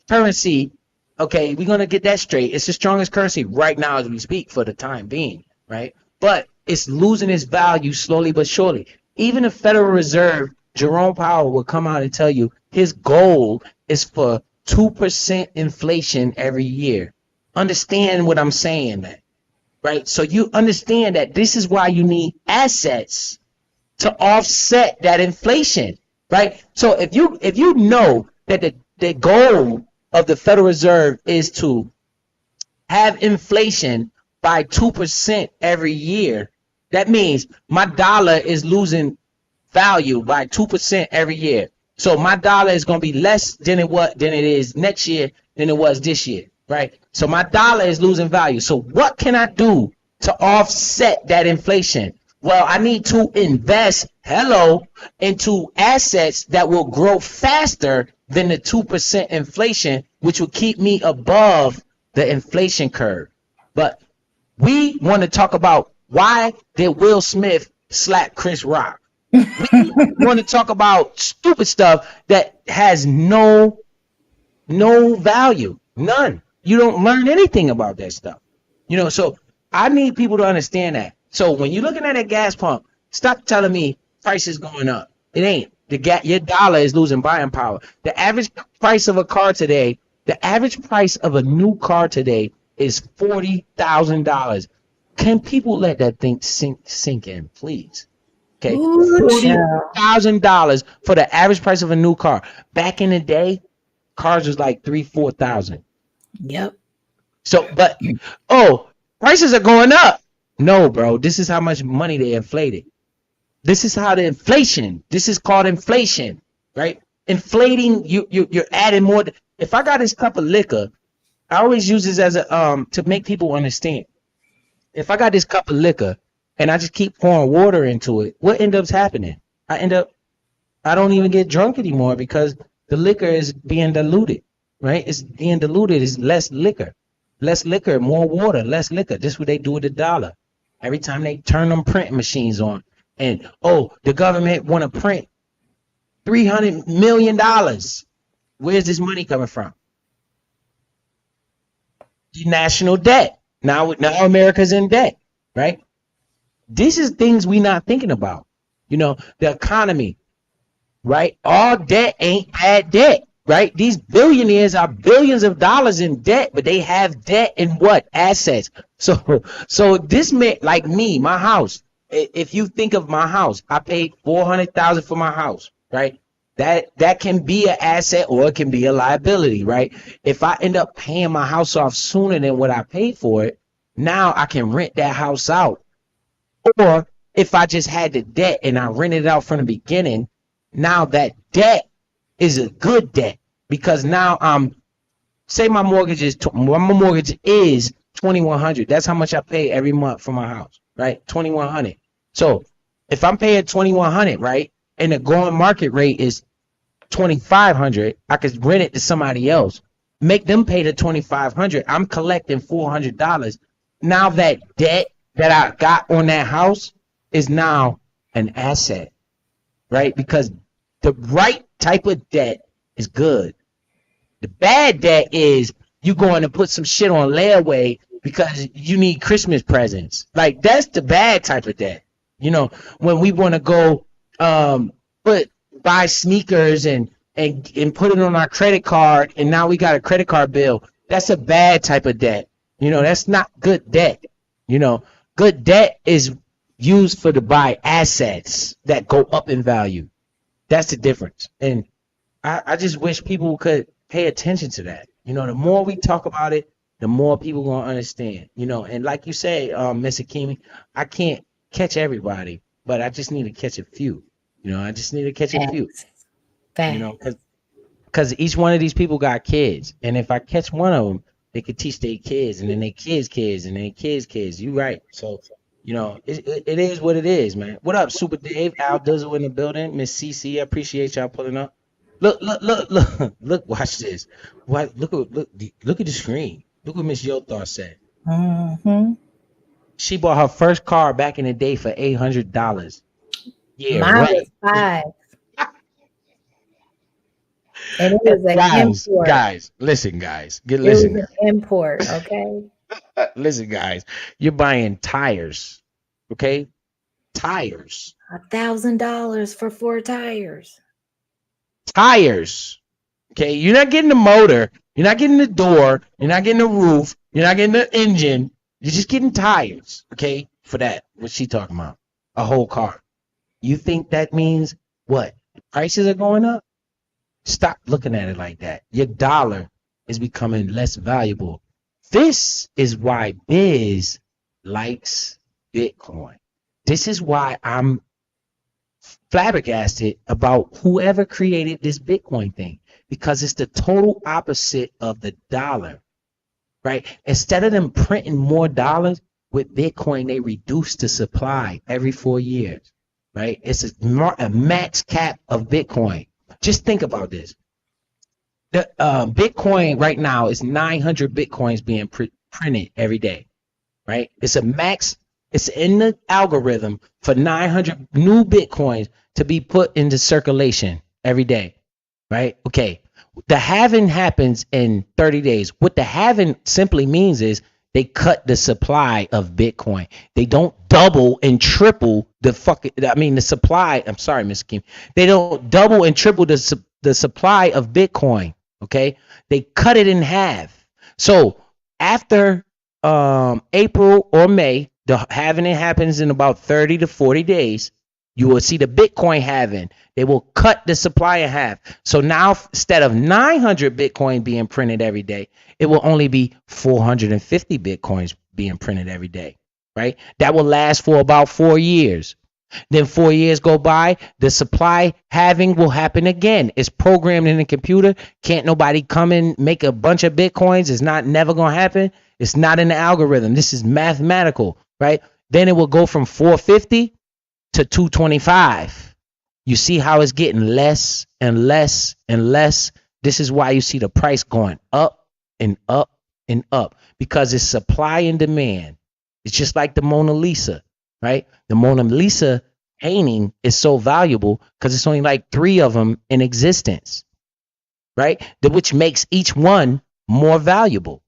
Speaker 1: currency. Okay, we're going to get that straight. It's the strongest currency right now as we speak for the time being, right? But it's losing its value slowly but surely. Even the Federal Reserve, Jerome Powell will come out and tell you his goal is for 2% inflation every year. Understand what I'm saying, man. Right? So you understand that this is why you need assets to offset that inflation, right? So if you know that the goal of the Federal Reserve is to have inflation by 2% every year, that means my dollar is losing value by 2% every year. So my dollar is going to be less than it is next year than it was this year, right? So my dollar is losing value. So what can I do to offset that inflation? Well, I need to invest, into assets that will grow faster than the 2% inflation, which will keep me above the inflation curve. But we want to talk about Why did Will Smith slap Chris Rock? We want to talk about stupid stuff that has no value, none. You don't learn anything about that stuff, So I need people to understand that. So when you're looking at a gas pump, stop telling me prices going up. It ain't. Your dollar is losing buying power. The average price of a car today, the average price of a new car today is $40,000. Can people let that thing sink in, please? Okay, $40,000 for the average price of a new car. Back in the day, cars was like $3,000-4,000.
Speaker 7: Yep.
Speaker 1: So, but prices are going up. No, bro, this is how much money they inflated. This is how this is called inflation, right? Inflating, you're adding more. If I got this cup of liquor, I always use this as a to make people understand. If I got this cup of liquor and I just keep pouring water into it, what ends up happening? I don't even get drunk anymore because the liquor is being diluted, right? It's being diluted. It's less liquor, more water, less liquor. This is what they do with the dollar. Every time they turn them printing machines on, and the government want to print $300 million. Where's this money coming from? The national debt. Now America's in debt, right? This is things we not thinking about. The economy, right? All debt ain't bad debt, right? These billionaires are billions of dollars in debt, but they have debt in what? Assets. So this man, like me, my house. If you think of my house, I paid $400,000 for my house, right? That can be an asset or it can be a liability, right? If I end up paying my house off sooner than what I paid for it, now I can rent that house out. Or if I just had the debt and I rented it out from the beginning, now that debt is a good debt because now say my mortgage is $2,100. That's how much I pay every month for my house, right? $2,100. So if I'm paying $2,100, right, and the going market rate is $2,500, I could rent it to somebody else, make them pay the $2,500. I'm collecting $400. Now that debt that I got on that house is now an asset, right? Because the right type of debt is good. The bad debt is you going to put some shit on layaway because you need Christmas presents. Like that's the bad type of debt. When we want to go buy sneakers and put it on our credit card and now we got a credit card bill. That's a bad type of debt. That's not good debt. Good debt is used to buy assets that go up in value. That's the difference. And I just wish people could pay attention to that. The more we talk about it, the more people gonna understand. And like you say, Miss Akimi, I can't catch everybody, but I just need to catch a few. I just need to catch a few. Because each one of these people got kids, and if I catch one of them, they could teach their kids, and then their kids' kids, and their kids' kids. You right. So, it is what it is, man. What up, Super Dave? Al Dizzle in the building. Miss CC, I appreciate y'all pulling up. Look! Watch this. Look at the screen. Look what Miss Yothar said.
Speaker 7: Mm-hmm.
Speaker 1: She bought her first car back in the day for $800. Yeah,
Speaker 7: mine
Speaker 1: right.
Speaker 7: was 5. And it was an import.
Speaker 1: Guys, listen, guys.
Speaker 7: It was an import, okay?
Speaker 1: Listen, guys. You're buying tires, okay? Tires.
Speaker 7: $1,000 for 4 tires.
Speaker 1: Tires. Okay, you're not getting the motor. You're not getting the door. You're not getting the roof. You're not getting the engine. You're just getting tires, okay? For that, what she talking about? A whole car. You think that means what? Prices are going up? Stop looking at it like that. Your dollar is becoming less valuable. This is why Biz likes Bitcoin. This is why I'm flabbergasted about whoever created this Bitcoin thing, because it's the total opposite of the dollar, right? Instead of them printing more dollars with Bitcoin, they reduce the supply every 4 years, right? It's a max cap of Bitcoin. Just think about this. The Bitcoin right now is 900 Bitcoins being printed every day, right? It's a max It's in the algorithm for 900 new Bitcoins to be put into circulation every day, right? Okay. The halving happens in 30 days. What the halving simply means is they cut the supply of Bitcoin. They don't double and triple the supply. I'm sorry, Ms. Kim. They don't double and triple the supply of Bitcoin. Okay. They cut it in half. So after April or May, the halving happens in about 30 to 40 days. You will see the Bitcoin halving. They will cut the supply in half. So now instead of 900 Bitcoin being printed every day, it will only be 450 Bitcoins being printed every day, right? That will last for about 4 years. Then 4 years go by, the supply halving will happen again. It's programmed in the computer. Can't nobody come and make a bunch of Bitcoins. It's never going to happen. It's not in the algorithm. This is mathematical, right? Then it will go from 450 to 225. You see how it's getting less and less and less. This is why you see the price going up and up and up, because it's supply and demand. It's just like the Mona Lisa, right? The Mona Lisa painting is so valuable because it's only like 3 of them in existence, right? Which makes each one more valuable.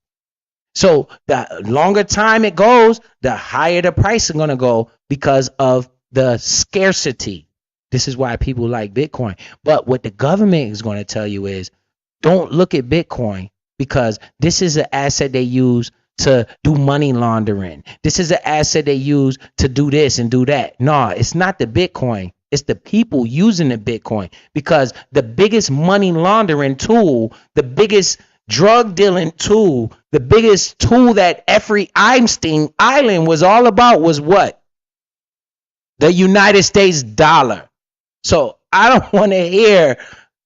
Speaker 1: So the longer time it goes, the higher the price is going to go because of the scarcity. This is why people like Bitcoin. But what the government is going to tell you is, don't look at Bitcoin, because this is an asset they use to do money laundering. This is an asset they use to do this and do that. No, it's not the Bitcoin. It's the people using the Bitcoin, because the biggest money laundering tool, the biggest drug dealing tool, the biggest tool that Jeffrey Epstein Island was all about was what? The United States dollar. So I don't want to hear,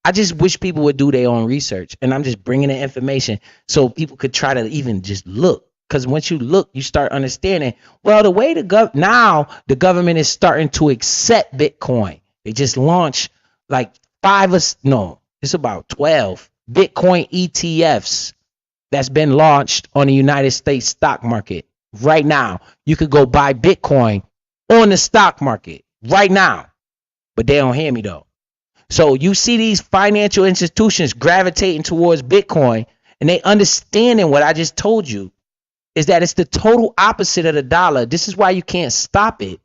Speaker 1: I just wish people would do their own research, and I'm just bringing the information so people could try to even just look. Because once you look, you start understanding, well, the way now the government is starting to accept Bitcoin. They just launched like it's about 12 Bitcoin ETFs that's been launched on the United States stock market. Right now, you could go buy Bitcoin on the stock market right now, but they don't hear me though. So you see these financial institutions gravitating towards Bitcoin, and they understanding what I just told you is that it's the total opposite of the dollar. This is why you can't stop it,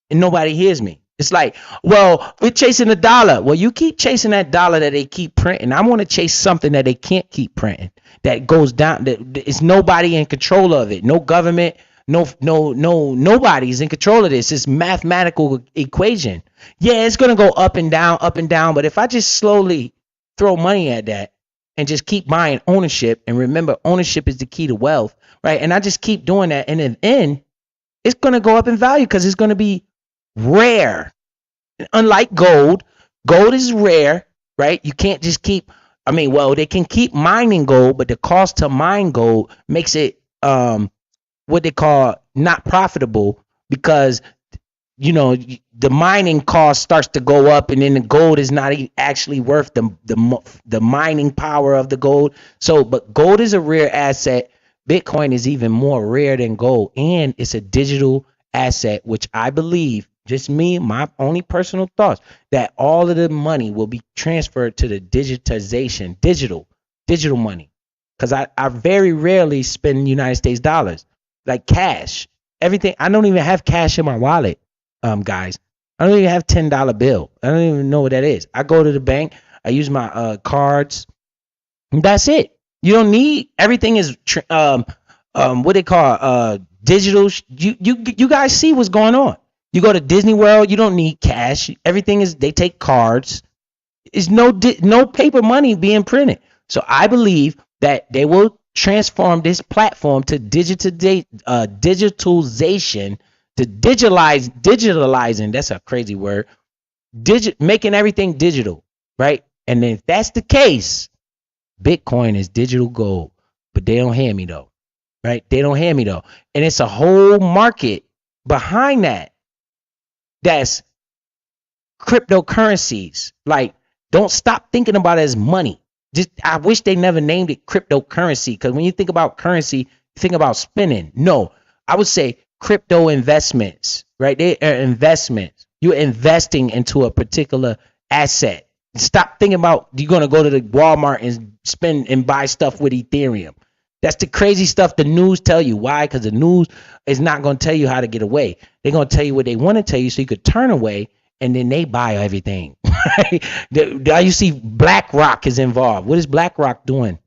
Speaker 1: and nobody hears me. It's like, well, we're chasing the dollar. Well, you keep chasing that dollar that they keep printing. I want to chase something that they can't keep printing, that goes down, that is nobody in control of it. No government, nobody's in control of this. It's mathematical equation. Yeah, it's gonna go up and down, but if I just slowly throw money at that and just keep buying ownership, and remember, ownership is the key to wealth, right? And I just keep doing that, and in the end, it's gonna go up in value because it's gonna be rare. Unlike gold is rare, right? You can't just keep, they can keep mining gold, but the cost to mine gold makes it what they call not profitable, because the mining cost starts to go up, and then the gold is not actually worth the mining power of the gold. So, but gold is a rare asset. Bitcoin is even more rare than gold, and it's a digital asset, which I believe, just me, my only personal thoughts, that all of the money will be transferred to the digitization, digital money. Because I very rarely spend United States dollars, like cash. Everything, I don't even have cash in my wallet, guys. I don't even have $10 bill. I don't even know what that is. I go to the bank, I use my cards, and that's it. You don't need, everything is what they call digital. You guys see what's going on. You go to Disney World, you don't need cash. Everything is, they take cards. There's no paper money being printed. So I believe that they will transform this platform to digitalization, to digitalizing. That's a crazy word. Making everything digital, right? And if that's the case, Bitcoin is digital gold. But they don't hear me though, right? They don't hear me though. And it's a whole market behind that. That's cryptocurrencies. Like, don't stop thinking about it as money. Just, I wish they never named it cryptocurrency, because when you think about currency, you think about spinning. No, I would say crypto investments, right? They are investments. You're investing into a particular asset. Stop thinking about you're gonna go to the Walmart and spend and buy stuff with Ethereum. That's the crazy stuff the news tell you. Why? Because the news is not gonna tell you how to get away. They're gonna tell you what they want to tell you so you could turn away, and then they buy everything. Right? Now you see BlackRock is involved. What is BlackRock doing?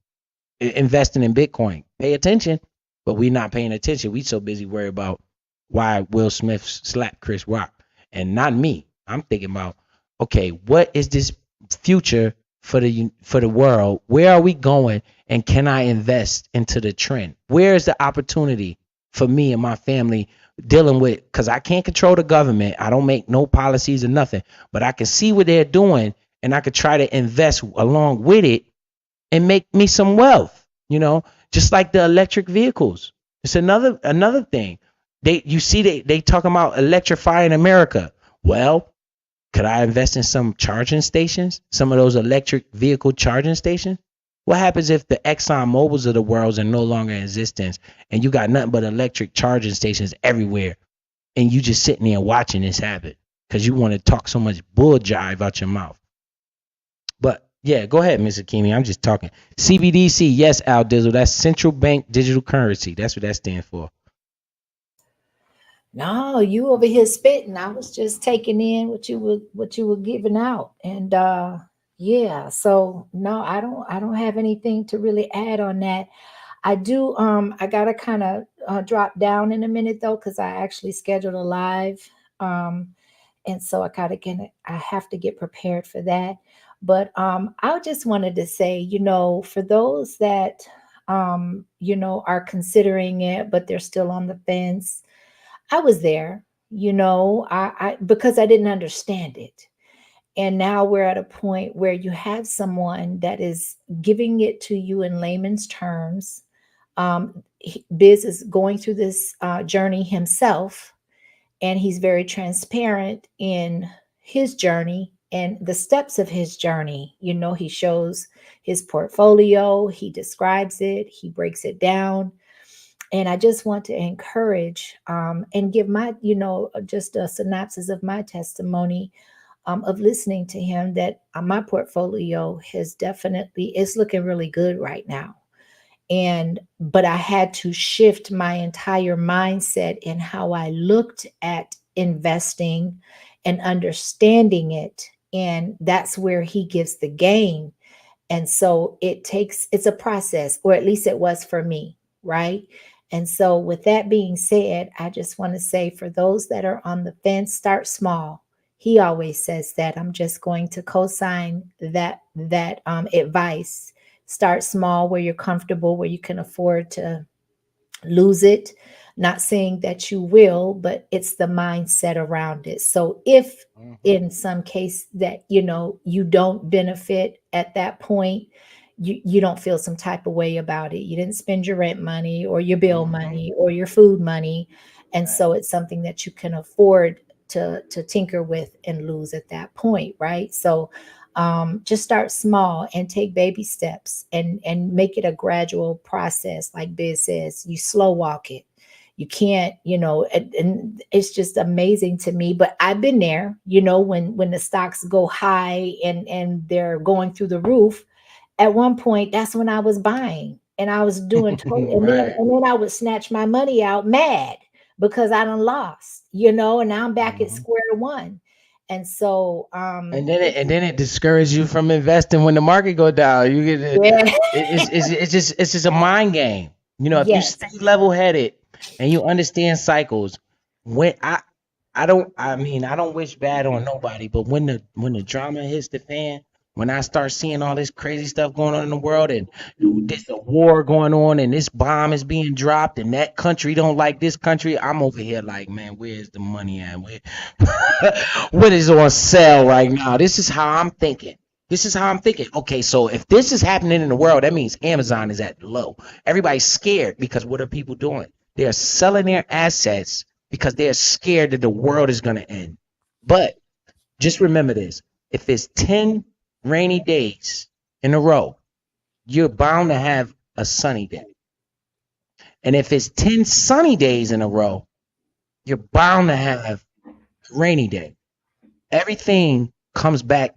Speaker 1: Investing in Bitcoin. Pay attention, but we're not paying attention. We so busy worried about why Will Smith slapped Chris Rock, and not me. I'm thinking about, okay, what is this future for the world? Where are we going, and can I invest into the trend? Where is the opportunity for me and my family dealing with? Because I can't control the government. I don't make no policies or nothing, but I can see what they're doing, and I could try to invest along with it and make me some wealth. Just like the electric vehicles. It's another thing. They talking about electrifying America. Well, could I invest in some charging stations? Some of those electric vehicle charging stations? What happens if the Exxon Mobils of the world are no longer in existence and you got nothing but electric charging stations everywhere and you just sitting there watching this happen because you want to talk so much bull jive out your mouth? But yeah, go ahead, Mr. Kimi. I'm just talking. CBDC, yes, Al Dizzle. That's central bank digital currency. That's what that stands for.
Speaker 7: No, you over here spitting. I was just taking in what you were giving out. And yeah, so no, I don't have anything to really add on that. I do I gotta kind of drop down in a minute though, because I actually scheduled a live. And so I have to get prepared for that. But I just wanted to say, for those that are considering it, but they're still on the fence, I was there, I because I didn't understand it. And now we're at a point where you have someone that is giving it to you in layman's terms. Biz is going through this journey himself, and he's very transparent in his journey and the steps of his journey. He shows his portfolio, he describes it, he breaks it down. And I just want to encourage and give my, just a synopsis of my testimony of listening to him, that my portfolio is looking really good right now. But I had to shift my entire mindset in how I looked at investing and understanding it. And that's where he gives the game. And so it's a process, or at least it was for me, right? And so with that being said, I just want to say, for those that are on the fence, start small. He always says that. I'm just going to co-sign that advice. Start small, where you're comfortable, where you can afford to lose it. Not saying that you will, but it's the mindset around it. So if in some case that, you don't benefit at that point, you don't feel some type of way about it. You didn't spend your rent money or your bill money or your food money. And so it's something that you can afford to tinker with and lose at that point, right? So just start small and take baby steps and make it a gradual process. Like Biz says, you slow walk it. You can't, and it's just amazing to me. But I've been there, when the stocks go high and they're going through the roof. At one point, that's when I was buying, and I was doing and then I would snatch my money out mad because I done lost, and now I'm back at square one. And so
Speaker 1: and then it discourages you from investing when the market go down. You get it's just a mind game. If you stay level headed and you understand cycles, when I don't wish bad on nobody, but when the drama hits the fan, when I start seeing all this crazy stuff going on in the world, and there's a war going on, and this bomb is being dropped, and that country don't like this country, I'm over here like, man, where's the money at? What is on sale right now? This is how I'm thinking. Okay, so if this is happening in the world, that means Amazon is at low. Everybody's scared because what are people doing? They're selling their assets because they're scared that the world is going to end. But just remember this. If it's 10 rainy days in a row, you're bound to have a sunny day. And if it's 10 sunny days in a row, you're bound to have a rainy day. Everything comes back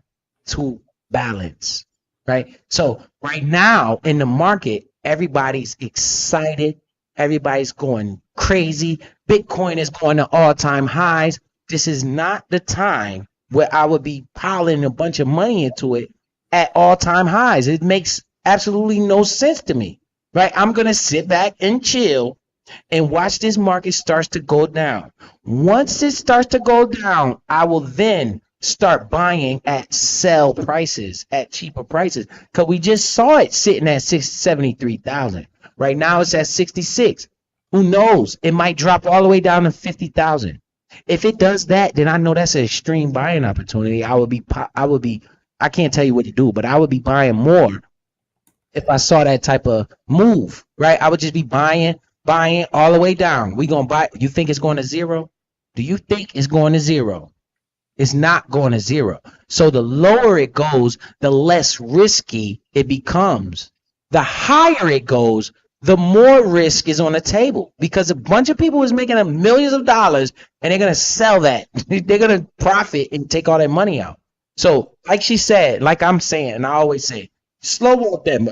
Speaker 1: to balance, right? So right now in the market, everybody's excited. Everybody's going crazy. Bitcoin is going to all-time highs. This is not the time where I would be piling a bunch of money into it at all-time highs. It makes absolutely no sense to me, right? I'm going to sit back and chill and watch this market starts to go down. Once it starts to go down, I will then start buying at sell prices, at cheaper prices, because we just saw it sitting at 73,000. Right now it's at 66. Who knows? It might drop all the way down to 50,000. If it does that, then I know that's an extreme buying opportunity. I can't tell you what to do, but I would be buying more if I saw that type of move, right? I would just be buying all the way down. We gonna buy. You think it's going to zero? Do you think it's going to zero? It's not going to zero. So the lower it goes, the less risky it becomes. The higher it goes, the more risk is on the table, because a bunch of people is making millions of dollars and they're gonna sell that. They're gonna profit and take all their money out. So, like she said, like I'm saying, and I always say, slow walk them.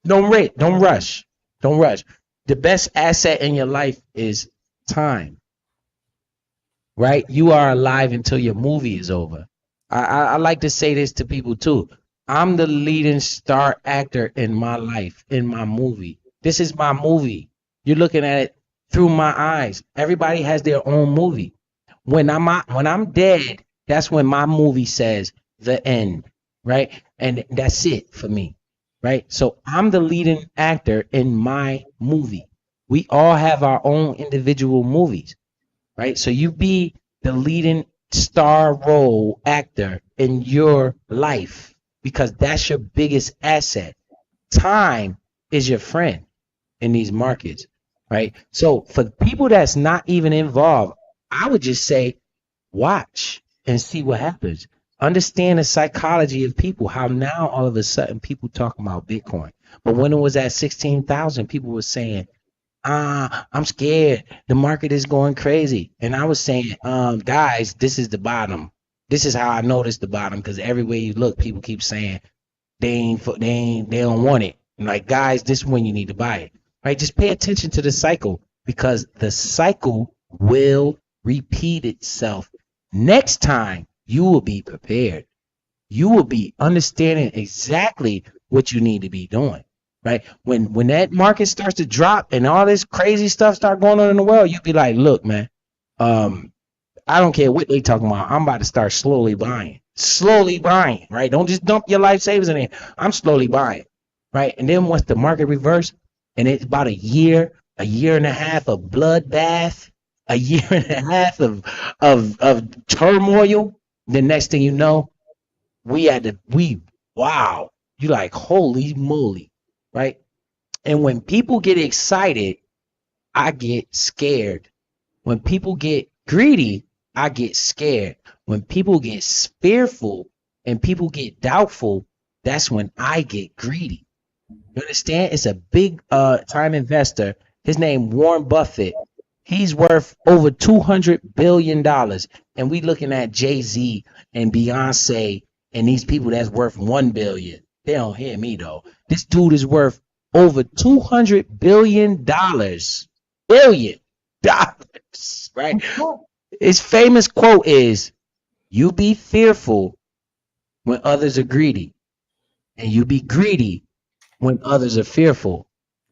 Speaker 1: Don't rush. Don't rush. The best asset in your life is time, right? You are alive until your movie is over. I like to say this to people too. I'm the leading star actor in my life, in my movie. This is my movie. You're looking at it through my eyes. Everybody has their own movie. When I'm dead, that's when my movie says the end, right? And that's it for me. Right? So I'm the leading actor in my movie. We all have our own individual movies, right? So you be the leading star role actor in your life, because that's your biggest asset. Time is your friend in these markets, right? So for people that's not even involved, I would just say, watch and see what happens. Understand the psychology of people, how now all of a sudden people talking about Bitcoin. But when it was at 16,000, people were saying, I'm scared. The market is going crazy. And I was saying, guys, this is the bottom. This is how I noticed the bottom, because everywhere you look, people keep saying they don't want it. And like, guys, this is when you need to buy it. Right? Just pay attention to the cycle, because the cycle will repeat itself. Next time, you will be prepared. You will be understanding exactly what you need to be doing, right? When that market starts to drop and all this crazy stuff start going on in the world, you'll be like, look, man, I don't care what they talking about. I'm about to start slowly buying, right? Don't just dump your life savings in there. I'm slowly buying, right? And then once the market reverse, and it's about a year and a half of bloodbath, a year and a half of turmoil, the next thing you know, wow, you like, holy moly, right? And when people get excited, I get scared. When people get greedy, I get scared. When people get fearful and people get doubtful, that's when I get greedy. You understand? It's a big time investor. His name Warren Buffett. He's worth over $200 billion. And we looking at Jay-Z and Beyonce and these people that's worth $1 billion. They don't hear me though. This dude is worth over $200 billion. Billion dollars, right? His famous quote is, you be fearful when others are greedy, and you be greedy when others are fearful.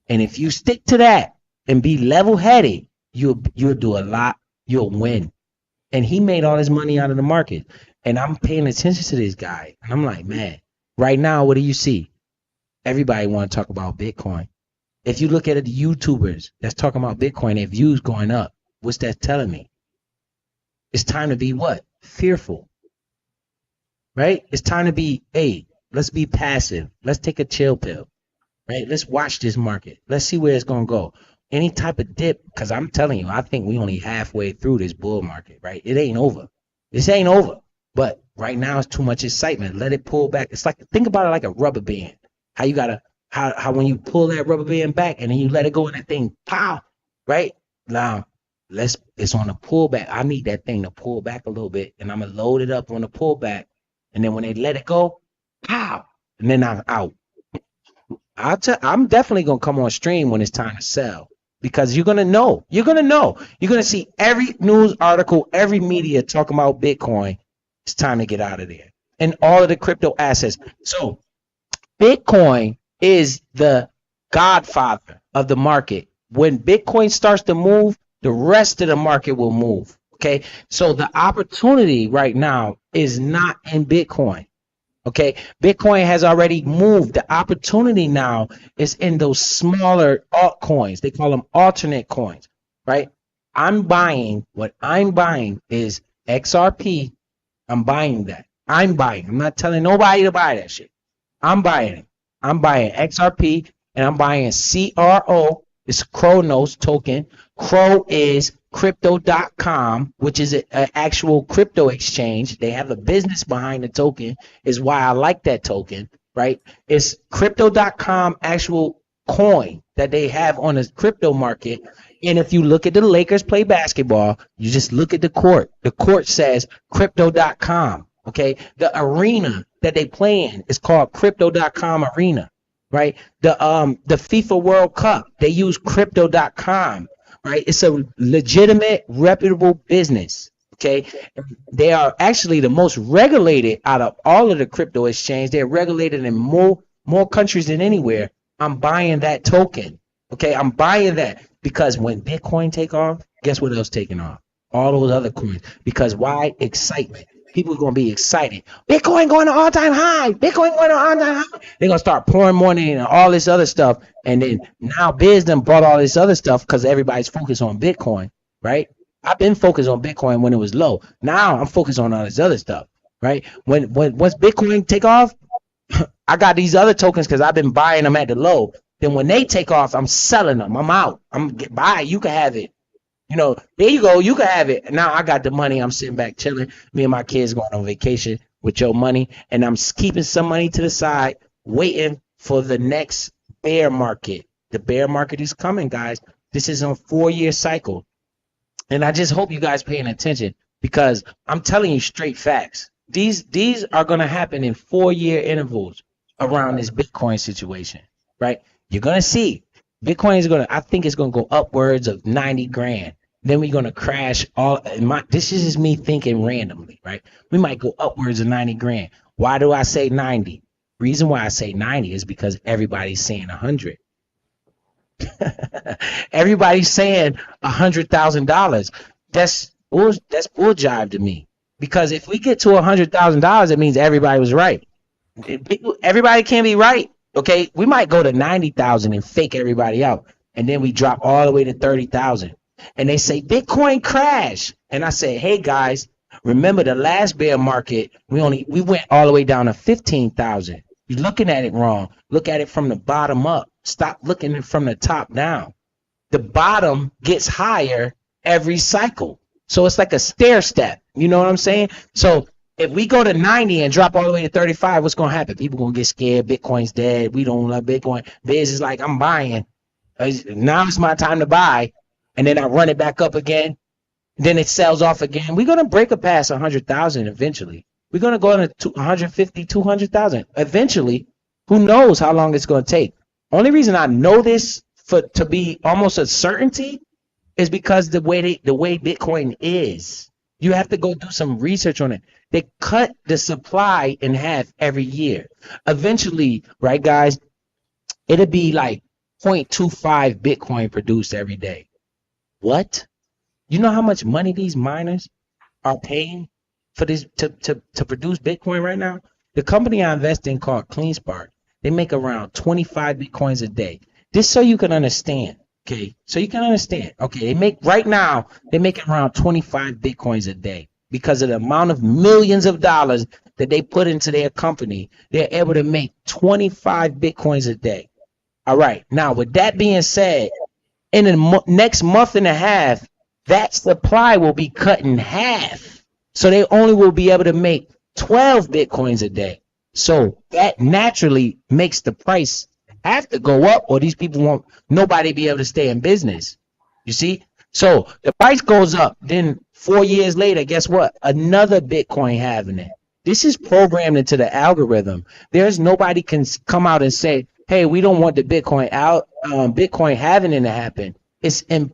Speaker 1: And if you stick to that and be level-headed, you'll do a lot. You'll win. And he made all his money out of the market. And I'm paying attention to this guy. And I'm like, man, right now, what do you see? Everybody want to talk about Bitcoin. If you look at the YouTubers that's talking about Bitcoin, their views going up. What's that telling me? It's time to be what? Fearful. Right? It's time to be, hey, let's be passive. Let's take a chill pill. Right? Let's watch this market. Let's see where it's going to go. Any type of dip, because I'm telling you, I think we only halfway through this bull market, right? It ain't over. This ain't over. But right now it's too much excitement. Let it pull back. It's like, think about it like a rubber band. How you gotta, how when you pull that rubber band back and then you let it go and that thing, pow, right? Now, It's on a pullback. I need that thing to pull back a little bit, and I'm gonna load it up on the pullback, and then when they let it go, pow, and then I'm out. I'm definitely gonna come on stream when it's time to sell, because you're gonna know. You're gonna see every news article, every media talking about Bitcoin. It's time to get out of there, and all of the crypto assets. So Bitcoin is the godfather of the market. When Bitcoin starts to move, the rest of the market will move. Okay. So the opportunity right now is not in Bitcoin. Okay. Bitcoin has already moved. The opportunity now is in those smaller altcoins. They call them alternate coins, right? What I'm buying is XRP. I'm buying that. I'm not telling nobody to buy that shit. I'm buying it. I'm buying XRP, and I'm buying CRO. It's Cronos token. Crow is crypto.com, which is an actual crypto exchange. They have a business behind the token, is why I like that token, right? It's crypto.com actual coin that they have on the crypto market. And if you look at the Lakers play basketball, you just look at the court. The court says crypto.com. Okay. The arena that they play in is called crypto.com arena, right? The FIFA World Cup, they use crypto.com, right? It's a legitimate, reputable business. Okay. They are actually the most regulated out of all of the crypto exchange. They're regulated in more countries than anywhere. I'm buying that token. Okay. I'm buying that because when Bitcoin take off, guess what else taking off? All those other coins. Because why? Excitement. People are going to be excited. Bitcoin going to all-time high. Bitcoin going to all-time high. They're going to start pouring money and all this other stuff. And then now Biz done bought all this other stuff because everybody's focused on Bitcoin, right? I've been focused on Bitcoin when it was low. Now I'm focused on all this other stuff, right? Once Bitcoin take off, I got these other tokens because I've been buying them at the low. Then when they take off, I'm selling them. I'm out. Buy. You can have it. You know, there you go. You can have it. Now I got the money. I'm sitting back chilling. Me and my kids going on vacation with your money. And I'm keeping some money to the side, waiting for the next bear market. The bear market is coming, guys. This is a 4-year cycle. And I just hope you guys paying attention because I'm telling you straight facts. These are going to happen in 4-year intervals around this Bitcoin situation, right? You're going to see Bitcoin is going to, I think it's going to go upwards of 90 grand. Then we're going to crash this is just me thinking randomly, right? We might go upwards of 90 grand. Why do I say 90? Reason why I say 90 is because everybody's saying 100. Everybody's saying $100,000. That's bull jive to me. Because if we get to $100,000, it means everybody was right. Everybody can't be right. Okay, we might go to 90,000 and fake everybody out, and then we drop all the way to 30,000. And they say Bitcoin crash, and I say, hey guys, remember the last bear market? We went all the way down to 15,000. You're looking at it wrong. Look at it from the bottom up. Stop looking at it from the top down. The bottom gets higher every cycle, so it's like a stair step. You know what I'm saying? So if we go to 90 and drop all the way to 35, what's going to happen? People going to get scared. Bitcoin's dead. We don't like Bitcoin. Biz is like, I'm buying. Now it's my time to buy. And then I run it back up again. Then it sells off again. We're going to break it past 100,000 eventually. We're going to go to 150, 200,000. Eventually, who knows how long it's going to take. Only reason I know this to be almost a certainty is because the way Bitcoin is. You have to go do some research on it. They cut the supply in half every year. Eventually, right, guys, it'll be like 0.25 Bitcoin produced every day. What? You know how much money these miners are paying for this to produce Bitcoin right now? The company I invest in called CleanSpark, they make around 25 Bitcoins a day. This so you can understand. Okay, so you can understand. Okay, right now they're making around 25 Bitcoins a day because of the amount of millions of dollars that they put into their company. They're able to make 25 Bitcoins a day. All right, now with that being said, in the next month and a half, that supply will be cut in half. So they only will be able to make 12 Bitcoins a day. So that naturally makes the price have to go up, or these people won't nobody be able to stay in business. You see? So the price goes up. Then 4 years later, guess what? Another Bitcoin having it. This is programmed into the algorithm. There's nobody can come out and say, "Hey, we don't want the Bitcoin having it to happen." It's in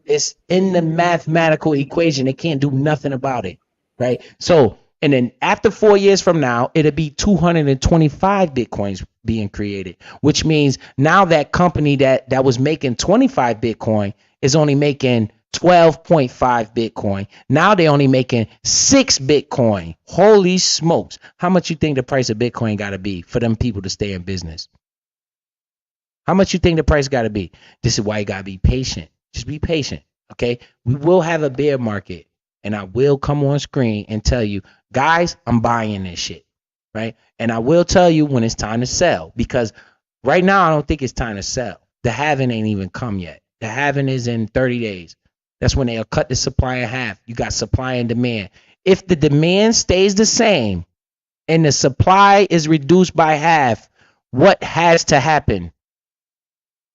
Speaker 1: the mathematical equation. They can't do nothing about it, right? So, and then after 4 years from now, it'll be 225 Bitcoins being created, which means now that company that was making 25 Bitcoin is only making 12.5 Bitcoin. Now they're only making 6 Bitcoin. Holy smokes. How much you think the price of Bitcoin got to be for them people to stay in business? How much you think the price got to be? This is why you got to be patient. Just be patient, okay? We will have a bear market, and I will come on screen and tell you, guys, I'm buying this shit, right? And I will tell you when it's time to sell, because right now I don't think it's time to sell. The halving ain't even come yet. The halving is in 30 days. That's when they'll cut the supply in half. You got supply and demand. If the demand stays the same and the supply is reduced by half, what has to happen?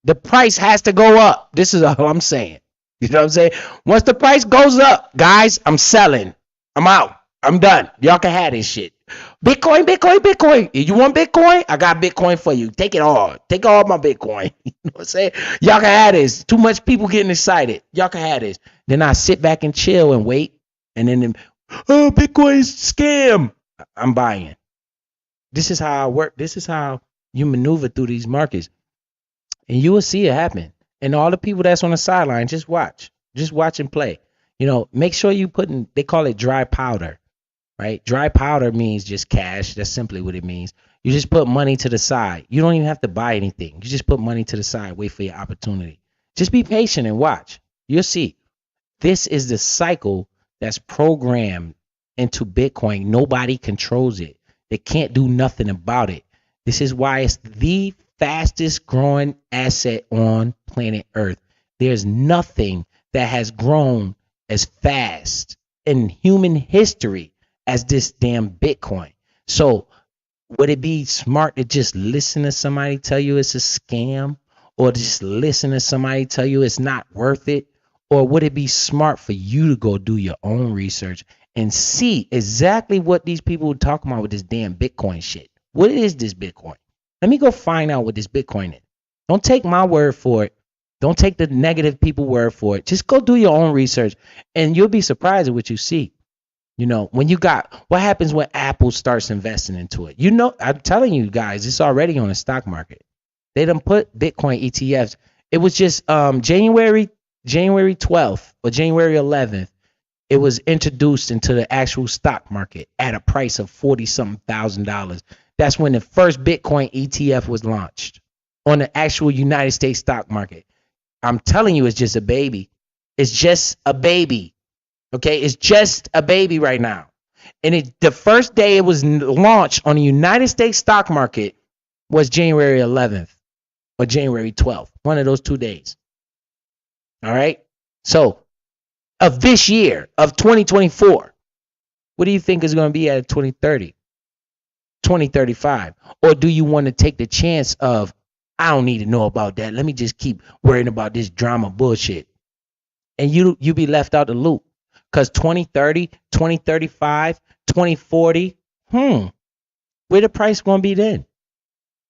Speaker 1: The price has to go up. This is all I'm saying. You know what I'm saying? Once the price goes up, guys, I'm selling. I'm out. I'm done. Y'all can have this shit. Bitcoin, Bitcoin, Bitcoin. You want Bitcoin? I got Bitcoin for you. Take it all. Take all my Bitcoin. You know what I'm saying? Y'all can have this. Too much people getting excited. Y'all can have this. Then I sit back and chill and wait. And then, oh, Bitcoin's scam. I'm buying. This is how I work. This is how you maneuver through these markets. And you will see it happen. And all the people that's on the sideline, just watch. Just watch and play. You know, make sure you they call it dry powder. Right? Dry powder means just cash. That's simply what it means. You just put money to the side. You don't even have to buy anything. You just put money to the side, wait for your opportunity. Just be patient and watch. You'll see. This is the cycle that's programmed into Bitcoin. Nobody controls it. They can't do nothing about it. This is why it's the fastest growing asset on planet Earth. There's nothing that has grown as fast in human history as this damn Bitcoin. So would it be smart to just listen to somebody tell you it's a scam, or just listen to somebody tell you it's not worth it? Or would it be smart for you to go do your own research and see exactly what these people are talking about with this damn Bitcoin shit? What is this Bitcoin? Let me go find out what this Bitcoin is. Don't take my word for it. Don't take the negative people word for it. Just go do your own research, and you'll be surprised at what you see. You know, when you got, what happens when Apple starts investing into it? You know, I'm telling you guys, it's already on the stock market. They done put Bitcoin ETFs. It was just January 12th or January 11th. It was introduced into the actual stock market at a price of $40-something thousand. That's when the first Bitcoin ETF was launched on the actual United States stock market. I'm telling you, it's just a baby. It's just a baby. Okay, it's just a baby right now. And the first day it was launched on the United States stock market was January 11th or January 12th, one of those 2 days. All right. So of this year, of 2024, what do you think is going to be at 2030, 2035? Or do you want to take the chance of, I don't need to know about that. Let me just keep worrying about this drama bullshit. And you be left out the loop. Because 2030, 2035, 2040, where the price going to be then?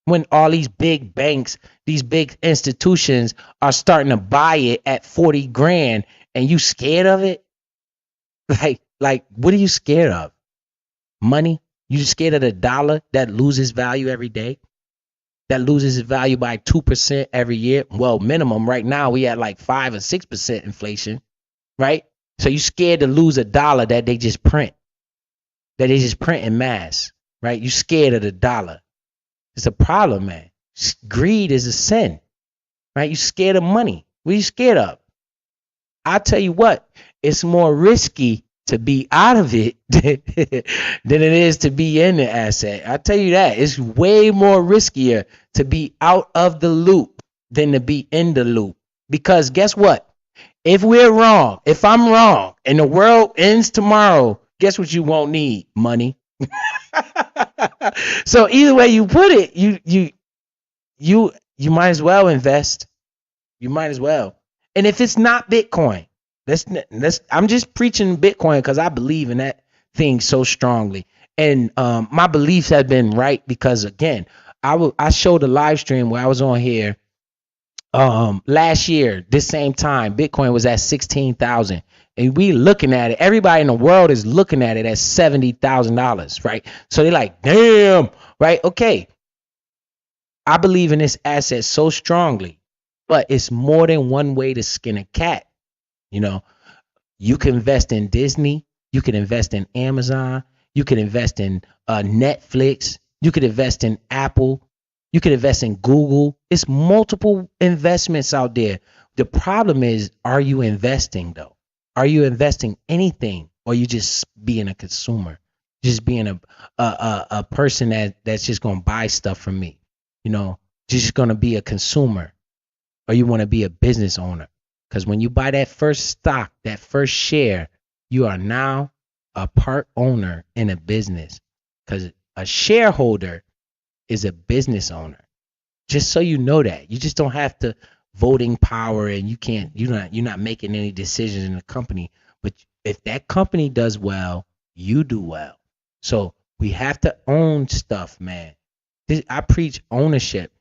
Speaker 1: When all these big banks, these big institutions are starting to buy it at 40 grand and you scared of it? Like, what are you scared of? Money? You scared of the dollar that loses value every day? That loses its value by 2% every year? Well, minimum right now we at like 5 or 6% inflation, right? So you scared to lose a dollar that they just print, that they just print in mass, right? You scared of the dollar. It's a problem, man. Greed is a sin, right? You scared of money. What are you scared of? I'll tell you what, it's more risky to be out of it than it is to be in the asset. I'll tell you that. It's way more riskier to be out of the loop than to be in the loop. Because guess what? If we're wrong, if I'm wrong, and the world ends tomorrow, guess what you won't need? Money. So either way you put it, you might as well invest. You might as well. And if it's not Bitcoin, Let's I'm just preaching Bitcoin because I believe in that thing so strongly. And my beliefs have been right because again, I showed a live stream where I was on here last year, this same time, Bitcoin was at 16,000. And we looking at it, everybody in the world is looking at it at $70,000, right? So they're like, damn, right? Okay. I believe in this asset so strongly, but it's more than one way to skin a cat. You know, you can invest in Disney, you can invest in Amazon, you can invest in Netflix, you could invest in Apple, you could invest in Google. It's multiple investments out there. The problem is, are you investing though? Are you investing anything, or you just being a consumer, just being a person that's just gonna buy stuff from me? You know, just gonna be a consumer, or you want to be a business owner? Because when you buy that first stock, that first share, you are now a part owner in a business. Because a shareholder is a business owner. Just so you know that. You just don't have to voting power, and you're not making any decisions in the company. But if that company does well, you do well. So we have to own stuff, man. I preach ownership.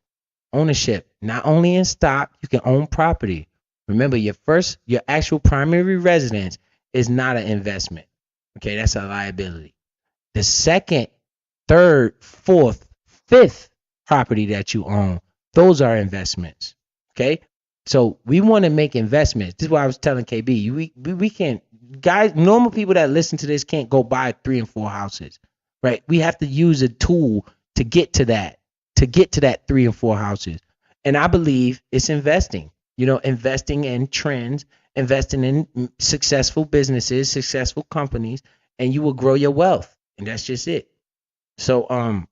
Speaker 1: Ownership, not only in stock, you can own property. Remember, your actual primary residence is not an investment. Okay, that's a liability. The second, third, fourth, fifth property that you own, those are investments. Okay, so we want to make investments. This is why I was telling KB, we can't, guys, normal people that listen to this can't go buy 3 and 4 houses, right? We have to use a tool to get to that 3 and 4 houses. And I believe it's investing, investing in trends, investing in successful businesses, successful companies, and you will grow your wealth. And that's just it. So, I'm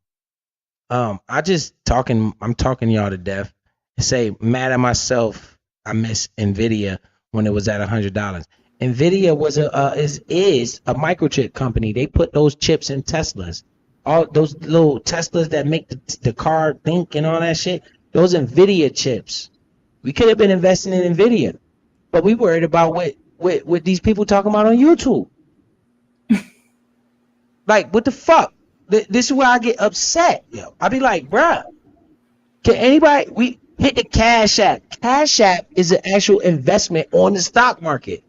Speaker 1: talking y'all to death. Say, mad at myself. I miss Nvidia when it was at $100. Nvidia was is a microchip company. They put those chips in Teslas. All those little Teslas that make the car think and all that shit. Those Nvidia chips. We could have been investing in Nvidia, but we worried about what these people talking about on YouTube. Like, what the fuck? This is where I get upset. Yo, I be like, bruh, can anybody, we hit the Cash App. Cash App is an actual investment on the stock market.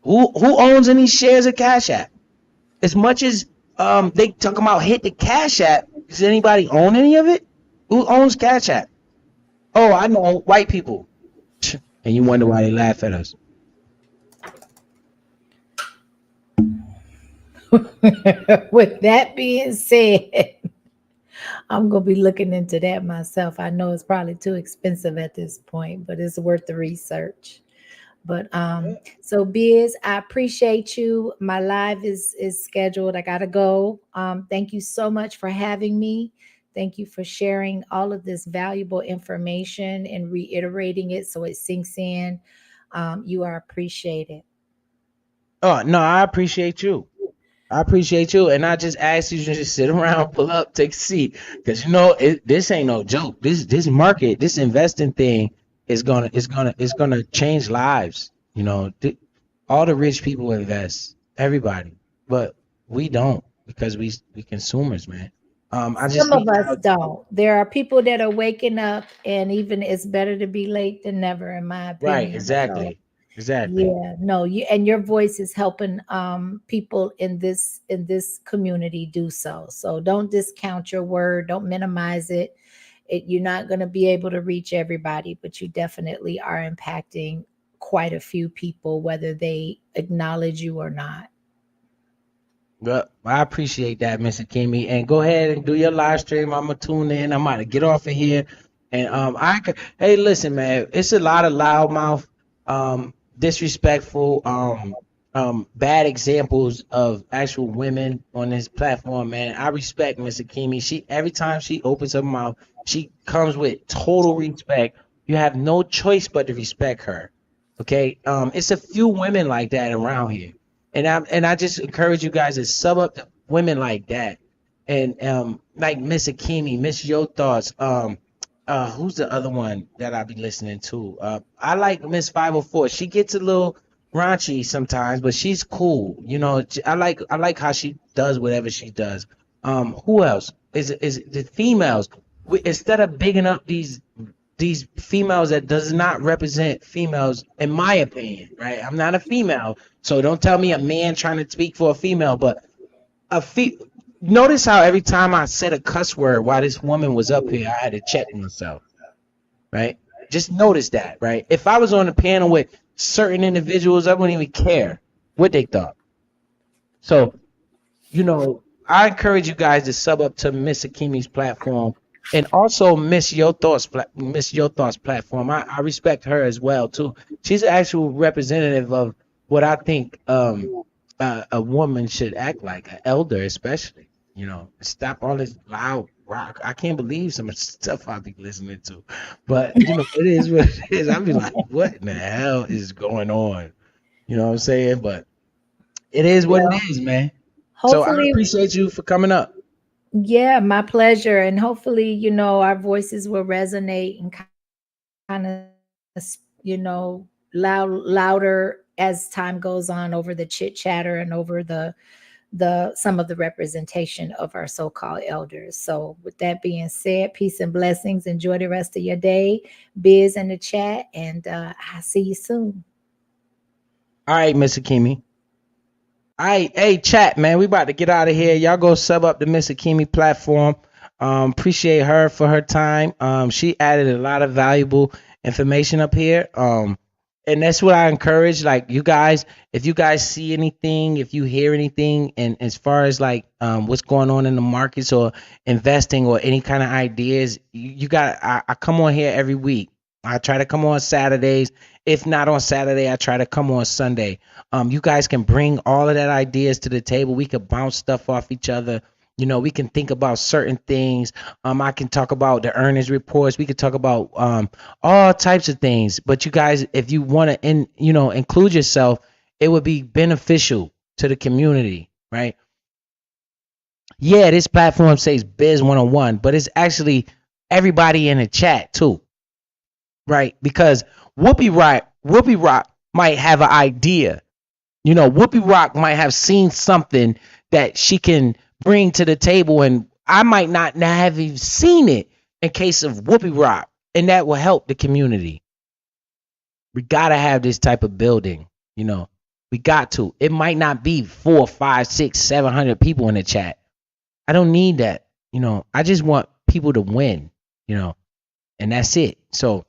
Speaker 1: Who owns any shares of Cash App? As much as they talk about hit the Cash App, does anybody own any of it? Who owns Cash App? Oh, I know, white people. And you wonder why they laugh at us.
Speaker 7: With that being said, I'm going to be looking into that myself. I know it's probably too expensive at this point, but it's worth the research. But so Biz, I appreciate you. My live is scheduled. I gotta go. Thank you so much for having me. Thank you for sharing all of this valuable information and reiterating it so it sinks in. You are appreciated.
Speaker 1: Oh no, I appreciate you. And I just ask you to just sit around, pull up, take a seat, because this ain't no joke. This market, this investing thing is gonna change lives. All the rich people invest, everybody, but we don't, because we consumers, man.
Speaker 7: Some of us don't. There are people that are waking up, and even it's better to be late than never, in my opinion.
Speaker 1: Right, exactly.
Speaker 7: So,
Speaker 1: exactly.
Speaker 7: yeah, no, and your voice is helping people in this community do so. So don't discount your word. Don't minimize it. You're not going to be able to reach everybody, but you definitely are impacting quite a few people, whether they acknowledge you or not.
Speaker 1: Well, I appreciate that, Mr. Kimmy. And go ahead and do your live stream. I'm gonna tune in. I'm gonna get off of here. And hey, listen, man, it's a lot of loudmouth, disrespectful, bad examples of actual women on this platform, man. I respect Mr. Kimmy. Every time she opens her mouth, she comes with total respect. You have no choice but to respect her. Okay. It's a few women like that around here. And I just encourage you guys to sub up to women like that. And like Miss Akimi, Miss Yo Thoughts, who's the other one that I be listening to? I like Miss 504. She gets a little raunchy sometimes, but she's cool. You know, I like how she does whatever she does. Who else is the females? Instead of bigging up these females that does not represent females, in my opinion, right? I'm not a female, so don't tell me a man trying to speak for a female, but notice how every time I said a cuss word while this woman was up here, I had to check myself, right? Just notice that, right? If I was on the panel with certain individuals, I wouldn't even care what they thought. So, you know, I encourage you guys to sub up to Miss Akimi's platform and also Miss Your Thoughts platform. I respect her as well too. She's an actual representative of what I think a woman should act like, an elder especially. You know, stop all this loud rock. I can't believe some of the stuff I be listening to, but you know, it is what it is. I be like, what in the hell is going on? You know what I'm saying? But it is what it is, man. So I
Speaker 7: Hopefully,
Speaker 1: appreciate you for coming up.
Speaker 7: yeah, my pleasure. And hopefully, you know, our voices will resonate and kind of, you know, louder as time goes on over the chit chatter and over the some of the representation of our so-called elders. So with that being said, peace and blessings. Enjoy the rest of your day. Biz in the chat, and I'll see you soon.
Speaker 1: All right, Miss Akimi. All right, hey, chat, man. We about to get out of here. Y'all go sub up the Miss Akimi platform. Appreciate her for her time. She added a lot of valuable information up here. And that's what I encourage. Like, you guys, if you guys see anything, if you hear anything, and as far as like what's going on in the markets or investing or any kind of ideas, you got. I come on here every week. I try to come on Saturdays. If not on Saturday, I try to come on Sunday. You guys can bring all of that ideas to the table. We could bounce stuff off each other. You know, we can think about certain things. I can talk about the earnings reports. We could talk about all types of things. But you guys, if you want to, include yourself, it would be beneficial to the community, right? Yeah, this platform says Biz 101, but it's actually everybody in the chat too, right? Because Whoopi Rock might have an idea. You know, Whoopi Rock might have seen something that she can bring to the table, and I might not have even seen it in case of Whoopi Rock, and that will help the community. We gotta have this type of building, you know. We got to. It might not be 4, 5, 6, 700 people in the chat. I don't need that, you know. I just want people to win, you know, and that's it. So,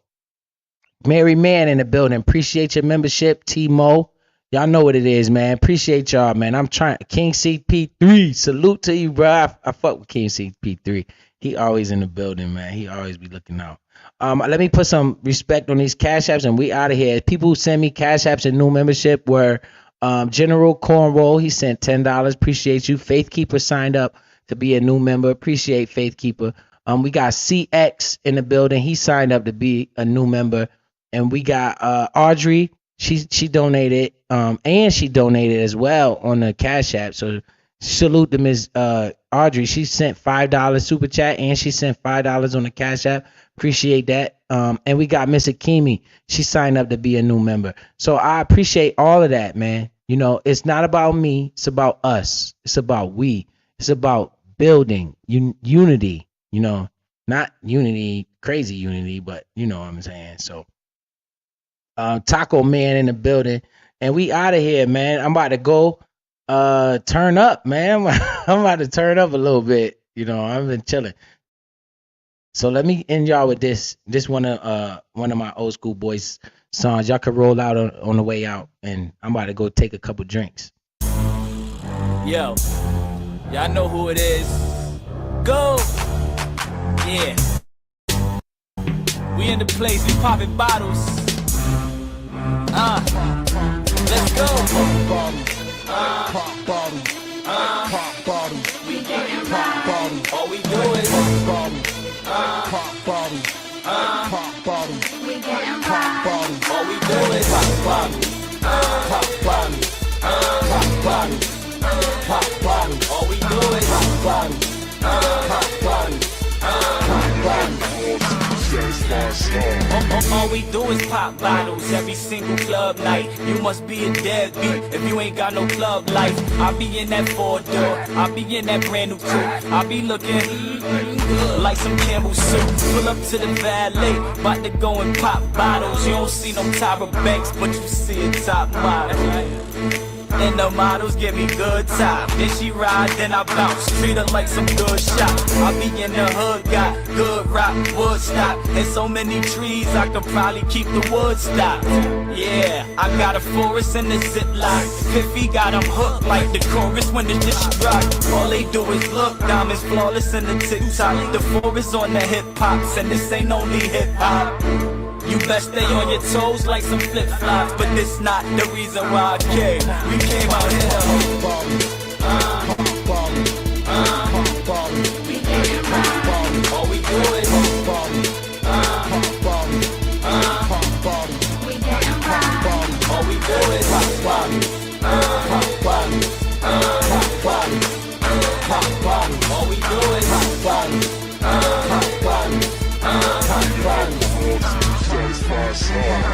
Speaker 1: Mary Mann in the building. Appreciate your membership, T-Mo. Y'all know what it is, man. Appreciate y'all, man. I'm trying. King CP3, salute to you, bro. I fuck with King CP3. He always in the building, man. He always be looking out. Let me put some respect on these cash apps, and we out of here. People who send me cash apps and new membership were General Cornroll. He sent $10. Appreciate you. Faithkeeper signed up to be a new member. Appreciate Faithkeeper. We got CX in the building. He signed up to be a new member, and we got Audrey. She donated, and she donated as well on the Cash App. So salute to Ms. Audrey. She sent $5 super chat, and she sent $5 on the Cash App. Appreciate that. And we got Miss Akimi. She signed up to be a new member. So I appreciate all of that, man. You know, it's not about me. It's about us. It's about we. It's about building unity. You know, not unity, crazy unity, but you know what I'm saying. So. Taco Man in the building, and we out of here, man. I'm about to go turn up, man. I'm about to turn up a little bit. You know, I've been chilling. So let me end y'all with this. This one of my old school boys songs. Y'all can roll out on the way out, and I'm about to go take a couple drinks.
Speaker 8: Yo, y'all know who it is. Go. Yeah. We in the place. We popping bottles. Let's go. Pop bottles. We getting right. All we do is pop bottles. Pop bottles. We getting right. All we do is pop bottles. Pop bottles. Pop bottles. Pop bottles. All we do is pop bottles. Pop bottles. Pop bottles.
Speaker 9: All we do is pop bottles every single club night. You must be a deadbeat if you ain't got no club life. I be in that 4-door, I be in that brand new coupe. I be looking good like some Campbell soup. Pull up to the valet, about to go and pop bottles. You don't see no Tyra Banks, but you see a top model. And the models give me good time. Then she ride, then I bounce. Treat her like some good shot. I be in the hood, got good rock, wood stock. And so many trees, I could probably keep the wood stock. Yeah, I got a forest in the ziplock. Fiffy got them hooked like the chorus when the dish rock. All they do is look, diamonds flawless in the TikTok. The forest on the hip hops, and this ain't only hip hop. You best stay on your toes like some flip-flops, but this not the reason why I came. We came out here to all we do is all we do is all we do is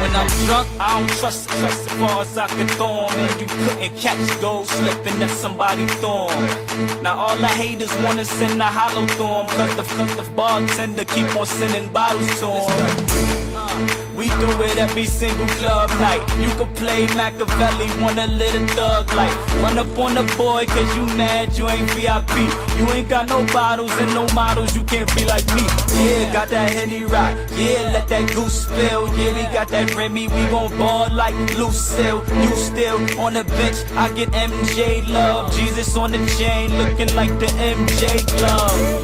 Speaker 9: when I'm drunk, I don't trust as far as I can throw 'em. And you couldn't catch gold slipping at somebody's thorn. Now all the haters wanna send a hollow thorn, cause the bartender keep on sending bottles to 'em. We do it every single club night. You can play Machiavelli, wanna live a thug life. Run up on the boy cause you mad, you ain't VIP. You ain't got no bottles and no models, you can't be like me. Yeah, got that Henny rock, yeah, let that goose spill. Yeah, we got that Remy, we gon' ball like Lucille. You still on the bench, I get MJ love. Jesus on the chain, looking like the MJ glove.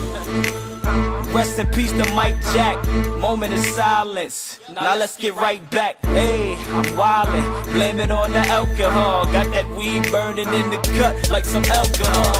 Speaker 9: Rest in peace to Mike Jack. Moment of silence. Now let's get right back. Hey, I'm wildin'. Blame it on the alcohol. Got that weed burning in the cut like some alcohol.